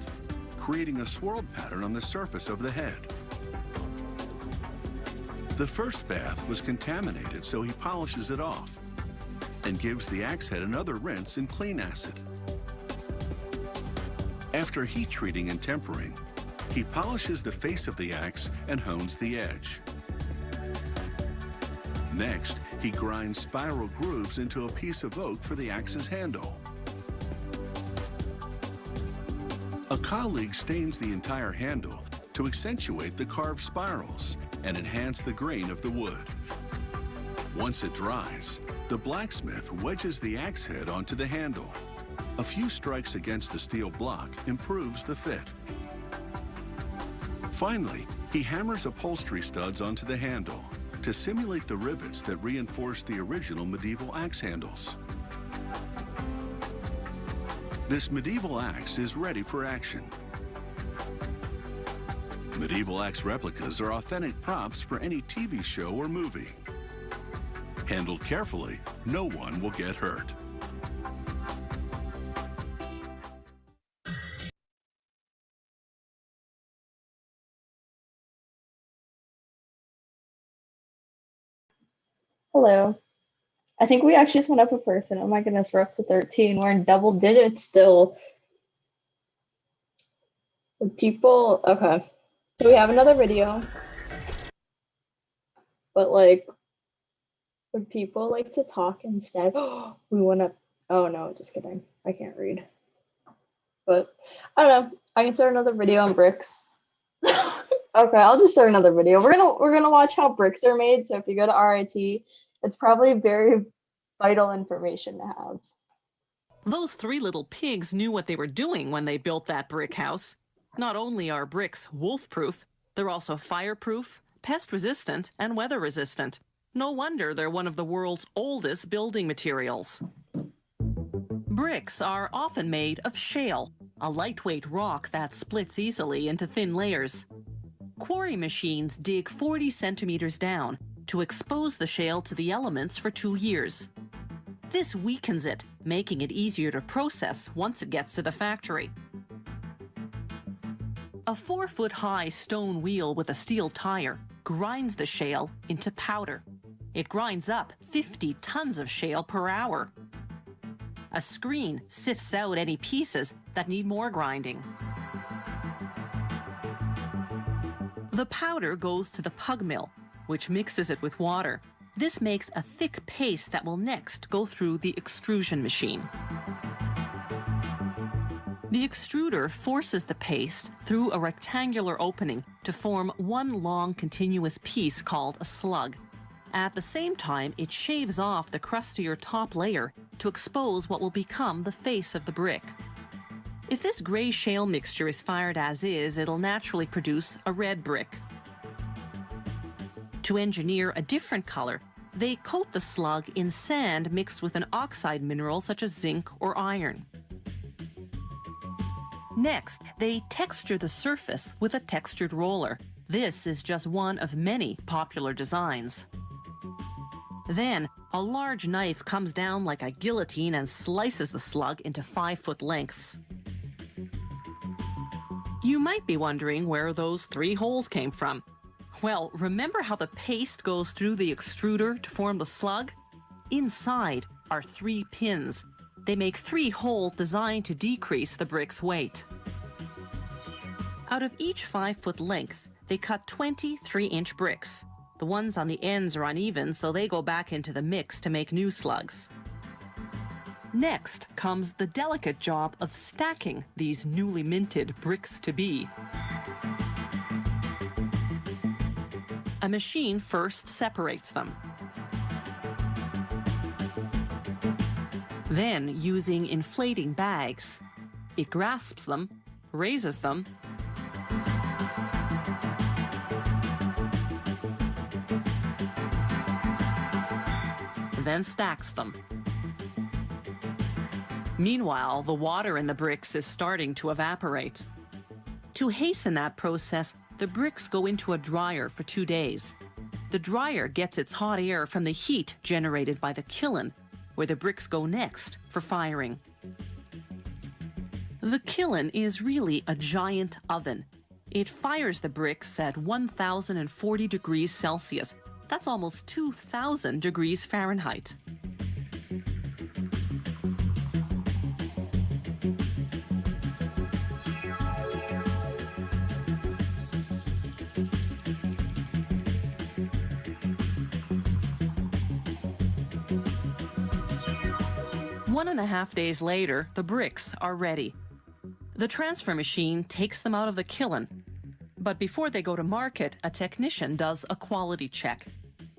creating a swirled pattern on the surface of the head. The first bath was contaminated, so he polishes it off and gives the axe head another rinse in clean acid. After heat treating and tempering, he polishes the face of the axe and hones the edge. Next, he grinds spiral grooves into a piece of oak for the axe's handle. A colleague stains the entire handle to accentuate the carved spirals and enhance the grain of the wood. Once it dries, the blacksmith wedges the axe head onto the handle. A few strikes against a steel block improves the fit. Finally, he hammers upholstery studs onto the handle to simulate the rivets that reinforce the original medieval axe handles. This medieval axe is ready for action. Medieval axe replicas are authentic props for any TV show or movie. Handled carefully, no one will get hurt. Hello. I think we actually just went up a person. Oh my goodness, we're up to 13. We're in double digits still. People, okay. So we have another video. But like, would people like to talk instead? We went up. Oh no, just kidding. I can't read. But I don't know. I can start another video on bricks. Okay, I'll just start another video. We're gonna watch how bricks are made. So if you go to RIT, it's probably very vital information to have. Those three little pigs knew what they were doing when they built that brick house. Not only are bricks wolf-proof, they're also fireproof, pest-resistant, and weather-resistant. No wonder they're one of the world's oldest building materials. Bricks are often made of shale, a lightweight rock that splits easily into thin layers. Quarry machines dig 40 centimeters down to expose the shale to the elements for 2 years. This weakens it, making it easier to process once it gets to the factory. A 4-foot-high stone wheel with a steel tire grinds the shale into powder. It grinds up 50 tons of shale per hour. A screen sifts out any pieces that need more grinding. The powder goes to the pug mill, which mixes it with water. This makes a thick paste that will next go through the extrusion machine. The extruder forces the paste through a rectangular opening to form one long continuous piece called a slug. At the same time, it shaves off the crustier top layer to expose what will become the face of the brick. If this gray shale mixture is fired as is, it'll naturally produce a red brick. To engineer a different color, they coat the slug in sand mixed with an oxide mineral such as zinc or iron. Next, they texture the surface with a textured roller. This is just one of many popular designs. Then, a large knife comes down like a guillotine and slices the slug into 5-foot lengths. You might be wondering where those 3 holes came from. Well, remember how the paste goes through the extruder to form the slug? Inside are 3 pins. They make 3 holes designed to decrease the brick's weight. Out of each 5-foot length, they cut 20 3-inch bricks. The ones on the ends are uneven, so they go back into the mix to make new slugs. Next comes the delicate job of stacking these newly minted bricks to be. A machine first separates them. Then, using inflating bags, it grasps them, raises them, then stacks them. Meanwhile, the water in the bricks is starting to evaporate. To hasten that process, the bricks go into a dryer for 2 days. The dryer gets its hot air from the heat generated by the kiln, where the bricks go next for firing. The kiln is really a giant oven. It fires the bricks at 1,040 degrees Celsius. That's almost 2,000 degrees Fahrenheit. One and a half days later, the bricks are ready. The transfer machine takes them out of the kiln. But before they go to market, a technician does a quality check.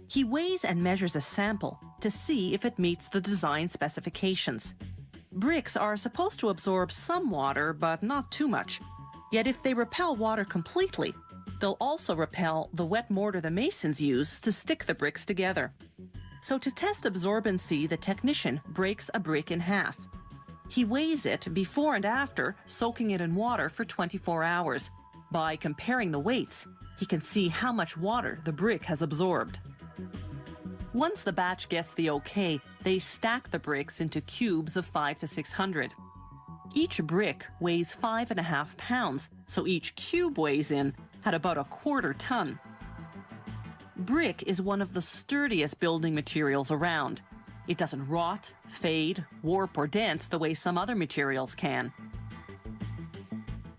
He weighs and measures a sample to see if it meets the design specifications. Bricks are supposed to absorb some water, but not too much. Yet if they repel water completely, they'll also repel the wet mortar the masons use to stick the bricks together. So to test absorbency, the technician breaks a brick in half. He weighs it before and after, soaking it in water for 24 hours. By comparing the weights, he can see how much water the brick has absorbed. Once the batch gets the okay, they stack the bricks into cubes of 500 to 600. Each brick weighs 5.5 pounds, so each cube weighs in at about a quarter ton. Brick is one of the sturdiest building materials around. It doesn't rot, fade, warp, or dent the way some other materials can.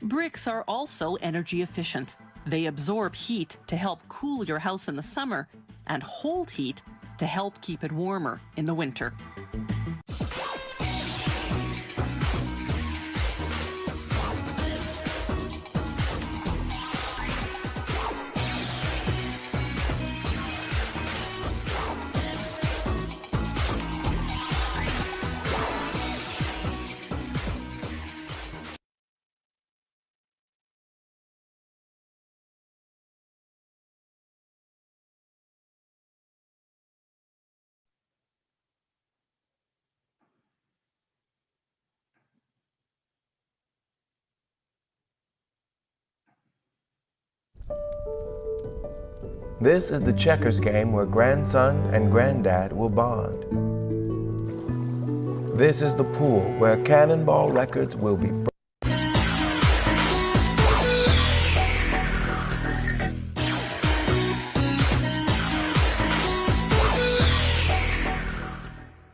Bricks are also energy efficient. They absorb heat to help cool your house in the summer and hold heat to help keep it warmer in the winter. This is the checkers game where grandson and granddad will bond. This is the pool where Cannonball records will be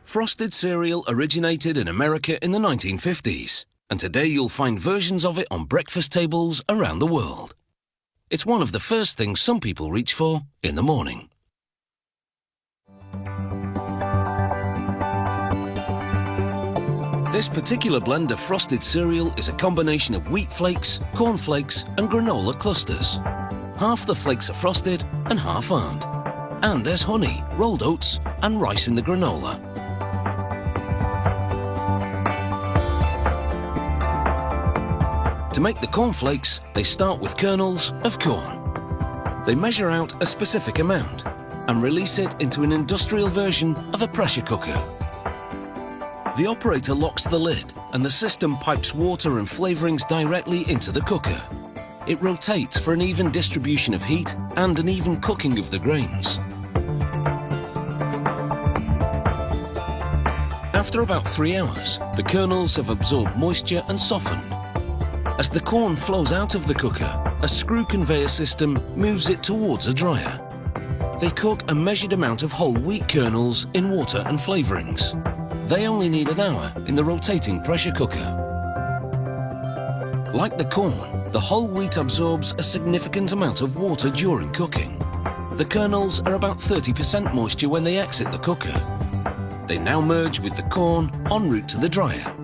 Frosted cereal originated in America in the 1950s, and today you'll find versions of it on breakfast tables around the world. It's one of the first things some people reach for in the morning. This particular blend of frosted cereal is a combination of wheat flakes, corn flakes, and granola clusters. Half the flakes are frosted and half aren't. And there's honey, rolled oats, and rice in the granola. To make the cornflakes, they start with kernels of corn. They measure out a specific amount and release it into an industrial version of a pressure cooker. The operator locks the lid and the system pipes water and flavorings directly into the cooker. It rotates for an even distribution of heat and an even cooking of the grains. After about 3 hours, the kernels have absorbed moisture and softened. As the corn flows out of the cooker, a screw conveyor system moves it towards a dryer. They cook a measured amount of whole wheat kernels in water and flavorings. They only need an hour in the rotating pressure cooker. Like the corn, the whole wheat absorbs a significant amount of water during cooking. The kernels are about 30% moisture when they exit the cooker. They now merge with the corn en route to the dryer.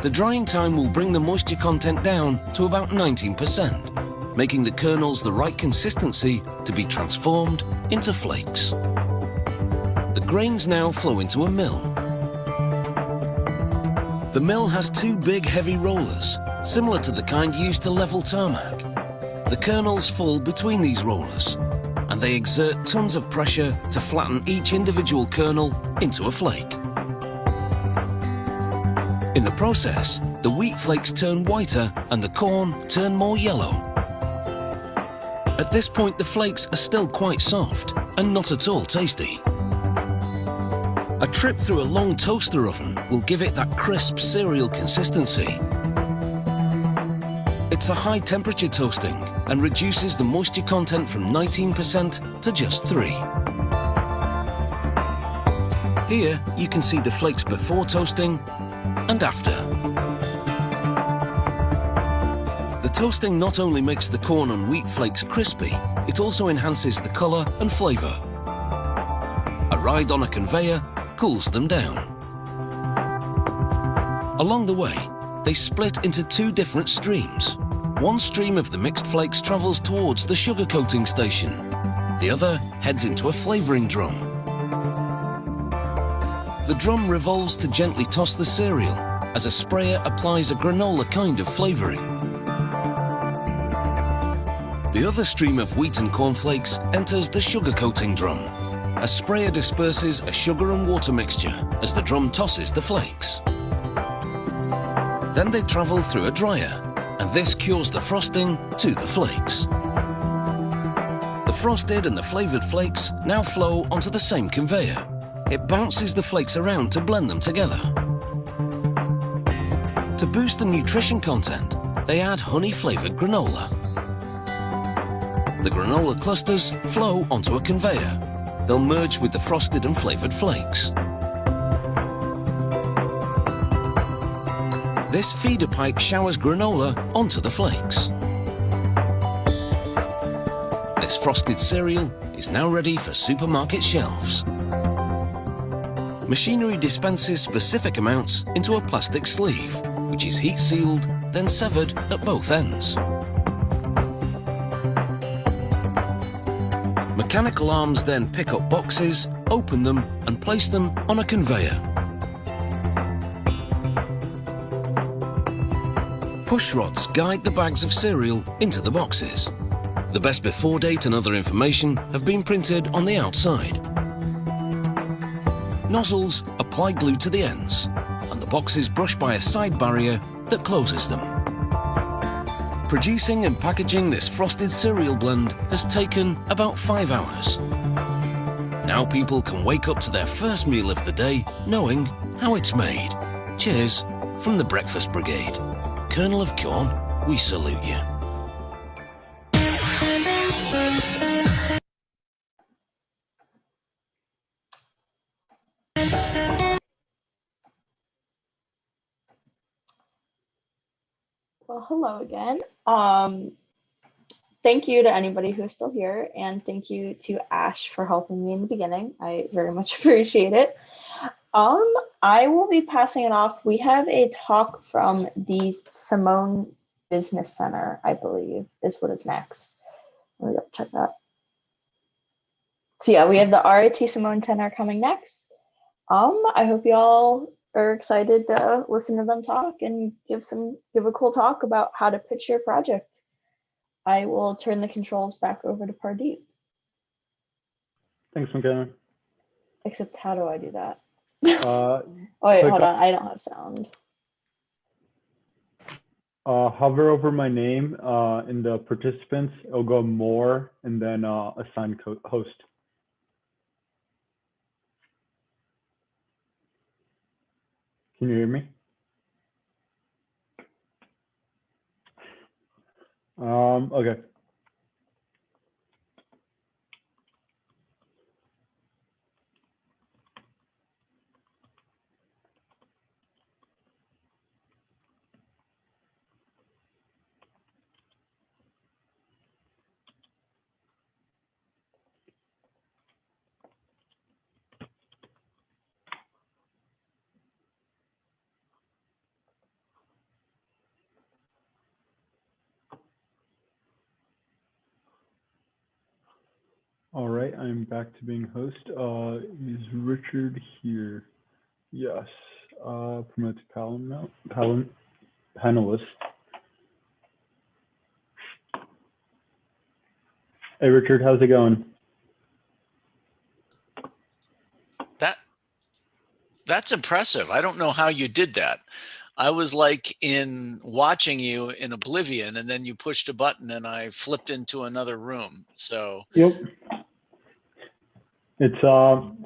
The drying time will bring the moisture content down to about 19%, making the kernels the right consistency to be transformed into flakes. The grains now flow into a mill. The mill has 2 big heavy rollers, similar to the kind used to level tarmac. The kernels fall between these rollers, and they exert tons of pressure to flatten each individual kernel into a flake. In the process, the wheat flakes turn whiter and the corn turn more yellow. At this point, the flakes are still quite soft and not at all tasty. A trip through a long toaster oven will give it that crisp cereal consistency. It's a high temperature toasting and reduces the moisture content from 19% to just 3%. Here, you can see the flakes before toasting and after. The toasting not only makes the corn and wheat flakes crispy, it also enhances the colour and flavour. A ride on a conveyor cools them down. Along the way, they split into 2 different streams. One stream of the mixed flakes travels towards the sugar coating station. The other heads into a flavouring drum. The drum revolves to gently toss the cereal as a sprayer applies a granola kind of flavouring. The other stream of wheat and cornflakes enters the sugar coating drum. A sprayer disperses a sugar and water mixture as the drum tosses the flakes. Then they travel through a dryer, and this cures the frosting to the flakes. The frosted and the flavoured flakes now flow onto the same conveyor. It bounces the flakes around to blend them together. To boost the nutrition content, they add honey-flavoured granola. The granola clusters flow onto a conveyor. They'll merge with the frosted and flavoured flakes. This feeder pipe showers granola onto the flakes. This frosted cereal is now ready for supermarket shelves. Machinery dispenses specific amounts into a plastic sleeve, which is heat sealed, then severed at both ends. Mechanical arms then pick up boxes, open them, and place them on a conveyor. Push rods guide the bags of cereal into the boxes. The best before date and other information have been printed on the outside. Nozzles apply glue to the ends, and the boxes brush by a side barrier that closes them. Producing and packaging this frosted cereal blend has taken about 5 hours. Now people can wake up to their first meal of the day knowing how it's made. Cheers from the Breakfast Brigade. Colonel of Corn, we salute you. Well, hello again. Thank you to anybody who's still here, and thank you to Ash for helping me in the beginning. I very much appreciate it. I will be passing it off. We have a talk from the Simone Business Center, I believe, is what is next. Let me go check that. So yeah, we have the RIT Simone Center coming next. I hope y'all are excited to listen to them talk and give a cool talk about how to pitch your project. I will turn the controls back over to Pardeep. Thanks, McKenna. Except how do I do that? Oh wait, hold on, I don't have sound. Hover over my name in the participants. It'll go more and then assign host. Can you hear me? Okay. All right, I'm back to being host. Is Richard here? Yes. Promote to panelist. Hey, Richard, how's it going? That's impressive. I don't know how you did that. I was like in watching you in Oblivion, and then you pushed a button and I flipped into another room. So yep. It's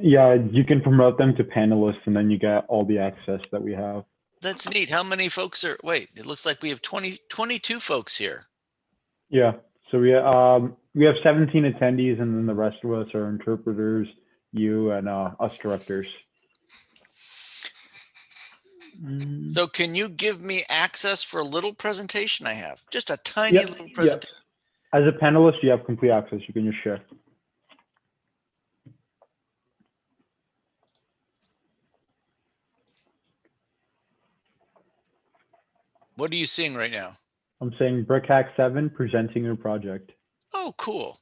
yeah, you can promote them to panelists and then you get all the access that we have. that's neat. How many folks are, wait, it looks like we have 22 folks here. Yeah. So we have 17 attendees and then the rest of us are interpreters, you and us directors. So can you give me access for a little presentation I have? Just a tiny little presentation. As a panelist, you have complete access. You can just share. What are you seeing right now? I'm saying BrickHack 7 presenting your project. Oh, cool.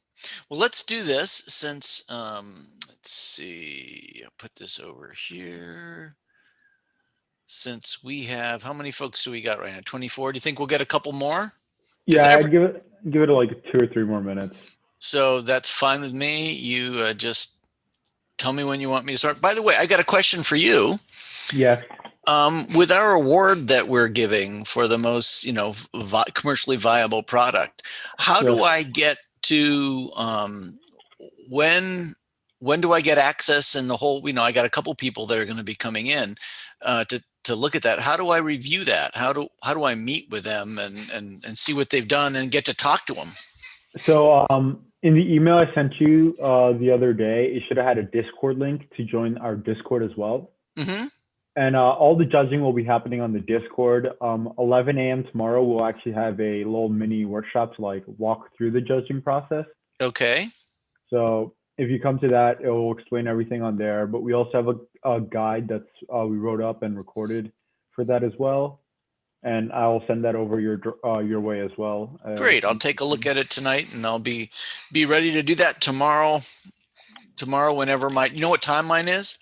Well, let's do this since, let's see, I'll put this over here. Since we have, how many folks do we got right now? 24. Do you think we'll get a couple more? Yeah, I'd give it like 2 or 3 more minutes. So that's fine with me. You just tell me when you want me to start. By the way, I got a question for you. Yeah. With our award that we're giving for the most, commercially viable product, how do I get to when do I get access and the whole? I got a couple people that are going to be coming in to look at that. How do I review that? How do I meet with them and see what they've done and get to talk to them? So in the email I sent you the other day, it should have had a Discord link to join our Discord as well. Mm-hmm. And all the judging will be happening on the Discord. 11 a.m. tomorrow, we'll actually have a little mini workshop to like walk through the judging process. Okay. So if you come to that, it will explain everything on there. But we also have a guide that's we wrote up and recorded for that as well. And I'll send that over your way as well. Great. I'll take a look at it tonight, and I'll be ready to do that tomorrow. Tomorrow, whenever you know what time mine is?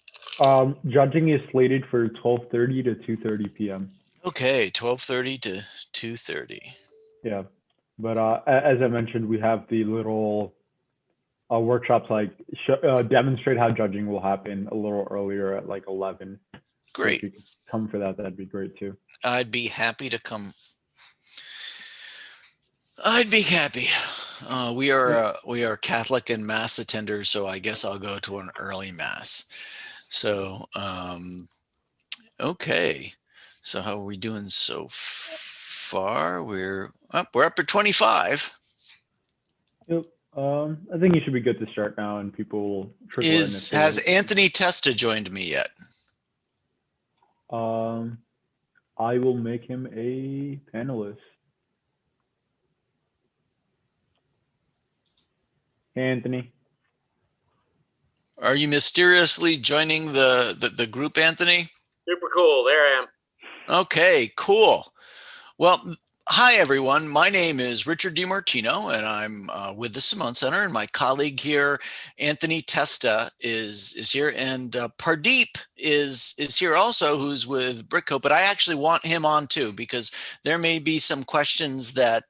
Judging is slated for 12:30 to 2:30 p.m. Okay, 12:30 to 2:30. Yeah, but as I mentioned, we have the little workshops like demonstrate how judging will happen a little earlier at like 11. Great. So if you could come for that, that'd be great too. I'd be happy to come. I'd be happy. We are Catholic and mass attenders, so I guess I'll go to an early mass. So okay. So how are we doing so far? We're up at 25. Yep. I think you should be good to start now, and people will trickle in if they Has Anthony Testa joined me yet? I will make him a panelist. Hey, Anthony. Are you mysteriously joining the group, Anthony? Super cool. There I am. Okay, cool. Well, hi, everyone. My name is Richard DiMartino, and I'm with the Simone Center. And my colleague here, Anthony Testa, is here, and Pardeep is here also, who's with BrickHack. But I actually want him on too, because there may be some questions that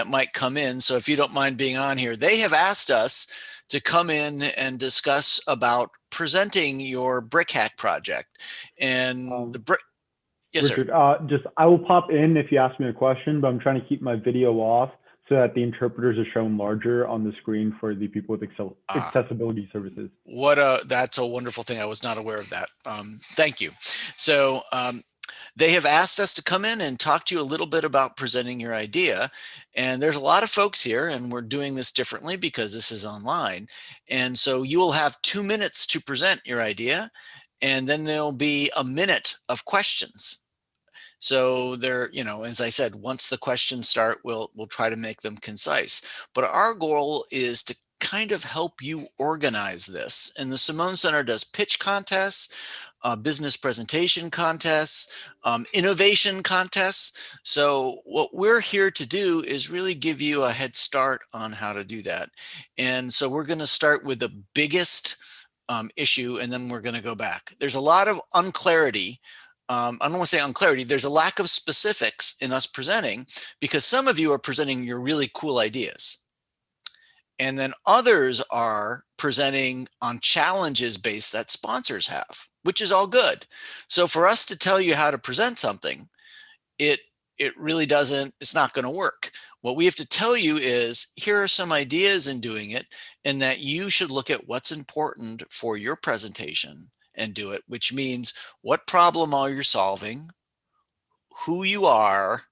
might come in. So if you don't mind being on here, they have asked us to come in and discuss about presenting your BrickHack project, and Yes, Richard, sir. I will pop in if you ask me a question, but I'm trying to keep my video off so that the interpreters are shown larger on the screen for the people with accessibility services. That's a wonderful thing. I was not aware of that. Thank you. So they have asked us to come in and talk to you a little bit about presenting your idea. And there's a lot of folks here, and we're doing this differently because this is online. And so you will have 2 minutes to present your idea, and then there'll be a minute of questions. So as I said, once the questions start, we'll try to make them concise. But our goal is to kind of help you organize this. And the Simone Center does pitch contests, business presentation contests, innovation contests. So what we're here to do is really give you a head start on how to do that. And so we're going to start with the biggest issue, and then we're going to go back. There's a lot of unclarity. I don't want to say unclarity. There's a lack of specifics in us presenting, because some of you are presenting your really cool ideas. And then others are presenting on challenges based that sponsors have, which is all good. So for us to tell you how to present something, it really doesn't, it's not going to work. What we have to tell you is, here are some ideas in doing it, and that you should look at what's important for your presentation and do it, which means what problem are you solving, who you are,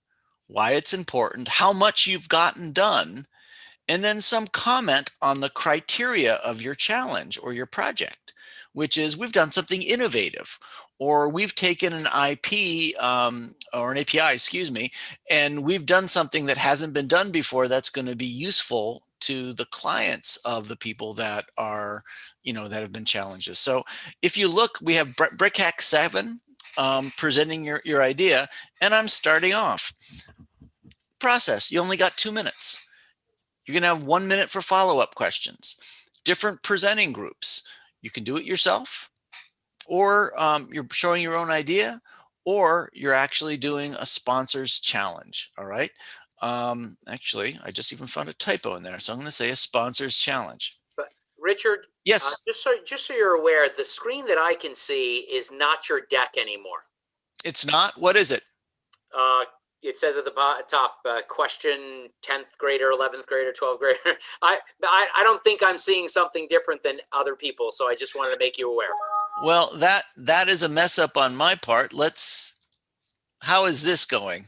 why it's important, how much you've gotten done, and then some comment on the criteria of your challenge or your project, which is, we've done something innovative, or we've taken an IP or an API, excuse me, and we've done something that hasn't been done before that's going to be useful to the clients of the people that are, that have been challenges. So if you look, we have BrickHack 7 presenting your idea, and I'm starting off. Process, you only got 2 minutes. You're going to have 1 minute for follow-up questions. Different presenting groups. You can do it yourself, or you're showing your own idea, or you're actually doing a sponsor's challenge. All right. Actually, I just even found a typo in there, so I'm going to say a sponsor's challenge. But Richard, yes. Just so you're aware, the screen that I can see is not your deck anymore. It's not. What is it? It says at the top, question 10th grader, 11th grader, 12th grader. I don't think I'm seeing something different than other people, so I just wanted to make you aware. Well, that is a mess up on my part. How is this going?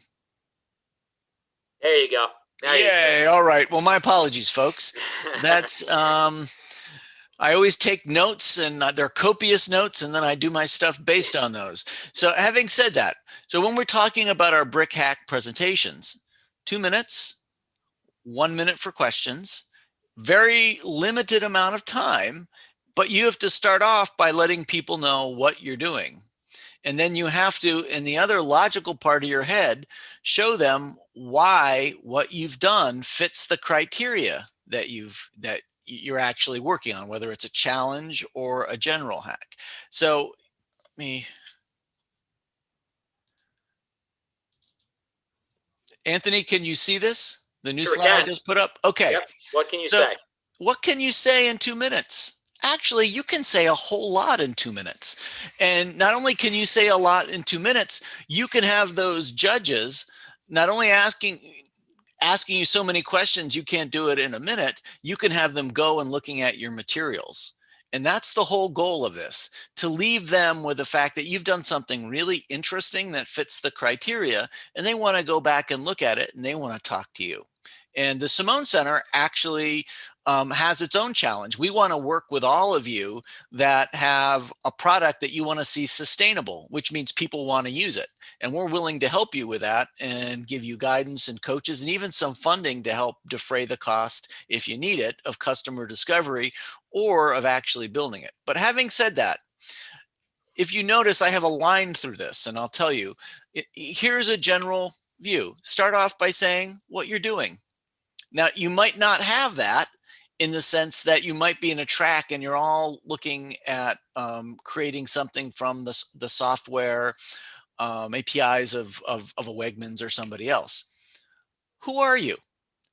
There you go. Yay. All right. Well, my apologies, folks. That's, I always take notes, and they're copious notes, and then I do my stuff based on those. So having said that, so when we're talking about our BrickHack presentations, 2 minutes, 1 minute for questions, very limited amount of time, but you have to start off by letting people know what you're doing. And then you have to, in the other logical part of your head, show them why what you've done fits the criteria that you're actually working on, whether it's a challenge or a general hack. So Anthony, can you see this? The new slide I just put up? Okay. Yep. What can you say? What can you say in 2 minutes? Actually, you can say a whole lot in 2 minutes. And not only can you say a lot in 2 minutes, you can have those judges not only asking you so many questions you can't do it in a minute, you can have them go and looking at your materials. And that's the whole goal of this, to leave them with the fact that you've done something really interesting that fits the criteria, and they want to go back and look at it, and they want to talk to you. And the Simone Center actually has its own challenge. We want to work with all of you that have a product that you want to see sustainable, which means people want to use it. And we're willing to help you with that and give you guidance and coaches and even some funding to help defray the cost, if you need it, of customer discovery or of actually building it. But having said that, if you notice, I have a line through this, and I'll tell you, here's a general view. Start off by saying what you're doing. Now, you might not have that in the sense that you might be in a track and you're all looking at creating something from the software APIs of a Wegmans or somebody else. Who are you?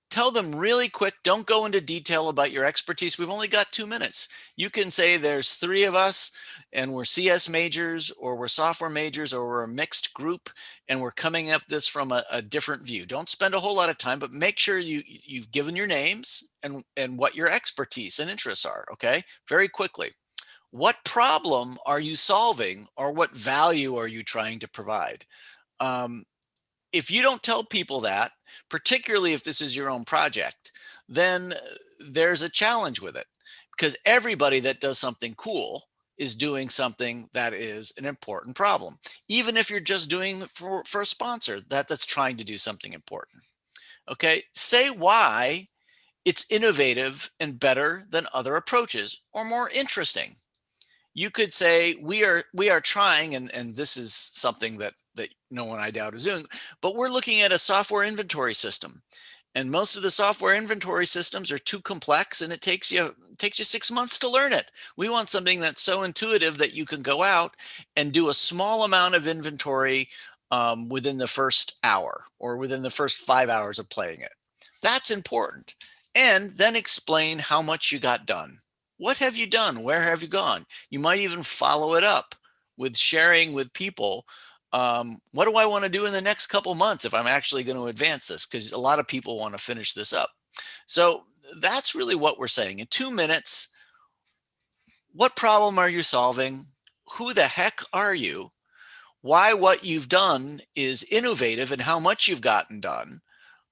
Tell them really quick. Don't go into detail about your expertise. We've only got 2 minutes. You can say there's 3 of us and we're CS majors, or we're software majors, or we're a mixed group, and we're coming up this from a different view. Don't spend a whole lot of time, but make sure you've given your names and what your expertise and interests are, okay? Very quickly. What problem are you solving, or what value are you trying to provide? If you don't tell people that, particularly if this is your own project, then there's a challenge with it, because everybody that does something cool is doing something that is an important problem, even if you're just doing it for a sponsor that's trying to do something important. Okay, say why it's innovative and better than other approaches, or more interesting. You could say we are trying, and this is something that no one I doubt is doing, but we're looking at a software inventory system. And most of the software inventory systems are too complex, and it takes you 6 months to learn it. We want something that's so intuitive that you can go out and do a small amount of inventory within the first hour, or within the first 5 hours of playing it. That's important. And then explain how much you got done. What have you done? Where have you gone? You might even follow it up with sharing with people. What do I want to do in the next couple months if I'm actually going to advance this? Because a lot of people want to finish this up. So that's really what we're saying. In 2 minutes, what problem are you solving? Who the heck are you? Why what you've done is innovative, and how much you've gotten done.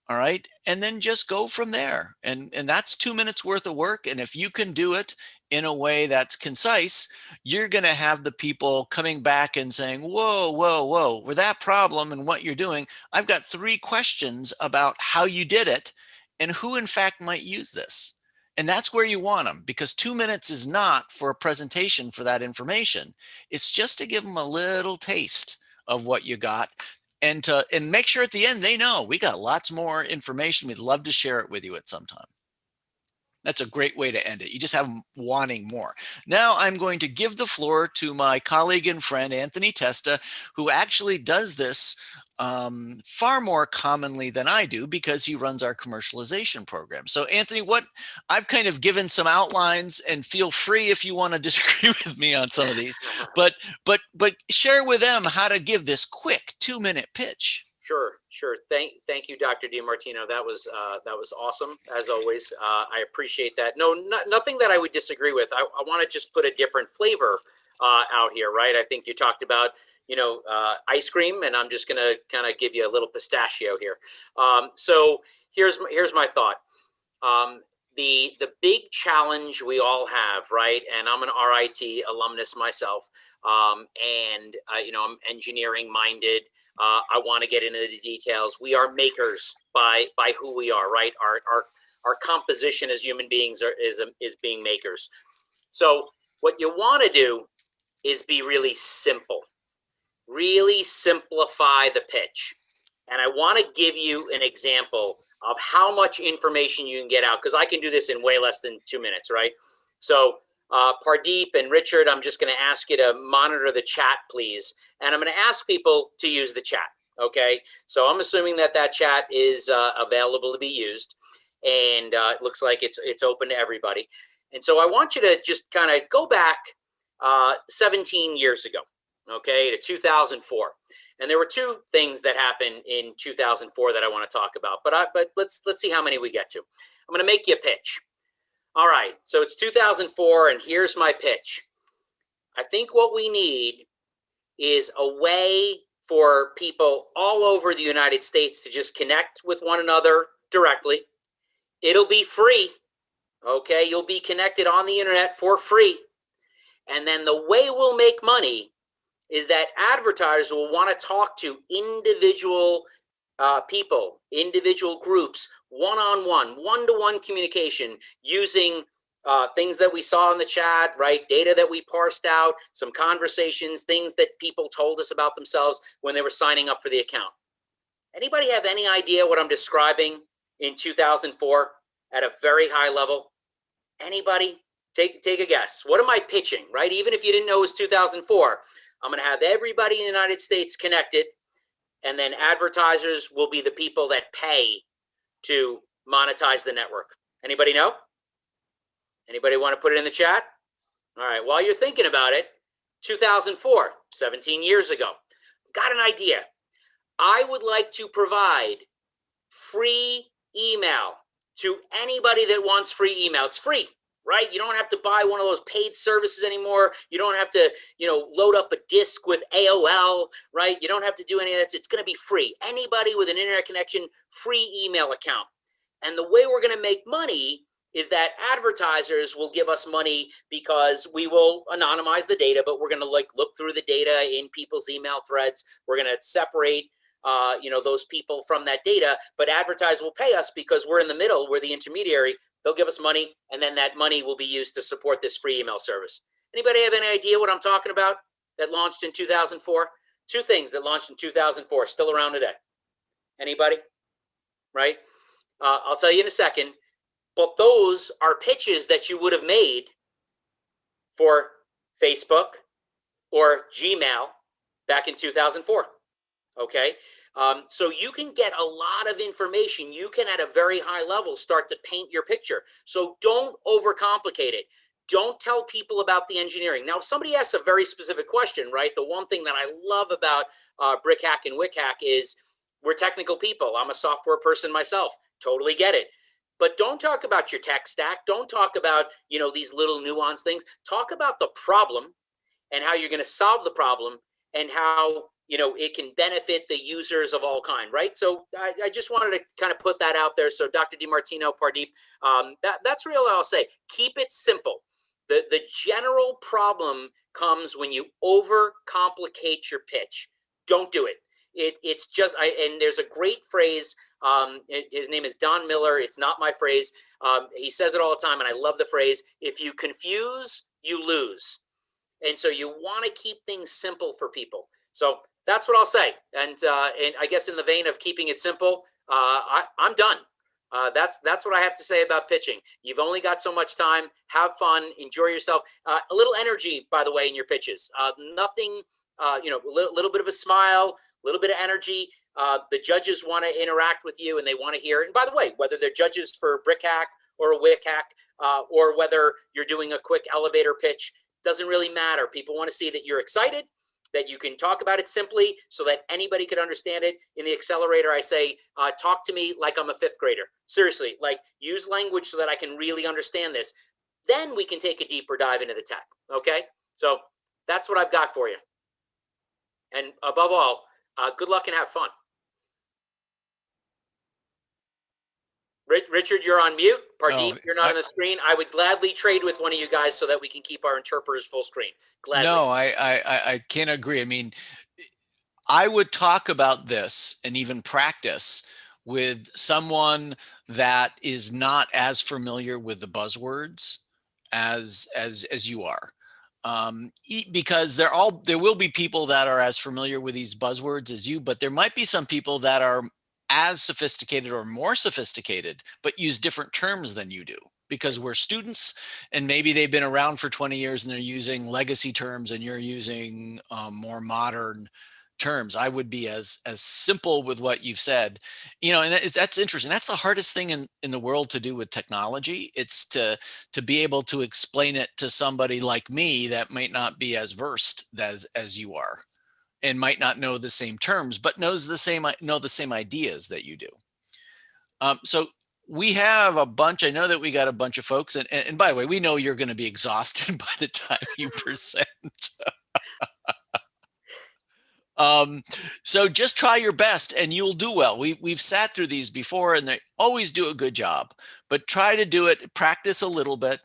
All right. And then just go from there. And that's 2 minutes worth of work. And if you can do it in a way that's concise, you're going to have the people coming back and saying, whoa, whoa, whoa, with that problem and what you're doing, I've got 3 questions about how you did it and who in fact might use this. And that's where you want them, because 2 minutes is not for a presentation for that information. It's just to give them a little taste of what you got. And make sure at the end they know we got lots more information. We'd love to share it with you at some time. That's a great way to end it. You just have them wanting more. Now I'm going to give the floor to my colleague and friend, Anthony Testa, who actually does this far more commonly than I do, because he runs our commercialization program. So Anthony, I've kind of given some outlines, and feel free if you want to disagree with me on some of these, but share with them how to give this quick 2-minute pitch. Sure. Thank you, Dr. DiMartino. That was awesome, as always. I appreciate that. No, nothing that I would disagree with. I want to just put a different flavor out here, right? I think you talked about, ice cream, and I'm just going to kind of give you a little pistachio here. So here's my thought. The big challenge we all have, right? And I'm an RIT alumnus myself, and I'm engineering minded. I want to get into the details. We are makers by who we are, right? Our composition as human beings is being makers. So what you want to do is be really simple, really simplify the pitch. And I want to give you an example of how much information you can get out, because I can do this in way less than 2 minutes, right? So Pardeep and Richard, I'm just going to ask you to monitor the chat, please. And I'm going to ask people to use the chat, okay? So I'm assuming that chat is available to be used, and it looks like it's open to everybody. And so I want you to just kind of go back 17 years ago, okay, to 2004. And there were two things that happened in 2004 that I want to talk about, but let's see how many we get to. I'm going to make you a pitch. All right, so it's 2004, and here's my pitch. I think what we need is a way for people all over the United States to just connect with one another directly. It'll be free, okay? You'll be connected on the internet for free. And then the way we'll make money is that advertisers will want to talk to individual people, individual groups, one-on-one, one-to-one communication using things that we saw in the chat, right? Data that we parsed out, some conversations, things that people told us about themselves when they were signing up for the account. Anybody have any idea what I'm describing in 2004 at a very high level? Anybody? Take a guess. What am I pitching, right? Even if you didn't know it was 2004, I'm going to have everybody in the United States connected, and then advertisers will be the people that pay to monetize the network. Anybody know? Anybody want to put it in the chat? All right, while you're thinking about it, 2004, 17 years ago, got an idea. I would like to provide free email to anybody that wants free email. It's free, right? You don't have to buy one of those paid services anymore. You don't have to, load up a disk with AOL, right? You don't have to do any of that. It's going to be free. Anybody with an internet connection, free email account. And the way we're going to make money is that advertisers will give us money because we will anonymize the data, but we're going to look through the data in people's email threads. We're going to separate those people from that data, but advertisers will pay us because we're in the middle, we're the intermediary. They'll give us money, and then that money will be used to support this free email service. Anybody have any idea what I'm talking about that launched in 2004? Two things that launched in 2004, still around today. Anybody? Right? I'll tell you in a second, but those are pitches that you would have made for Facebook or Gmail back in 2004. Okay, so you can get a lot of information. You can, at a very high level, start to paint your picture. So don't overcomplicate it. Don't tell people about the engineering. Now, if somebody asks a very specific question, right, the one thing that I love about BrickHack and WickHack is we're technical people. I'm a software person myself. Totally get it. But don't talk about your tech stack. Don't talk about, these little nuanced things. Talk about the problem and how you're going to solve the problem and how it can benefit the users of all kind, right? So I just wanted to kind of put that out there. So Dr. DiMartino, Pardeep, that's really all I'll say. Keep it simple. The general problem comes when you overcomplicate your pitch. Don't do it. It's just, and there's a great phrase. His name is Don Miller. It's not my phrase. He says it all the time, and I love the phrase, if you confuse, you lose. And so you want to keep things simple for people. So that's what I'll say. And I guess in the vein of keeping it simple, I'm done. That's what I have to say about pitching. You've only got so much time. Have fun. Enjoy yourself. A little energy, by the way, in your pitches. Nothing, a little bit of a smile, a little bit of energy. The judges want to interact with you and they want to hear it. And by the way, whether they're judges for BrickHack or a WickHack, or whether you're doing a quick elevator pitch, doesn't really matter. People want to see that you're excited, that you can talk about it simply so that anybody could understand it. In the accelerator, I say, talk to me like I'm a fifth grader. Seriously, like use language so that I can really understand this. Then we can take a deeper dive into the tech, okay? So that's what I've got for you. And above all, good luck and have fun. Richard, you're on mute. Pardeep, you're not on the screen. I would gladly trade with one of you guys so that we can keep our interpreters full screen. Gladly. No, I can't agree. I mean, I would talk about this and even practice with someone that is not as familiar with the buzzwords as you are. Because there will be people that are as familiar with these buzzwords as you, but there might be some people that are as sophisticated or more sophisticated, but use different terms than you do because we're students and maybe they've been around for 20 years and they're using legacy terms and you're using more modern terms. I would be as simple with what you've said, and that's interesting. That's the hardest thing in the world to do with technology. It's to be able to explain it to somebody like me that might not be as versed as you are, and might not know the same terms, but know the same ideas that you do. So we have a bunch. I know that we got a bunch of folks, and by the way, we know you're going to be exhausted by the time you present. So just try your best and you'll do well. We've sat through these before and they always do a good job, but try to do it, practice a little bit,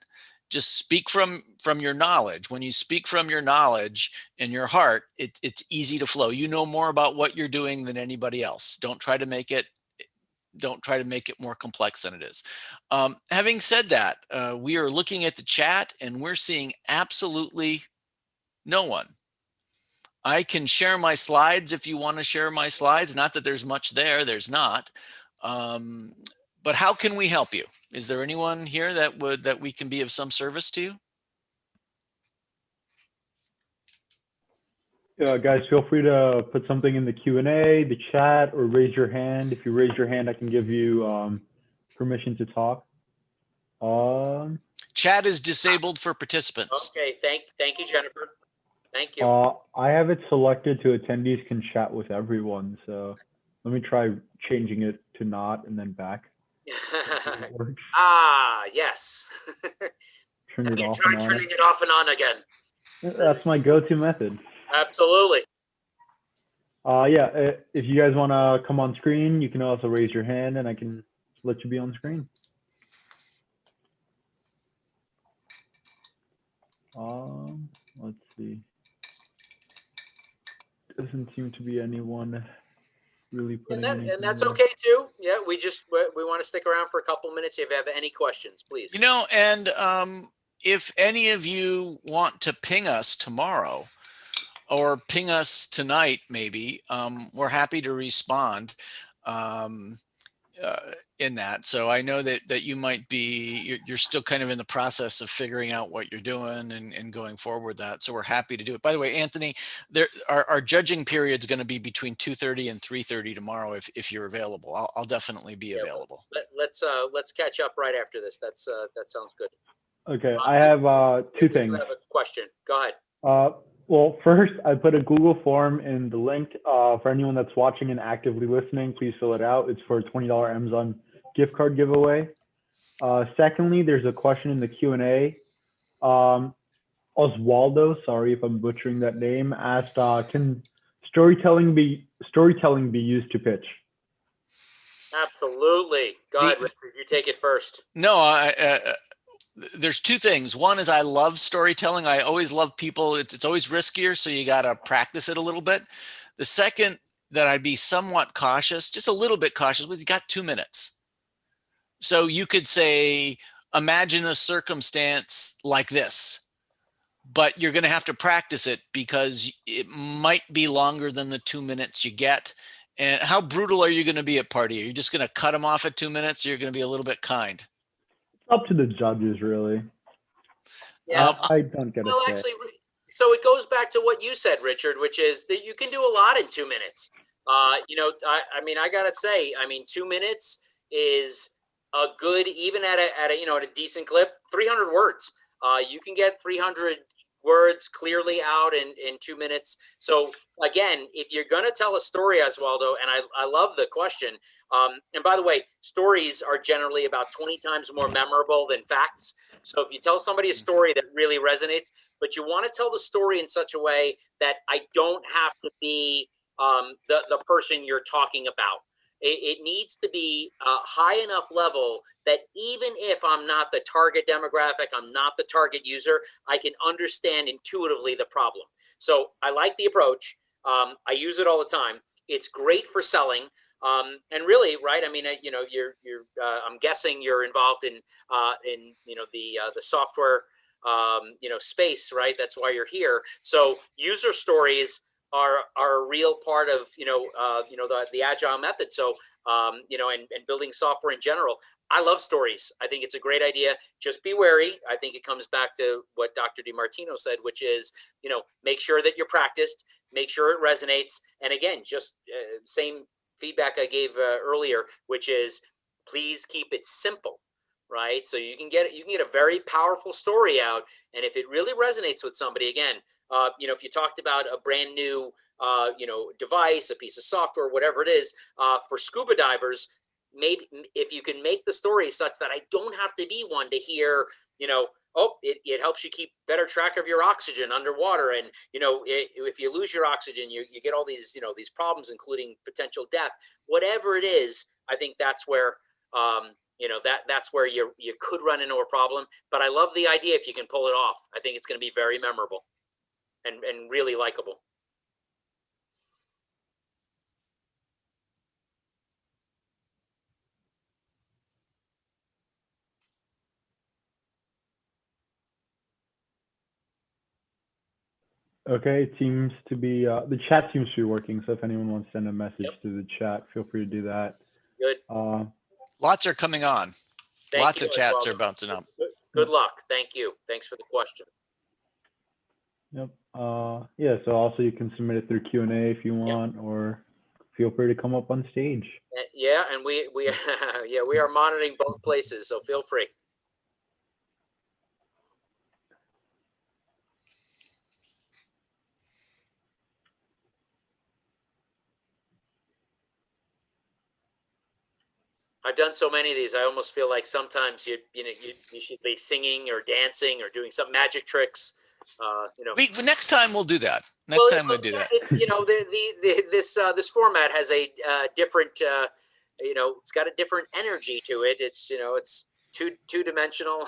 just speak from your knowledge. When you speak from your knowledge and your heart, it's easy to flow. You know more about what you're doing than anybody else. Don't try to make it more complex than it is. Having said that, we are looking at the chat and we're seeing absolutely no one. I can share my slides if you want to share my slides. Not that there's much there, there's not. But how can we help you? Is there anyone here that we can be of some service to you? Guys, feel free to put something in the Q&A, the chat, or raise your hand. If you raise your hand, I can give you permission to talk. Chat is disabled for participants. Okay, thank you, Jennifer. Thank you. I have it selected to attendees can chat with everyone. So let me try changing it to not and then back. Yes. Turn it off Try and on. turning it off and on again. That's my go-to method. Absolutely. Yeah, if you guys want to come on screen, you can also raise your hand and I can let you be on screen. Let's see. Doesn't seem to be anyone really putting anything And that's in. okay too. Yeah, we want to stick around for a couple minutes. If you have any questions, please. And if any of you want to ping us tomorrow or ping us tonight, maybe, we're happy to respond in that. So I know that you might be, you're still kind of in the process of figuring out what you're doing and going forward with that. So we're happy to do it. By the way, Anthony, our judging period is going to be between 2:30 and 3:30 tomorrow. If you're available, I'll definitely be available. Let's catch up right after this. That sounds good. Okay, I have two things. You have a question. Go ahead. Well, first, I put a Google form in the link for anyone that's watching and actively listening. Please fill it out. It's for a $20 Amazon gift card giveaway. Secondly, there's a question in the Q&A. Oswaldo, sorry if I'm butchering that name, asked, can storytelling be used to pitch? Absolutely. Go ahead, Richard. You take it first. No, there's two things. One is I love storytelling. I always love people. It's always riskier, so you got to practice it a little bit. The second that I'd be somewhat cautious, just a little bit cautious, with you got 2 minutes. So you could say, imagine a circumstance like this, but you're going to have to practice it because it might be longer than the 2 minutes you get. And how brutal are you going to be at party? Are you just going to cut them off at 2 minutes, or you're going to be a little bit kind? Up to the judges, really. Yeah, I don't get it. Well, actually, so it goes back to what you said, Richard, which is that you can do a lot in 2 minutes. I gotta say, 2 minutes is a good, even at a decent clip, 300 words. You can get 300 words clearly out in 2 minutes. So again, if you're gonna tell a story, Oswaldo, and I love the question. And by the way, stories are generally about 20 times more memorable than facts. So if you tell somebody a story that really resonates, but you want to tell the story in such a way that I don't have to be the person you're talking about. It needs to be a high enough level that even if I'm not the target demographic, I'm not the target user, I can understand intuitively the problem. So I like the approach. I use it all the time. It's great for selling. And really, right? I'm guessing you're involved in the software, space, right? That's why you're here. So user stories are a real part of, the agile method. So, and building software in general. I love stories. I think it's a great idea. Just be wary. I think it comes back to what Dr. DiMartino said, which is, make sure that you're practiced. make sure it resonates. And again, just same feedback I gave earlier, which is please keep it simple, right? So you can get a very powerful story out. And if it really resonates with somebody, again, if you talked about a brand new, device, a piece of software, whatever it is, for scuba divers, maybe if you can make the story such that I don't have to be one to hear, it helps you keep better track of your oxygen underwater. And, if you lose your oxygen, you get all these, these problems, including potential death, whatever it is. I think that's where, that's where you could run into a problem. But I love the idea if you can pull it off. I think it's going to be very memorable and really likable. Okay, it seems to be, the chat seems to be working. So if anyone wants to send a message to the chat, feel free to do that. Good. Lots are coming on. Thank Lots you of as chats well. are bouncing up. Good luck. Thank you. Thanks for the question. Yep. Yeah, so also you can submit it through Q&A if you want, or feel free to come up on stage. Yeah, and we yeah, we are monitoring both places, so feel free. I've done so many of these. I almost feel like sometimes you should be singing or dancing or doing some magic tricks. Next time we'll do that. Next time we'll do that. This format has a different, it's got a different energy to it. It's it's two-dimensional.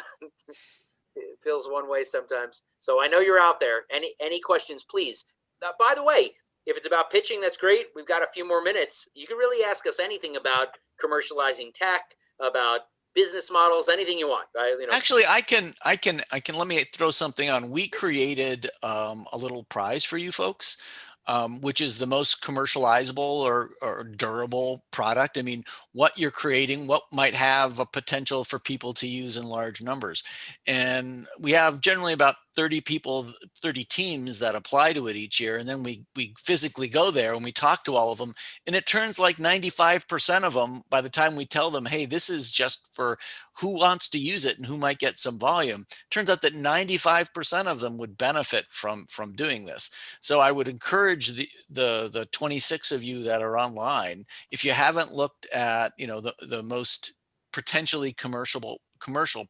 It feels one way sometimes. So I know you're out there. Any questions, please. By the way, if it's about pitching, that's great. We've got a few more minutes. You can really ask us anything about commercializing tech, about business models, anything you want. Actually, I can let me throw something on. We created a little prize for you folks, which is the most commercializable or durable product. I mean, what you're creating, what might have a potential for people to use in large numbers. And we have generally about 30 teams that apply to it each year. And then we physically go there and we talk to all of them. And it turns like 95% of them, by the time we tell them, hey, this is just for who wants to use it and who might get some volume, turns out that 95% of them would benefit from doing this. So I would encourage the 26 of you that are online, if you haven't looked at the most potentially commercial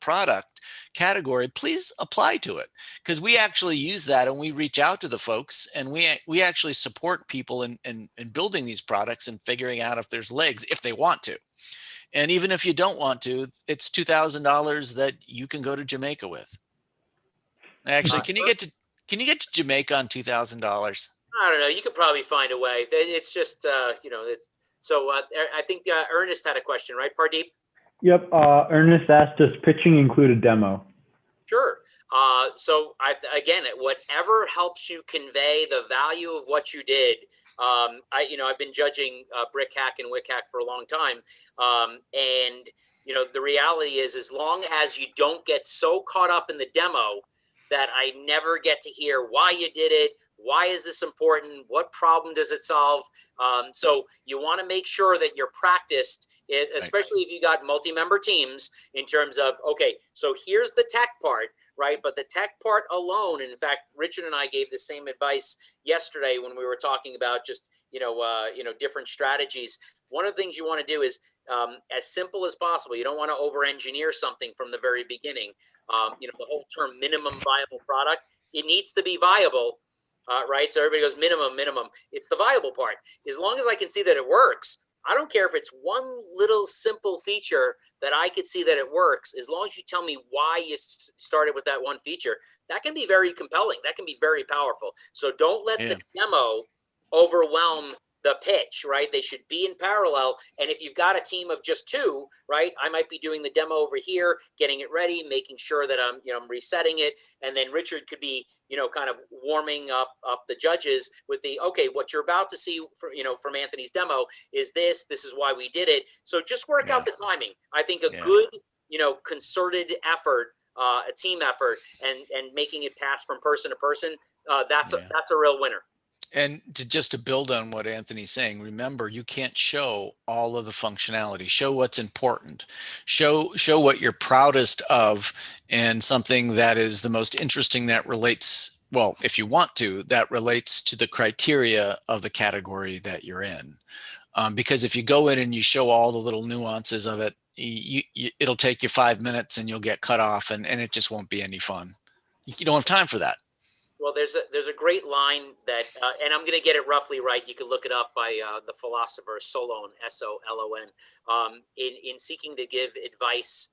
product category, please apply to it, because we actually use that and we reach out to the folks and we actually support people in building these products and figuring out if there's legs if they want to. And even if you don't want to, it's $2,000 that you can go to Jamaica with. Actually, can you get to Jamaica on $2,000? I don't know. You could probably find a way. It's just it's so. I think Ernest had a question, right, Pardeep? Yep. Ernest asked, does pitching include a demo? Sure. So again, whatever helps you convey the value of what you did. I've been judging BrickHack and WickHack for a long time, and the reality is, as long as you don't get so caught up in the demo that I never get to hear why you did it, why is this important, what problem does it solve. So you want to make sure that you're practiced, especially if you got multi-member teams, in terms of, okay, so here's the tech part, right? But the tech part alone, and in fact, Richard and I gave the same advice yesterday when we were talking about just, different strategies. One of the things you want to do is as simple as possible. You don't want to over-engineer something from the very beginning. The whole term minimum viable product, it needs to be viable, right? So everybody goes minimum. It's the viable part. As long as I can see that it works, I don't care if it's one little simple feature that I could see that it works. As long as you tell me why you started with that one feature, that can be very compelling. That can be very powerful. So don't let the demo overwhelm the pitch, right? They should be in parallel. And if you've got a team of just two, right, I might be doing the demo over here, getting it ready, making sure that I'm resetting it. And then Richard could be, kind of warming up the judges with okay, what you're about to see from Anthony's demo is this is why we did it. So just work out the timing. I think a good, concerted effort, a team effort, and making it pass from person to person, that's a real winner. And to build on what Anthony's saying, remember, you can't show all of the functionality. Show what's important. Show what you're proudest of, and something that is the most interesting that relates, well, if you want to, that relates to the criteria of the category that you're in. Because if you go in and you show all the little nuances of it, it'll take you 5 minutes and you'll get cut off, and it just won't be any fun. You don't have time for that. Well, there's a great line that, and I'm going to get it roughly right. You can look it up by the philosopher Solon, Solon. In seeking to give advice,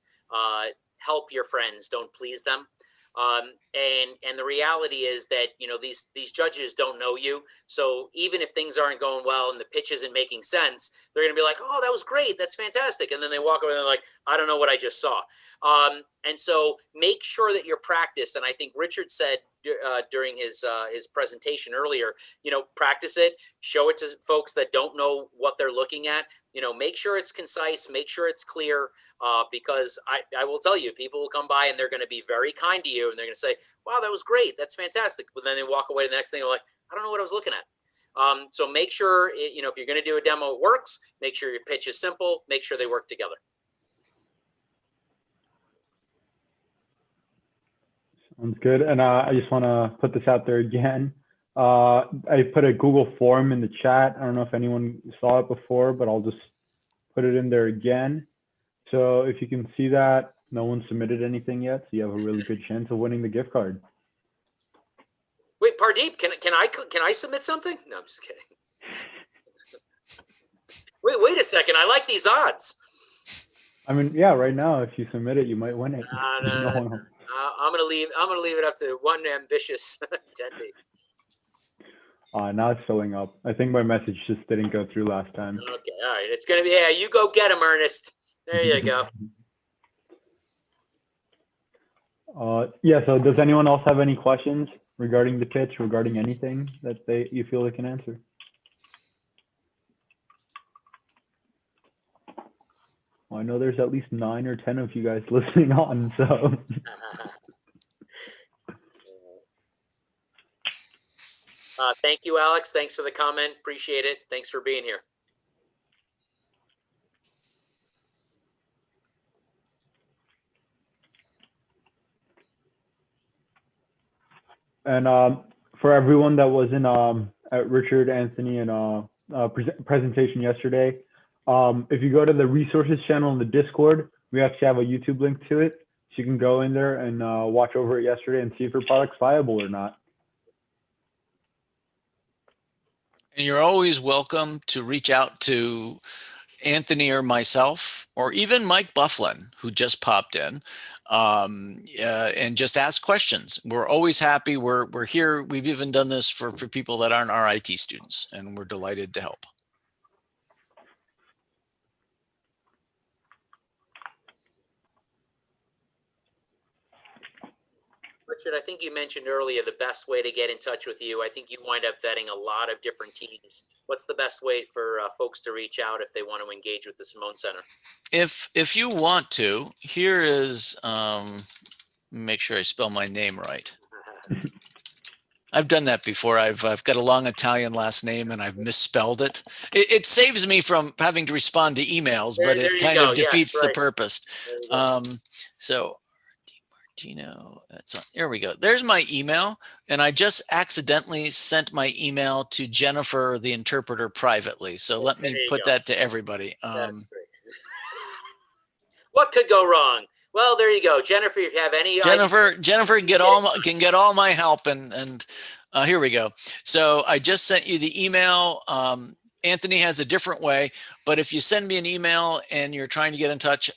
help your friends, don't please them. And the reality is that, you know, these judges don't know you. So even if things aren't going well and the pitch isn't making sense, they're going to be like, "Oh, that was great. That's fantastic." And then they walk away and they're like, "I don't know what I just saw." And so make sure that you're practiced. And I think Richard said during his presentation earlier, you know, practice it, show it to folks that don't know what they're looking at. You know, make sure it's concise, make sure it's clear, because I will tell you, people will come by and they're going to be very kind to you, and they're going to say, "Wow, that was great, that's fantastic." But then they walk away the next thing, they're like, "I don't know what I was looking at." So make sure, you know, if you're going to do a demo, it works. Make sure your pitch is simple. Make sure they work together. Sounds good. And I just want to put this out there again. I put a Google form in the chat. I don't know if anyone saw it before, but I'll just put it in there again. So if you can see that, no one submitted anything yet, so you have a really good chance of winning the gift card. Wait, Pardeep, can I submit something? No, I'm just kidding. Wait a second. I like these odds. I mean, yeah, right now, if you submit it, you might win it. No. I'm gonna leave it up to one ambitious attendee. Now it's filling up. I think my message just didn't go through last time. Okay, all right. It's gonna be, yeah, you go get him, Ernest. There you go. Yeah, so does anyone else have any questions regarding the pitch, regarding anything that you feel they can answer? Well, I know there's at least 9 or 10 of you guys listening on, so. Thank you, Alex. Thanks for the comment. Appreciate it. Thanks for being here. And for everyone that was in at Richard, Anthony, and presentation yesterday, if you go to the resources channel in the Discord, we actually have a YouTube link to it. So you can go in there and watch over it yesterday and see if your product's viable or not. And you're always welcome to reach out to Anthony or myself, or even Mike Bufflin, who just popped in, and just ask questions. We're always happy. We're here. We've even done this for people that aren't our IT students, and we're delighted to help. Richard, I think you mentioned earlier the best way to get in touch with you. I think you wind up vetting a lot of different teams. What's the best way for folks to reach out if they want to engage with the Simone Center? If you want to, here is, make sure I spell my name right. I've done that before. I've got a long Italian last name and I've misspelled it. It saves me from having to respond to emails, but it kind of defeats the purpose. So Martino, here we go. There's my email, and I just accidentally sent my email to Jennifer, the interpreter, privately. So let me put that to everybody. What could go wrong? Well, there you go, Jennifer. If you have any Jennifer can get all my help, and here we go. So I just sent you the email. Anthony has a different way, but if you send me an email and you're trying to get in touch,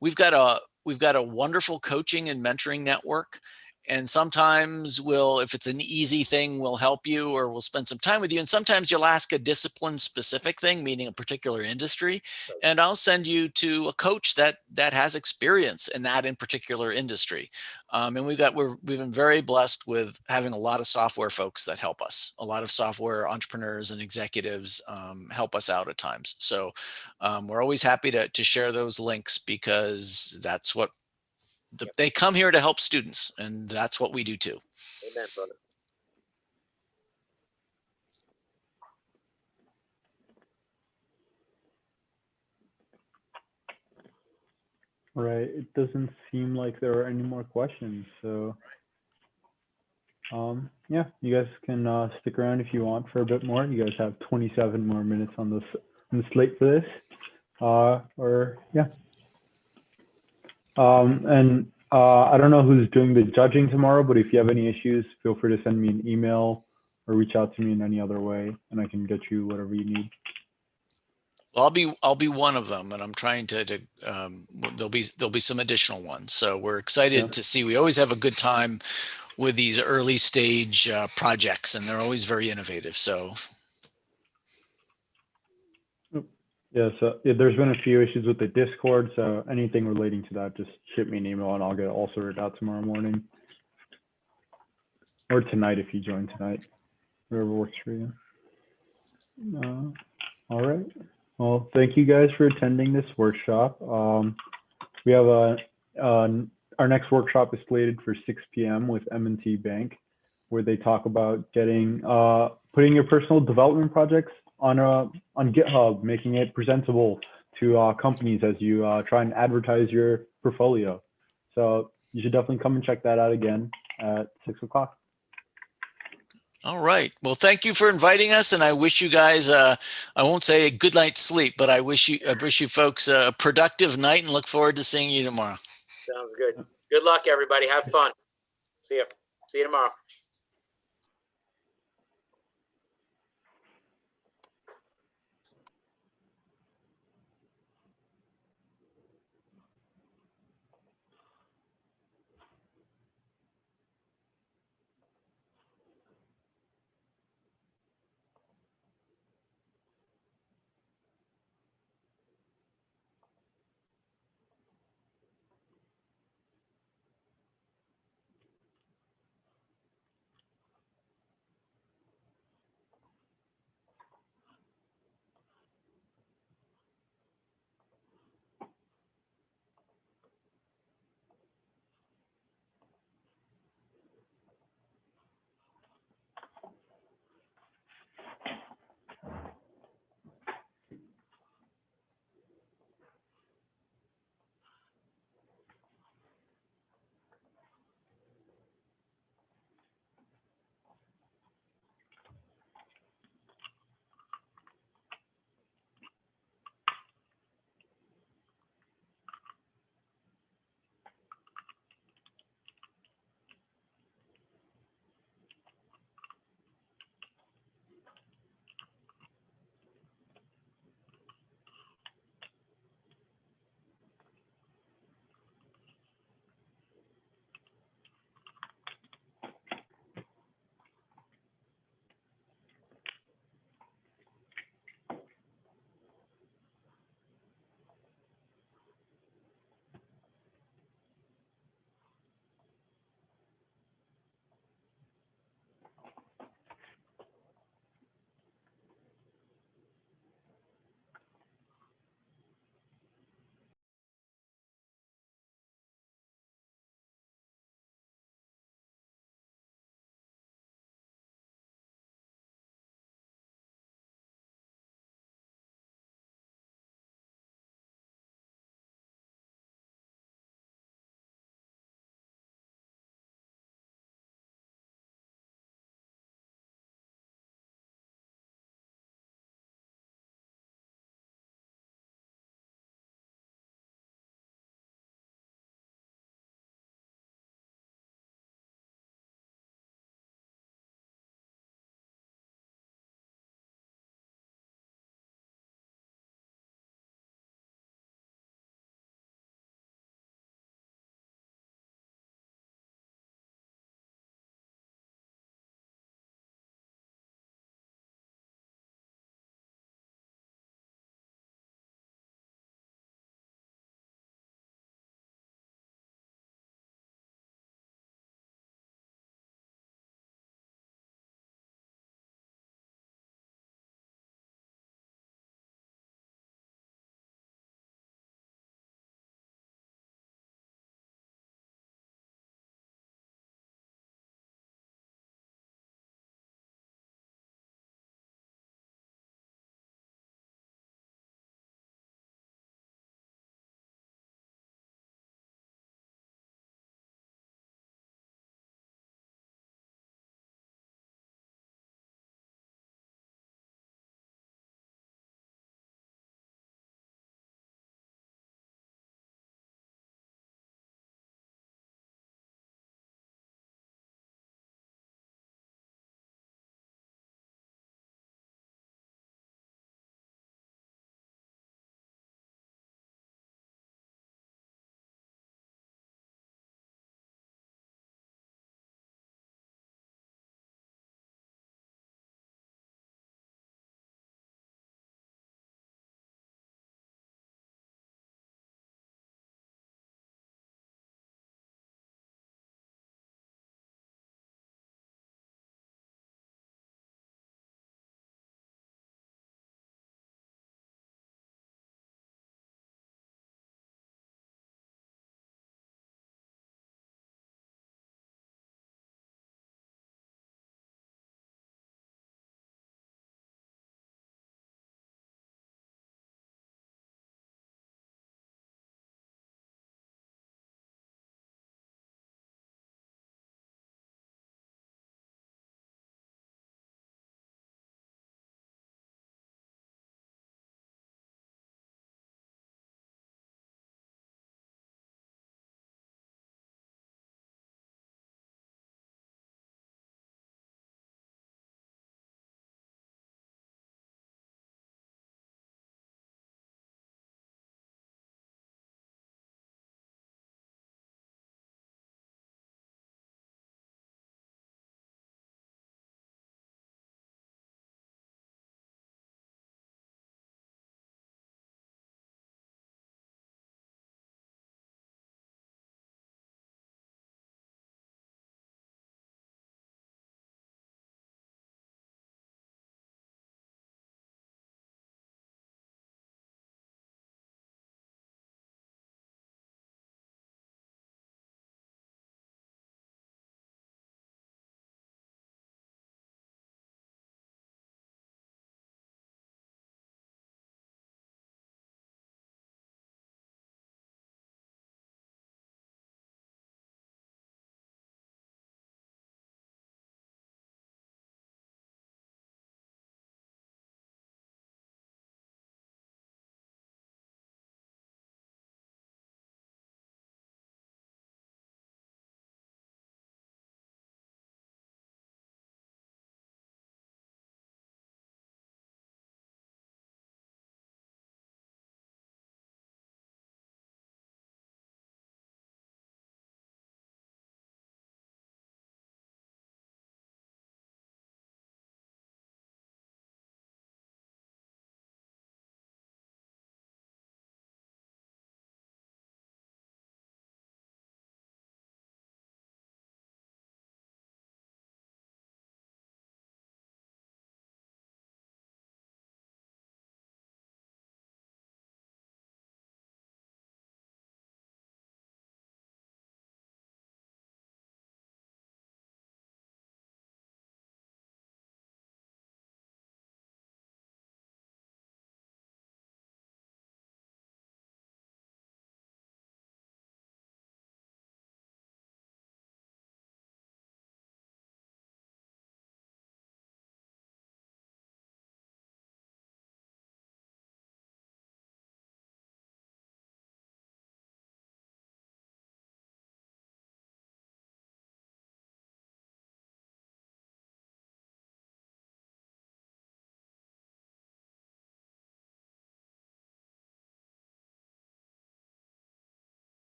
we've got a wonderful coaching and mentoring network. And sometimes if it's an easy thing, we'll help you or we'll spend some time with you. And sometimes you'll ask a discipline specific thing, meaning a particular industry. And I'll send you to a coach that has experience in that in particular industry. And we've been very blessed with having a lot of software folks that help us. A lot of software entrepreneurs and executives help us out at times. So we're always happy to share those links, because that's what they come here to help students, and that's what we do too. Amen, brother. Right. It doesn't seem like there are any more questions. So, yeah, you guys can stick around if you want for a bit more. You guys have 27 more minutes on the slate for this. Or yeah. And I don't know who's doing the judging tomorrow, but if you have any issues, feel free to send me an email or reach out to me in any other way, and I can get you whatever you need. Well, I'll be one of them, and I'm trying there'll be some additional ones. So we're excited to see. We always have a good time with these early stage projects, and they're always very innovative. So Yeah, so there's been a few issues with the Discord, so anything relating to that, just shoot me an email and I'll get it all sorted out tomorrow morning. Or tonight if you join tonight, whatever works for you. All right. Well, thank you guys for attending this workshop. We have our next workshop is slated for 6 p.m. with M&T Bank, where they talk about putting your personal development projects on GitHub, making it presentable to companies as you try and advertise your portfolio. So you should definitely come and check that out again at 6 o'clock. all right. Well, thank you for inviting us, and I wish you guys I won't say a good night's sleep, but I wish you folks a productive night and look forward to seeing you tomorrow. Sounds good. Good luck, everybody. Have fun. See you. See you tomorrow.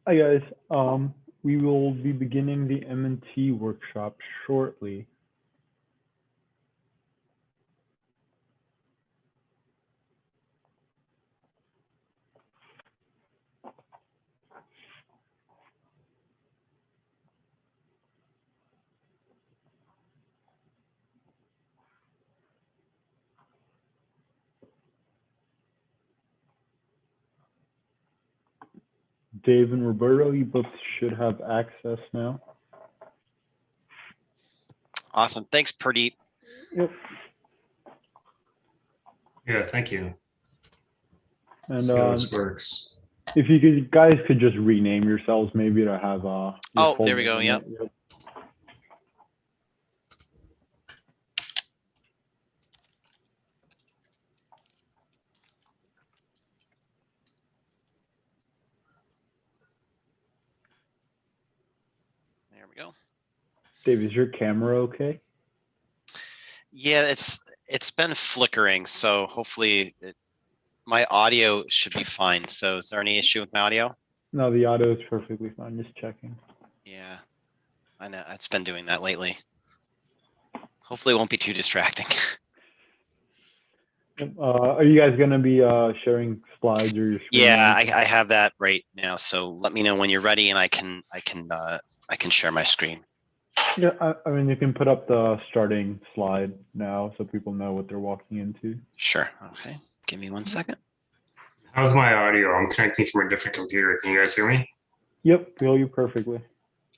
Hi guys. We will be beginning the M&T workshop shortly. Dave and Roberto, you both should have access now. Awesome. Thanks, Pradeep. Yep. Yeah, thank you. And see how this works. If you guys could just rename yourselves, maybe to have oh, there we go. Yep. Yep. There we go. Dave, is your camera okay? Yeah, it's been flickering, so hopefully my audio should be fine. So is there any issue with my audio? No, the audio is perfectly fine. Just checking. Yeah, I know it's been doing that lately. Hopefully it won't be too distracting. Are you guys going to be sharing slides or your screen? Yeah, I have that right now. So let me know when you're ready, and I can share my screen. Yeah, I mean, you can put up the starting slide now so people know what they're walking into. Sure. Okay. Give me 1 second. How's my audio? I'm connecting from a different computer. Can you guys hear me? Yep, feel you perfectly.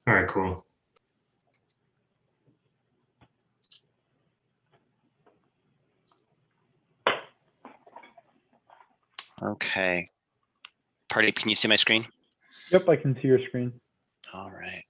All right, cool. Okay. Party, can you see my screen? Yep, I can see your screen. All right.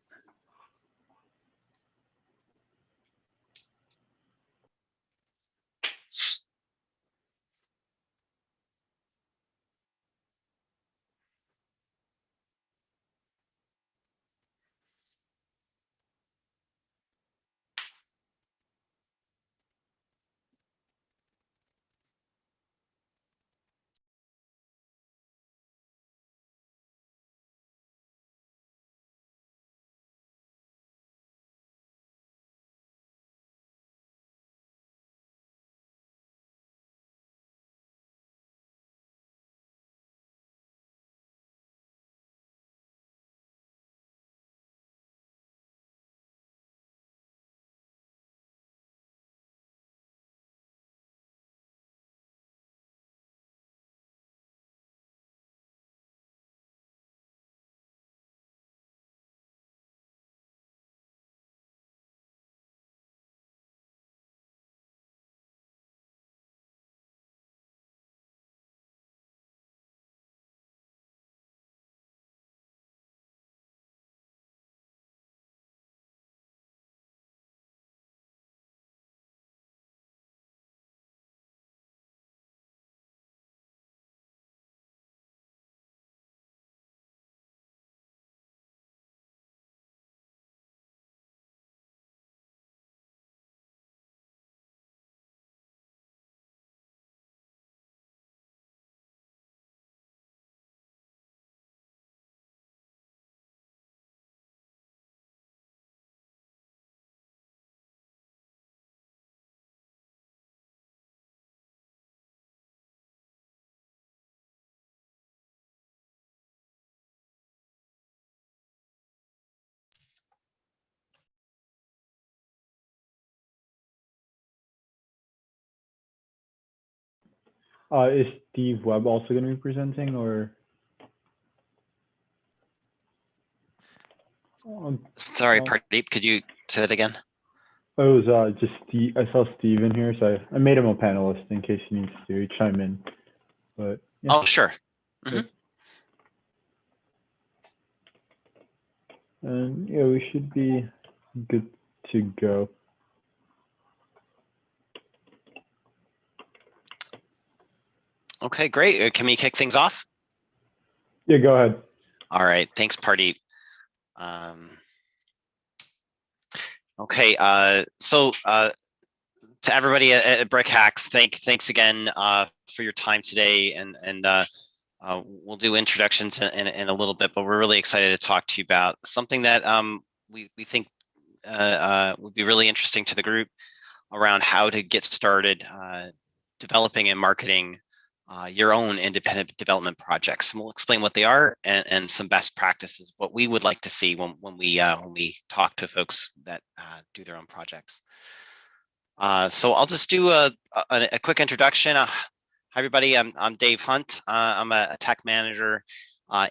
Is Steve Webb also going to be presenting, or? Sorry, Pardeep, could you say that again? It was just Steve. I saw Steve in here, so I made him a panelist in case he needs to chime in. But yeah. Oh, sure. Mm-hmm. And yeah, we should be good to go. Okay, great. Can we kick things off? Yeah, go ahead. All right. Thanks, Pardeep. Okay. So to everybody at BrickHacks, thanks again for your time today, and we'll do introductions in a little bit, but we're really excited to talk to you about something that we think would be really interesting to the group around how to get started developing and marketing your own independent development projects. And we'll explain what they are and some best practices, what we would like to see when we talk to folks that do their own projects. So I'll just do a quick introduction. Hi everybody, I'm Dave Hunt. I'm a tech manager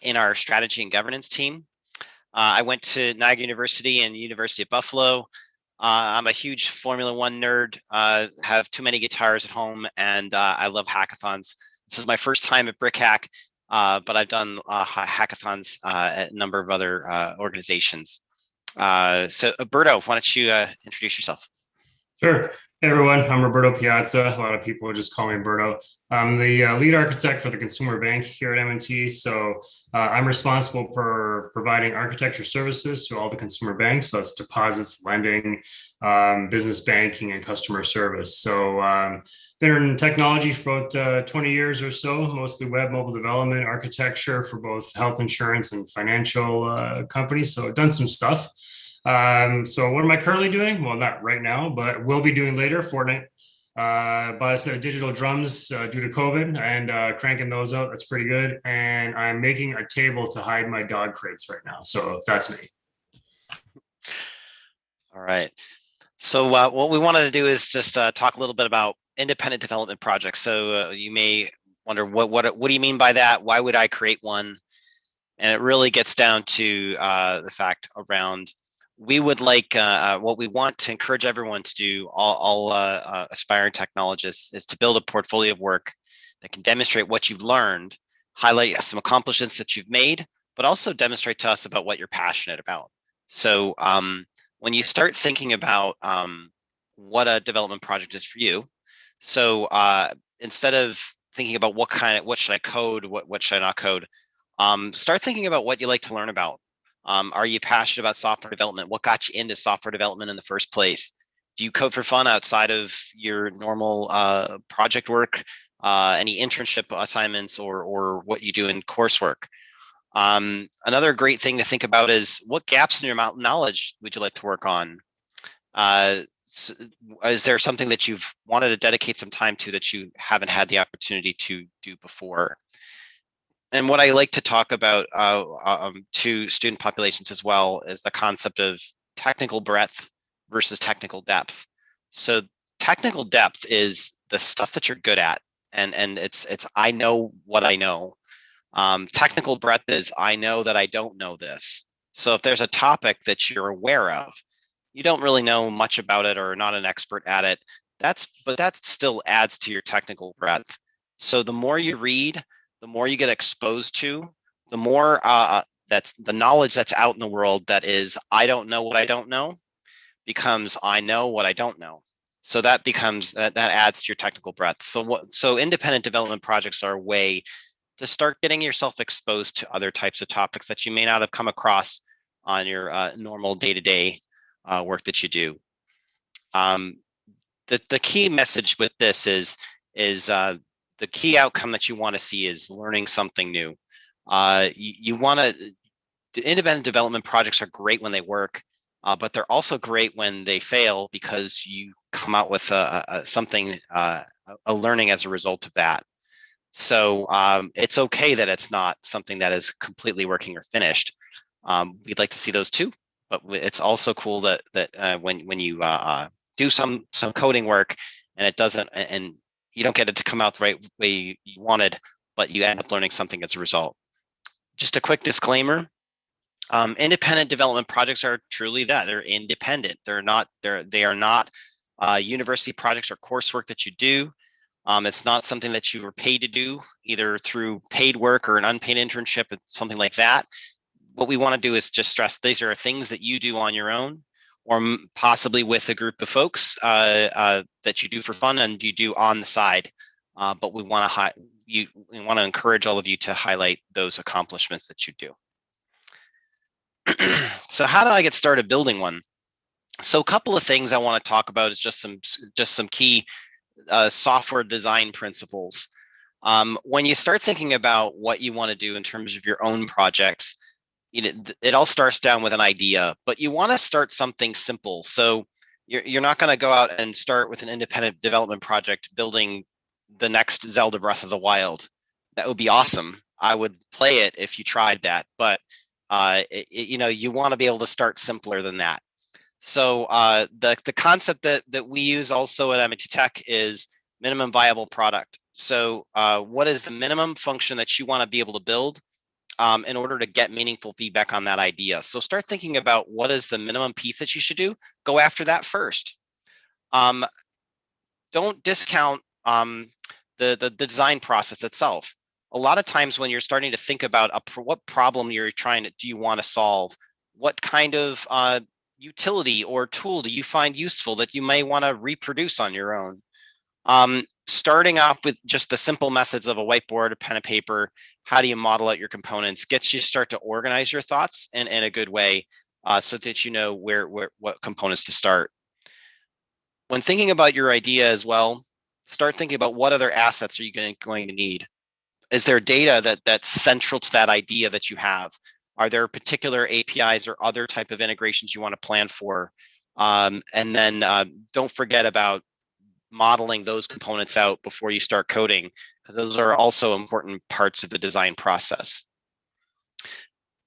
in our strategy and governance team. I went to Niagara University and University of Buffalo. I'm a huge Formula One nerd, have too many guitars at home, and I love hackathons. This is my first time at BrickHack, but I've done hackathons at a number of other organizations. So Berto, why don't you introduce yourself? Sure. Hey everyone, I'm Roberto Piazza. A lot of people just call me Berto. I'm the lead architect for the consumer bank here at M&T. So I'm responsible for providing architecture services to all the consumer banks. So that's deposits, lending, business banking, and customer service. So been in technology for about 20 years or so, mostly web, mobile development, architecture for both health insurance and financial companies. So I've done some stuff. So what am I currently doing? Well, not right now, but will be doing later. Fortnite. Bought a set of digital drums due to COVID and cranking those out. That's pretty good. And I'm making a table to hide my dog crates right now. So that's me. All right. So what we wanted to do is just talk a little bit about independent development projects. So you may wonder, what do you mean by that? Why would I create one? And it really gets down to the fact around we would like what we want to encourage everyone to do, all aspiring technologists, is to build a portfolio of work that can demonstrate what you've learned, highlight some accomplishments that you've made, but also demonstrate to us about what you're passionate about. So when you start thinking about what a development project is for you, so instead of thinking about what should I code, what should I not code, start thinking about what you like to learn about. Are you passionate about software development? What got you into software development in the first place? Do you code for fun outside of your normal project work, any internship assignments, or what you do in coursework? Another great thing to think about is what gaps in your knowledge would you like to work on? Is there something that you've wanted to dedicate some time to that you haven't had the opportunity to do before? And what I like to talk about to student populations as well is the concept of technical breadth versus technical depth. So technical depth is the stuff that you're good at, and it's I know what I know. Technical breadth is I know that I don't know this. So if there's a topic that you're aware of, you don't really know much about it or not an expert at it, but that still adds to your technical breadth. So the more you read, the more you get exposed to, the more that's the knowledge that's out in the world that is I don't know what I don't know becomes I know what I don't know. So that becomes that adds to your technical breadth. So independent development projects are a way to start getting yourself exposed to other types of topics that you may not have come across on your normal day-to-day work that you do. The key message with this is the key outcome that you want to see is learning something new. You want to, independent development projects are great when they work, but they're also great when they fail because you come out with something, a learning as a result of that. So it's okay that it's not something that is completely working or finished. We'd like to see those too, but it's also cool that when you do some coding work and it doesn't, and you don't get it to come out the right way you wanted, but you end up learning something as a result. Just a quick disclaimer. Independent development projects are truly that. They're independent. They are not university projects or coursework that you do. It's not something that you were paid to do, either through paid work or an unpaid internship, something like that. What we want to do is just stress these are things that you do on your own, or possibly with a group of folks that you do for fun and you do on the side. But we want to encourage all of you to highlight those accomplishments that you do. So how do I get started building one? So a couple of things I want to talk about is just some key software design principles. When you start thinking about what you want to do in terms of your own projects, it all starts down with an idea, but you want to start something simple. So you're not going to go out and start with an independent development project building the next Zelda Breath of the Wild. That would be awesome. I would play it if you tried that, but you want to be able to start simpler than that. So the concept that we use also at MIT Tech is minimum viable product. So what is the minimum function that you want to be able to build in order to get meaningful feedback on that idea? So start thinking about what is the minimum piece that you should do. Go after that first. Don't discount the design process itself. A lot of times when you're starting to think about what problem do you want to solve, what kind of utility or tool do you find useful that you may want to reproduce on your own? Starting off with just the simple methods of a whiteboard, a pen and paper, how do you model out your components, gets you start to organize your thoughts in a good way so that you know what components to start. When thinking about your idea as well, start thinking about what other assets are you going to need. Is there data that's central to that idea that you have? Are there particular APIs or other type of integrations you want to plan for? And then don't forget about modeling those components out before you start coding, because those are also important parts of the design process.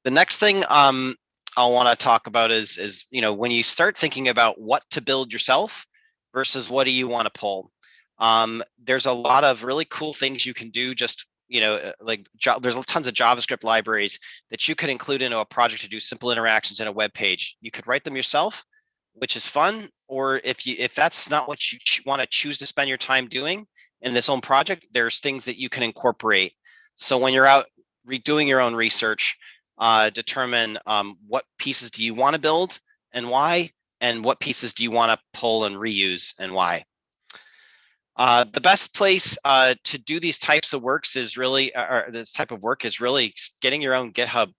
The next thing I want to talk about is when you start thinking about what to build yourself versus what do you want to pull. There's a lot of really cool things you can do. Just there's tons of JavaScript libraries that you could include into a project to do simple interactions in a web page. You could write them yourself, which is fun. Or if that's not what you want to choose to spend your time doing in this own project, there's things that you can incorporate. So when you're out doing your own research, determine what pieces do you want to build and why, and what pieces do you want to pull and reuse and why. The best place to do these types of works is really, or this type of work is really getting your own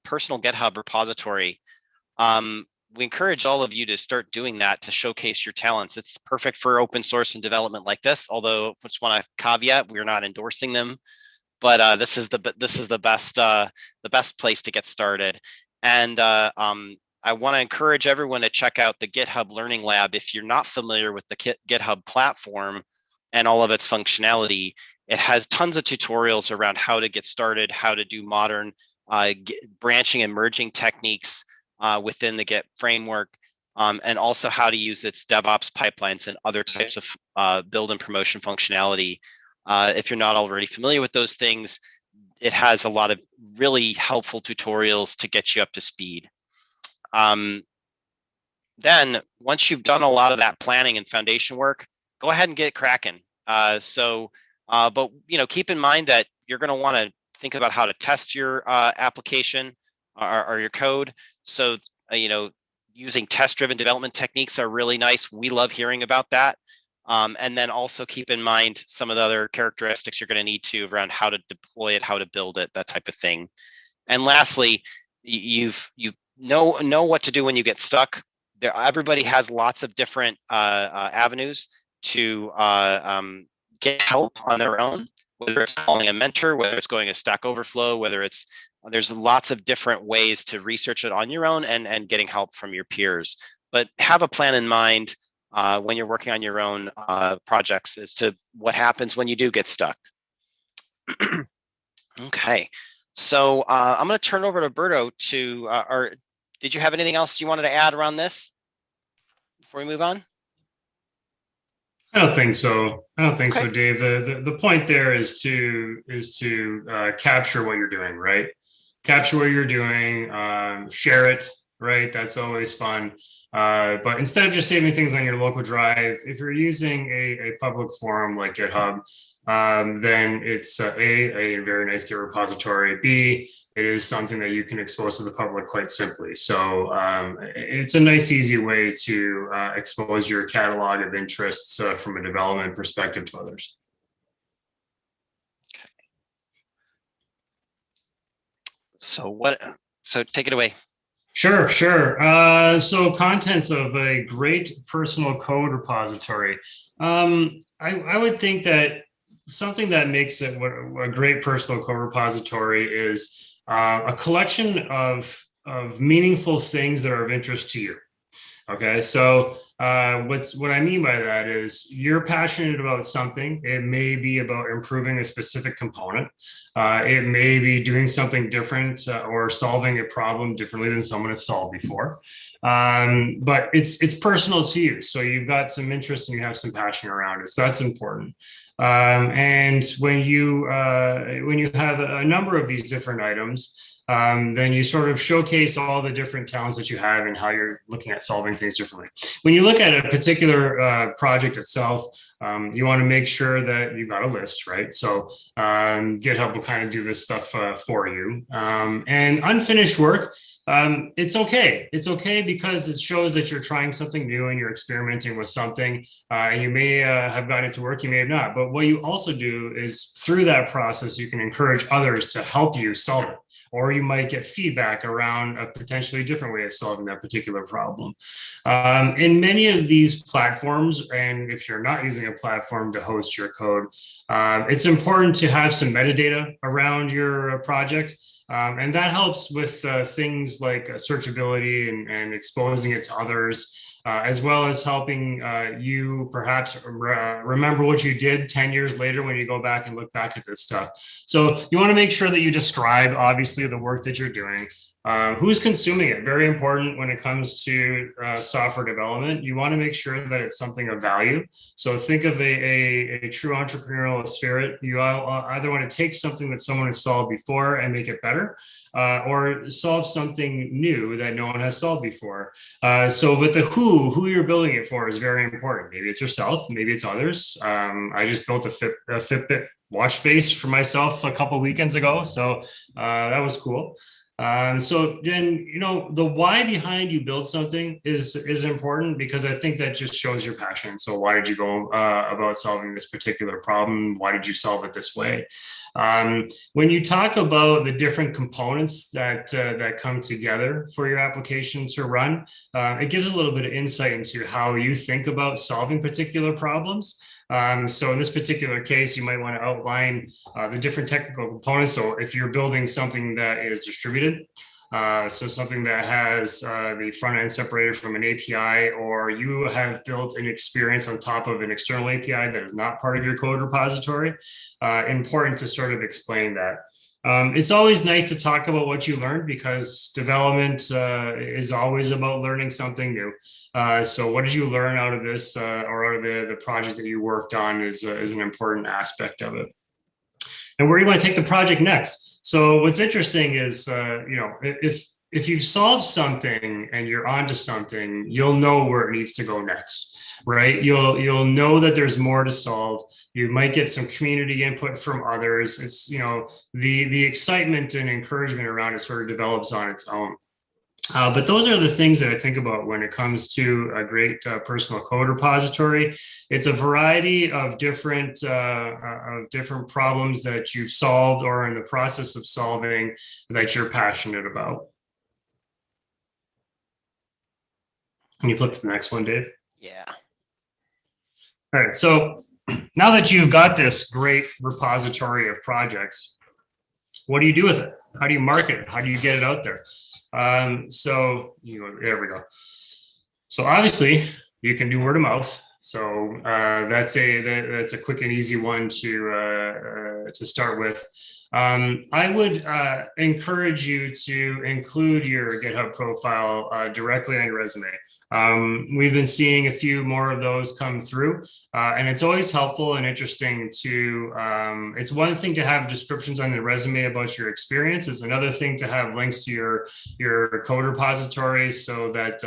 personal GitHub repository. We encourage all of you to start doing that to showcase your talents. It's perfect for open source and development like this, although I just want to caveat, we're not endorsing them, but this is the best place to get started. And I want to encourage everyone to check out the GitHub Learning Lab. If you're not familiar with the GitHub platform and all of its functionality, it has tons of tutorials around how to get started, how to do modern branching and merging techniques within the Git framework, and also how to use its DevOps pipelines and other types of build and promotion functionality. If you're not already familiar with those things, it has a lot of really helpful tutorials to get you up to speed. Then once you've done a lot of that planning and foundation work, go ahead and get cracking. But keep in mind that you're going to want to think about how to test your application or your code. So using test-driven development techniques are really nice. We love hearing about that. And then also keep in mind some of the other characteristics you're going to need to around how to deploy it, how to build it, that type of thing. And lastly, you know what to do when you get stuck. Everybody has lots of different avenues to get help on their own, whether it's calling a mentor, whether it's going to Stack Overflow, there's lots of different ways to research it on your own and getting help from your peers. But have a plan in mind when you're working on your own projects as to what happens when you do get stuck. Okay, so I'm going to turn over to Berto to, or did you have anything else you wanted to add around this before we move on? I don't think so. So, Dave. The point there is to capture what you're doing, right? Capture what you're doing, share it, right? That's always fun. But instead of just saving things on your local drive, if you're using a public forum like GitHub, then it's a very nice Git repository. B, it is something that you can expose to the public quite simply. So it's a nice, easy way to expose your catalog of interests from a development perspective to others. So take it away. Sure. So contents of a great personal code repository. I would think that something that makes it a great personal code repository is a collection of meaningful things that are of interest to you. Okay, so what I mean by that is you're passionate about something. It may be about improving a specific component. It may be doing something different or solving a problem differently than someone has solved before. But it's personal to you. So you've got some interest and you have some passion around it. So that's important. And when you have a number of these different items, then you sort of showcase all the different talents that you have and how you're looking at solving things differently. When you look at a particular project itself, you want to make sure that you've got a list, right? So GitHub will kind of do this stuff for you. And unfinished work, it's okay. It's okay because it shows that you're trying something new and you're experimenting with something. And you may have gotten it to work, you may have not. But what you also do is through that process, you can encourage others to help you solve it. Or you might get feedback around a potentially different way of solving that particular problem. In many of these platforms, and if you're not using a platform to host your code, it's important to have some metadata around your project. And that helps with things like searchability and exposing it to others. As well as helping you perhaps remember what you did 10 years later when you go back and look back at this stuff. So you want to make sure that you describe, obviously, the work that you're doing. Who's consuming it? Very important when it comes to software development. You want to make sure that it's something of value. So think of a true entrepreneurial spirit. You either want to take something that someone has solved before and make it better, or solve something new that no one has solved before. But the who you're building it for is very important. Maybe it's yourself, maybe it's others. I just built a Fitbit watch face for myself a couple weekends ago, so that was cool. So then, the why behind you build something is important because I think that just shows your passion. So why did you go about solving this particular problem? Why did you solve it this way? When you talk about the different components that come together for your application to run, it gives a little bit of insight into how you think about solving particular problems. So in this particular case, you might want to outline the different technical components. So if you're building something that is distributed, so something that has the front end separated from an API, or you have built an experience on top of an external API that is not part of your code repository, important to sort of explain that. It's always nice to talk about what you learned because development is always about learning something new. So what did you learn out of this or out of the project that you worked on is an important aspect of it. And where do you want to take the project next? So what's interesting is, if you solve something and you're onto something, you'll know where it needs to go next. Right? You'll know that there's more to solve. You might get some community input from others. It's, the excitement and encouragement around it sort of develops on its own. But those are the things that I think about when it comes to a great personal code repository. It's a variety of different problems that you've solved or in the process of solving that you're passionate about. Can you flip to the next one, Dave? Yeah. All right, so now that you've got this great repository of projects, what do you do with it? How do you market it? How do you get it out there? There we go. So obviously you can do word of mouth. So that's a quick and easy one to start with. I would encourage you to include your GitHub profile directly on your resume. We've been seeing a few more of those come through, and it's always helpful and interesting to, it's one thing to have descriptions on the resume about your experience. It's another thing to have links to your code repository so that,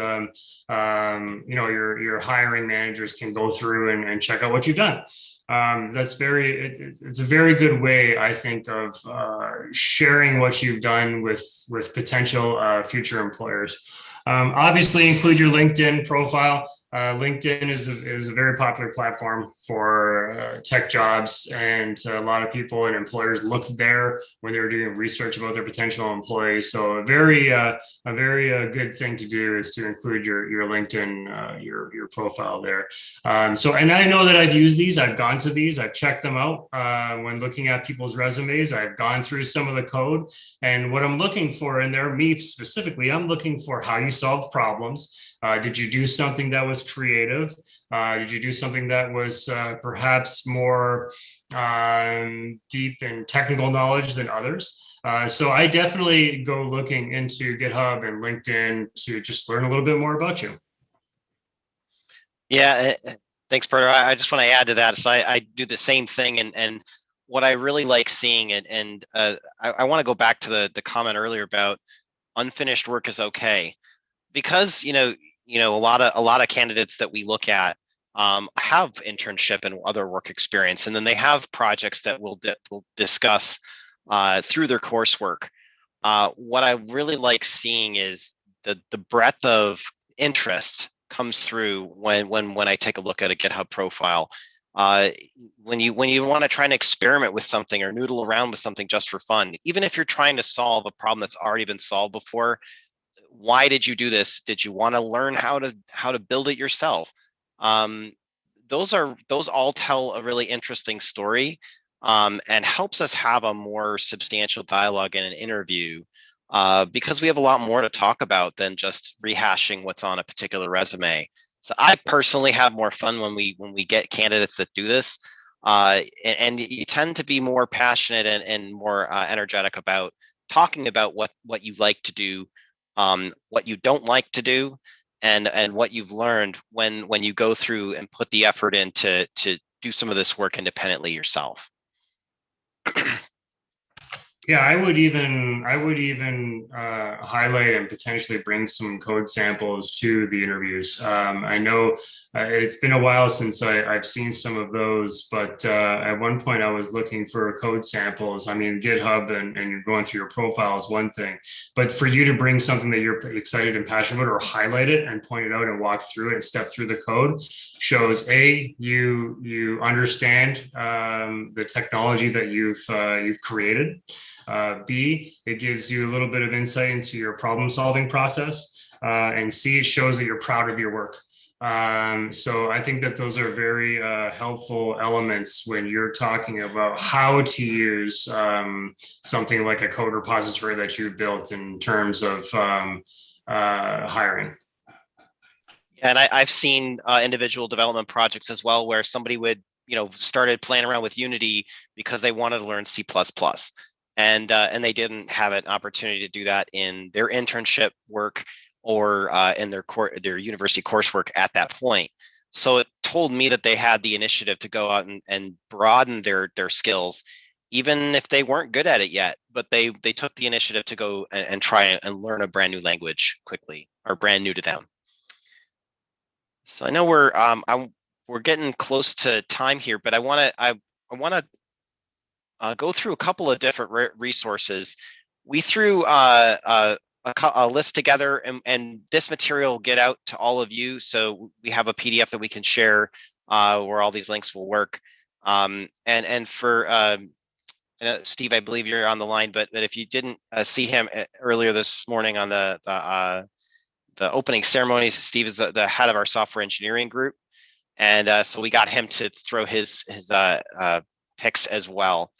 your hiring managers can go through and check out what you've done. It's a very good way, I think, of sharing what you've done with potential future employers. Obviously, include your LinkedIn profile. LinkedIn is a very popular platform for tech jobs, and a lot of people and employers look there when they're doing research about their potential employees. So a very good thing to do is to include your LinkedIn, your profile there. And I know that I've used these. I've gone to these. I've checked them out when looking at people's resumes. I've gone through some of the code, and what I'm looking for in there, me specifically, I'm looking for how you solved problems. Did you do something that was creative? Did you do something that was perhaps more deep in technical knowledge than others? So I definitely go looking into GitHub and LinkedIn to just learn a little bit more about you. Yeah, thanks, Berto. I just want to add to that. So I do the same thing, and what I really like seeing, and I want to go back to the comment earlier about unfinished work is okay, because a lot of candidates that we look at have internship and other work experience, and then they have projects that we'll discuss through their coursework. What I really like seeing is the breadth of interest comes through when I take a look at a GitHub profile. When you want to try and experiment with something or noodle around with something just for fun, even if you're trying to solve a problem that's already been solved before, why did you do this? Did you want to learn how to build it yourself? Those all tell a really interesting story, and helps us have a more substantial dialogue in an interview, because we have a lot more to talk about than just rehashing what's on a particular resume. So I personally have more fun when we get candidates that do this, and you tend to be more passionate and more energetic about talking about what you like to do, what you don't like to do, and what you've learned when you go through and put the effort in to do some of this work independently yourself. Yeah, I would even highlight and potentially bring some code samples to the interviews. I know it's been a while since I've seen some of those, but at one point I was looking for code samples. I mean, GitHub and you're going through your profile is one thing, but for you to bring something that you're excited and passionate about, or highlight it and point it out and walk through it and step through the code, shows you understand the technology that you've created. B, it gives you a little bit of insight into your problem solving process. And C, it shows that you're proud of your work. So I think that those are very helpful elements when you're talking about how to use something like a code repository that you've built in terms of hiring. And I've seen individual development projects as well, where somebody would, started playing around with Unity because they wanted to learn C++. And they didn't have an opportunity to do that in their internship work or in their university coursework at that point. So it told me that they had the initiative to go out and broaden their skills, even if they weren't good at it yet. But they took the initiative to go and try and learn a brand new language quickly, or brand new to them. So I know we're getting close to time here, but I want to go through a couple of different resources. We threw a list together, and this material will get out to all of you. So we have a PDF that we can share where all these links will work. And for Steve, I believe you're on the line, but if you didn't see him earlier this morning on the opening ceremonies, Steve is the head of our software engineering group, and so we got him to throw his picks as well.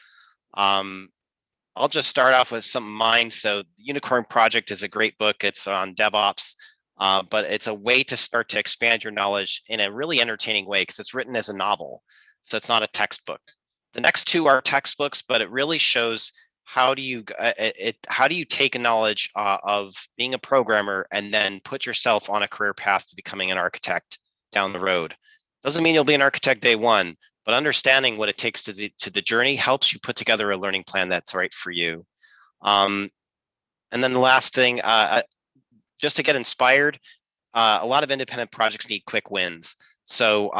I'll just start off with some of mine. So the Unicorn Project is a great book. It's on DevOps, but it's a way to start to expand your knowledge in a really entertaining way, because it's written as a novel. So it's not a textbook. The next two are textbooks, but it really shows how do you take a knowledge of being a programmer and then put yourself on a career path to becoming an architect down the road. Doesn't mean you'll be an architect day one, but understanding what it takes to the journey helps you put together a learning plan that's right for you. And then the last thing, just to get inspired, a lot of independent projects need quick wins. So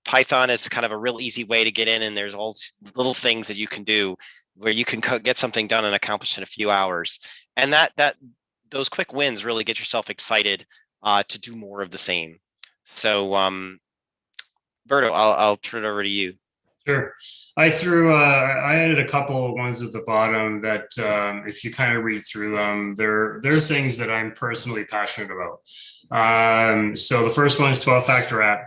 Python is kind of a real easy way to get in, and there's all little things that you can do where you can get something done and accomplish in a few hours. And those quick wins really get yourself excited to do more of the same. So, Berto, I'll turn it over to you. Sure. I added a couple of ones at the bottom that, if you kind of read through them, they're things that I'm personally passionate about. So the first one is 12-factor app.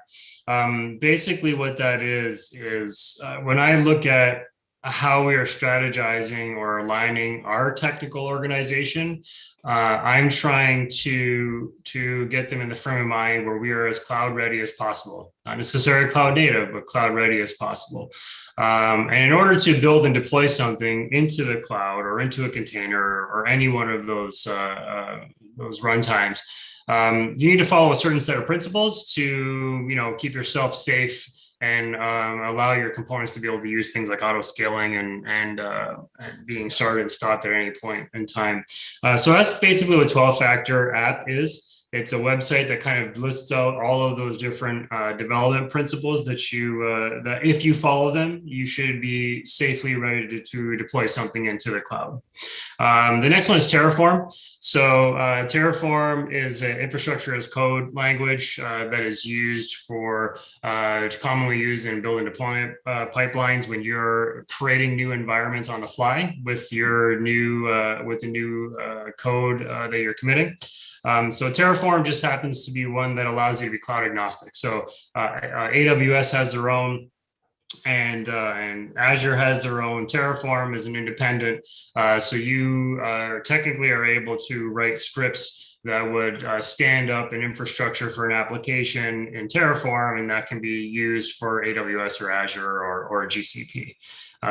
Basically what that is when I look at how we are strategizing or aligning our technical organization, I'm trying to get them in the frame of mind where we are as cloud ready as possible, not necessarily cloud native, but cloud ready as possible. And in order to build and deploy something into the cloud or into a container or any one of those runtimes, you need to follow a certain set of principles to keep yourself safe and allow your components to be able to use things like auto scaling and being started and stopped at any point in time. So that's basically what 12-factor app is. It's a website that kind of lists out all of those different development principles that that if you follow them, you should be safely ready to deploy something into the cloud. The next one is Terraform. So Terraform is an infrastructure as code language that is used for commonly used in building deployment pipelines when you're creating new environments on the fly with your new the new code that you're committing. So Terraform just happens to be one that allows you to be cloud agnostic. So AWS has their own, and Azure has their own. Terraform is an independent, so you technically are able to write scripts that would stand up an infrastructure for an application in Terraform, and that can be used for AWS or Azure or GCP.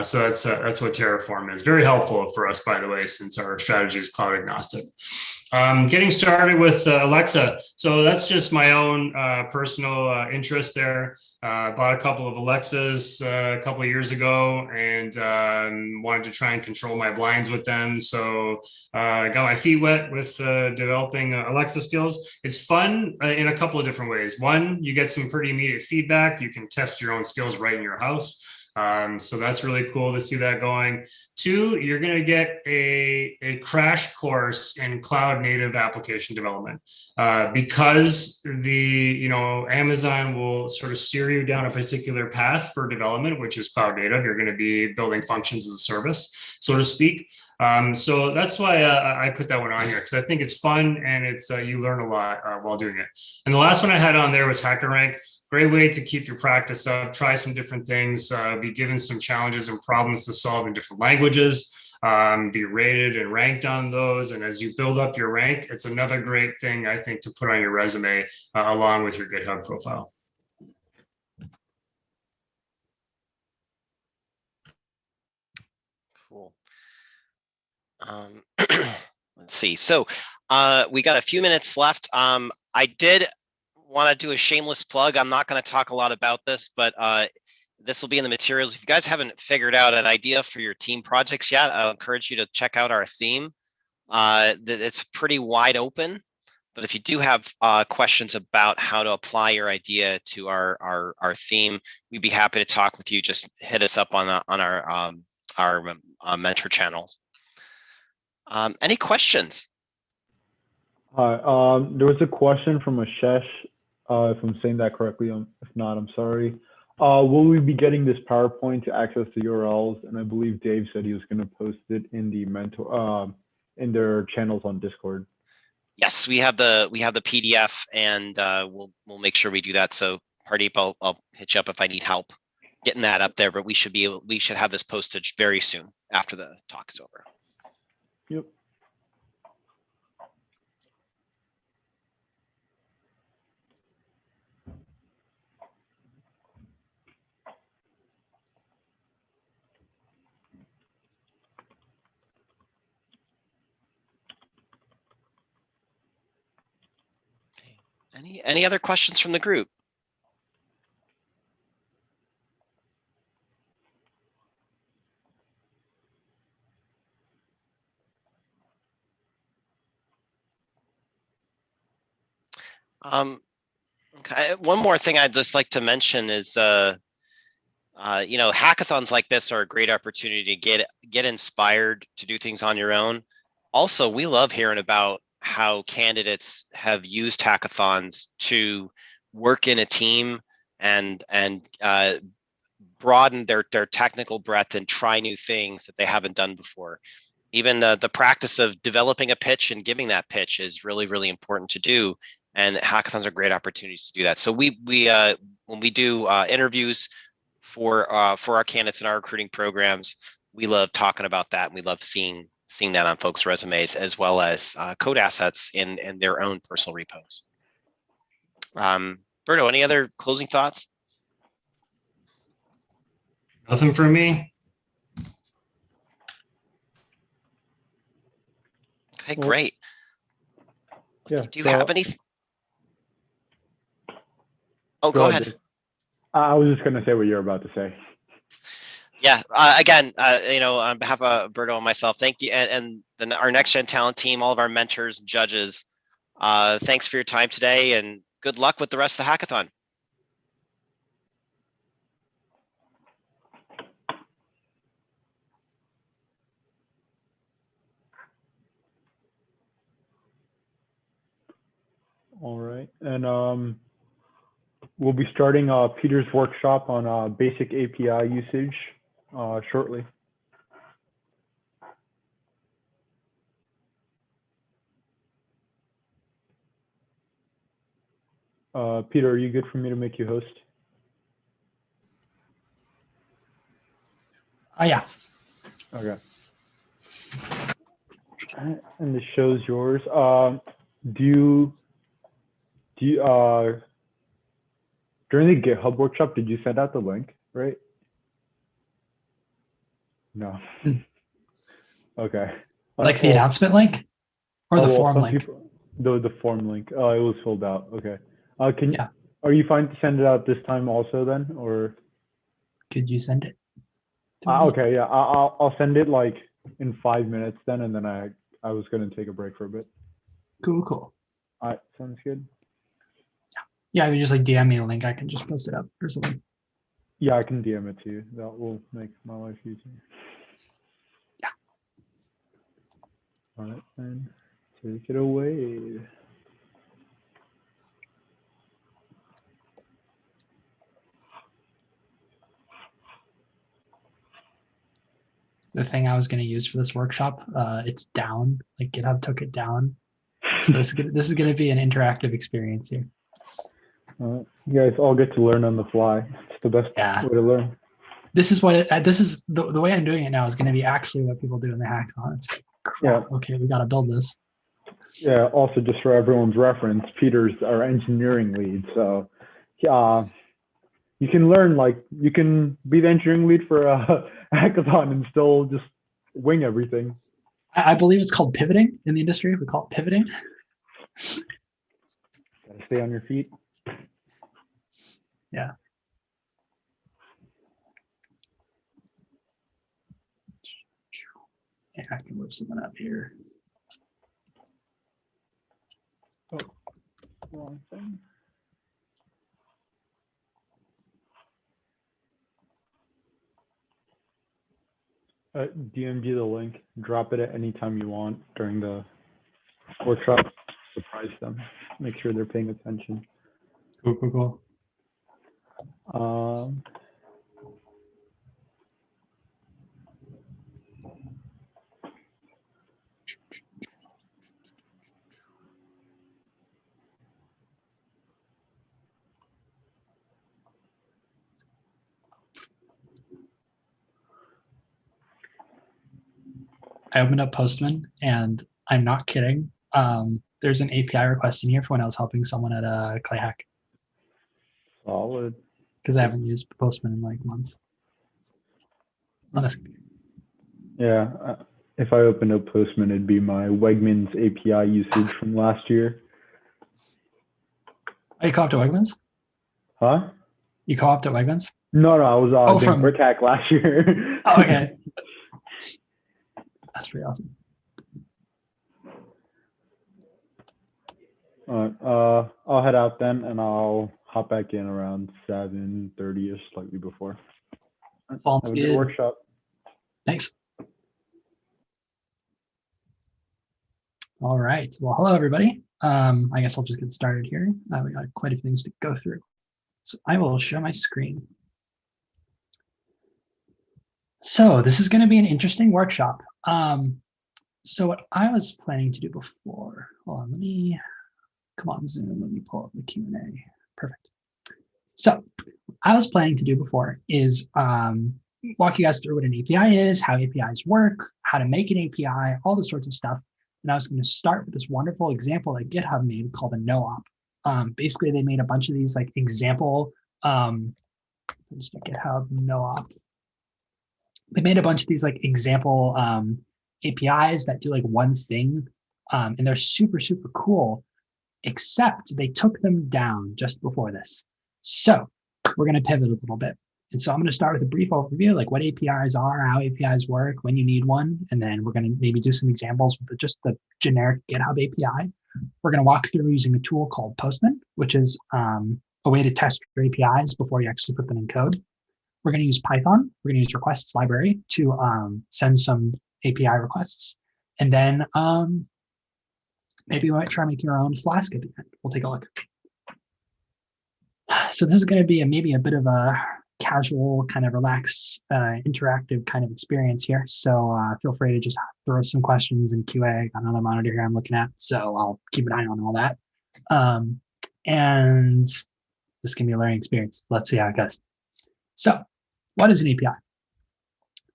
So that's what Terraform is. Very helpful for us, by the way, since our strategy is cloud agnostic. Getting started with Alexa. So that's just my own personal interest there. Bought a couple of Alexas a couple of years ago and wanted to try and control my blinds with them. So I got my feet wet with developing Alexa skills. It's fun in a couple of different ways. One, you get some pretty immediate feedback. You can test your own skills right in your house. So that's really cool to see that going. Two, you're going to get a crash course in cloud native application development because Amazon will sort of steer you down a particular path for development, which is cloud native. You're going to be building functions as a service, so to speak. So that's why I put that one on here, because I think it's fun and it's you learn a lot while doing it. And the last one I had on there was HackerRank. Great way to keep your practice up, try some different things, be given some challenges and problems to solve in different languages, be rated and ranked on those. And as you build up your rank, it's another great thing, I think, to put on your resume along with your GitHub profile. Cool. Let's see. So we got a few minutes left. I did want to do a shameless plug. I'm not going to talk a lot about this, but this will be in the materials. If you guys haven't figured out an idea for your team projects yet, I'll encourage you to check out our theme. It's pretty wide open, but if you do have questions about how to apply your idea to our theme, we'd be happy to talk with you. Just hit us up on our mentor channels. Any questions? Hi, there was a question from Ashesh, if I'm saying that correctly. If not, I'm sorry. Will we be getting this PowerPoint to access the URLs? And I believe Dave said he was going to post it in the in their channels on Discord. Yes, we have the PDF, and we'll make sure we do that. So Pardeep, I'll hit you up if I need help getting that up there. But we should have this posted very soon after the talk is over. Yep. Any other questions from the group? Okay. One more thing I'd just like to mention is, hackathons like this are a great opportunity to get inspired to do things on your own. Also, we love hearing about how candidates have used hackathons to work in a team and broaden their technical breadth and try new things that they haven't done before. Even the practice of developing a pitch and giving that pitch is really, really important to do. And hackathons are great opportunities to do that. So we when we do interviews for our candidates in our recruiting programs, we love talking about that, and we love seeing that on folks' resumes, as well as code assets in their own personal repos. Berto, any other closing thoughts? Nothing for me. Okay, great. Yeah. Do you have any? Oh, go ahead. Dude. I was just going to say what you're about to say. Yeah. Again, on behalf of Berto and myself, thank you, and our Next Gen Talent team, all of our mentors and judges. Thanks for your time today, and good luck with the rest of the hackathon. All right, and we'll be starting Peter's workshop on basic API usage shortly. Peter, are you good for me to make you host? Yeah. Okay. And the show's yours. Do you during the GitHub workshop, did you send out the link, right? No. Okay. Like the announcement link or the form link? The form link. It was filled out. Okay. Are you fine to send it out this time also then, or? Could you send it? Okay. Yeah. I'll send it like in 5 minutes then, and then I was gonna take a break for a bit. Cool. All right. Sounds good. Yeah, if you just like DM me a link, I can just post it up or something. Yeah, I can DM it to you. That will make my life easier. Yeah. All right, then take it away. The thing I was going to use for this workshop, it's down. Like GitHub took it down. So this is going to be an interactive experience here. You guys all get to learn on the fly. It's the best way to learn. This is what this is the way I'm doing it now is going to be actually what people do in the hackathon. It's like, crap, okay, we got to build this. Yeah. Also, just for everyone's reference, Peter's our engineering lead, so you can learn, like, you can be the engineering lead for a hackathon and still just wing everything. I believe it's called pivoting in the industry. We call it pivoting. Gotta stay on your feet. Yeah. Yeah, I can whip something up here. Oh, wrong thing. DMG the link. Drop it at any time you want during the workshop. Surprise them. Make sure they're paying attention. Cool. I opened up Postman, and I'm not kidding. There's an API request in here for when I was helping someone at ClayHack. Solid. Because I haven't used Postman in like months. Yeah. If I opened up Postman, it'd be my Wegmans API usage from last year. Oh, you co-opted Wegmans? Huh? You co-opted Wegmans? No, I was doing BrickHack last year. Oh, okay. That's pretty awesome. I'll head out then, and I'll hop back in around 7:30ish, slightly before. Have a good workshop. Thanks. All right. Well, hello, everybody. I guess I'll just get started here. We got quite a few things to go through. So I will share my screen. So this is going to be an interesting workshop. So what I was planning to do before, hold on, come on Zoom, let me pull up the Q&A. Perfect. So I was planning to do before is walk you guys through what an API is, how APIs work, how to make an API, all this sorts of stuff. And I was going to start with this wonderful example that GitHub made called a no-op. Basically, they made a bunch of these like example, just GitHub no-op. They made a bunch of these like example APIs that do like one thing, and they're super, super cool, except they took them down just before this. So we're going to pivot a little bit. And so I'm going to start with a brief overview, like what APIs are, how APIs work, when you need one. And then we're going to maybe do some examples with just the generic GitHub API. We're going to walk through using a tool called Postman, which is a way to test your APIs before you actually put them in code. We're going to use Python. We're going to use requests library to send some API requests. And then maybe we might try making our own Flask at the end. We'll take a look. So this is going to be maybe a bit of a casual, kind of relaxed, interactive kind of experience here. So feel free to just throw some questions in QA. Got another monitor here I'm looking at, so I'll keep an eye on all that. And this can be a learning experience. Let's see how it goes. So what is an API?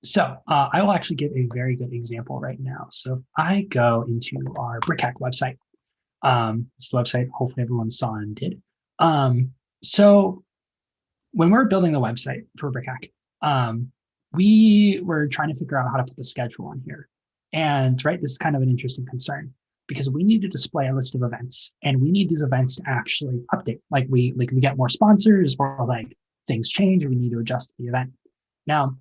So I will actually give a very good example right now. So if I go into our BrickHack website, it's the website hopefully everyone saw and did. So when we're building the website for BrickHack, we were trying to figure out how to put the schedule on here. And right, this is kind of an interesting concern because we need to display a list of events, and we need these events to actually update. Like we get more sponsors, or like things change, or we need to adjust the event. Now,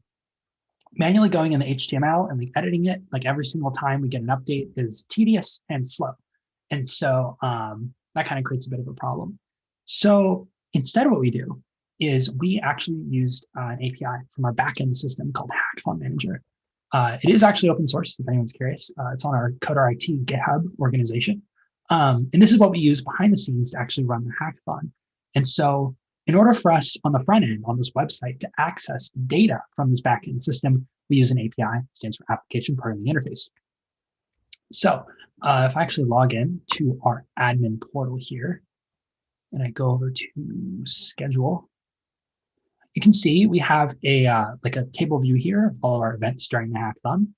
manually going in the HTML and like editing it, like every single time we get an update, is tedious and slow. And so that kind of creates a bit of a problem. So instead, what we do is we actually used an API from our backend system called Hackathon Manager. It is actually open source, if anyone's curious. It's on our Coder IT GitHub organization. And this is what we use behind the scenes to actually run the hackathon. And so in order for us on the front end on this website to access data from this backend system, we use an API, stands for Application Programming Interface. So if I actually log in to our admin portal here, and I go over to schedule, you can see we have a like a table view here of all of our events during the hackathon.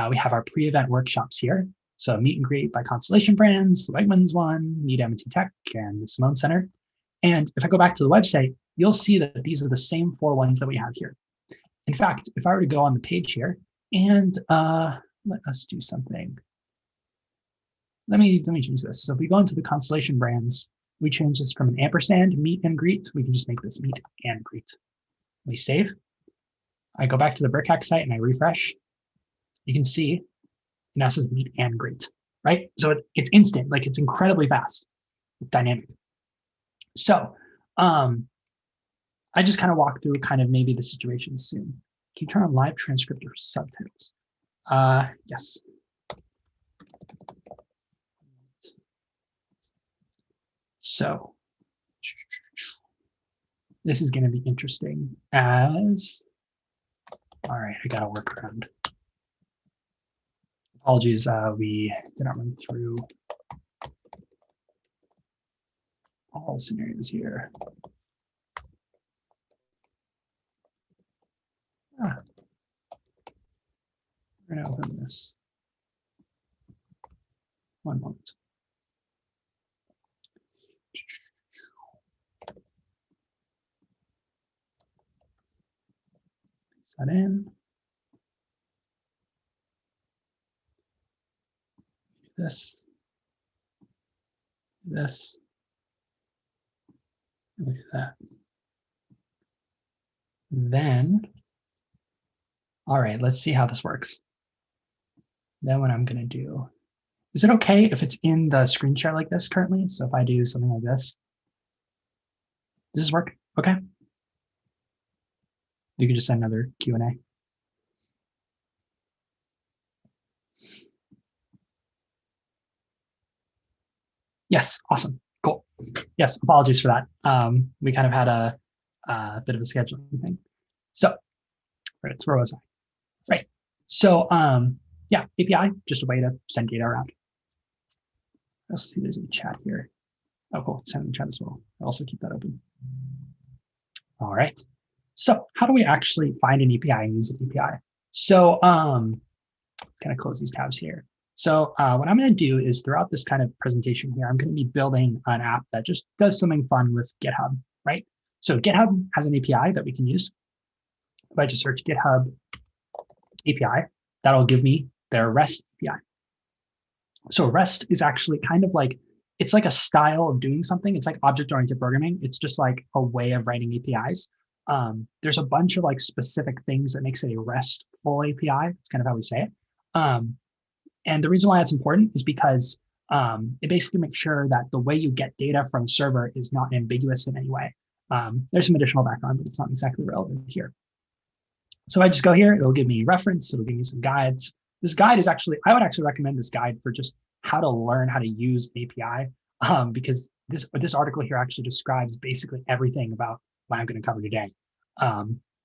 We have our pre-event workshops here. So meet and greet by Constellation Brands, the Wegmans one, Meet M&T Tech, and the Simone Center. And if I go back to the website, you'll see that these are the same 4 ones that we have here. In fact, if I were to go on the page here and let us do something. Let me change this. So if we go into the Constellation Brands, we change this from an ampersand meet and greet. We can just make this meet and greet. We save. I go back to the BrickHack site and I refresh. You can see it now says meet and greet, right? So it's instant, like it's incredibly fast. It's dynamic. So I just kind of walk through kind of maybe the situation soon. Can you turn on live transcript or subtitles? Yes. So this is going to be interesting as, all right, I got to work around. Apologies, we did not run through all scenarios here. We're going to open this. One moment. Paste that in. This. This. And we do that. Then, all right, let's see how this works. Then what I'm going to do, is it okay if it's in the screen share like this currently? So if I do something like this, does this work? Okay. You can just send another Q&A. Yes, awesome, cool. Yes, apologies for that. We kind of had a bit of a scheduling thing. So, right, where was I? Right. So, yeah, API, just a way to send data around. I also see there's a chat here. Oh, cool, send in the chat as well. I'll also keep that open. All right. So, how do we actually find an API and use an API? So, let's kind of close these tabs here. So what I'm going to do is throughout this kind of presentation here, I'm going to be building an app that just does something fun with GitHub, right? So GitHub has an API that we can use. If I just search GitHub API, that'll give me their REST API. So REST is actually kind of like, it's like a style of doing something. It's like object-oriented programming. It's just like a way of writing APIs. There's a bunch of like specific things that makes it a RESTful API. It's kind of how we say it. And the reason why that's important is because it basically makes sure that the way you get data from a server is not ambiguous in any way. There's some additional background, but it's not exactly relevant here. So I just go here, it'll give me reference, it'll give me some guides. This guide is actually, I would actually recommend this guide for just how to learn how to use API, because this article here actually describes basically everything about what I'm going to cover today.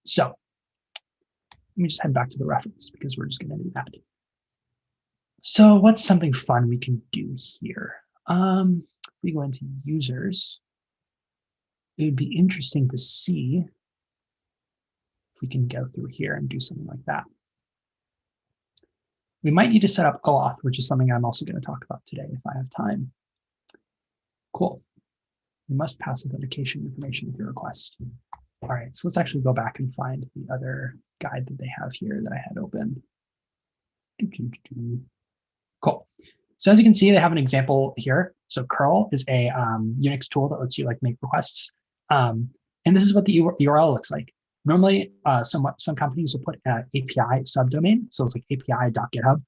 So let me just head back to the reference because we're just going to do that. So what's something fun we can do here? If we go into users, it would be interesting to see if we can go through here and do something like that. We might need to set up OAuth, which is something I'm also going to talk about today if I have time. Cool. We must pass authentication information with your request. All right, so let's actually go back and find the other guide that they have here that I had open. Cool. So as you can see, they have an example here. So curl is a Unix tool that lets you like make requests. And this is what the URL looks like. Normally, some companies will put an API subdomain. So it's like api.github.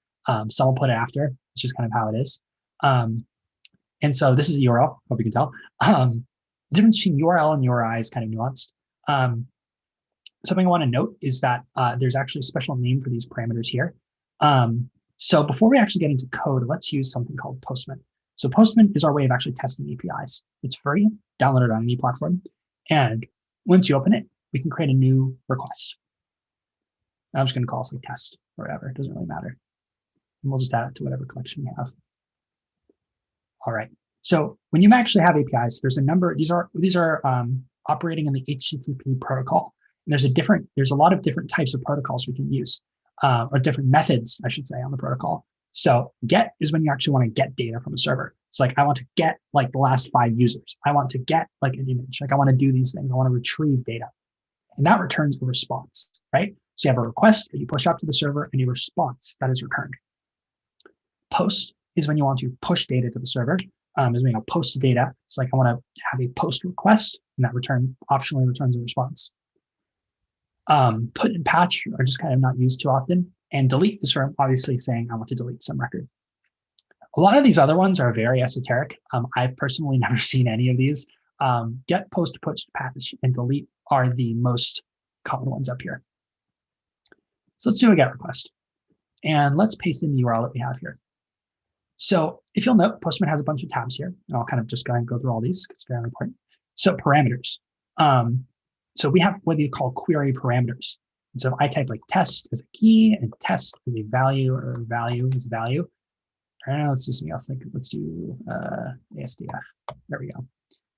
Some will put it after. It's just kind of how it is. And so this is a URL, hope you can tell. The difference between URL and URI is kind of nuanced. Something I want to note is that there's actually a special name for these parameters here. So before we actually get into code, let's use something called Postman. So Postman is our way of actually testing APIs. It's free, download it on any platform. And once you open it, we can create a new request. I'm just going to call it like test or whatever. It doesn't really matter. And we'll just add it to whatever collection we have. All right. So when you actually have APIs, there's a number. These are operating in the HTTP protocol. And there's a lot of different types of protocols we can use. Or different methods, I should say, on the protocol. So get is when you actually want to get data from a server. It's like, I want to get like the last 5 users. I want to get like an image. Like I want to do these things. I want to retrieve data. And that returns a response, right? So you have a request that you push out to the server and a response that is returned. Post is when you want to push data to the server. Is when you post data. It's like I want to have a post request and that optionally returns a response. Put and patch are just kind of not used too often. And delete is for obviously saying I want to delete some record. A lot of these other ones are very esoteric. I've personally never seen any of these. Get, post, push, patch, and delete are the most common ones up here. So let's do a get request. And let's paste in the URL that we have here. So if you'll note, Postman has a bunch of tabs here. And I'll kind of just go ahead and go through all these because it's very important. So parameters. So we have what they call query parameters. And so if I type like test as a key and test as a value or value as a value, let's do something else. Like let's do ASDF. There we go.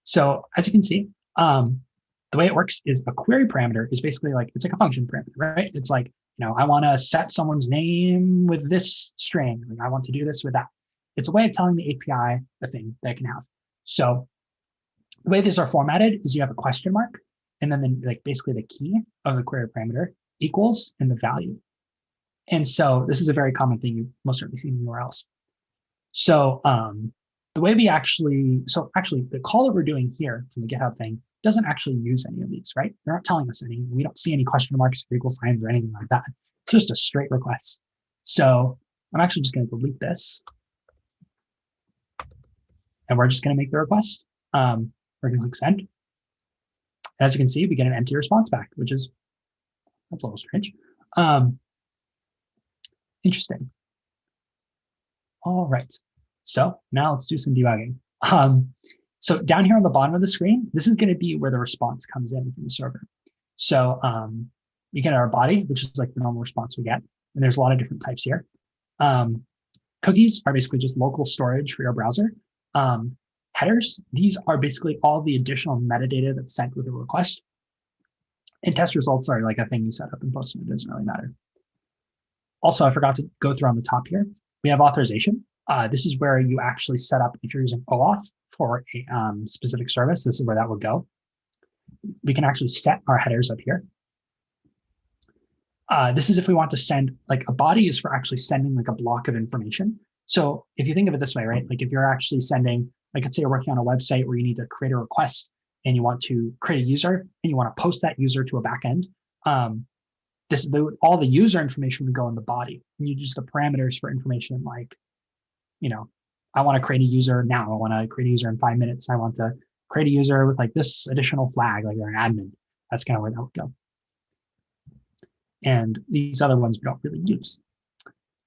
So as you can see, the way it works is a query parameter is basically like, it's like a function parameter, right? It's like, I want to set someone's name with this string. Like I want to do this with that. It's a way of telling the API the thing that it can have. So the way these are formatted is you have a question mark, and then like basically the key of the query parameter equals and the value. And so this is a very common thing you most certainly see in URLs. So the way we actually the call that we're doing here from the GitHub thing doesn't actually use any of these, right? They're not telling us any. We don't see any question marks or equal signs or anything like that. It's just a straight request. So I'm actually just going to delete this. And we're just going to make the request. We're going to click send. As you can see, we get an empty response back, that's a little strange. Interesting. All right. So now let's do some debugging. So down here on the bottom of the screen, this is going to be where the response comes in from the server. So we get our body, which is like the normal response we get. And there's a lot of different types here. Cookies are basically just local storage for your browser. Headers, these are basically all the additional metadata that's sent with a request. And test results are like a thing you set up in Postman. It doesn't really matter. Also, I forgot to go through on the top here. We have authorization. This is where you actually set up if you're using OAuth for a specific service. This is where that would go. We can actually set our headers up here. This is if we want to send, like a body is for actually sending like a block of information. So if you think of it this way, right? Like if you're actually sending, like let's say you're working on a website where you need to create a request and you want to create a user and you want to post that user to a backend. All the user information would go in the body, and you use the parameters for information like, you know, I want to create a user now. I want to create a user in 5 minutes. I want to create a user with like this additional flag, like you're an admin. That's kind of where that would go. And these other ones we don't really use.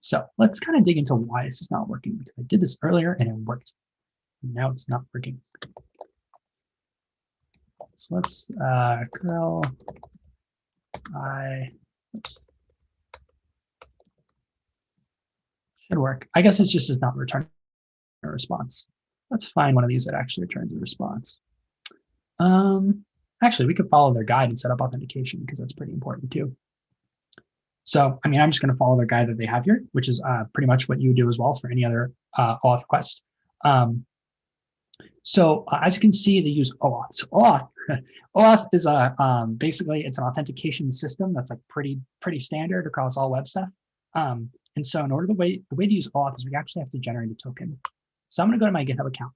So let's kind of dig into why this is not working, because I did this earlier and it worked. Now it's not working. So let's curl oops. Should work. I guess it's just does not return a response. Let's find one of these that actually returns a response. Actually, we could follow their guide and set up authentication because that's pretty important too. So, I mean, I'm just going to follow their guide that they have here, which is pretty much what you would do as well for any other OAuth request. So as you can see, they use OAuth. So OAuth is basically it's an authentication system that's like pretty standard across all web stuff. And so in order the way to use OAuth is we actually have to generate a token. So I'm going to go to my GitHub account,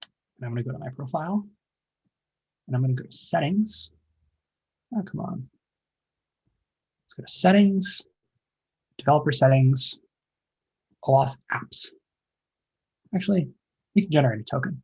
and I'm going to go to my profile, and I'm going to go to settings. Oh, come on. Let's go to settings, developer settings, OAuth apps. Actually, we can generate a token.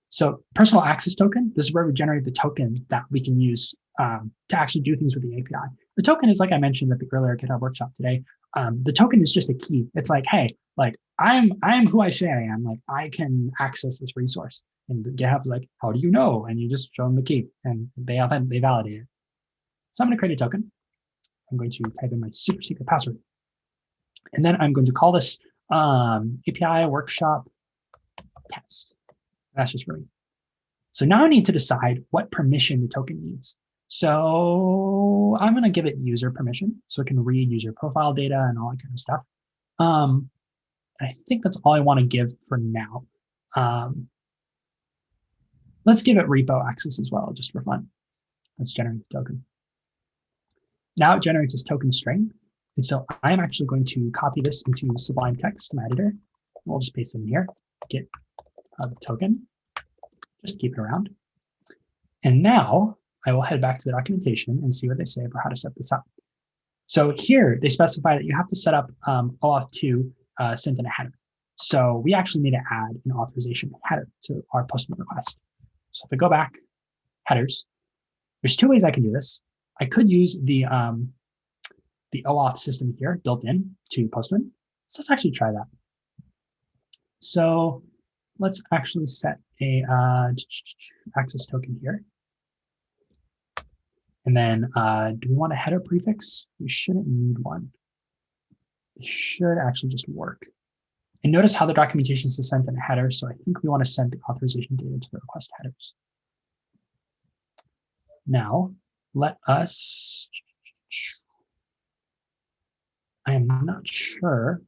So personal access token, this is where we generate the token that we can use to actually do things with the API. The token is, like I mentioned at the earlier GitHub workshop today, the token is just a key. It's like, hey, like I'm who I say I am. Like I can access this resource. And GitHub is like, how do you know? And you just show them the key, and they validate it. So I'm going to create a token. I'm going to type in my super secret password, and then I'm going to call this API workshop test. That's just really. So now I need to decide what permission the token needs. So I'm going to give it user permission so it can read user profile data and all that kind of stuff. I think that's all I want to give for now. Let's give it repo access as well, just for fun. Let's generate the token. Now it generates this token string. And so I'm actually going to copy this into Sublime Text, my editor. We'll just paste it in here, get the token, just keep it around. And now I will head back to the documentation and see what they say for how to set this up. So here they specify that you have to set up OAuth 2 sent in a header. So we actually need to add an authorization header to our Postman request. So if I go back, headers, there's two ways I can do this. I could use the OAuth system here built in to Postman. So let's actually try that. So let's actually set a access token here. And then do we want a header prefix? We shouldn't need one. It should actually just work. And notice how the documentation is sent in a header. So I think we want to send the authorization data to the request headers. Now, let us, I am not sure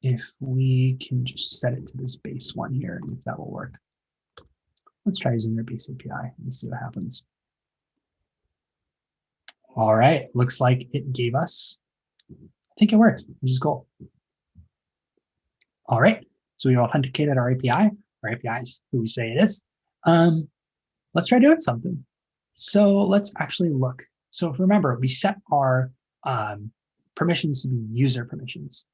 if we can just set it to this base one here and if that will work. Let's try using their base API and see what happens. All right, looks like it gave us, I think it worked, which is cool. All right, so we authenticated our API. Our API is who we say it is. Let's try doing something. So let's actually look. So if remember, we set our permissions to be user permissions.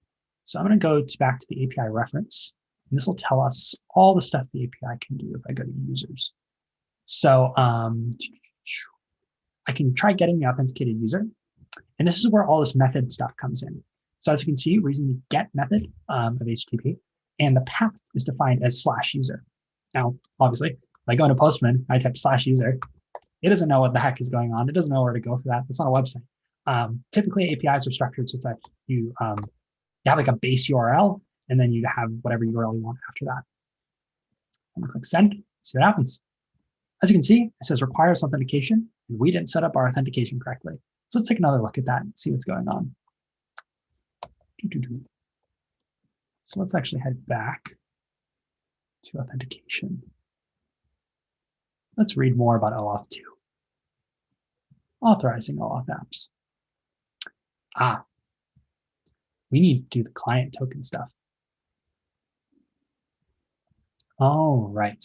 So I'm going to go back to the API reference, and this will tell us all the stuff the API can do if I go to users. So I can try getting the authenticated user, and this is where all this method stuff comes in. So as you can see, we're using the get method of HTTP, and the path is defined as /user. Now, obviously, if I go into Postman, I type /user, it doesn't know what the heck is going on. It doesn't know where to go for that. It's not a website. Typically, APIs are structured so that you have like a base URL, and then you have whatever URL you want after that. I'm gonna click send, see what happens. As you can see, it says requires authentication, and we didn't set up our authentication correctly. So let's take another look at that and see what's going on. So let's actually head back to authentication. Let's read more about OAuth 2. Authorizing OAuth apps. We need to do the client token stuff. All right.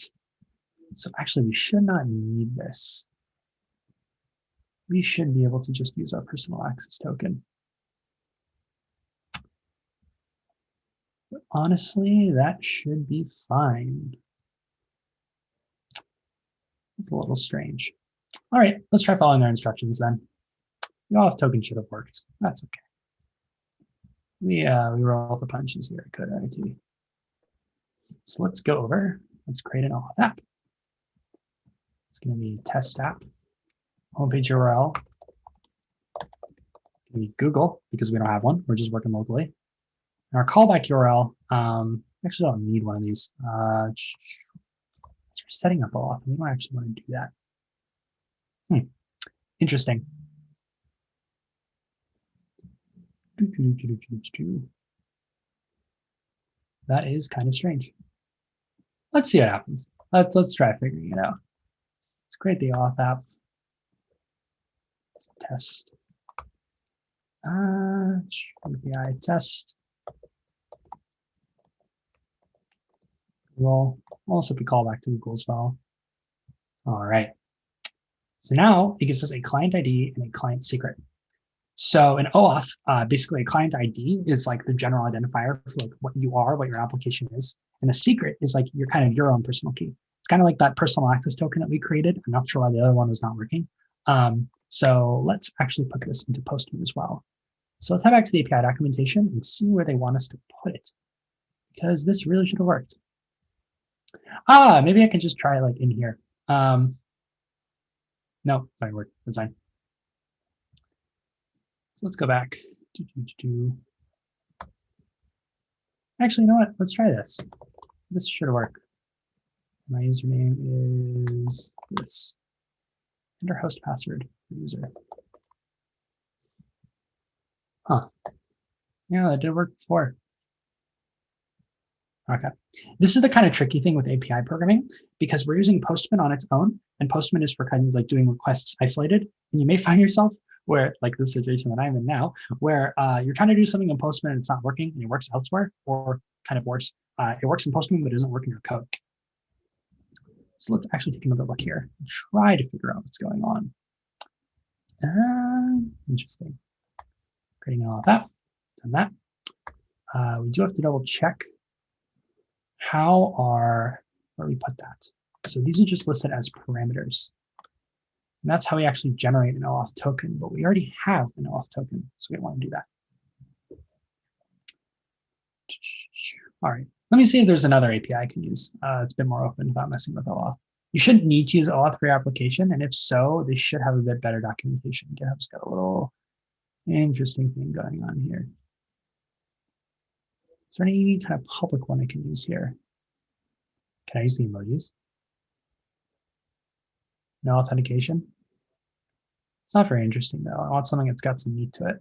So actually, we should not need this. We should be able to just use our personal access token. But honestly, that should be fine. It's a little strange. All right, let's try following our instructions then. The OAuth token should have worked. That's okay. We roll the punches here at Code IT. So let's go over. Let's create an OAuth app. It's going to be test app. Homepage URL. It's going to be Google because we don't have one. We're just working locally. And our callback URL. Actually, don't need one of these. We're setting up OAuth. We don't actually want to do that. Interesting. That is kind of strange. Let's see what happens. Let's try figuring it out. Let's create the auth app. Test. API test. We'll also be callback to Google as well. All right. So now it gives us a client ID and a client secret. So in OAuth, basically a client ID is like the general identifier for like what you are, what your application is. And a secret is like your own personal key. It's kind of like that personal access token that we created. I'm not sure why the other one was not working. So let's actually put this into Postman as well. So let's head back to the API documentation and see where they want us to put it, because this really should have worked. Maybe I can just try like in here. No, sorry, work. That's fine. So let's go back. Actually, you know what? Let's try this. This should work. My username is this. Enter host password for user. Yeah, that did work before. Okay. This is the kind of tricky thing with API programming, because we're using Postman on its own, and Postman is for kind of like doing requests isolated. And you may find yourself where, like this situation that I'm in now, where you're trying to do something in Postman and it's not working and it works elsewhere, or kind of worse, it works in Postman but it doesn't work in your code. So let's actually take another look here and try to figure out what's going on. Interesting. Creating all of that, done that. We do have to double check where we put that. So these are just listed as parameters. And that's how we actually generate an OAuth token, but we already have an OAuth token, so we don't want to do that. All right, let me see if there's another API I can use. It's a bit more open without messing with OAuth. You shouldn't need to use OAuth for your application, and if so, they should have a bit better documentation. GitHub's got a little interesting thing going on here. Is there any kind of public one I can use here? Can I use the emojis? No authentication? It's not very interesting though. I want something that's got some meat to it.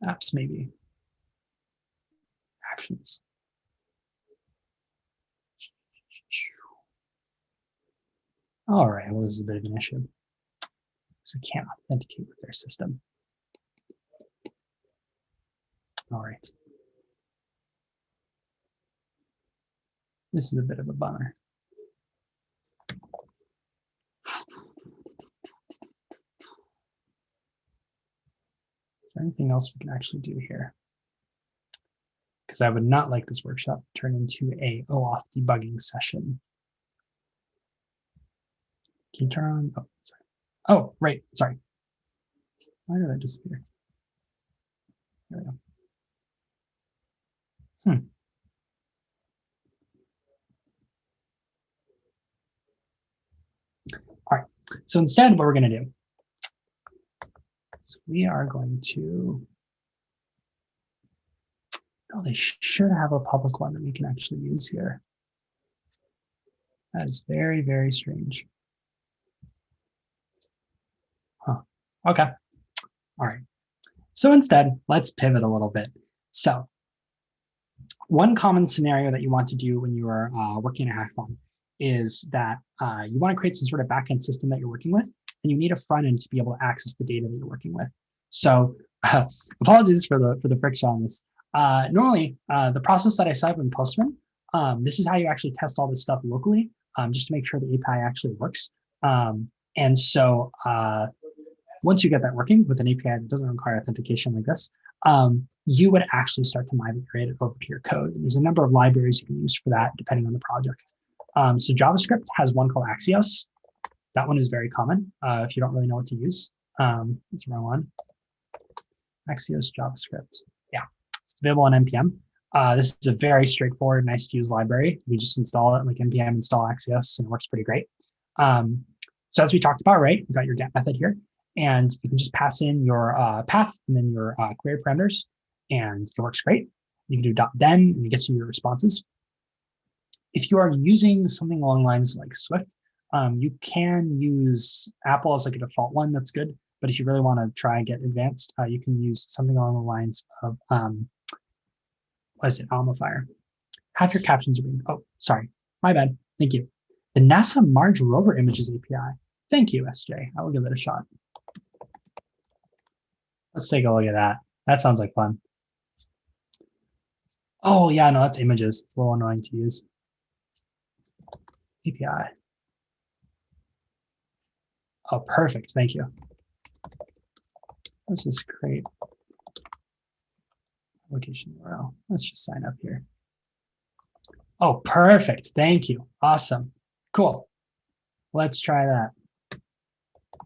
Apps maybe. Actions. All right, well, this is a bit of an issue. So we can't authenticate with their system. All right. This is a bit of a bummer. Is there anything else we can actually do here? Because I would not like this workshop to turn into a OAuth debugging session. Can you turn on? Oh, sorry. Oh, right. Sorry. Why did that disappear? There we go. So instead, what we're going to do is we are going to, oh, they should have a public one that we can actually use here. That is very, very strange. Huh. Okay. All right. So instead, let's pivot a little bit. So one common scenario that you want to do when you are working in a hackathon is that you want to create some sort of backend system that you're working with, and you need a front end to be able to access the data that you're working with. So apologies for the friction on this. Normally, the process that I set up in Postman, this is how you actually test all this stuff locally, just to make sure the API actually works. And so once you get that working with an API that doesn't require authentication like this, you would actually start to migrate it over to your code. And there's a number of libraries you can use for that depending on the project. So JavaScript has one called Axios. That one is very common if you don't really know what to use. It's the wrong one. Axios JavaScript. Yeah, it's available on NPM. This is a very straightforward, nice to use library. We just install it, like NPM install Axios, and it works pretty great. So as we talked about, right, we've got your get method here, and you can just pass in your path and then your query parameters, and it works great. You can do .then, and it gets you your responses. If you are using something along the lines like Swift, you can use Apple as like a default one. That's good. But if you really want to try and get advanced, you can use something along the lines of, what is it, Almafire. Half your captions are being, oh, sorry, my bad. Thank you. The NASA Mars Rover Images API. Thank you, SJ. I will give it a shot. Let's take a look at that. That sounds like fun. Oh, yeah, no, that's images. It's a little annoying to use. API. Oh, perfect. Thank you. Let's just create application URL. Let's just sign up here. Oh, perfect. Thank you. Awesome. Cool. Let's try that. All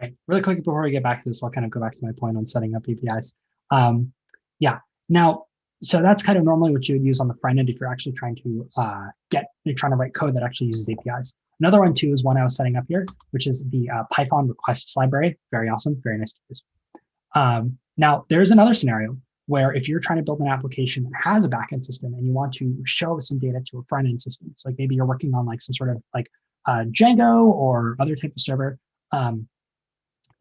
right. Really quick before we get back to this, I'll kind of go back to my point on setting up APIs. Yeah. Now, so that's kind of normally what you would use on the front end if you're actually trying to you're trying to write code that actually uses APIs. Another one too is one I was setting up here, which is the Python requests library. Very awesome, very nice to use. Now, there's another scenario where if you're trying to build an application that has a backend system and you want to show some data to a front end system, so like maybe you're working on like some sort of like Django or other type of server, and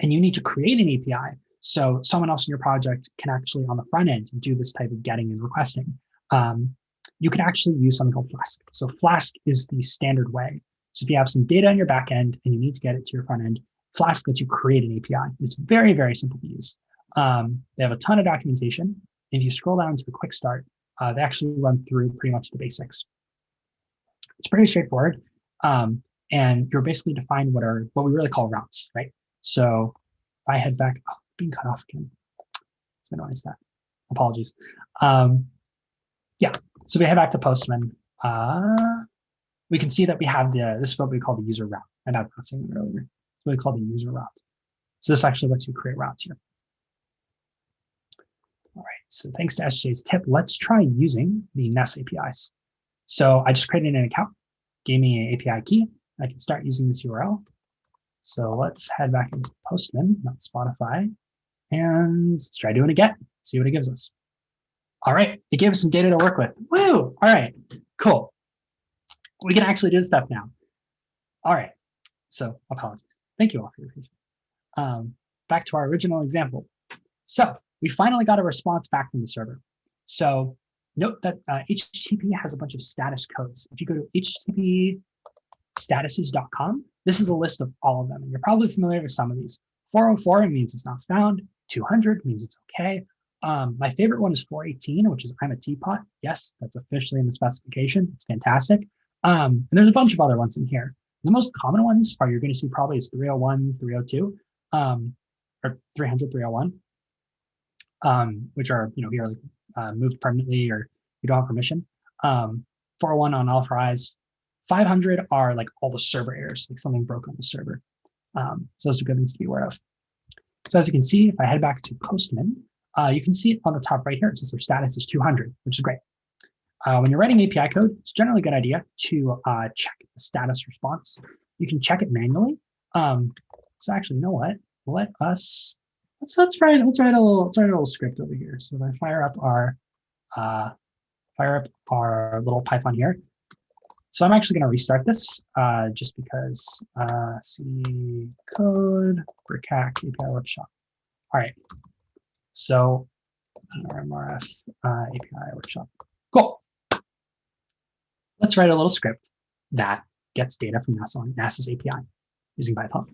you need to create an API so someone else in your project can actually on the front end do this type of getting and requesting. You can actually use something called Flask. So Flask is the standard way. So if you have some data in your backend and you need to get it to your front end, Flask lets you create an API. It's very, very simple to use. They have a ton of documentation. If you scroll down to the quick start, they actually run through pretty much the basics. It's pretty straightforward. And you're basically defined what we really call routes, right? So if I head back, oh, being cut off again. It's been annoying that. Apologies. Yeah, so we head back to Postman. We can see that we have this is what we call the user route. And I was saying earlier. It's what we call the user route. So this actually lets you create routes here. All right, so thanks to SJ's tip, let's try using the Nest APIs. So I just created an account, gave me an API key. I can start using this URL. So let's head back into Postman, not Spotify, and let's try doing it again, see what it gives us. All right, it gave us some data to work with. Woo! All right, cool. We can actually do this stuff now. All right, so apologies. Thank you all for your patience. Back to our original example. So we finally got a response back from the server. So note that HTTP has a bunch of status codes. If you go to http://statuses.com, this is a list of all of them. And you're probably familiar with some of these. 404 means it's not found. 200 means it's okay. My favorite one is 418, which is I'm a teapot. Yes, that's officially in the specification. It's fantastic. And there's a bunch of other ones in here. The most common ones are you're going to see probably is 301, 302, or 300, 301, which are, here like moved permanently or you don't have permission. 401 unauthorized. 500 are like all the server errors, like something broke on the server. So those are good things to be aware of. So as you can see, if I head back to Postman, you can see it on the top right here. It says their status is 200, which is great. When you're writing API code, it's generally a good idea to check the status response. You can check it manually. So actually, you know what? Let's write a little script over here. So if I fire up our little Python here. So I'm actually going to restart this just because C code BrickHack API workshop. All right. So RMRF API workshop. Cool. Let's write a little script that gets data from NASA's API using Python.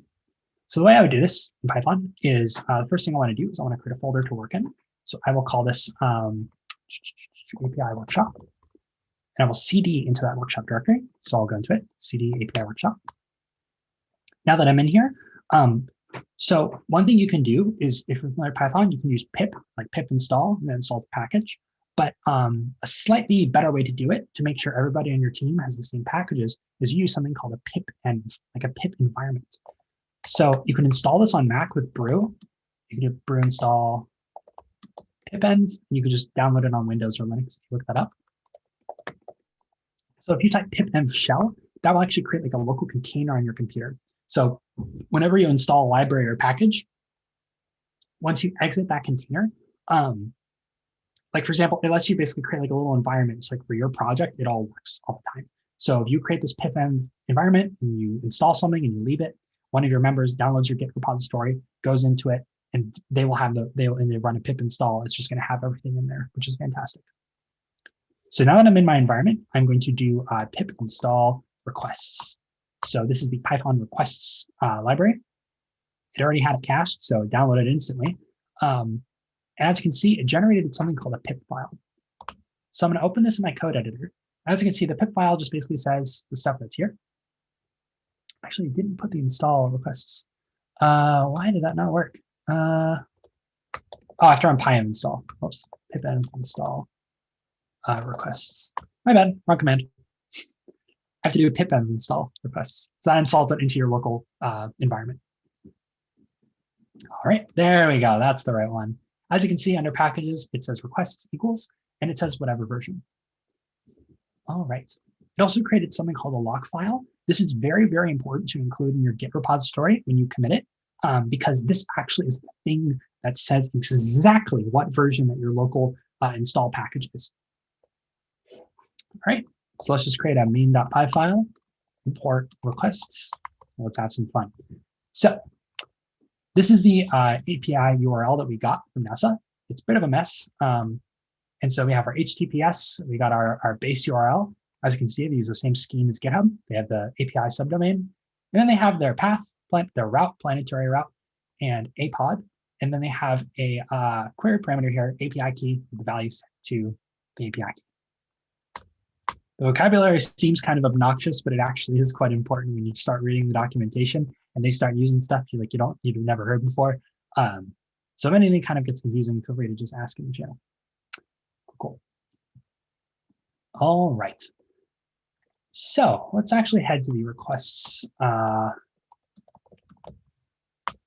So the way I would do this in Python is the first thing I want to do is I want to create a folder to work in. So I will call this API workshop. And I will CD into that workshop directory. So I'll go into it, CD API workshop. Now that I'm in here, so one thing you can do is if you're familiar with Python, you can use pip, like pip install, and then install the package. But a slightly better way to do it to make sure everybody on your team has the same packages is use something called a pip env, like a pip environment. So you can install this on Mac with brew. You can do brew install pipenv, and you can just download it on Windows or Linux. Look that up. So if you type pipenv shell, that will actually create like a local container on your computer. So whenever you install a library or package, once you exit that container, like for example, it lets you basically create like a little environment. It's like for your project, it all works all the time. So if you create this pipenv environment and you install something and you leave it, one of your members downloads your Git repository, goes into it, and they run a pip install. It's just going to have everything in there, which is fantastic. So now that I'm in my environment, I'm going to do pip install requests. So this is the Python requests library. It already had it cached, so it downloaded instantly. And as you can see, it generated something called a pip file. So I'm going to open this in my code editor. As you can see, the pip file just basically says the stuff that's here. Actually, it didn't put the install requests. Why did that not work? I have to run pym install. Oops, pipenv install requests. My bad, wrong command. I have to do pipenv install requests. So that installs it into your local environment. All right, there we go. That's the right one. As you can see under packages, it says requests equals, and it says whatever version. All right. It also created something called a lock file. This is very, very important to include in your Git repository when you commit it, because this actually is the thing that says exactly what version that your local install package is. All right, so let's just create a main.py file, import requests. Let's have some fun. So this is the API URL that we got from NASA. It's a bit of a mess. And so we have our HTTPS, we got our base URL. As you can see, they use the same scheme as GitHub. They have the API subdomain, and then they have their path, their route, planetary route, and a pod. And then they have a query parameter here, API key, with the value set to the API key. The vocabulary seems kind of obnoxious, but it actually is quite important when you start reading the documentation and they start using stuff you've never heard before. So if anything kind of gets confusing, feel free to just ask in the channel. Cool. All right. So let's actually head to the requests. Let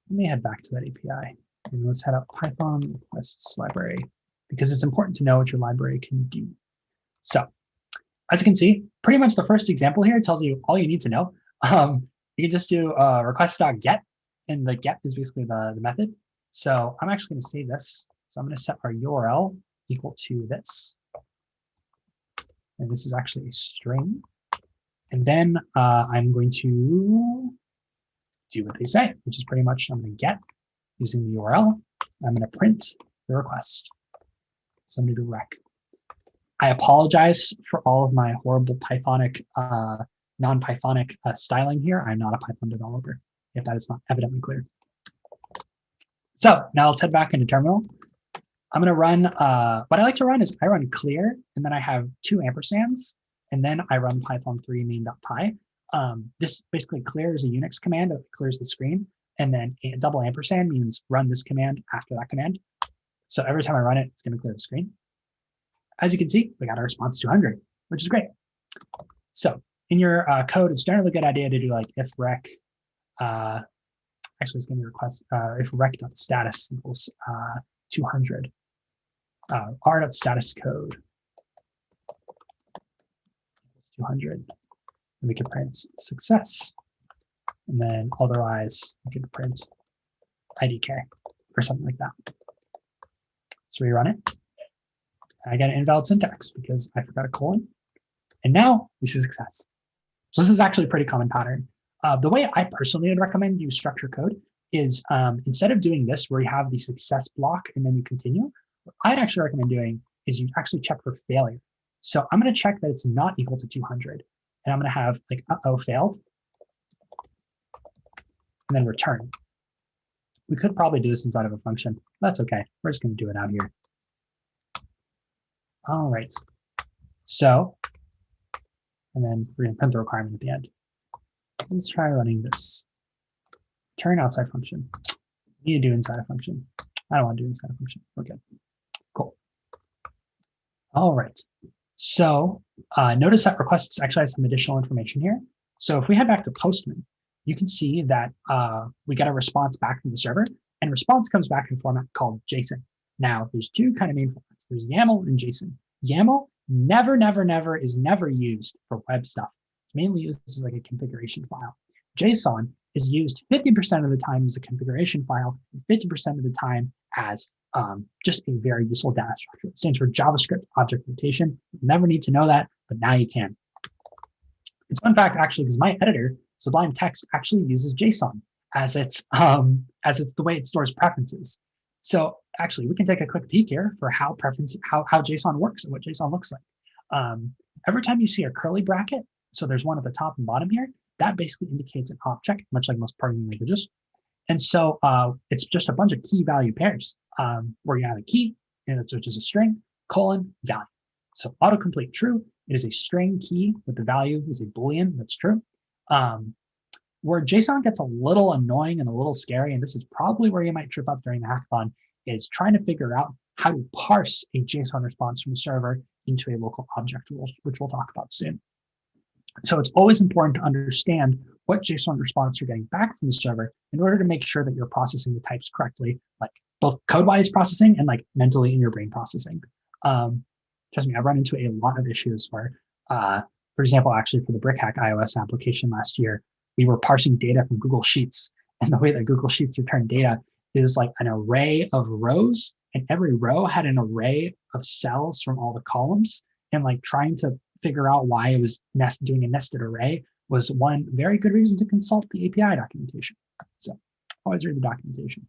me head back to that API and let's head up Python requests library because it's important to know what your library can do. So as you can see, pretty much the first example here tells you all you need to know. You can just do request.get, and the get is basically the method. So I'm actually going to save this. So I'm going to set our URL equal to this. And this is actually a string. And then I'm going to do what they say, which is pretty much I'm going to get using the URL. I'm going to print the request. So I'm going to do rec. I apologize for all of my horrible Pythonic, non-Pythonic styling here. I'm not a Python developer, if that is not evidently clear. So now let's head back into terminal. I'm going to run, what I like to run is I run clear, and then I have 2 ampersands, and then I run python3 main.py. This basically clear is a Unix command that clears the screen, and then a double ampersand means run this command after that command. So every time I run it, it's going to clear the screen. As you can see, we got our response 200, which is great. So in your code, it's generally a good idea to do like if rec, actually it's going to be request, if rec.status equals 200, r.status code 200, and we can print success. And then otherwise, we could print IDK or something like that. So rerun it. I got an invalid syntax because I forgot a colon. And now we see success. So this is actually a pretty common pattern. The way I personally would recommend you structure code is instead of doing this where you have the success block and then you continue, what I'd actually recommend doing is you actually check for failure. So I'm going to check that it's not equal to 200. And I'm going to have like, uh-oh, failed. And then return. We could probably do this inside of a function. That's okay. We're just going to do it out here. All right. So, and then we're going to print the requirement at the end. Let's try running this. Turn outside function. We need to do inside a function. I don't want to do inside a function. We're good. Cool. All right. So notice that requests actually has some additional information here. So if we head back to Postman, you can see that we get a response back from the server, and response comes back in a format called JSON. Now, there's two kind of main formats. There's YAML and JSON. YAML never is never used for web stuff. It's mainly used as like a configuration file. JSON is used 50% of the time as a configuration file, and 50% of the time as just a very useful data structure. It stands for JavaScript Object Notation. You never need to know that, but now you can. It's a fun fact, actually, because my editor, Sublime Text, actually uses JSON as it's the way it stores preferences. So actually, we can take a quick peek here for how JSON works and what JSON looks like. Every time you see a curly bracket, so there's one at the top and bottom here, that basically indicates an object, much like most programming languages. And so it's just a bunch of key value pairs where you have a key, which is a string, colon, value. So autocomplete true, it is a string key with the value is a Boolean, that's true. Where JSON gets a little annoying and a little scary, and this is probably where you might trip up during the hackathon, is trying to figure out how to parse a JSON response from the server into a local object, which we'll talk about soon. So it's always important to understand what JSON response you're getting back from the server in order to make sure that you're processing the types correctly, like both code-wise processing and like mentally in your brain processing. Trust me, I've run into a lot of issues where, for example, actually for the BrickHack iOS application last year, we were parsing data from Google Sheets. And the way that Google Sheets return data is like an array of rows, and every row had an array of cells from all the columns. And like trying to figure out why it was doing a nested array was one very good reason to consult the API documentation. So always read the documentation.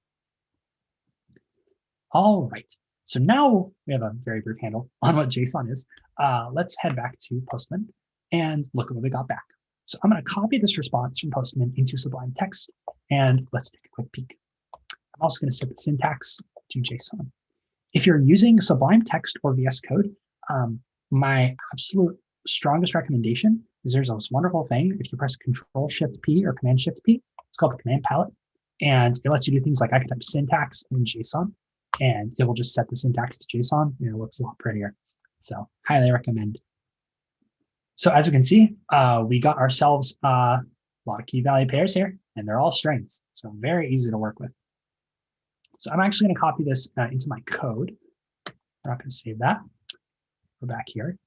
All right. So now we have a very brief handle on what JSON is. Let's head back to Postman and look at what we got back. So I'm going to copy this response from Postman into Sublime Text, and let's take a quick peek. I'm also going to set the syntax to JSON. If you're using Sublime Text or VS Code, my absolute strongest recommendation is there's this wonderful thing. If you press Control-Shift-P or Command-Shift-P, it's called the command palette, and it lets you do things like I can type syntax in JSON, and it will just set the syntax to JSON, and it looks a lot prettier. So highly recommend. So as you can see, we got ourselves a lot of key value pairs here, and they're all strings. So very easy to work with. So I'm actually going to copy this into my code. We're not going to save that. We're back here.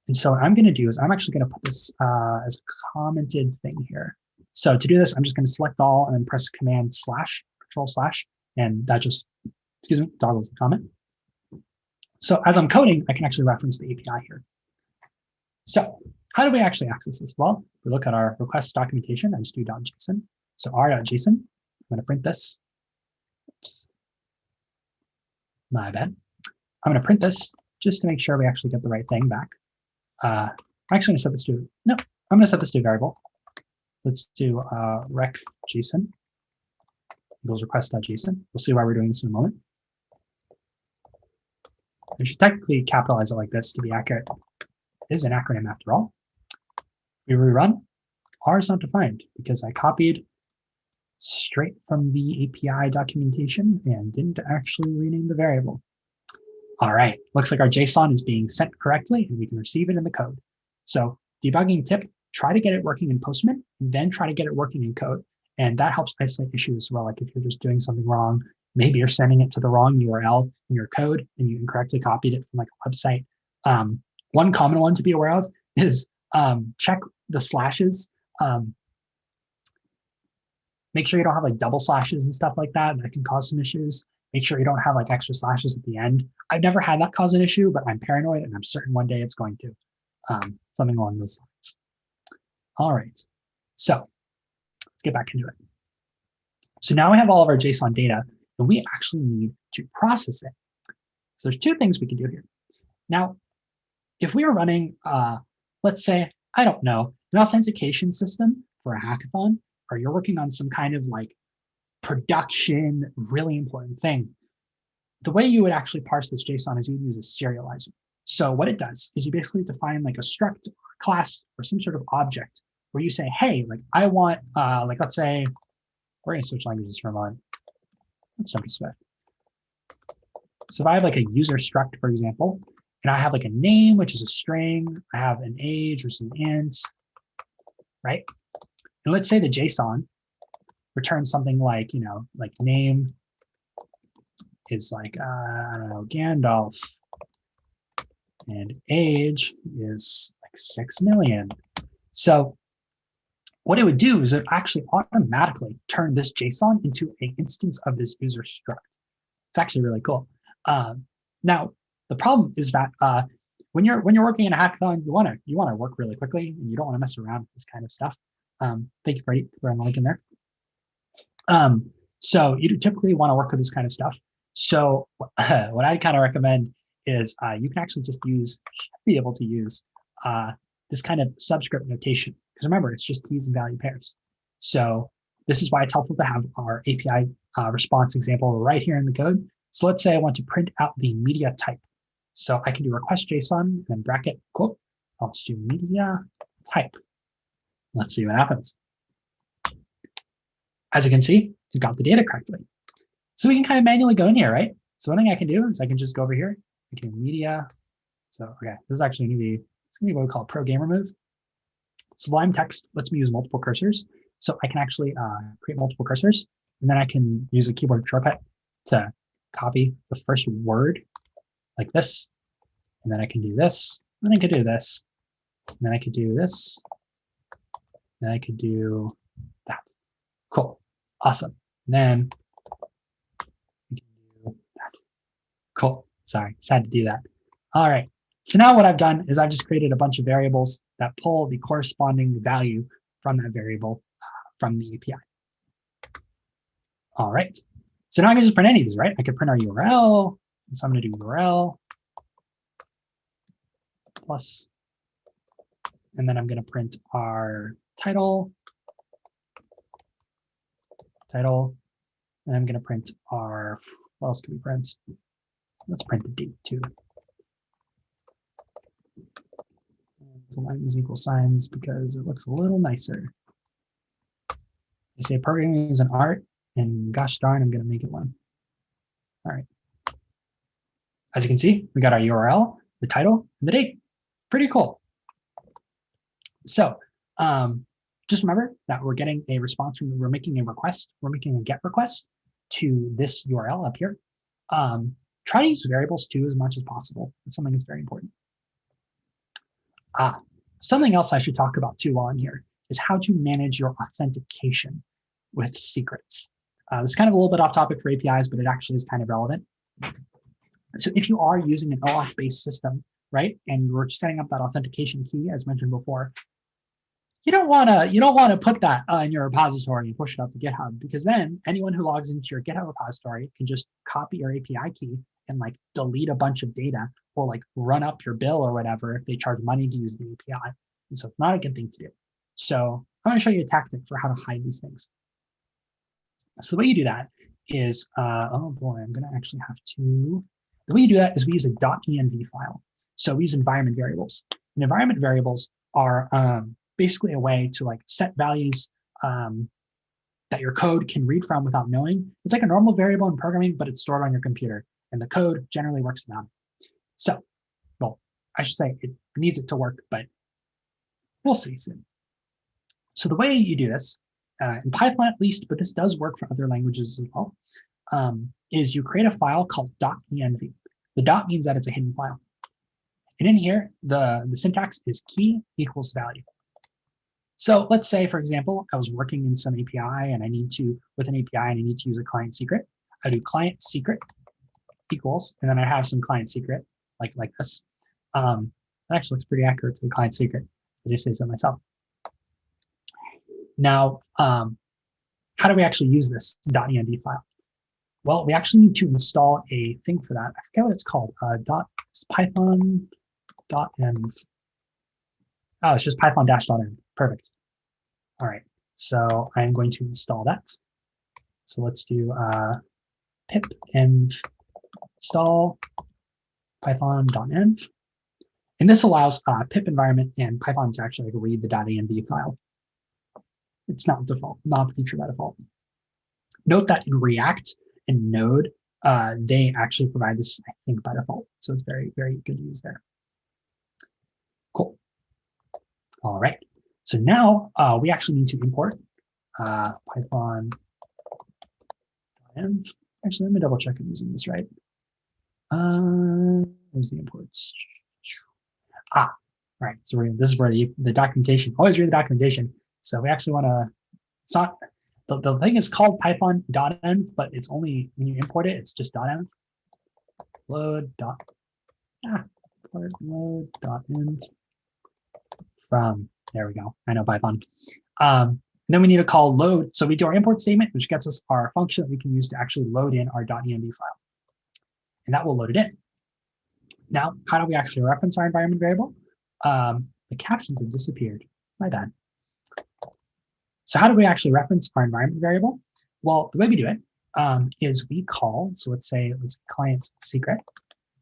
And so what I'm going to do is I'm actually going to put this as a commented thing here. So to do this, I'm just going to select all and then press Command/, Control/, and that just, excuse me, toggles the comment. So as I'm coding, I can actually reference the API here. So how do we actually access this? Well, we look at our request documentation. I just do .json. So r.json, I'm going to print this. Oops. My bad. I'm going to print this just to make sure we actually get the right thing back. I'm actually going to set this to, no, I'm going to set this to a variable. Let's do rec.json equals request.json. We'll see why we're doing this in a moment. We should technically capitalize it like this to be accurate. It is an acronym after all. We rerun. R is not defined because I copied straight from the API documentation and didn't actually rename the variable. All right, looks like our JSON is being sent correctly and we can receive it in the code. So debugging tip, try to get it working in Postman, and then try to get it working in code. And that helps isolate issues as well. Like if you're just doing something wrong, maybe you're sending it to the wrong URL in your code and you incorrectly copied it from like a website. One common one to be aware of is check the slashes. Make sure you don't have like double slashes and stuff like that. That can cause some issues. Make sure you don't have like extra slashes at the end. I've never had that cause an issue, but I'm paranoid and I'm certain one day it's going to. Something along those lines. All right, so let's get back into it. So now we have all of our JSON data, and we actually need to process it. So there's two things we can do here. Now, if we are running, let's say, I don't know, an authentication system for a hackathon, or you're working on some kind of like production, really important thing, the way you would actually parse this JSON is you use a serializer. So what it does is you basically define like a struct, or a class, or some sort of object where you say, hey, like I want, like let's say, we're going to switch languages for a moment. Let's jump to Swift. So if I have like a user struct, for example, and I have like a name, which is a string, I have an age, which is an int, right? And let's say the JSON returns something like, you know, like name is like, I don't know, Gandalf, and age is like 6 million. So what it would do is it actually automatically turn this JSON into an instance of this user struct. It's actually really cool. Now, the problem is that when you're working in a hackathon, you want to work really quickly, and you don't want to mess around with this kind of stuff. Thank you, Freddie, for throwing the link in there. So you typically want to work with this kind of stuff. So what I kind of recommend is you can actually just be able to use this kind of subscript notation. Because remember, it's just keys and value pairs. So this is why it's helpful to have our API response example right here in the code. So let's say I want to print out the media type. So I can do request JSON and then bracket quote. I'll just do media type. Let's see what happens. As you can see, it got the data correctly. So we can kind of manually go in here, right? So one thing I can do is I can just go over here. Okay, media. So okay, this is actually going to be what we call a pro gamer move. Sublime text lets me use multiple cursors. So I can actually create multiple cursors, and then I can use a keyboard shortcut to copy the first word like this. And then I can do this, and I could do this, and then I could do this, and I could do that. Cool, awesome. And then we can do that. Cool, sorry, just had to do that. All right, so now what I've done is I've just created a bunch of variables that pull the corresponding value from that variable from the API. All right, so now I can just print any of these, right? I could print our URL, so I'm gonna do URL plus, and then I'm gonna print our title, and I'm gonna print our, what else can we print? Let's print the date too. So line is equal signs because it looks a little nicer. They say programming is an art, and gosh darn, I'm going to make it one. All right. As you can see, we got our URL, the title, and the date. Pretty cool. So just remember that we're getting a response from, we're making a request, we're making a GET request to this URL up here. Try to use variables too as much as possible. It's something that's very important. Something else I should talk about too while I'm here is how to manage your authentication with secrets. This is kind of a little bit off topic for APIs, but it actually is kind of relevant. So if you are using an OAuth-based system, right, and you're setting up that authentication key, as mentioned before, you don't want to put that in your repository and push it up to GitHub, because then anyone who logs into your GitHub repository can just copy your API key and like delete a bunch of data or like run up your bill or whatever if they charge money to use the API. And so it's not a good thing to do. So I'm going to show you a tactic for how to hide these things. So the way you do that is, oh boy, I'm going to actually have to, the way you do that is we use a .env file. So we use environment variables. And environment variables are basically a way to like set values that your code can read from without knowing. It's like a normal variable in programming, but it's stored on your computer. And the code generally works down. So, well, I should say it needs it to work, but we'll see soon. So the way you do this, in Python at least, but this does work for other languages as well, is you create a file called .env. The dot means that it's a hidden file. And in here, the syntax is key equals value. So let's say, for example, I was working in some API and I need to, with an API, and I need to use a client secret. I do client secret equals, and then I have some client secret like this. That actually looks pretty accurate to the client secret. I just say so myself. Now, how do we actually use this .env file? Well, we actually need to install a thing for that. I forget what it's called. Python.env. Oh, it's just python-.env. Perfect. All right. So I'm going to install that. So let's do pip env install python.env. And this allows pip environment and Python to actually read the .env file. It's not default, not featured by default. Note that in React and Node, they actually provide this, I think, by default. So it's very, very good use there. Cool. All right. So now we actually need to import Python. Actually, let me double check I'm using this right. Where's the imports? All right. So this is where the documentation. Always read the documentation. So we actually want to. It's not the thing is called python.env, but it's only when you import it, it's just .env. Load.env from, there we go. I know Python. Then we need to call load. So we do our import statement, which gets us our function that we can use to actually load in our .env file. And that will load it in. Now, how do we actually reference our environment variable? The captions have disappeared. My bad. So how do we actually reference our environment variable? Well, the way we do it is we call, so let's say client secret.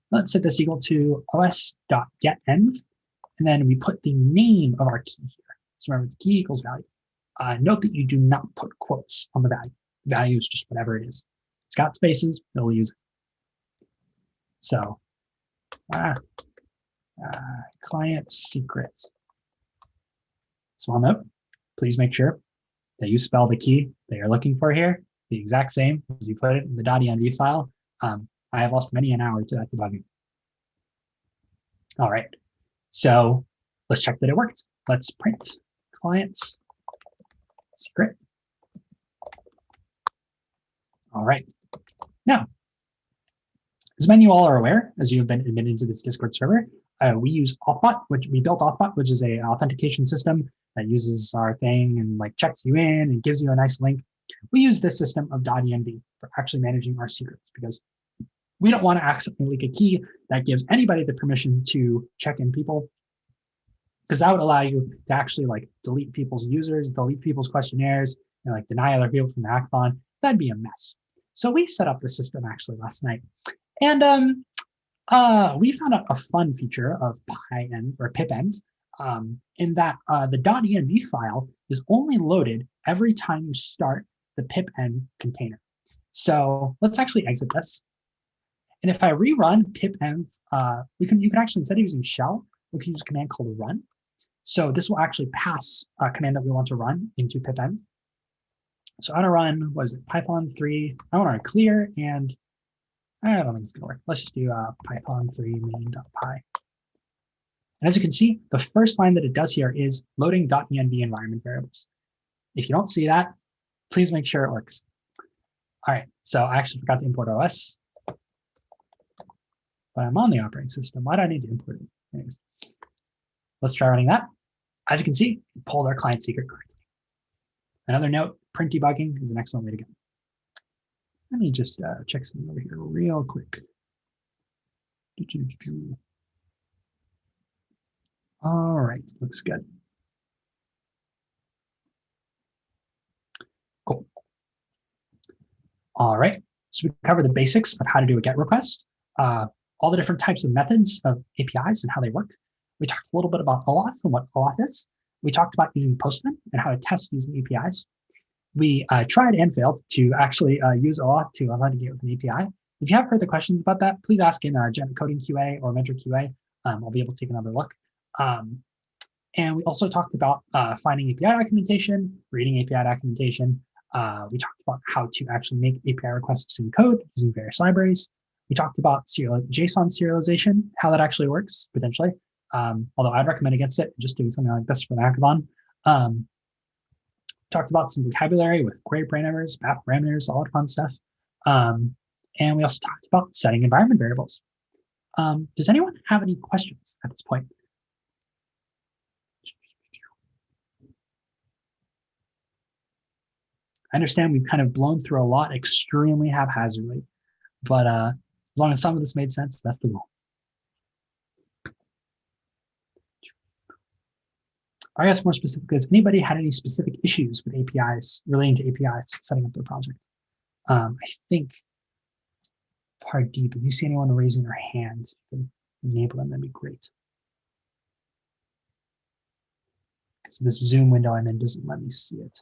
Let's set this equal to os.getEnv, and then we put the name of our key here. So remember, it's key equals value. Note that you do not put quotes on the value. The value is just whatever it is. It's got spaces, it'll use it. So client secret. Small note, please make sure that you spell the key that you're looking for here the exact same as you put it in the .env file. I have lost many an hour to that debugging. All right, so let's check that it worked. Let's print clients secret. All right, now, as many of you all are aware, as you have been admitted to this Discord server, we use Authbot, which we built Authbot, which is an authentication system that uses our thing and like checks you in and gives you a nice link. We use this system of .env for actually managing our secrets because we don't want to accidentally leak a key that gives anybody the permission to check in people, because that would allow you to actually like delete people's users, delete people's questionnaires, and like deny other people from the hackathon. That'd be a mess. So we set up the system actually last night. And we found out a fun feature of PyEnv or pipenv in that the .env file is only loaded every time you start the pipenv container. So let's actually exit this. And if I rerun pipenv, you can actually, instead of using shell, we can use a command called run. So this will actually pass a command that we want to run into pipenv. So I want to run, what is it, Python 3. I want to clear, and I don't think it's going to work. Let's just do Python 3 main.py. And as you can see, the first line that it does here is loading .env environment variables. If you don't see that, please make sure it works. All right, so I actually forgot to import OS, but I'm on the operating system. Why do I need to import it? Anyways, let's try running that. As you can see, it pulled our client secret correctly. Another note, print debugging is an excellent way to go. Let me just check something over here real quick. All right, looks good. Cool. All right, so we covered the basics of how to do a GET request, all the different types of methods of APIs and how they work. We talked a little bit about OAuth and what OAuth is. We talked about using Postman and how to test using APIs. We tried and failed to actually use OAuth to authenticate with an API. If you have further questions about that, please ask in Gen Coding QA or Mentor QA. I'll be able to take another look. And we also talked about finding API documentation, reading API documentation. We talked about how to actually make API requests in code using various libraries. We talked about JSON serialization, how that actually works, potentially. Although I'd recommend against it, just doing something like this for the hackathon. Talked about some vocabulary with query parameters, map parameters, all that fun stuff. And we also talked about setting environment variables. Does anyone have any questions at this point? I understand we've kind of blown through a lot extremely haphazardly, but as long as some of this made sense, that's the goal. I guess more specifically, has anybody had any specific issues with APIs, relating to APIs, setting up their project? I think part D, but if you see anyone raising their hand, you can enable them, that'd be great. Because this Zoom window I'm in doesn't let me see it.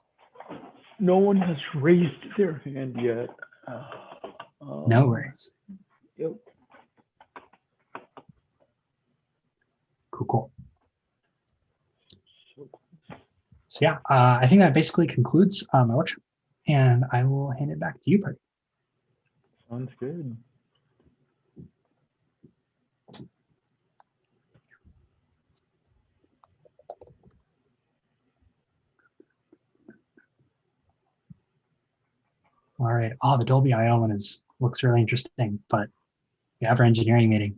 No one has raised their hand yet. No worries. Yep. Cool. So yeah, I think that basically concludes my workshop, and I will hand it back to you, Party. Sounds good. All right. Oh, the Dolby IO one looks really interesting, but we have our engineering meeting.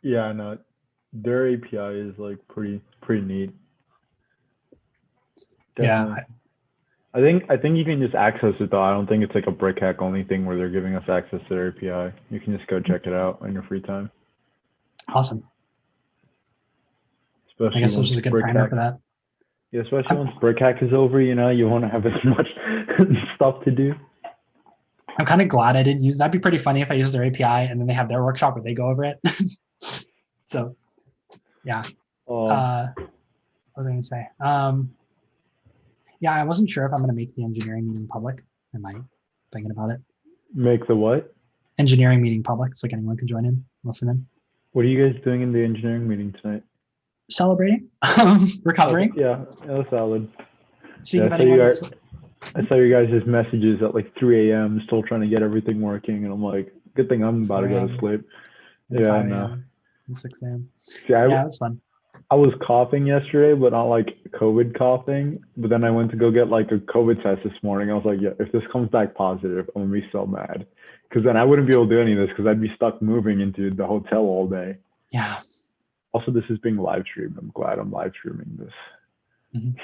Yeah, no, their API is like pretty neat. Definitely. Yeah. I think you can just access it though. I don't think it's like a BrickHack only thing where they're giving us access to their API. You can just go check it out in your free time. Awesome. Especially I guess this once is a good primer for that. Yeah, especially once BrickHack is over, you know, you won't have as much stuff to do. I'm kind of glad I didn't use. That'd be pretty funny if I used their API and then they have their workshop where they go over it. So, yeah. What was I going to say? Yeah, I wasn't sure if I'm going to make the engineering meeting public. Am I thinking about it? Make the what? Engineering meeting public, so like anyone can join in, listen in. What are you guys doing in the engineering meeting tonight? Celebrating, recovering. Yeah, solid. Seeing if I anyone. saw you guys' messages at like 3 a.m. still trying to get everything working, and I'm like, good thing I'm about to go to sleep. Yeah, I know. 6 a.m. Yeah, it was fun. I was coughing yesterday, but not like COVID coughing. But then I went to go get like a COVID test this morning. I was like, yeah, if this comes back positive, I'm gonna be so mad. Because then I wouldn't be able to do any of this because I'd be stuck moving into the hotel all day. Yeah. Also, this is being live streamed. I'm glad I'm live streaming this. Mm-hmm.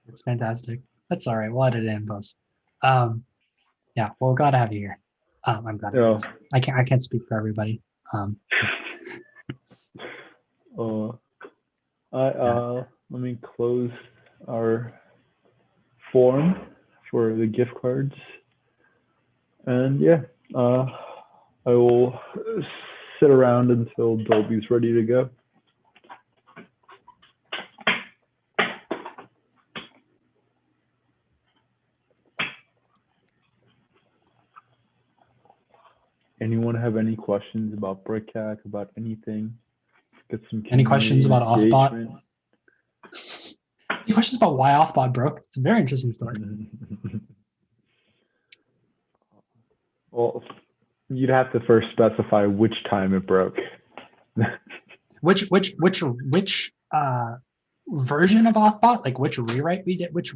It's fantastic. That's all right. We'll edit it in post. Yeah, well, glad to have you here. I'm glad. Yeah. I can't speak for everybody. Let me close our form for the gift cards. And yeah, I will sit around until Dolby's ready to go. Anyone have any questions about BrickHack, about anything? Get some any questions about engagement. Authbot? Any questions about why Authbot broke? It's a very interesting story. Well, you'd have to first specify which time it broke. which version of Authbot, like which rewrite we did, which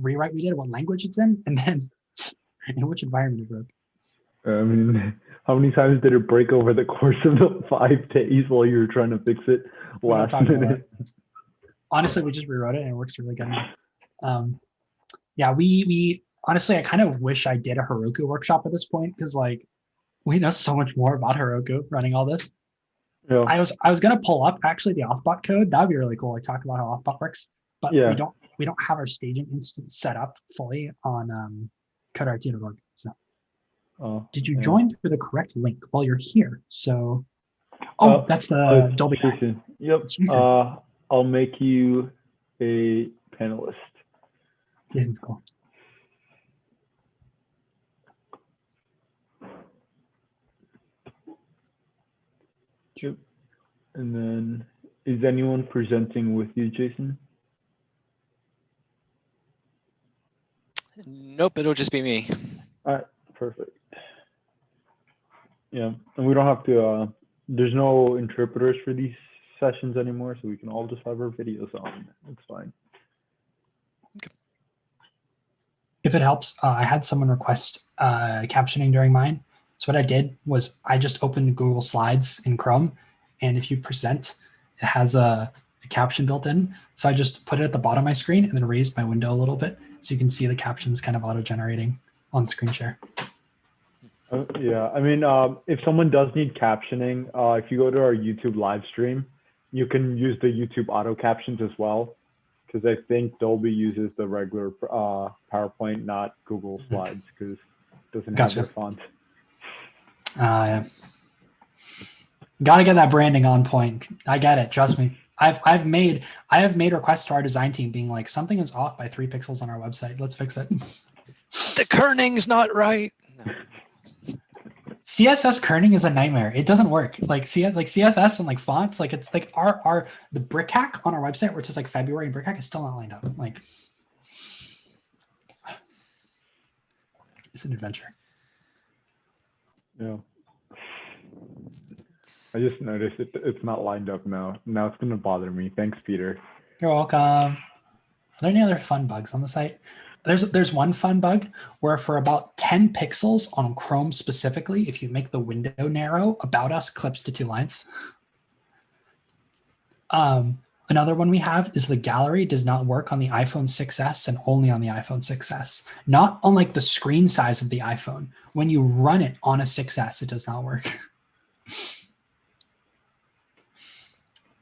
rewrite we did, what language it's in, and then in which environment it broke. I mean, how many times did it break over the course of the 5 days while you were trying to fix it last minute? Honestly, we just rewrote it and it works really good now. Yeah, we honestly, I kind of wish I did a Heroku workshop at this point because like we know so much more about Heroku running all this. Yeah. I was gonna pull up actually the Authbot code. That'd be really cool. Like talk about how Authbot works, but yeah. we don't have our staging instance set up fully on codert.org. So. Did you join through the correct link? Well, you're here. So, that's the Dolby. Jason. Yep. I'll make you a panelist. Jason's cool. Yep. And then, is anyone presenting with you, Jason? Nope, it'll just be me. All right, perfect. Yeah, and we don't have to, there's no interpreters for these sessions anymore, so we can all just have our videos on. It's fine. If it helps, I had someone request captioning during mine. So what I did was I just opened Google Slides in Chrome, and if you present, it has a caption built in. So I just put it at the bottom of my screen and then raised my window a little bit so you can see the captions kind of auto-generating on screen share. Yeah, I mean, if someone does need captioning, if you go to our YouTube live stream, you can use the YouTube auto captions as well, because I think Dolby uses the regular PowerPoint, not Google Slides, because it doesn't have their font. Yeah. Got to get that branding on point. I get it. Trust me. I have made requests to our design team being like, something is off by 3 pixels on our website. Let's fix it. The kerning's not right. No. CSS kerning is a nightmare. It doesn't work. Like CSS and like fonts, like it's like the BrickHack on our website, where it's just like February and BrickHack is still not lined up. Like it's an adventure. Yeah. I just noticed it's not lined up now. Now it's gonna bother me. Thanks, Peter. You're welcome. Are there any other fun bugs on the site? There's one fun bug where for about 10 pixels on Chrome specifically, if you make the window narrow, About Us clips to 2 lines. Another one we have is the gallery does not work on the iPhone 6s and only on the iPhone 6s. Not on like the screen size of the iPhone. When you run it on a 6s, it does not work.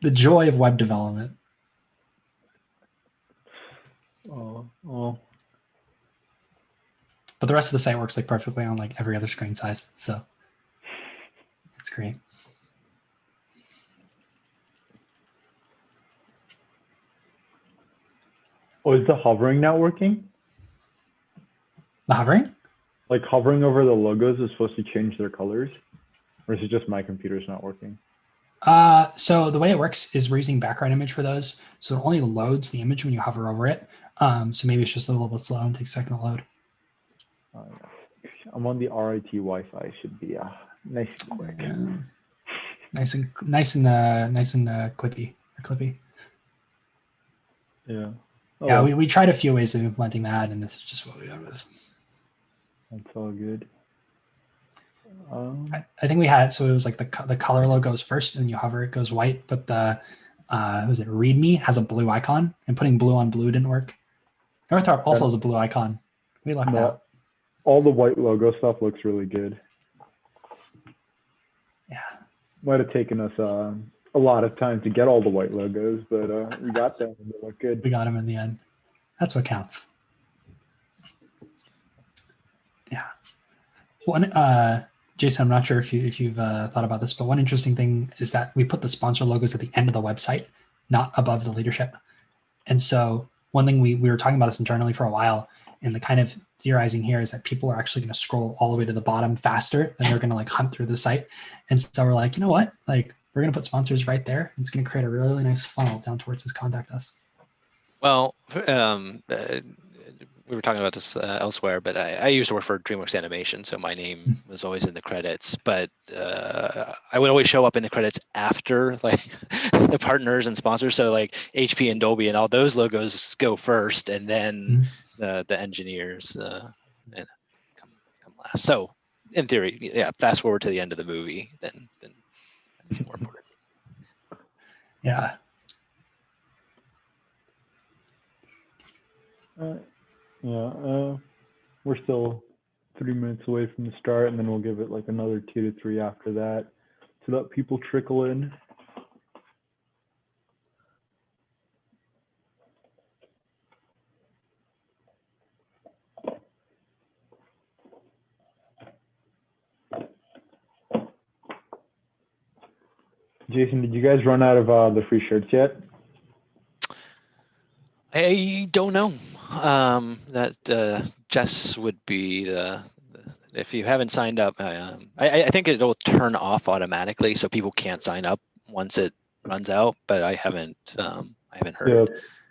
The joy of web development. Oh. But the rest of the site works like perfectly on like every other screen size. So it's great. Oh, is the hovering not working? The hovering? Like hovering over the logos is supposed to change their colors? Or is it just my computer's not working? So the way it works is we're using background image for those. So it only loads the image when you hover over it. So maybe it's just a little bit slow and takes a second to load. I'm on the RIT Wi-Fi. Should be nice and quick. Nice and clippy. Yeah. Oh, yeah, we tried a few ways of implementing that, and this is just what we went with. That's all good. I think we had it so it was like the color logo goes first, and you hover, it goes white. But the was it README has a blue icon, and putting blue on blue didn't work. Northrop also has a blue icon. We lucked out. All the white logo stuff looks really good. Yeah. Might have taken us a lot of time to get all the white logos, but we got them and they look good. We got them in the end. That's what counts. Yeah. One, Jason, I'm not sure if you've thought about this, but one interesting thing is that we put the sponsor logos at the end of the website, not above the leadership. And so one thing we were talking about this internally for a while, and the kind of theorizing here is that people are actually going to scroll all the way to the bottom faster than they're going to like hunt through the site. And so we're like, you know what? Like we're going to put sponsors right there. It's going to create a really nice funnel down towards this contact us. Well, we were talking about this elsewhere, but I used to work for DreamWorks Animation, so my name was always in the credits. But I would always show up in the credits after like the partners and sponsors. So like HP and Dolby and all those logos go first, and then the engineers come last. So in theory, yeah, fast forward to the end of the movie, then it's more important. Yeah. We're still 3 minutes away from the start, and then we'll give it like another 2 to 3 after that to let people trickle in. Jason, did you guys run out of the free shirts yet? I don't know. That Jess would be if you haven't signed up. I think it'll turn off automatically, so people can't sign up once it runs out. But I haven't heard. Yeah,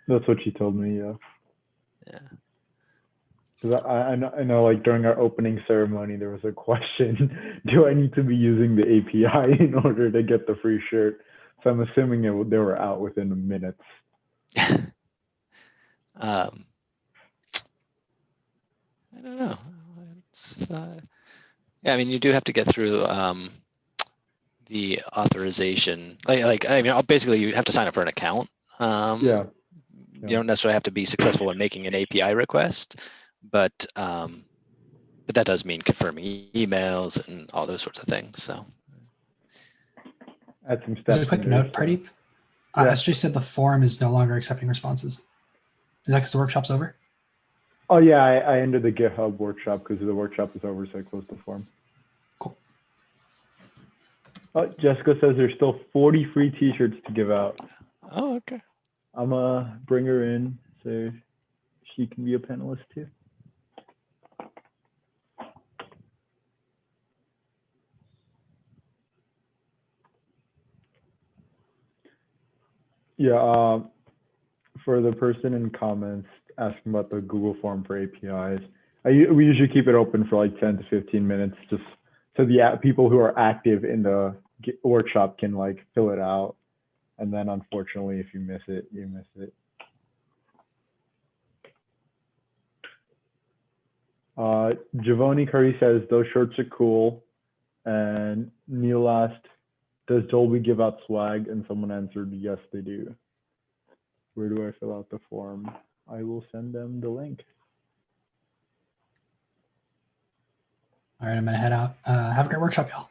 that's what she told me. Yeah. Yeah. I know, like during our opening ceremony, there was a question: do I need to be using the API in order to get the free shirt? So I'm assuming they were out within minutes. I don't know. Yeah, I mean, you do have to get through the authorization. I mean, basically, you have to sign up for an account. Yeah. You don't necessarily have to be successful in making an API request, but that does mean confirming emails and all those sorts of things. So. Add some As steps a quick in there, note, so- Pardeep, Yeah. SJ said the forum is no longer accepting responses. Is that because the workshop's over? Oh yeah, I ended the GitHub workshop because the workshop is over, so I closed the forum. Cool. Oh, Jessica says there's still 40 free T-shirts to give out. Oh, okay. I'm gonna bring her in so she can be a panelist too. Yeah, for the person in comments asking about the Google form for APIs, we usually keep it open for like 10 to 15 minutes, just so the people who are active in the workshop can like fill it out. And then unfortunately, if you miss it, you miss it. Giovanni Curry says those shirts are cool. And Neil asked, does Dolby give out swag? And someone answered, yes, they do. Where do I fill out the form? I will send them the link. All right, I'm gonna head out. Have a great workshop, y'all.